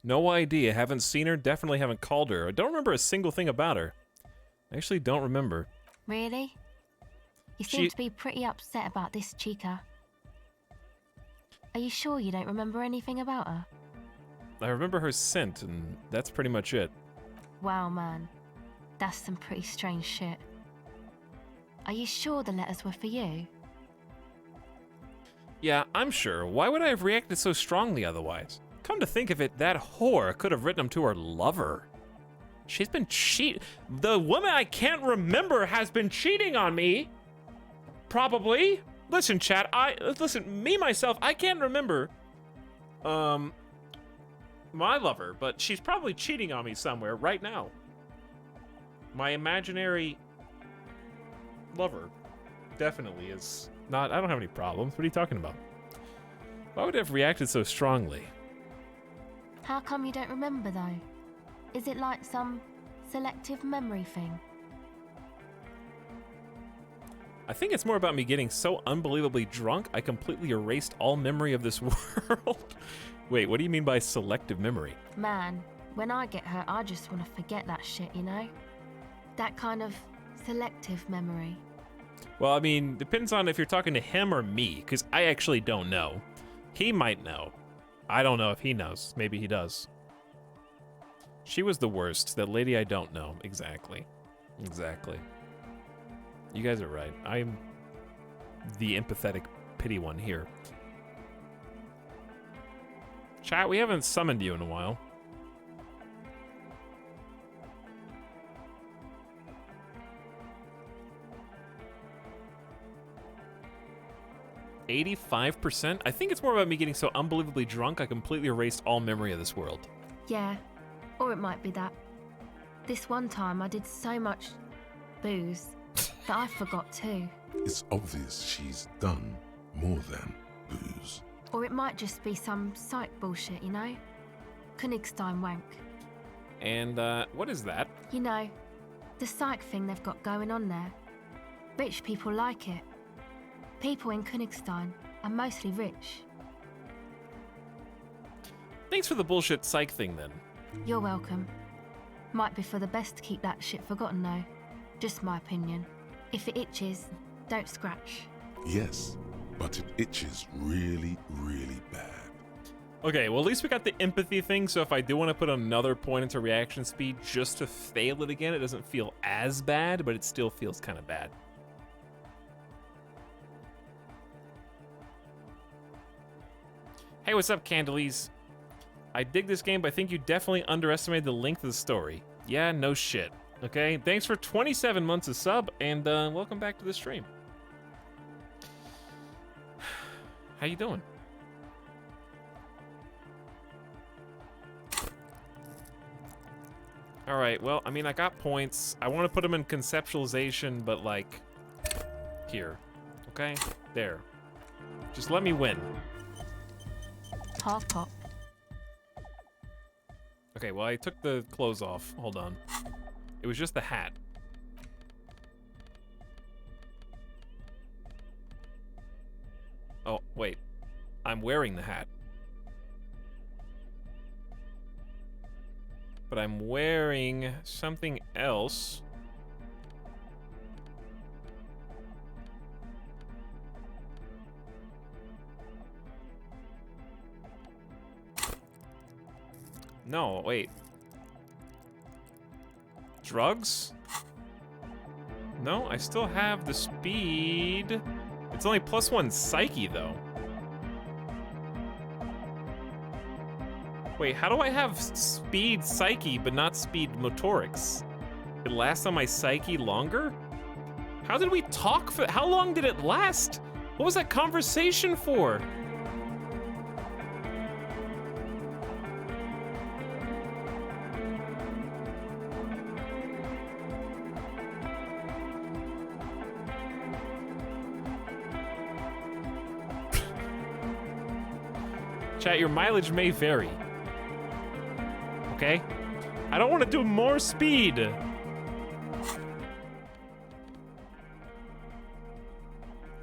No idea, haven't seen her, definitely haven't called her. I don't remember a single thing about her. I actually don't remember. Really? You seem to be pretty upset about this chica. Are you sure you don't remember anything about her? I remember her scent, and that's pretty much it. Wow, man. That's some pretty strange shit. Are you sure the letters were for you? Yeah, I'm sure. Why would I have reacted so strongly otherwise? Come to think of it, that whore could have written them to her lover. She's been The woman I can't remember has been cheating on me. Probably. Listen, chat, myself, I can't remember, my lover, but she's probably cheating on me somewhere right now. My imaginary lover definitely is not. I don't have any problems. What are you talking about? Why would I have reacted so strongly? How come you don't remember, though? Is it like some selective memory thing? I think it's more about me getting so unbelievably drunk, I completely erased all memory of this world. Wait, what do you mean by selective memory? Man, when I get hurt, I just want to forget that shit, you know? That kind of selective memory. Well, I mean, depends on if you're talking to him or me, because I actually don't know. He might know. I don't know if he knows. Maybe he does. She was the worst. That lady I don't know. Exactly. Exactly. You guys are right. I'm the empathetic pity one here. Chat, we haven't summoned you in a while. $85%? I think it's more about me getting so unbelievably drunk I completely erased all memory of this world. Yeah, or it might be that. This one time I did so much booze that I forgot too. It's obvious she's done more than booze. Or it might just be some psych bullshit, you know? Königstein wank. And, what is that? You know, the psych thing they've got going on there. Rich people like it. People in Königstein are mostly rich. Thanks for the bullshit psych thing, then. You're welcome. Might be for the best to keep that shit forgotten, though. Just my opinion. If it itches, don't scratch. Yes, but it itches really, really bad. Okay, well, at least we got the empathy thing, so if I do want to put another point into reaction speed just to fail it again, it doesn't feel as bad, but it still feels kind of bad. Hey, what's up, Candelies? I dig this game, but I think you definitely underestimated the length of the story. Yeah, no shit. Okay, thanks for 27 months of sub, and welcome back to the stream. How you doing? All right, well, I mean, I got points. I want to put them in conceptualization, but like, here, okay? There. Just let me win. Half pop. Okay, well, I took the clothes off. Hold on. It was just the hat. Oh, wait. I'm wearing the hat. But I'm wearing something else. No, wait. Drugs? No, I still have the speed. It's only +1 psyche, though. Wait, how do I have speed psyche, but not speed motorics? It lasts on my psyche longer? How did we talk for— how long did it last? What was that conversation for? Chat, your mileage may vary. Okay? I don't want to do more speed.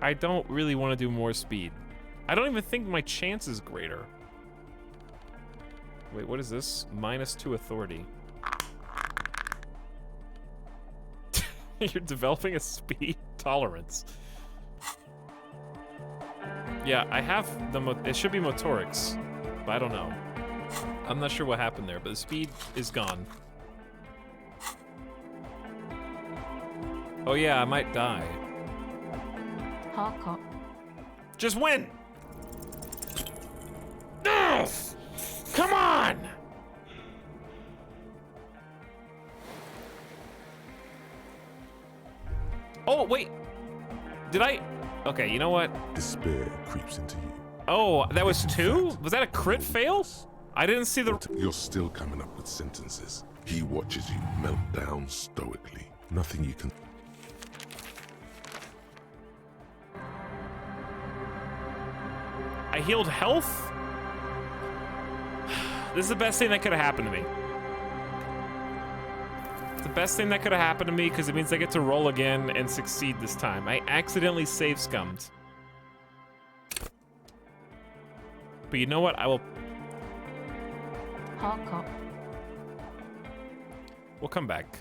I don't really want to do more speed. I don't even think my chance is greater. Wait, what is this? -2 authority. You're developing a speed tolerance. Yeah, I have the it should be motorics, but I don't know. I'm not sure what happened there, but the speed is gone. Oh yeah, I might die. Hardcore. Just win! No! Come on! Oh, wait. Did I? Okay, you know what? Despair creeps into you. Oh, that was 2? Was that a crit fail? I didn't see the... You're still coming up with sentences. He watches you melt down stoically. Nothing you can... I healed health? This is the best thing that could have happened to me. the best thing that could have happened to me because it means I get to roll again and succeed this time. I accidentally save scummed. But you know what? I will... Hardcore. We'll come back.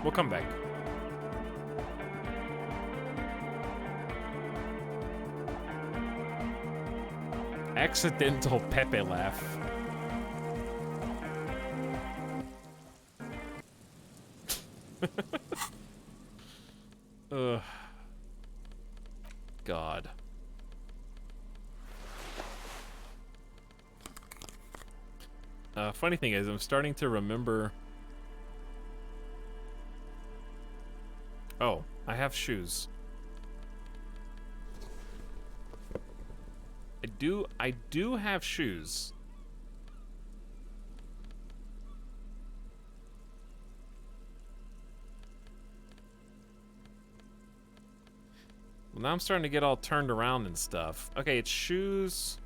We'll come back. Accidental Pepe laugh. Ugh. God. Funny thing is, I'm starting to remember... Oh, I have shoes. I do have shoes. Well, now I'm starting to get all turned around and stuff. Okay, it's shoes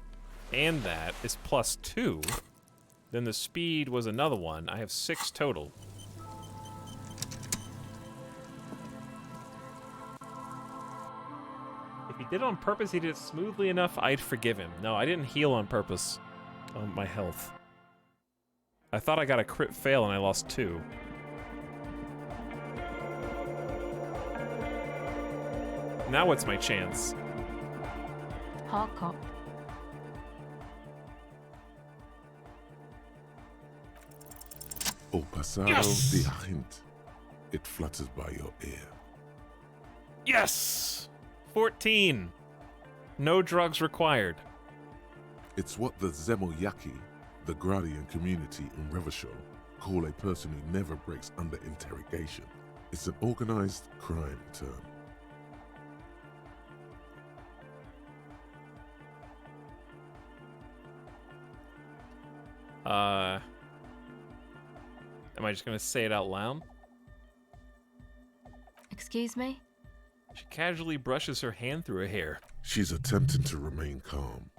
and that is +2. Then the speed was another one. I have 6 total. If he did it on purpose, he did it smoothly enough, I'd forgive him. No, I didn't heal on purpose on my health. I thought I got a crit fail and I lost 2. Now what's my chance? Hardcore. O pasado de agente. It flutters by your ear. Yes! 14. No drugs required. It's what the Zemoyaki, the Gradian community in Revachol, call a person who never breaks under interrogation. It's an organized crime term. Am I just gonna say it out loud? Excuse me? She casually brushes her hand through her hair. She's attempting to remain calm,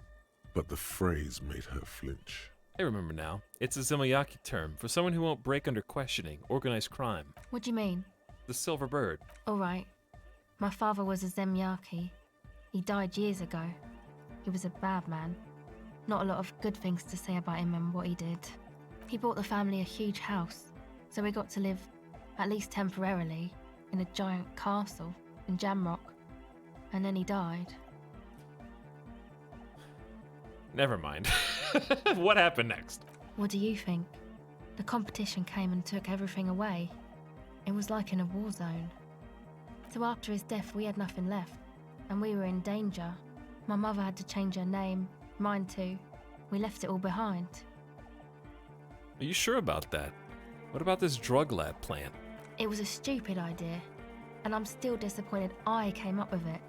but the phrase made her flinch. I remember now. It's a Zemoyaki term for someone who won't break under questioning, organized crime. What do you mean? The silver bird. All right. My father was a Zemyaki. He died years ago. He was a bad man. Not a lot of good things to say about him and what he did. He bought the family a huge house, so we got to live, at least temporarily, in a giant castle in Jamrock. And then he died. Never mind. What happened next? What do you think? The competition came and took everything away. It was like in a war zone. So after his death, we had nothing left, and we were in danger. My mother had to change her name, mine too. We left it all behind. Are you sure about that? What about this drug lab plan? It was a stupid idea, and I'm still disappointed I came up with it.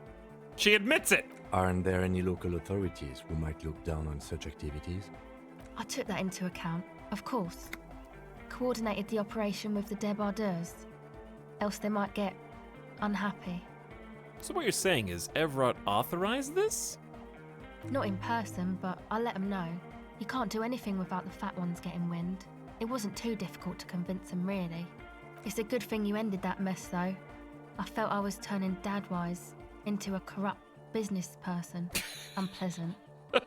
She admits it! Aren't there any local authorities who might look down on such activities? I took that into account, of course. Coordinated the operation with the débardeurs. Else they might get unhappy. So what you're saying is Evrot authorized this? Not in person, but I let them know. You can't do anything without the fat ones getting wind. It wasn't too difficult to convince them, really. It's a good thing you ended that mess, though. I felt I was turning Dadwise into a corrupt business person. Unpleasant. Did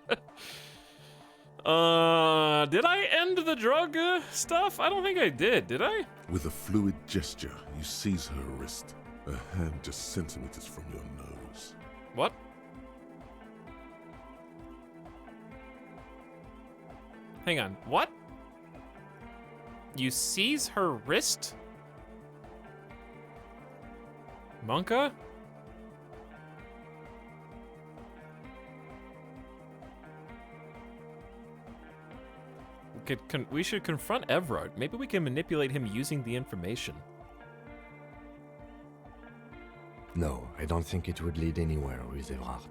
I end the drug stuff? I don't think I did I? With a fluid gesture, you seize her wrist, her hand just centimeters from your nose. What? Hang on, what? You seize her wrist? Monka? We should confront Evrard. Maybe we can manipulate him using the information. No, I don't think it would lead anywhere with Evrard.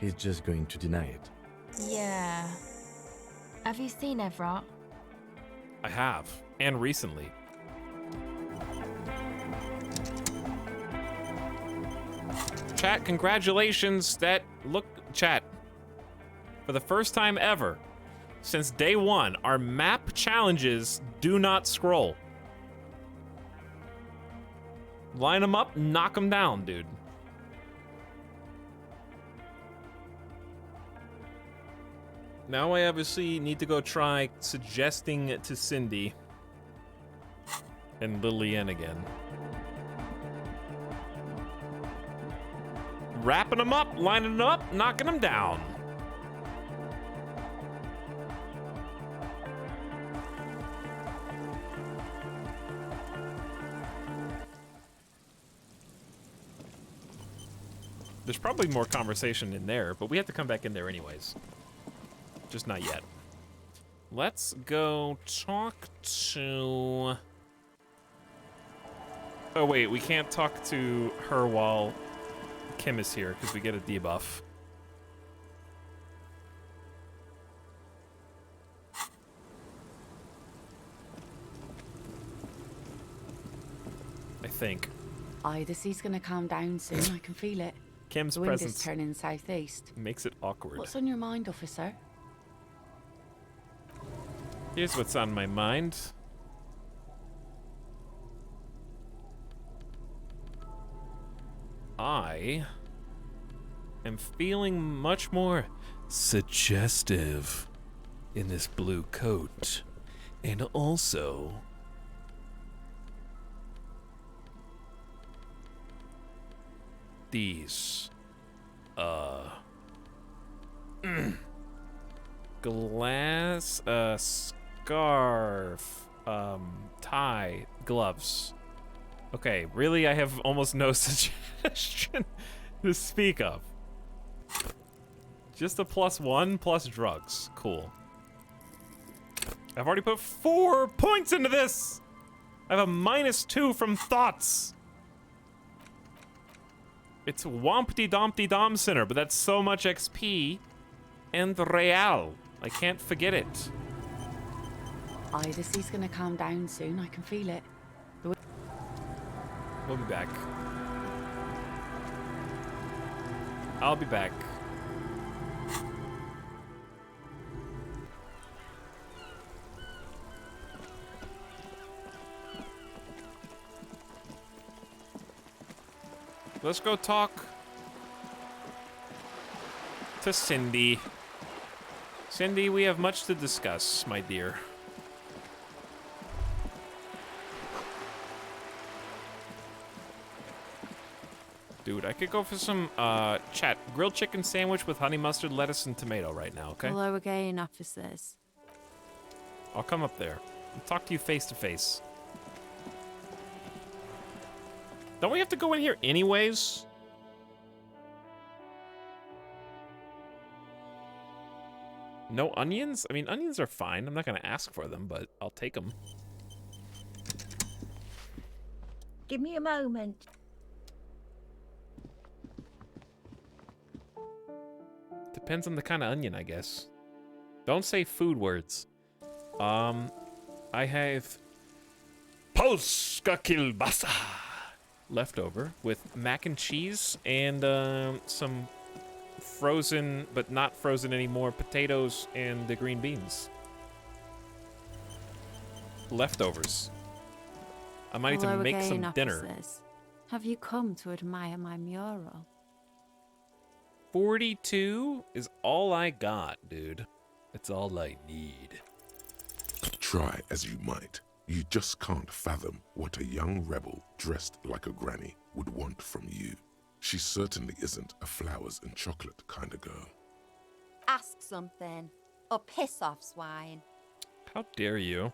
He's just going to deny it. Yeah. Have you seen Evrard? I have, and recently. Chat, congratulations. Chat. For the first time ever, since day one, our map challenges do not scroll. Line them up, knock them down, dude. Now I obviously need to go try suggesting it to Cindy and Lillian again. Wrapping them up, lining them up, knocking them down. There's probably more conversation in there, but we have to come back in there anyways. Just not yet. Let's go talk to... Oh wait, we can't talk to her while Kim is here, because we get a debuff. I think. Aye, the sea's gonna calm down soon. I can feel it. Kim's the wind presence is turning southeast. makes it awkward. What's on your mind, officer? Here's what's on my mind. I am feeling much more suggestive in this blue coat. And also, these, glass, scarf, tie, gloves. Okay, really, I have almost no suggestion to speak of. Just a +1 plus drugs. Cool. I've already put 4 points into this! I have a -2 from thoughts. It's Wompty Dompty Dom Center, but that's so much XP and real. I can't forget it. Aye, the sea's gonna calm down soon. I can feel it. We'll be back. I'll be back. Let's go talk to Cindy. Cindy, we have much to discuss, my dear. Dude, I could go for some, chat. Grilled chicken sandwich with honey mustard, lettuce, and tomato right now, okay? Hello again, officers. I'll come up there and talk to you face to face. Don't we have to go in here anyways? No onions? I mean, onions are fine. I'm not gonna ask for them, but I'll take them. Give me a moment. Depends on the kind of onion, I guess. Don't say food words. I have polska kielbasa left over with mac and cheese and some frozen, but not frozen anymore, potatoes and the green beans. Leftovers. I might need to Hello make again, some dinner. officers. Have you come to admire my mural? 42 is all I got, dude. It's all I need. Try as you might, you just can't fathom what a young rebel dressed like a granny would want from you. She certainly isn't a flowers and chocolate kind of girl. Ask something. Or piss off, swine. How dare you?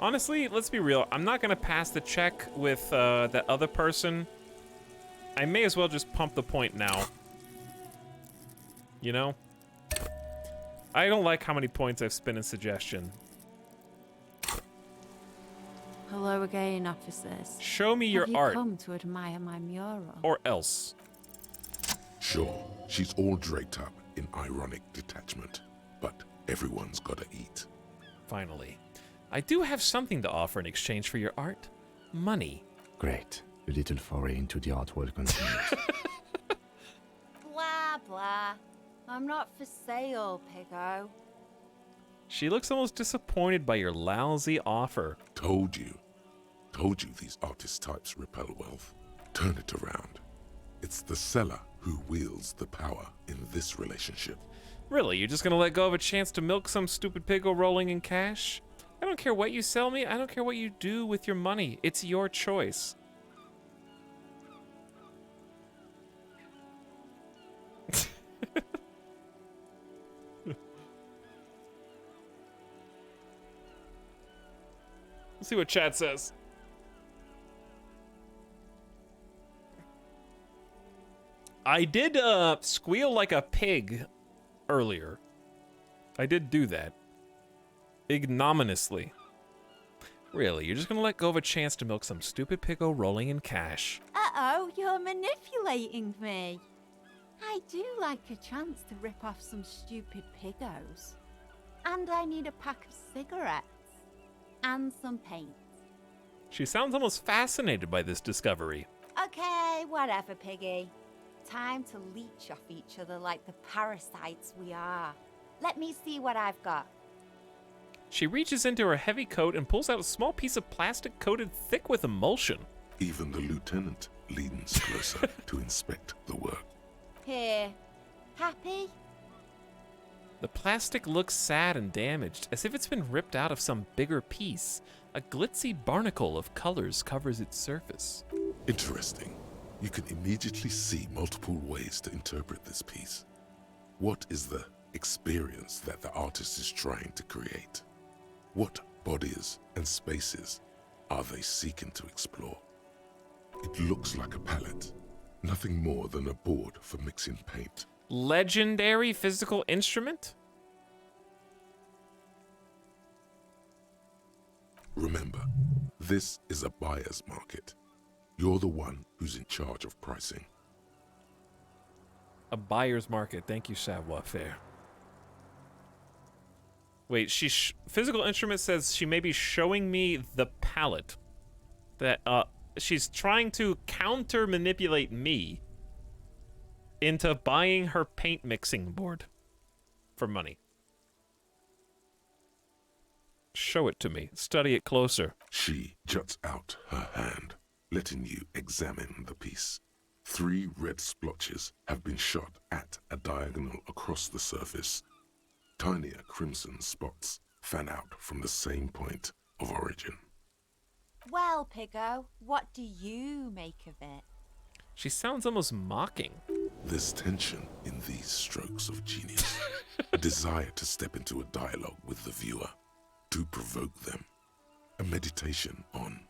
Honestly, let's be real. I'm not gonna pass the check with that other person. I may as well just pump the point now. You know? I don't like how many points I've spent in suggestion. Hello again, officers. Show me your Have you art. come to admire my mural? Or else. Sure, she's all draped up in ironic detachment, but everyone's gotta eat. Finally. I do have something to offer in exchange for your art. Money. Great. A little foray into the art world continues. Blah, blah. I'm not for sale, Piggo. She looks almost disappointed by your lousy offer. Told you. Told you these artist types repel wealth. Turn it around. It's the seller who wields the power in this relationship. Really, you're just gonna let go of a chance to milk some stupid piggo rolling in cash? I don't care what you sell me, I don't care what you do with your money. It's your choice. Let's see what chat says. I did squeal like a pig earlier. I did do that. Ignominiously. Really, you're just gonna let go of a chance to milk some stupid piggo rolling in cash. Uh-oh, you're manipulating me. I do like a chance to rip off some stupid piggos. And I need a pack of cigarettes. And some paint. She sounds almost fascinated by this discovery. Okay, whatever, Piggy. Time to leech off each other like the parasites we are. Let me see what I've got. She reaches into her heavy coat and pulls out a small piece of plastic coated thick with emulsion. Even the lieutenant leans closer to inspect the work. Here. Happy? The plastic looks sad and damaged, as if it's been ripped out of some bigger piece. A glitzy barnacle of colors covers its surface. Interesting. You can immediately see multiple ways to interpret this piece. What is the experience that the artist is trying to create? What bodies and spaces are they seeking to explore? It looks like a palette, nothing more than a board for mixing paint. Legendary physical instrument? Remember, this is a buyer's market. You're the one who's in charge of pricing. A buyer's market. Thank you, savoir-faire. Wait, physical instrument says she may be showing me the palette. That, she's trying to counter-manipulate me into buying her paint mixing board for money. Show it to me. Study it closer. She juts out her hand, letting you examine the piece. 3 red splotches have been shot at a diagonal across the surface. Tinier crimson spots fan out from the same point of origin. Well, Piggo, what do you make of it? She sounds almost mocking. There's tension in these strokes of genius. A desire to step into a dialogue with the viewer, to provoke them. A meditation on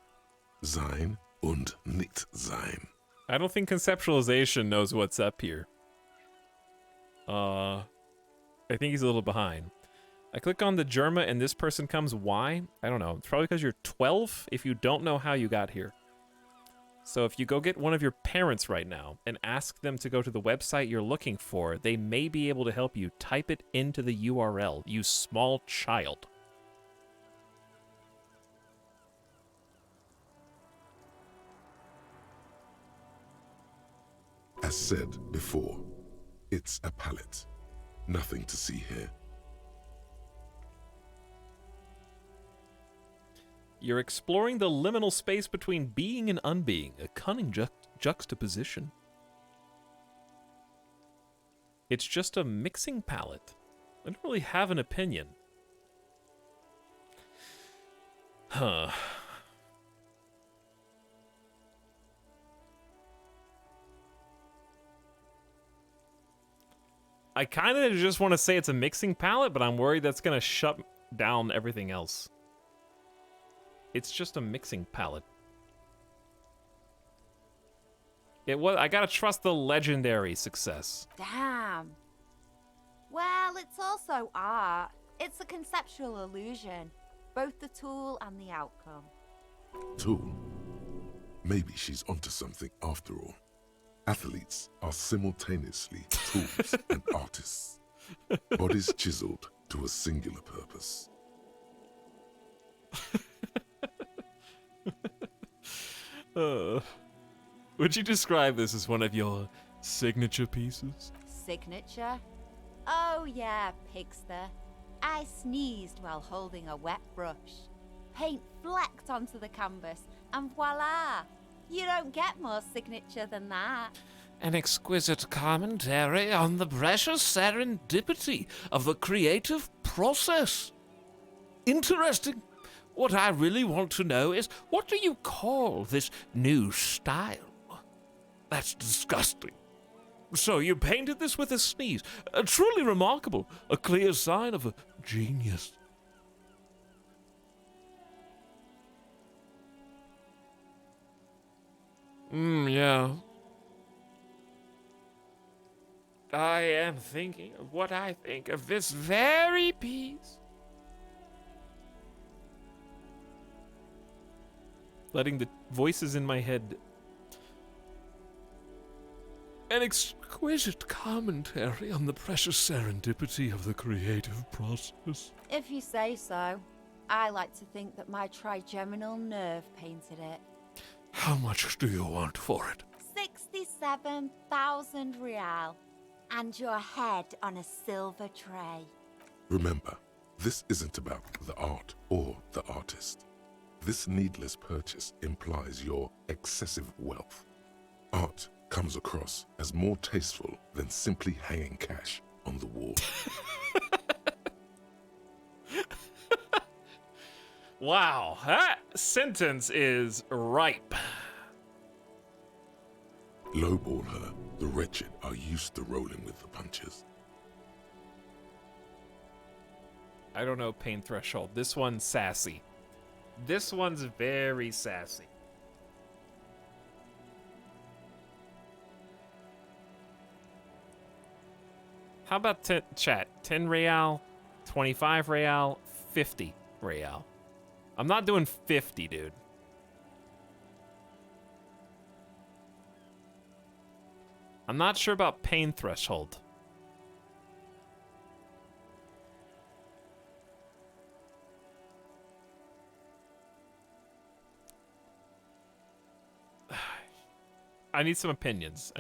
Sein und nicht sein. I don't think conceptualization knows what's up here. I think he's a little behind. I click on the Germa and this person comes. Why? I don't know. It's probably because you're 12 if you don't know how you got here. So if you go get one of your parents right now and ask them to go to the website you're looking for, they may be able to help you. Type it into the URL, you small child. As said before, it's a palette. Nothing to see here. You're exploring the liminal space between being and unbeing, a cunning juxtaposition. It's just a mixing palette. I don't really have an opinion. Huh. I kind of just want to say it's a mixing palette, but I'm worried that's going to shut down everything else. It's just a mixing palette. I gotta trust the legendary success. Damn. Well, it's also art. It's a conceptual illusion. Both the tool and the outcome. Tool? Maybe she's onto something after all. Athletes are simultaneously tools and artists. Bodies chiseled to a singular purpose. Would you describe this as one of your signature pieces? Signature? Oh yeah, Pigster. I sneezed while holding a wet brush. Paint flecked onto the canvas, and voila! You don't get more signature than that. An exquisite commentary on the precious serendipity of the creative process. Interesting. What I really want to know is, what do you call this new style? That's disgusting. So you painted this with a sneeze. Truly remarkable. A clear sign of a genius. Yeah. I am thinking of what I think of this very piece. Letting the voices in my head. An exquisite commentary on the precious serendipity of the creative process. If you say so. I like to think that my trigeminal nerve painted it. How much do you want for it? 67,000 real. And your head on a silver tray. Remember, this isn't about the art or the artist. This needless purchase implies your excessive wealth. Art comes across as more tasteful than simply hanging cash on the wall. Wow, that sentence is ripe. Lowball her. The wretched are used to rolling with the punches. I don't know pain threshold. This one's sassy. This one's very sassy. How about chat? 10 real, 25 real, 50 real. I'm not doing 50, dude. I'm not sure about pain threshold. I need some opinions.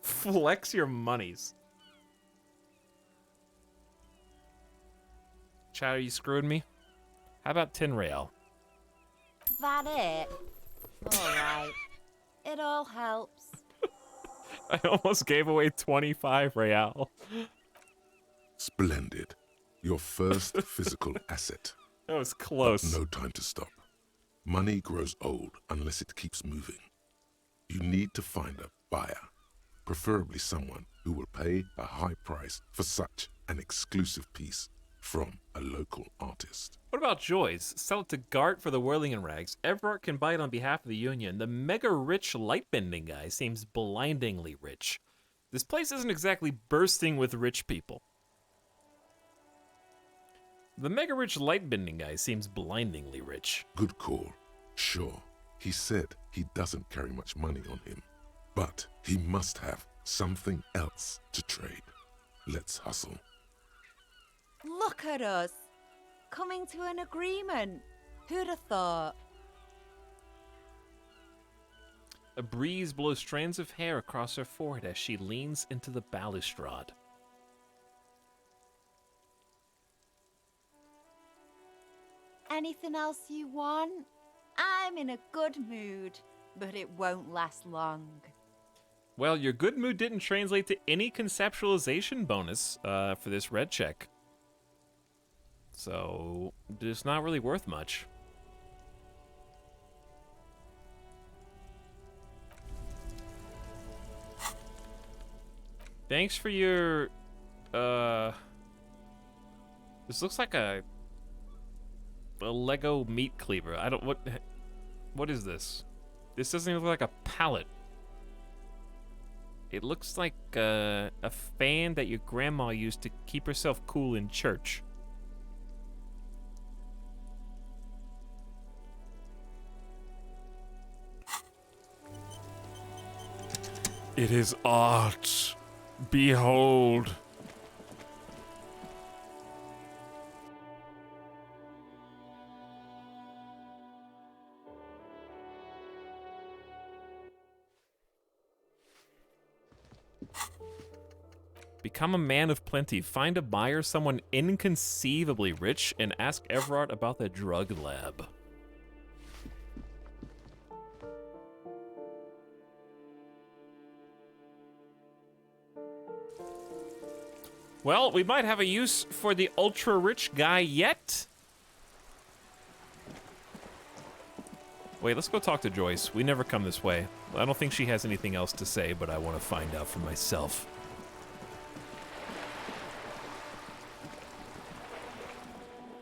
Flex your monies. Chat, are you screwing me? How about 10 real? That it? Alright. It all helps. I almost gave away 25 real. Splendid. Your first physical asset. That was close. But no time to stop. Money grows old unless it keeps moving. You need to find a buyer, preferably someone who will pay a high price for such an exclusive piece from a local artist. What about Joy's? Sell it to Gart for the whirling and rags. Everett can buy it on behalf of the Union. The mega rich lightbending guy seems blindingly rich. This place isn't exactly bursting with rich people. The mega rich lightbending guy seems blindingly rich. Good call. Sure, he said he doesn't carry much money on him, but he must have something else to trade. Let's hustle. Look at us. Coming to an agreement. Who'd have thought? A breeze blows strands of hair across her forehead as she leans into the balustrade. Anything else you want? I'm in a good mood, but it won't last long. Well, your good mood didn't translate to any conceptualization bonus for this red check. So, it's not really worth much. Thanks for your, this looks like a Lego meat cleaver. I don't, what is this? This doesn't even look like a pallet. It looks like a fan that your grandma used to keep herself cool in church. It is art. Behold. Become a man of plenty. Find a buyer, someone inconceivably rich, and ask Everard about the drug lab. Well, we might have a use for the ultra-rich guy yet. Wait, let's go talk to Joyce. We never come this way. I don't think she has anything else to say, but I want to find out for myself.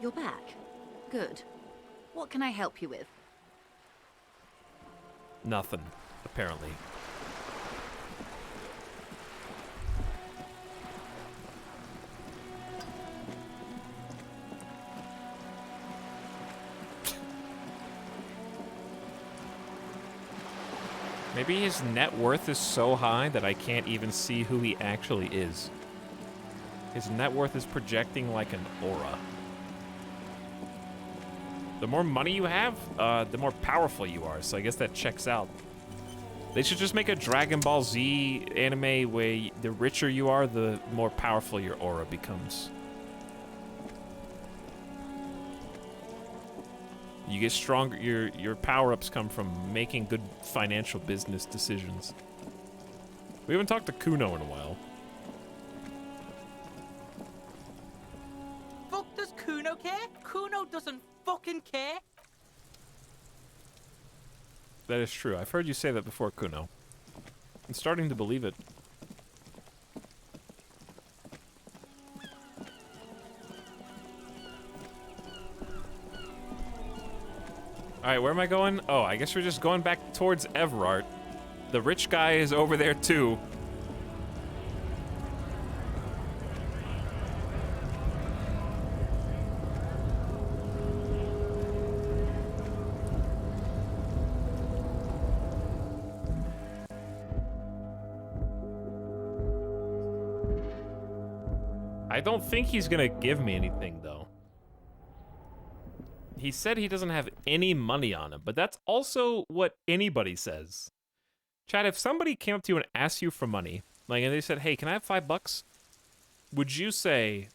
You're back. Good. What can I help you with? Nothing, apparently. Maybe his net worth is so high that I can't even see who he actually is. His net worth is projecting like an aura. The more money you have, the more powerful you are, so I guess that checks out. They should just make a Dragon Ball Z anime where the richer you are, the more powerful your aura becomes. You get stronger, your power-ups come from making good financial business decisions. We haven't talked to Kuno in a while. Fuck does Kuno care? Kuno doesn't fucking care. That is true. I've heard you say that before, Kuno. I'm starting to believe it. Alright, where am I going? Oh, I guess we're just going back towards Everard. The rich guy is over there too. I don't think he's gonna give me anything, though. He said he doesn't have any money on him, but that's also what anybody says. Chad, if somebody came up to you and asked you for money, like, and they said, hey, can I have $5? Would you say,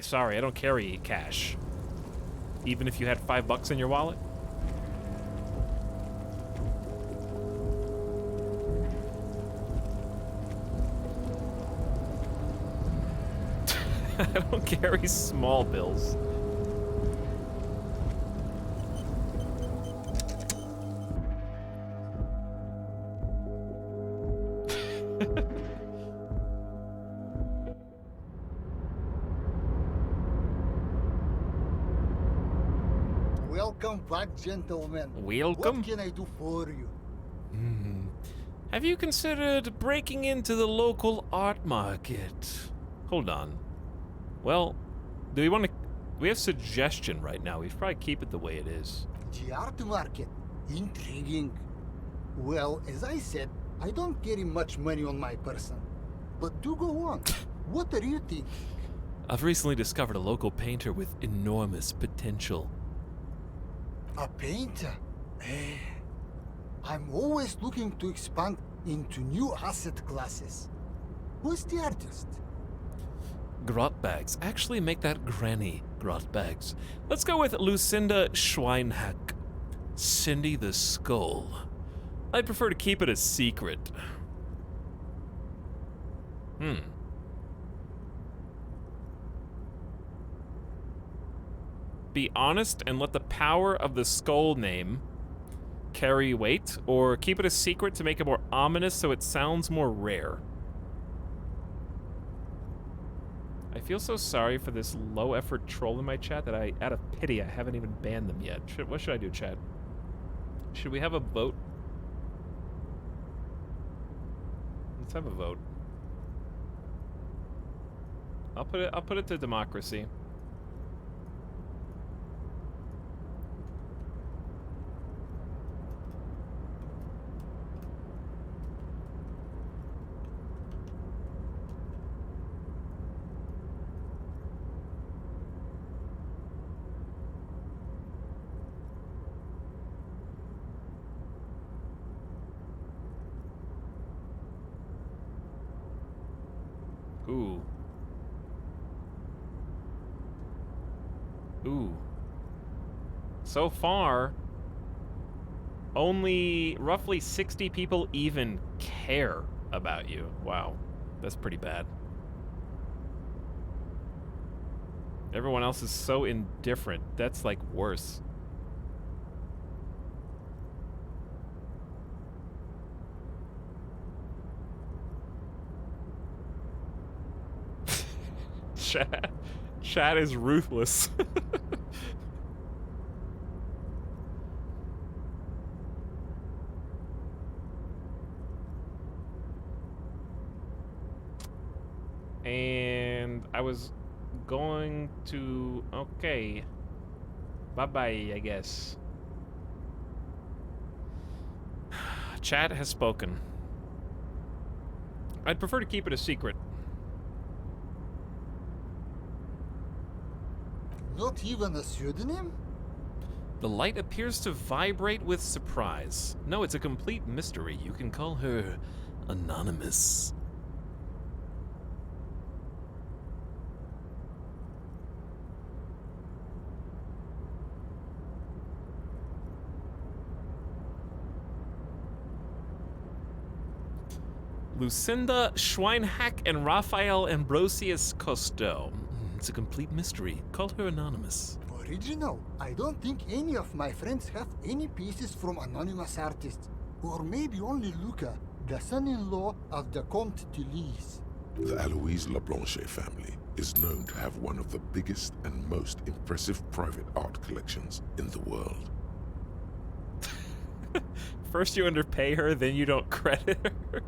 sorry, I don't carry cash, even if you had $5 in your wallet? I don't carry small bills. Welcome back, gentlemen. Welcome. What can I do for you? Have you considered breaking into the local art market? Hold on. Well, do we want to... We have suggestion right now. We should probably keep it the way it is. The art market. Intriguing. Well, as I said, I don't carry much money on my person. But do go on. What are you thinking? I've recently discovered a local painter with enormous potential. A painter? I'm always looking to expand into new asset classes. Who's the artist? Grot bags. Actually make that granny grot bags. Let's go with Lucinda Schweinhack. Cindy the Skull. I'd prefer to keep it a secret. Be honest and let the power of the skull name carry weight, or keep it a secret to make it more ominous so it sounds more rare. I feel so sorry for this low-effort troll in my chat that out of pity, I haven't even banned them yet. What should I do, chat? Should we have a vote? Let's have a vote. I'll put it to democracy. Ooh. Ooh. So far, only roughly 60 people even care about you. Wow. That's pretty bad. Everyone else is so indifferent. That's like worse. Chat is ruthless. And I was going to... Okay. Bye-bye, I guess. Chat has spoken. I'd prefer to keep it a secret. Not even a pseudonym? The light appears to vibrate with surprise. No, it's a complete mystery. You can call her Anonymous. Lucinda Schweinhack and Raphael Ambrosius Costo. It's a complete mystery. Call her Anonymous. Original. I don't think any of my friends have any pieces from anonymous artists. Or maybe only Luca, the son-in-law of the Comte de Lys. The Aloise Leblanche family is known to have one of the biggest and most impressive private art collections in the world. First you underpay her, then you don't credit her.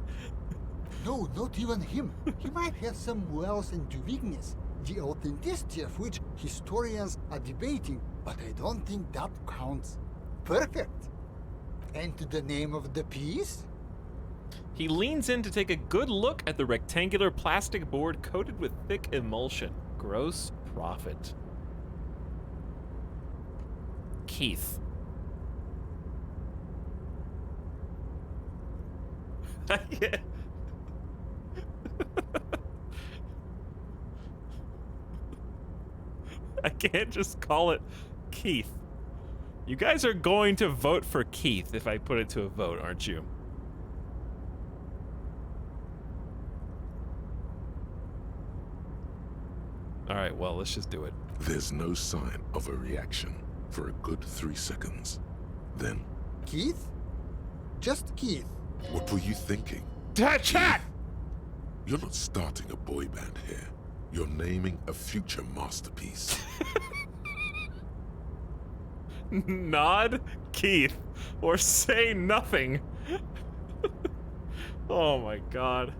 No, not even him. He might have some wealth and weakness, the authenticity of which historians are debating, but I don't think that counts. Perfect. And the name of the piece? He leans in to take a good look at the rectangular plastic board coated with thick emulsion. Gross profit. Keith. Yeah. I can't just call it Keith. You guys are going to vote for Keith if I put it to a vote, aren't you? Alright, well, let's just do it. There's no sign of a reaction for a good 3 seconds. Then... Keith? Just Keith. What were you thinking? Chat! You're not starting a boy band here. You're naming a future masterpiece. Nod Keith or say nothing. Oh my god.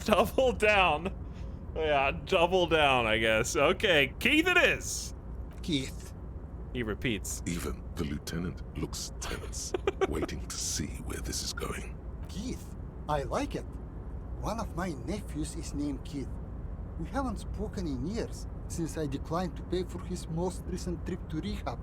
Double down. Yeah, double down, I guess. Okay, Keith it is. Keith. He repeats. Even the lieutenant looks tense, waiting to see where this is going. Keith. I like it. One of my nephews is named Keith. We haven't spoken in years, since I declined to pay for his most recent trip to rehab.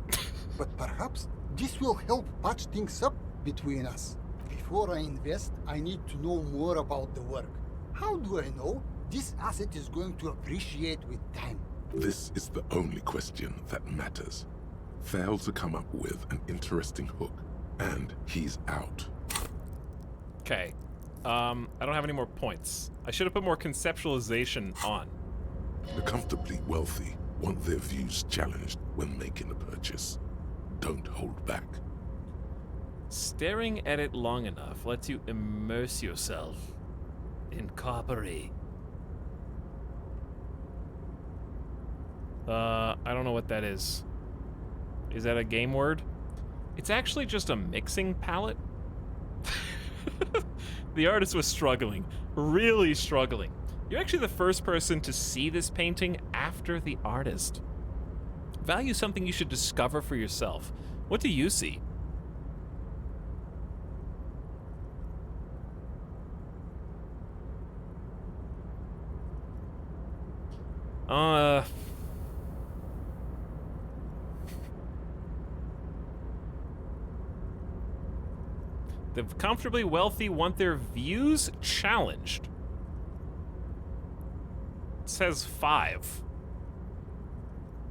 But perhaps this will help patch things up between us. Before I invest, I need to know more about the work. How do I know this asset is going to appreciate with time? This is the only question that matters. Fail to come up with an interesting hook, and he's out. Okay. I don't have any more points. I should have put more conceptualization on. The comfortably wealthy want their views challenged when making a purchase. Don't hold back. Staring at it long enough lets you immerse yourself in coppery. I don't know what that is. Is that a game word? It's actually just a mixing palette. The artist was struggling, really struggling. You're actually the first person to see this painting after the artist. Value something you should discover for yourself. What do you see? The comfortably wealthy want their views challenged. It says 5.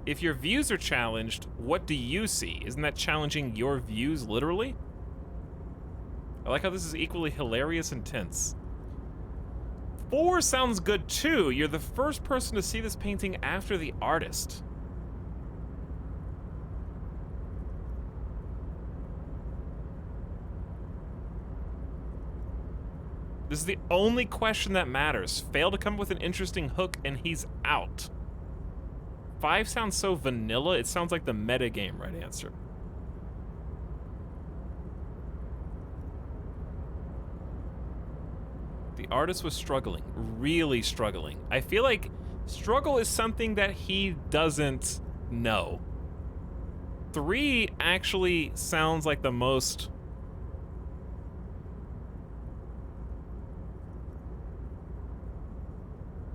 If your views are challenged, what do you see? Isn't that challenging your views literally? I like how this is equally hilarious and tense. 4 sounds good too. You're the first person to see this painting after the artist. This is the only question that matters. Fail to come up with an interesting hook and he's out. 5 sounds so vanilla, it sounds like the metagame right answer. The artist was struggling, really struggling. I feel like struggle is something that he doesn't know. 3 actually sounds like the most...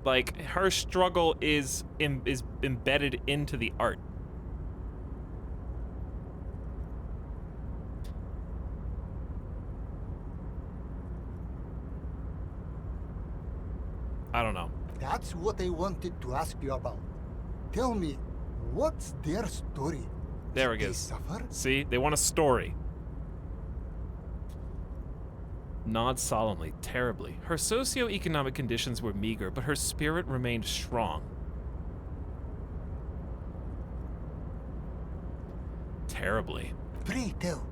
Like, her struggle is embedded into the art. I don't know. That's what I wanted to ask you about. Tell me, what's their story? There it is. See, they want a story. Nods solemnly, terribly. Her socioeconomic conditions were meager, but her spirit remained strong. Terribly. Pray tell.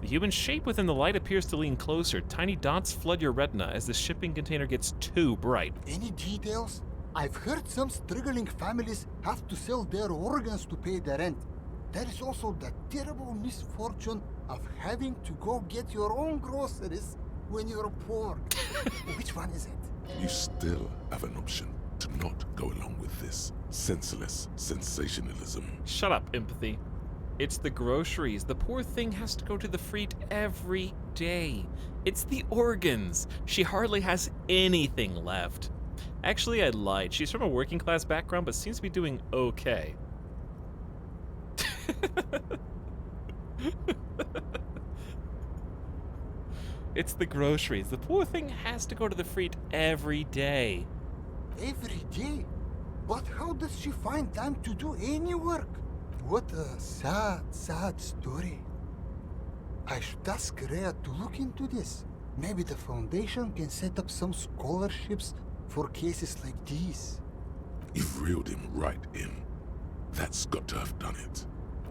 The human shape within the light appears to lean closer. Tiny dots flood your retina as the shipping container gets too bright. Any details? I've heard some struggling families have to sell their organs to pay the rent. There is also the terrible misfortune of having to go get your own groceries when you're poor. Which one is it? You still have an option to not go along with this senseless sensationalism. Shut up, empathy. It's the groceries. The poor thing has to go to the freight every day. It's the organs. She hardly has anything left. Actually, I lied. She's from a working class background, but seems to be doing okay. It's the groceries. The poor thing has to go to the freight every day. Every day? But how does she find time to do any work? What a sad, sad story. I should ask Rhea to look into this. Maybe the Foundation can set up some scholarships for cases like these. You've reeled him right in. That's got to have done it.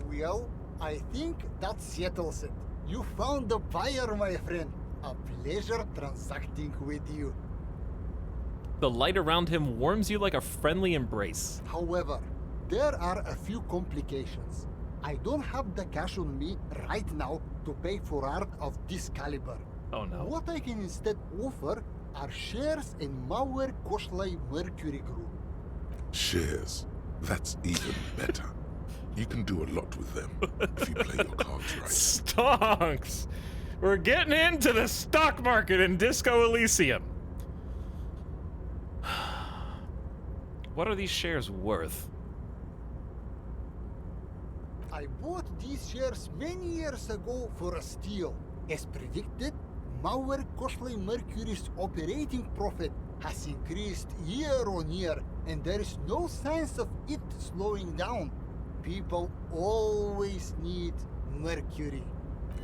Well, I think that settles it. You found the buyer, my friend. A pleasure transacting with you. The light around him warms you like a friendly embrace. However, there are a few complications. I don't have the cash on me right now to pay for art of this caliber. Oh no. What I can instead offer are shares in Mauer Koshlai Mercury Group. Shares? That's even better. You can do a lot with them if you play your cards right. Stonks! We're getting into the stock market in Disco Elysium. What are these shares worth? I bought these shares many years ago for a steal. As predicted, Mauer Koshlai Mercury's operating profit has increased year on year, and there is no signs of it slowing down. People always need Mercury,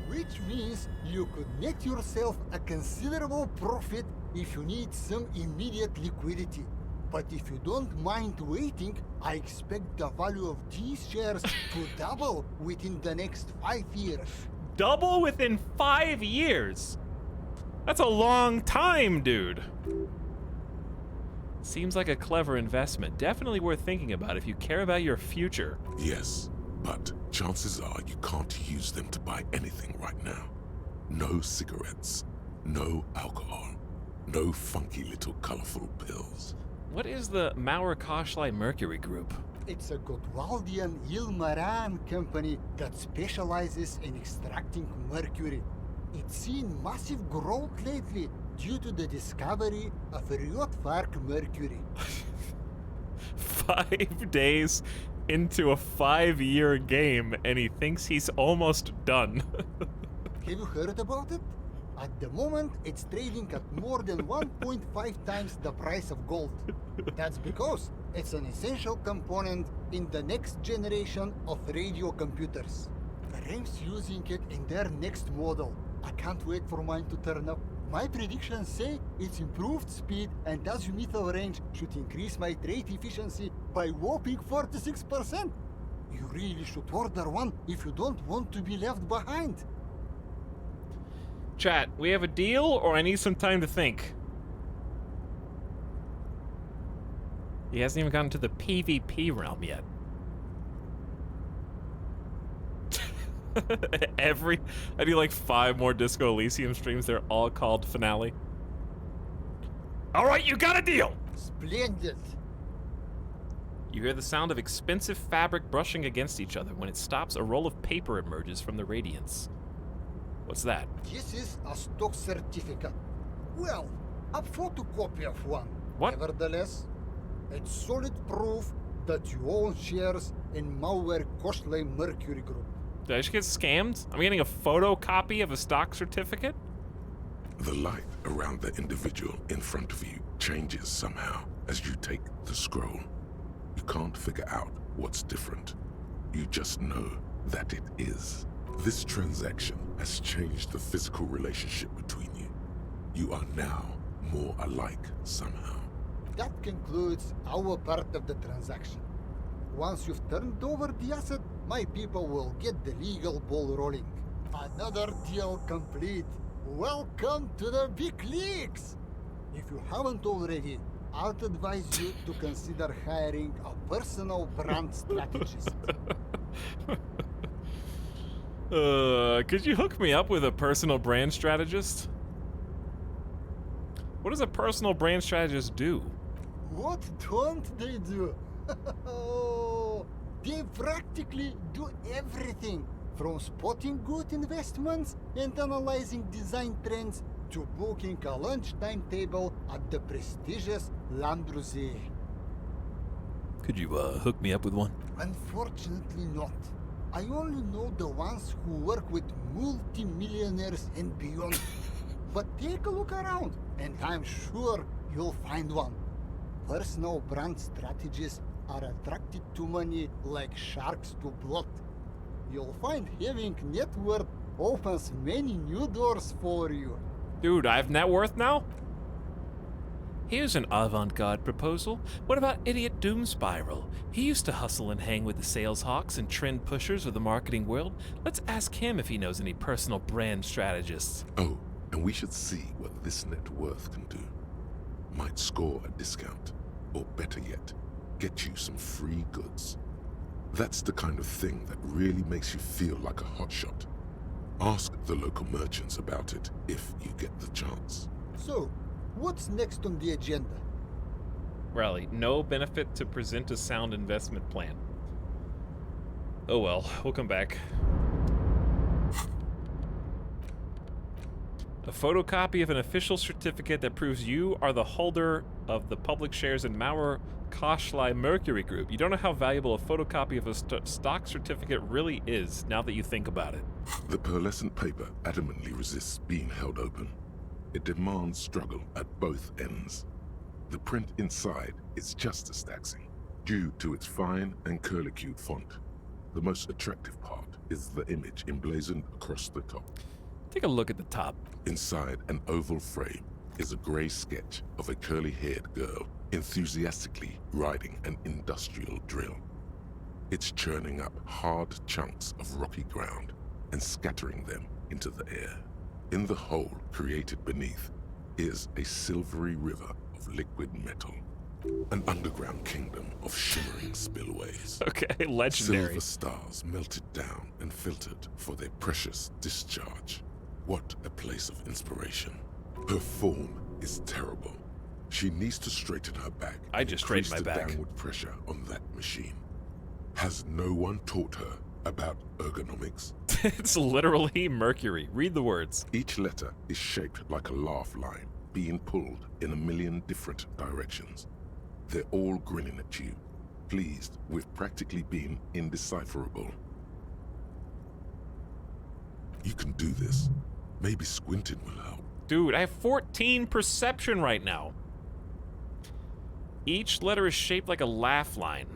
which means you could net yourself a considerable profit if you need some immediate liquidity. But if you don't mind waiting, I expect the value of these shares to double within the next 5 years. Double within 5 years? That's a long time, dude. Seems like a clever investment. Definitely worth thinking about if you care about your future. Yes, but chances are you can't use them to buy anything right now. No cigarettes, no alcohol, no funky little colorful pills. What is the Mauer Koshlai Mercury Group? It's a Gotwaldian Ilmaran company that specializes in extracting mercury. It's seen massive growth lately due to the discovery of Ryotvark mercury. 5 days into a 5-year game, and he thinks he's almost done. Have you heard about it? At the moment, it's trading at more than 1.5 times the price of gold. That's because it's an essential component in the next generation of radio computers. RAM's using it in their next model. I can't wait for mine to turn up. My predictions say its improved speed and azimuthal range should increase my trade efficiency by whopping 46%. You really should order one if you don't want to be left behind. Chat, we have a deal, or I need some time to think? He hasn't even gotten to the PvP realm yet. I do like 5 more Disco Elysium streams. They're all called Finale. All right, you got a deal. Splendid. You hear the sound of expensive fabric brushing against each other. When it stops, a roll of paper emerges from the radiance. What's that? This is a stock certificate. Well, a photocopy of one. What? Nevertheless, it's solid proof that you own shares in malware Kosley Mercury Group. Did I just get scammed? I'm getting a photocopy of a stock certificate? The light around the individual in front of you changes somehow as you take the scroll. You can't figure out what's different. You just know that it is. This transaction has changed the physical relationship between you. You are now more alike somehow. That concludes our part of the transaction. Once you've turned over the asset, my people will get the legal ball rolling. Another deal complete. Welcome to the big leagues! If you haven't already, I'd advise you to consider hiring a personal brand strategist. Could you hook me up with a personal brand strategist? What does a personal brand strategist do? What don't they do? They practically do everything, from spotting good investments and analyzing design trends to booking a lunchtime table at the prestigious Lambrusé. Could you hook me up with one? Unfortunately not. I only know the ones who work with multi-millionaires and beyond. But take a look around, and I'm sure you'll find one. Personal brand strategists are attracted to money like sharks to blood. You'll find having net worth opens many new doors for you. Dude, I have net worth now? Here's an avant-garde proposal. What about Idiot Doom Spiral? He used to hustle and hang with the sales hawks and trend pushers of the marketing world. Let's ask him if he knows any personal brand strategists. Oh, and we should see what this net worth can do. Might score a discount, or better yet, get you some free goods. That's the kind of thing that really makes you feel like a hotshot. Ask the local merchants about it if you get the chance. So, what's next on the agenda? Rally, no benefit to present a sound investment plan. Oh well, we'll come back. A photocopy of an official certificate that proves you are the holder of the public shares in Maurer Kosley Mercury Group. You don't know how valuable a photocopy of a stock certificate really is, now that you think about it. The pearlescent paper adamantly resists being held open. It demands struggle at both ends. The print inside is just as taxing, due to its fine and curlicute font. The most attractive part is the image emblazoned across the top. Take a look at the top. Inside an oval frame is a grey sketch of a curly-haired girl enthusiastically riding an industrial drill. It's churning up hard chunks of rocky ground and scattering them into the air. In the hole created beneath is a silvery river of liquid metal, an underground kingdom of shimmering spillways. Okay, legendary. Silver stars melted down and filtered for their precious discharge. What a place of inspiration. Her form is terrible. She needs to straighten her back. I just straightened my back. Downward pressure on that machine. Has no one taught her about ergonomics? It's literally Mercury. Read the words. Each letter is shaped like a laugh line, being pulled in a million different directions. They're all grinning at you, pleased with practically being indecipherable. You can do this. Maybe squinting will help. Dude, I have 14 perception right now. Each letter is shaped like a laugh line.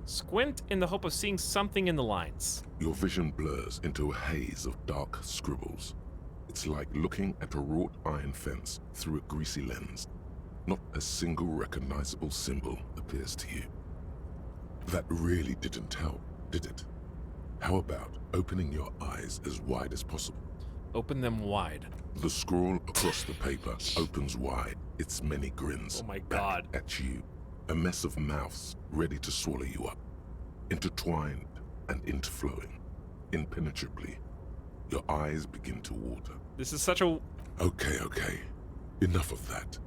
Squint in the hope of seeing something in the lines. Your vision blurs into a haze of dark scribbles. It's like looking at a wrought iron fence through a greasy lens. Not a single recognizable symbol appears to you. That really didn't help, did it? How about opening your eyes as wide as possible? Open them wide. The scroll across the paper opens wide, its many grins. Oh my God. Back at you, a mess of mouths ready to swallow you up. Intertwined and interflowing, impenetrably. Your eyes begin to water. This is such a... Okay. Enough of that.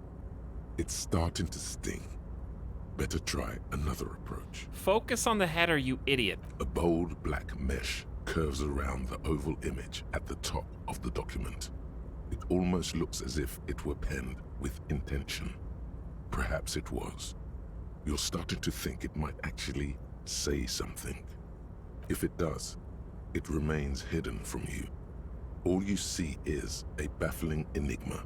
It's starting to sting. Better try another approach. Focus on the header, you idiot. A bold black mesh curves around the oval image at the top of the document. It almost looks as if it were penned with intention. Perhaps it was. You're starting to think it might actually say something. If it does, it remains hidden from you. All you see is a baffling enigma,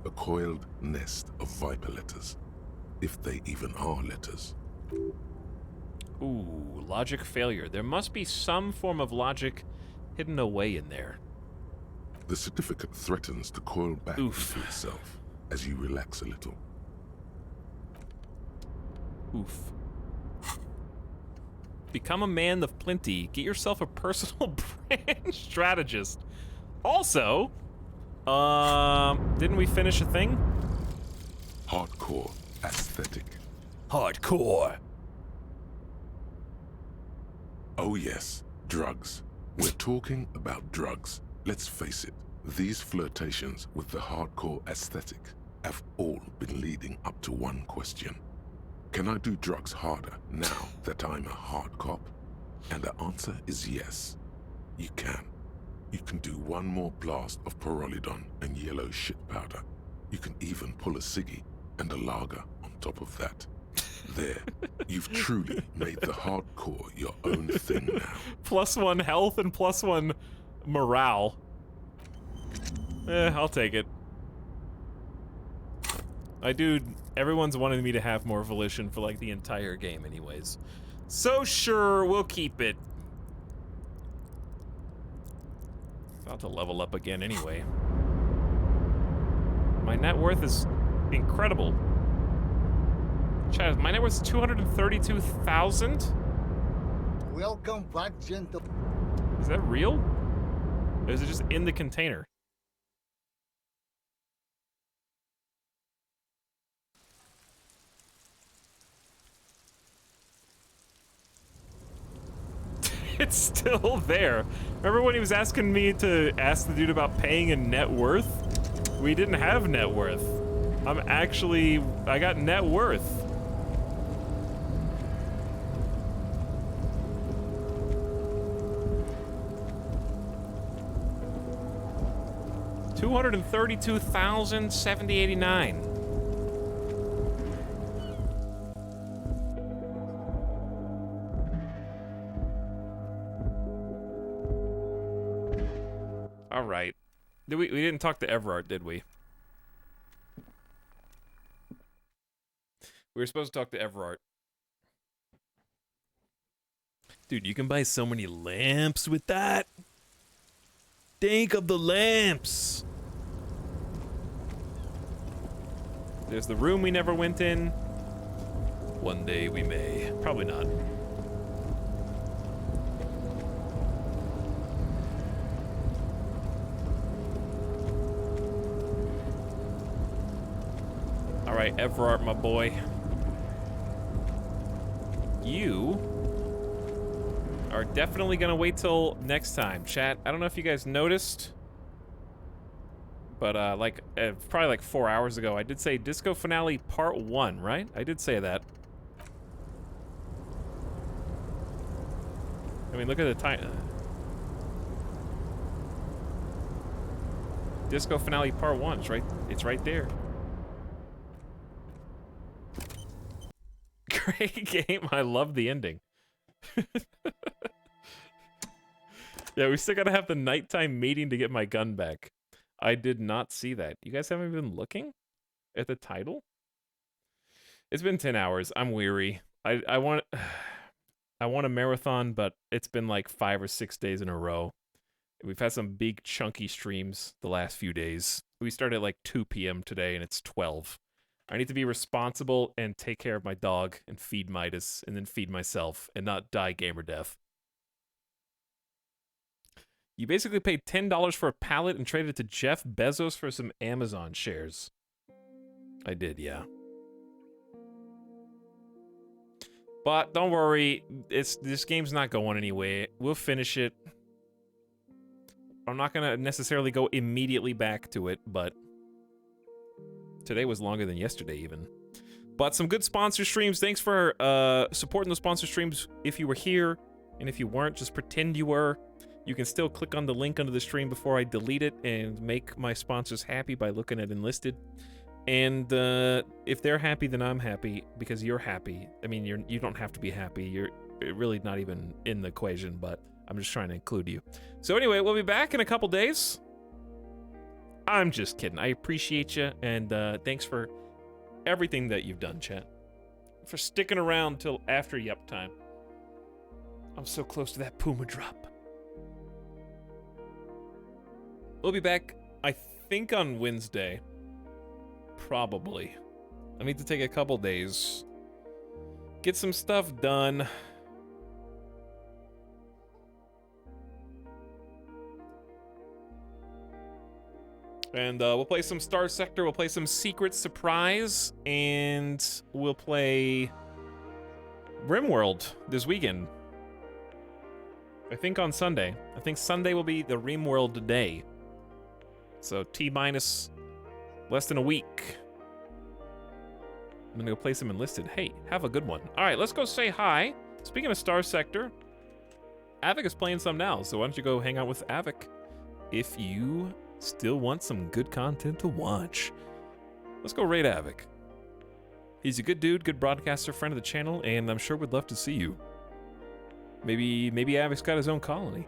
a coiled nest of viper letters, if they even are letters. Ooh, logic failure. There must be some form of logic hidden away in there. The certificate threatens to coil back Oof. into itself as you relax a little. Oof. Become a man of plenty. Get yourself a personal brand strategist. Also, didn't we finish a thing? Hardcore aesthetic. Hardcore. Oh yes, drugs. We're talking about drugs. Let's face it, these flirtations with the hardcore aesthetic have all been leading up to one question. Can I do drugs harder now that I'm a hard cop? And the answer is yes, you can. You can do one more blast of pyrrolidon and yellow shit powder. You can even pull a ciggy and a lager on top of that. There, you've truly made the hardcore your own thing now. +1 health and +1 morale. I'll take it. Everyone's wanted me to have more volition for like the entire game anyways. So sure, we'll keep it. About to level up again anyway. My net worth is incredible. Chad, my net worth is 232,000? Welcome back, gentle. Is that real? Or is it just in the container? It's still there. Remember when he was asking me to ask the dude about paying in net worth? We didn't have net worth. I got net worth. $232,789. All right. We didn't talk to Everard, did we? We were supposed to talk to Everard. Dude, you can buy so many lamps with that. Think of the lamps. There's the room we never went in. One day we may. Probably not. All right, Everard, my boy. You are definitely gonna wait till next time. Chat, I don't know if you guys noticed, but probably like 4 hours ago, I did say Disco Finale Part 1, right? I did say that. I mean, look at the time. Disco Finale Part 1, it's right there. Great game. I love the ending. Yeah, we still gotta have the nighttime meeting to get my gun back. I did not see that. You guys haven't been looking at the title? It's been 10 hours. I'm weary. I want I want a marathon, but it's been like 5 or 6 days in a row. We've had some big chunky streams the last few days. We started at like 2 p.m. today and it's 12. I need to be responsible and take care of my dog and feed Midas and then feed myself and not die gamer death. You basically paid $10 for a pallet and traded it to Jeff Bezos for some Amazon shares. I did, yeah. But don't worry, this game's not going anywhere. We'll finish it. I'm not gonna necessarily go immediately back to it, but today was longer than yesterday even. But some good sponsor streams. Thanks for supporting the sponsor streams if you were here. And if you weren't, just pretend you were. You can still click on the link under the stream before I delete it and make my sponsors happy by looking at Enlisted. And if they're happy, then I'm happy because you're happy. I mean, you don't have to be happy. You're really not even in the equation, but I'm just trying to include you. So anyway, we'll be back in a couple days. I'm just kidding. I appreciate you, and thanks for everything that you've done, chat. For sticking around till after Yup time. I'm so close to that Puma drop. We'll be back, I think, on Wednesday. Probably. I need to take a couple days. Get some stuff done. And we'll play some Star Sector, we'll play some Secret Surprise, and we'll play RimWorld this weekend. I think on Sunday. I think Sunday will be the RimWorld day. So T-minus less than a week. I'm gonna go play some Enlisted. Hey, have a good one. All right, let's go say hi. Speaking of Star Sector, Avic is playing some now, so why don't you go hang out with Avic if you still want some good content to watch. Let's go raid Avic. He's a good dude, good broadcaster, friend of the channel, and I'm sure would love to see you. Maybe Avic's got his own colony.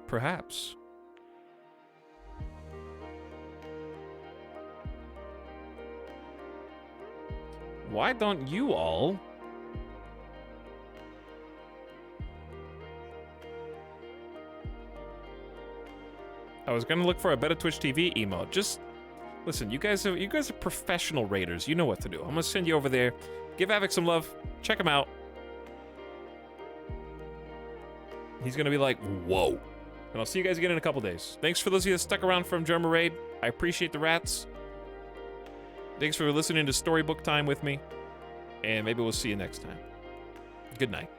Perhaps. Why don't you all I was gonna look for a better Twitch TV emote. Just listen, you guys are professional raiders. You know what to do. I'm gonna send you over there. Give Avic some love. Check him out. He's gonna be like, whoa. And I'll see you guys again in a couple days. Thanks for those of you that stuck around from German Raid. I appreciate the rats. Thanks for listening to Storybook Time with me. And maybe we'll see you next time. Good night.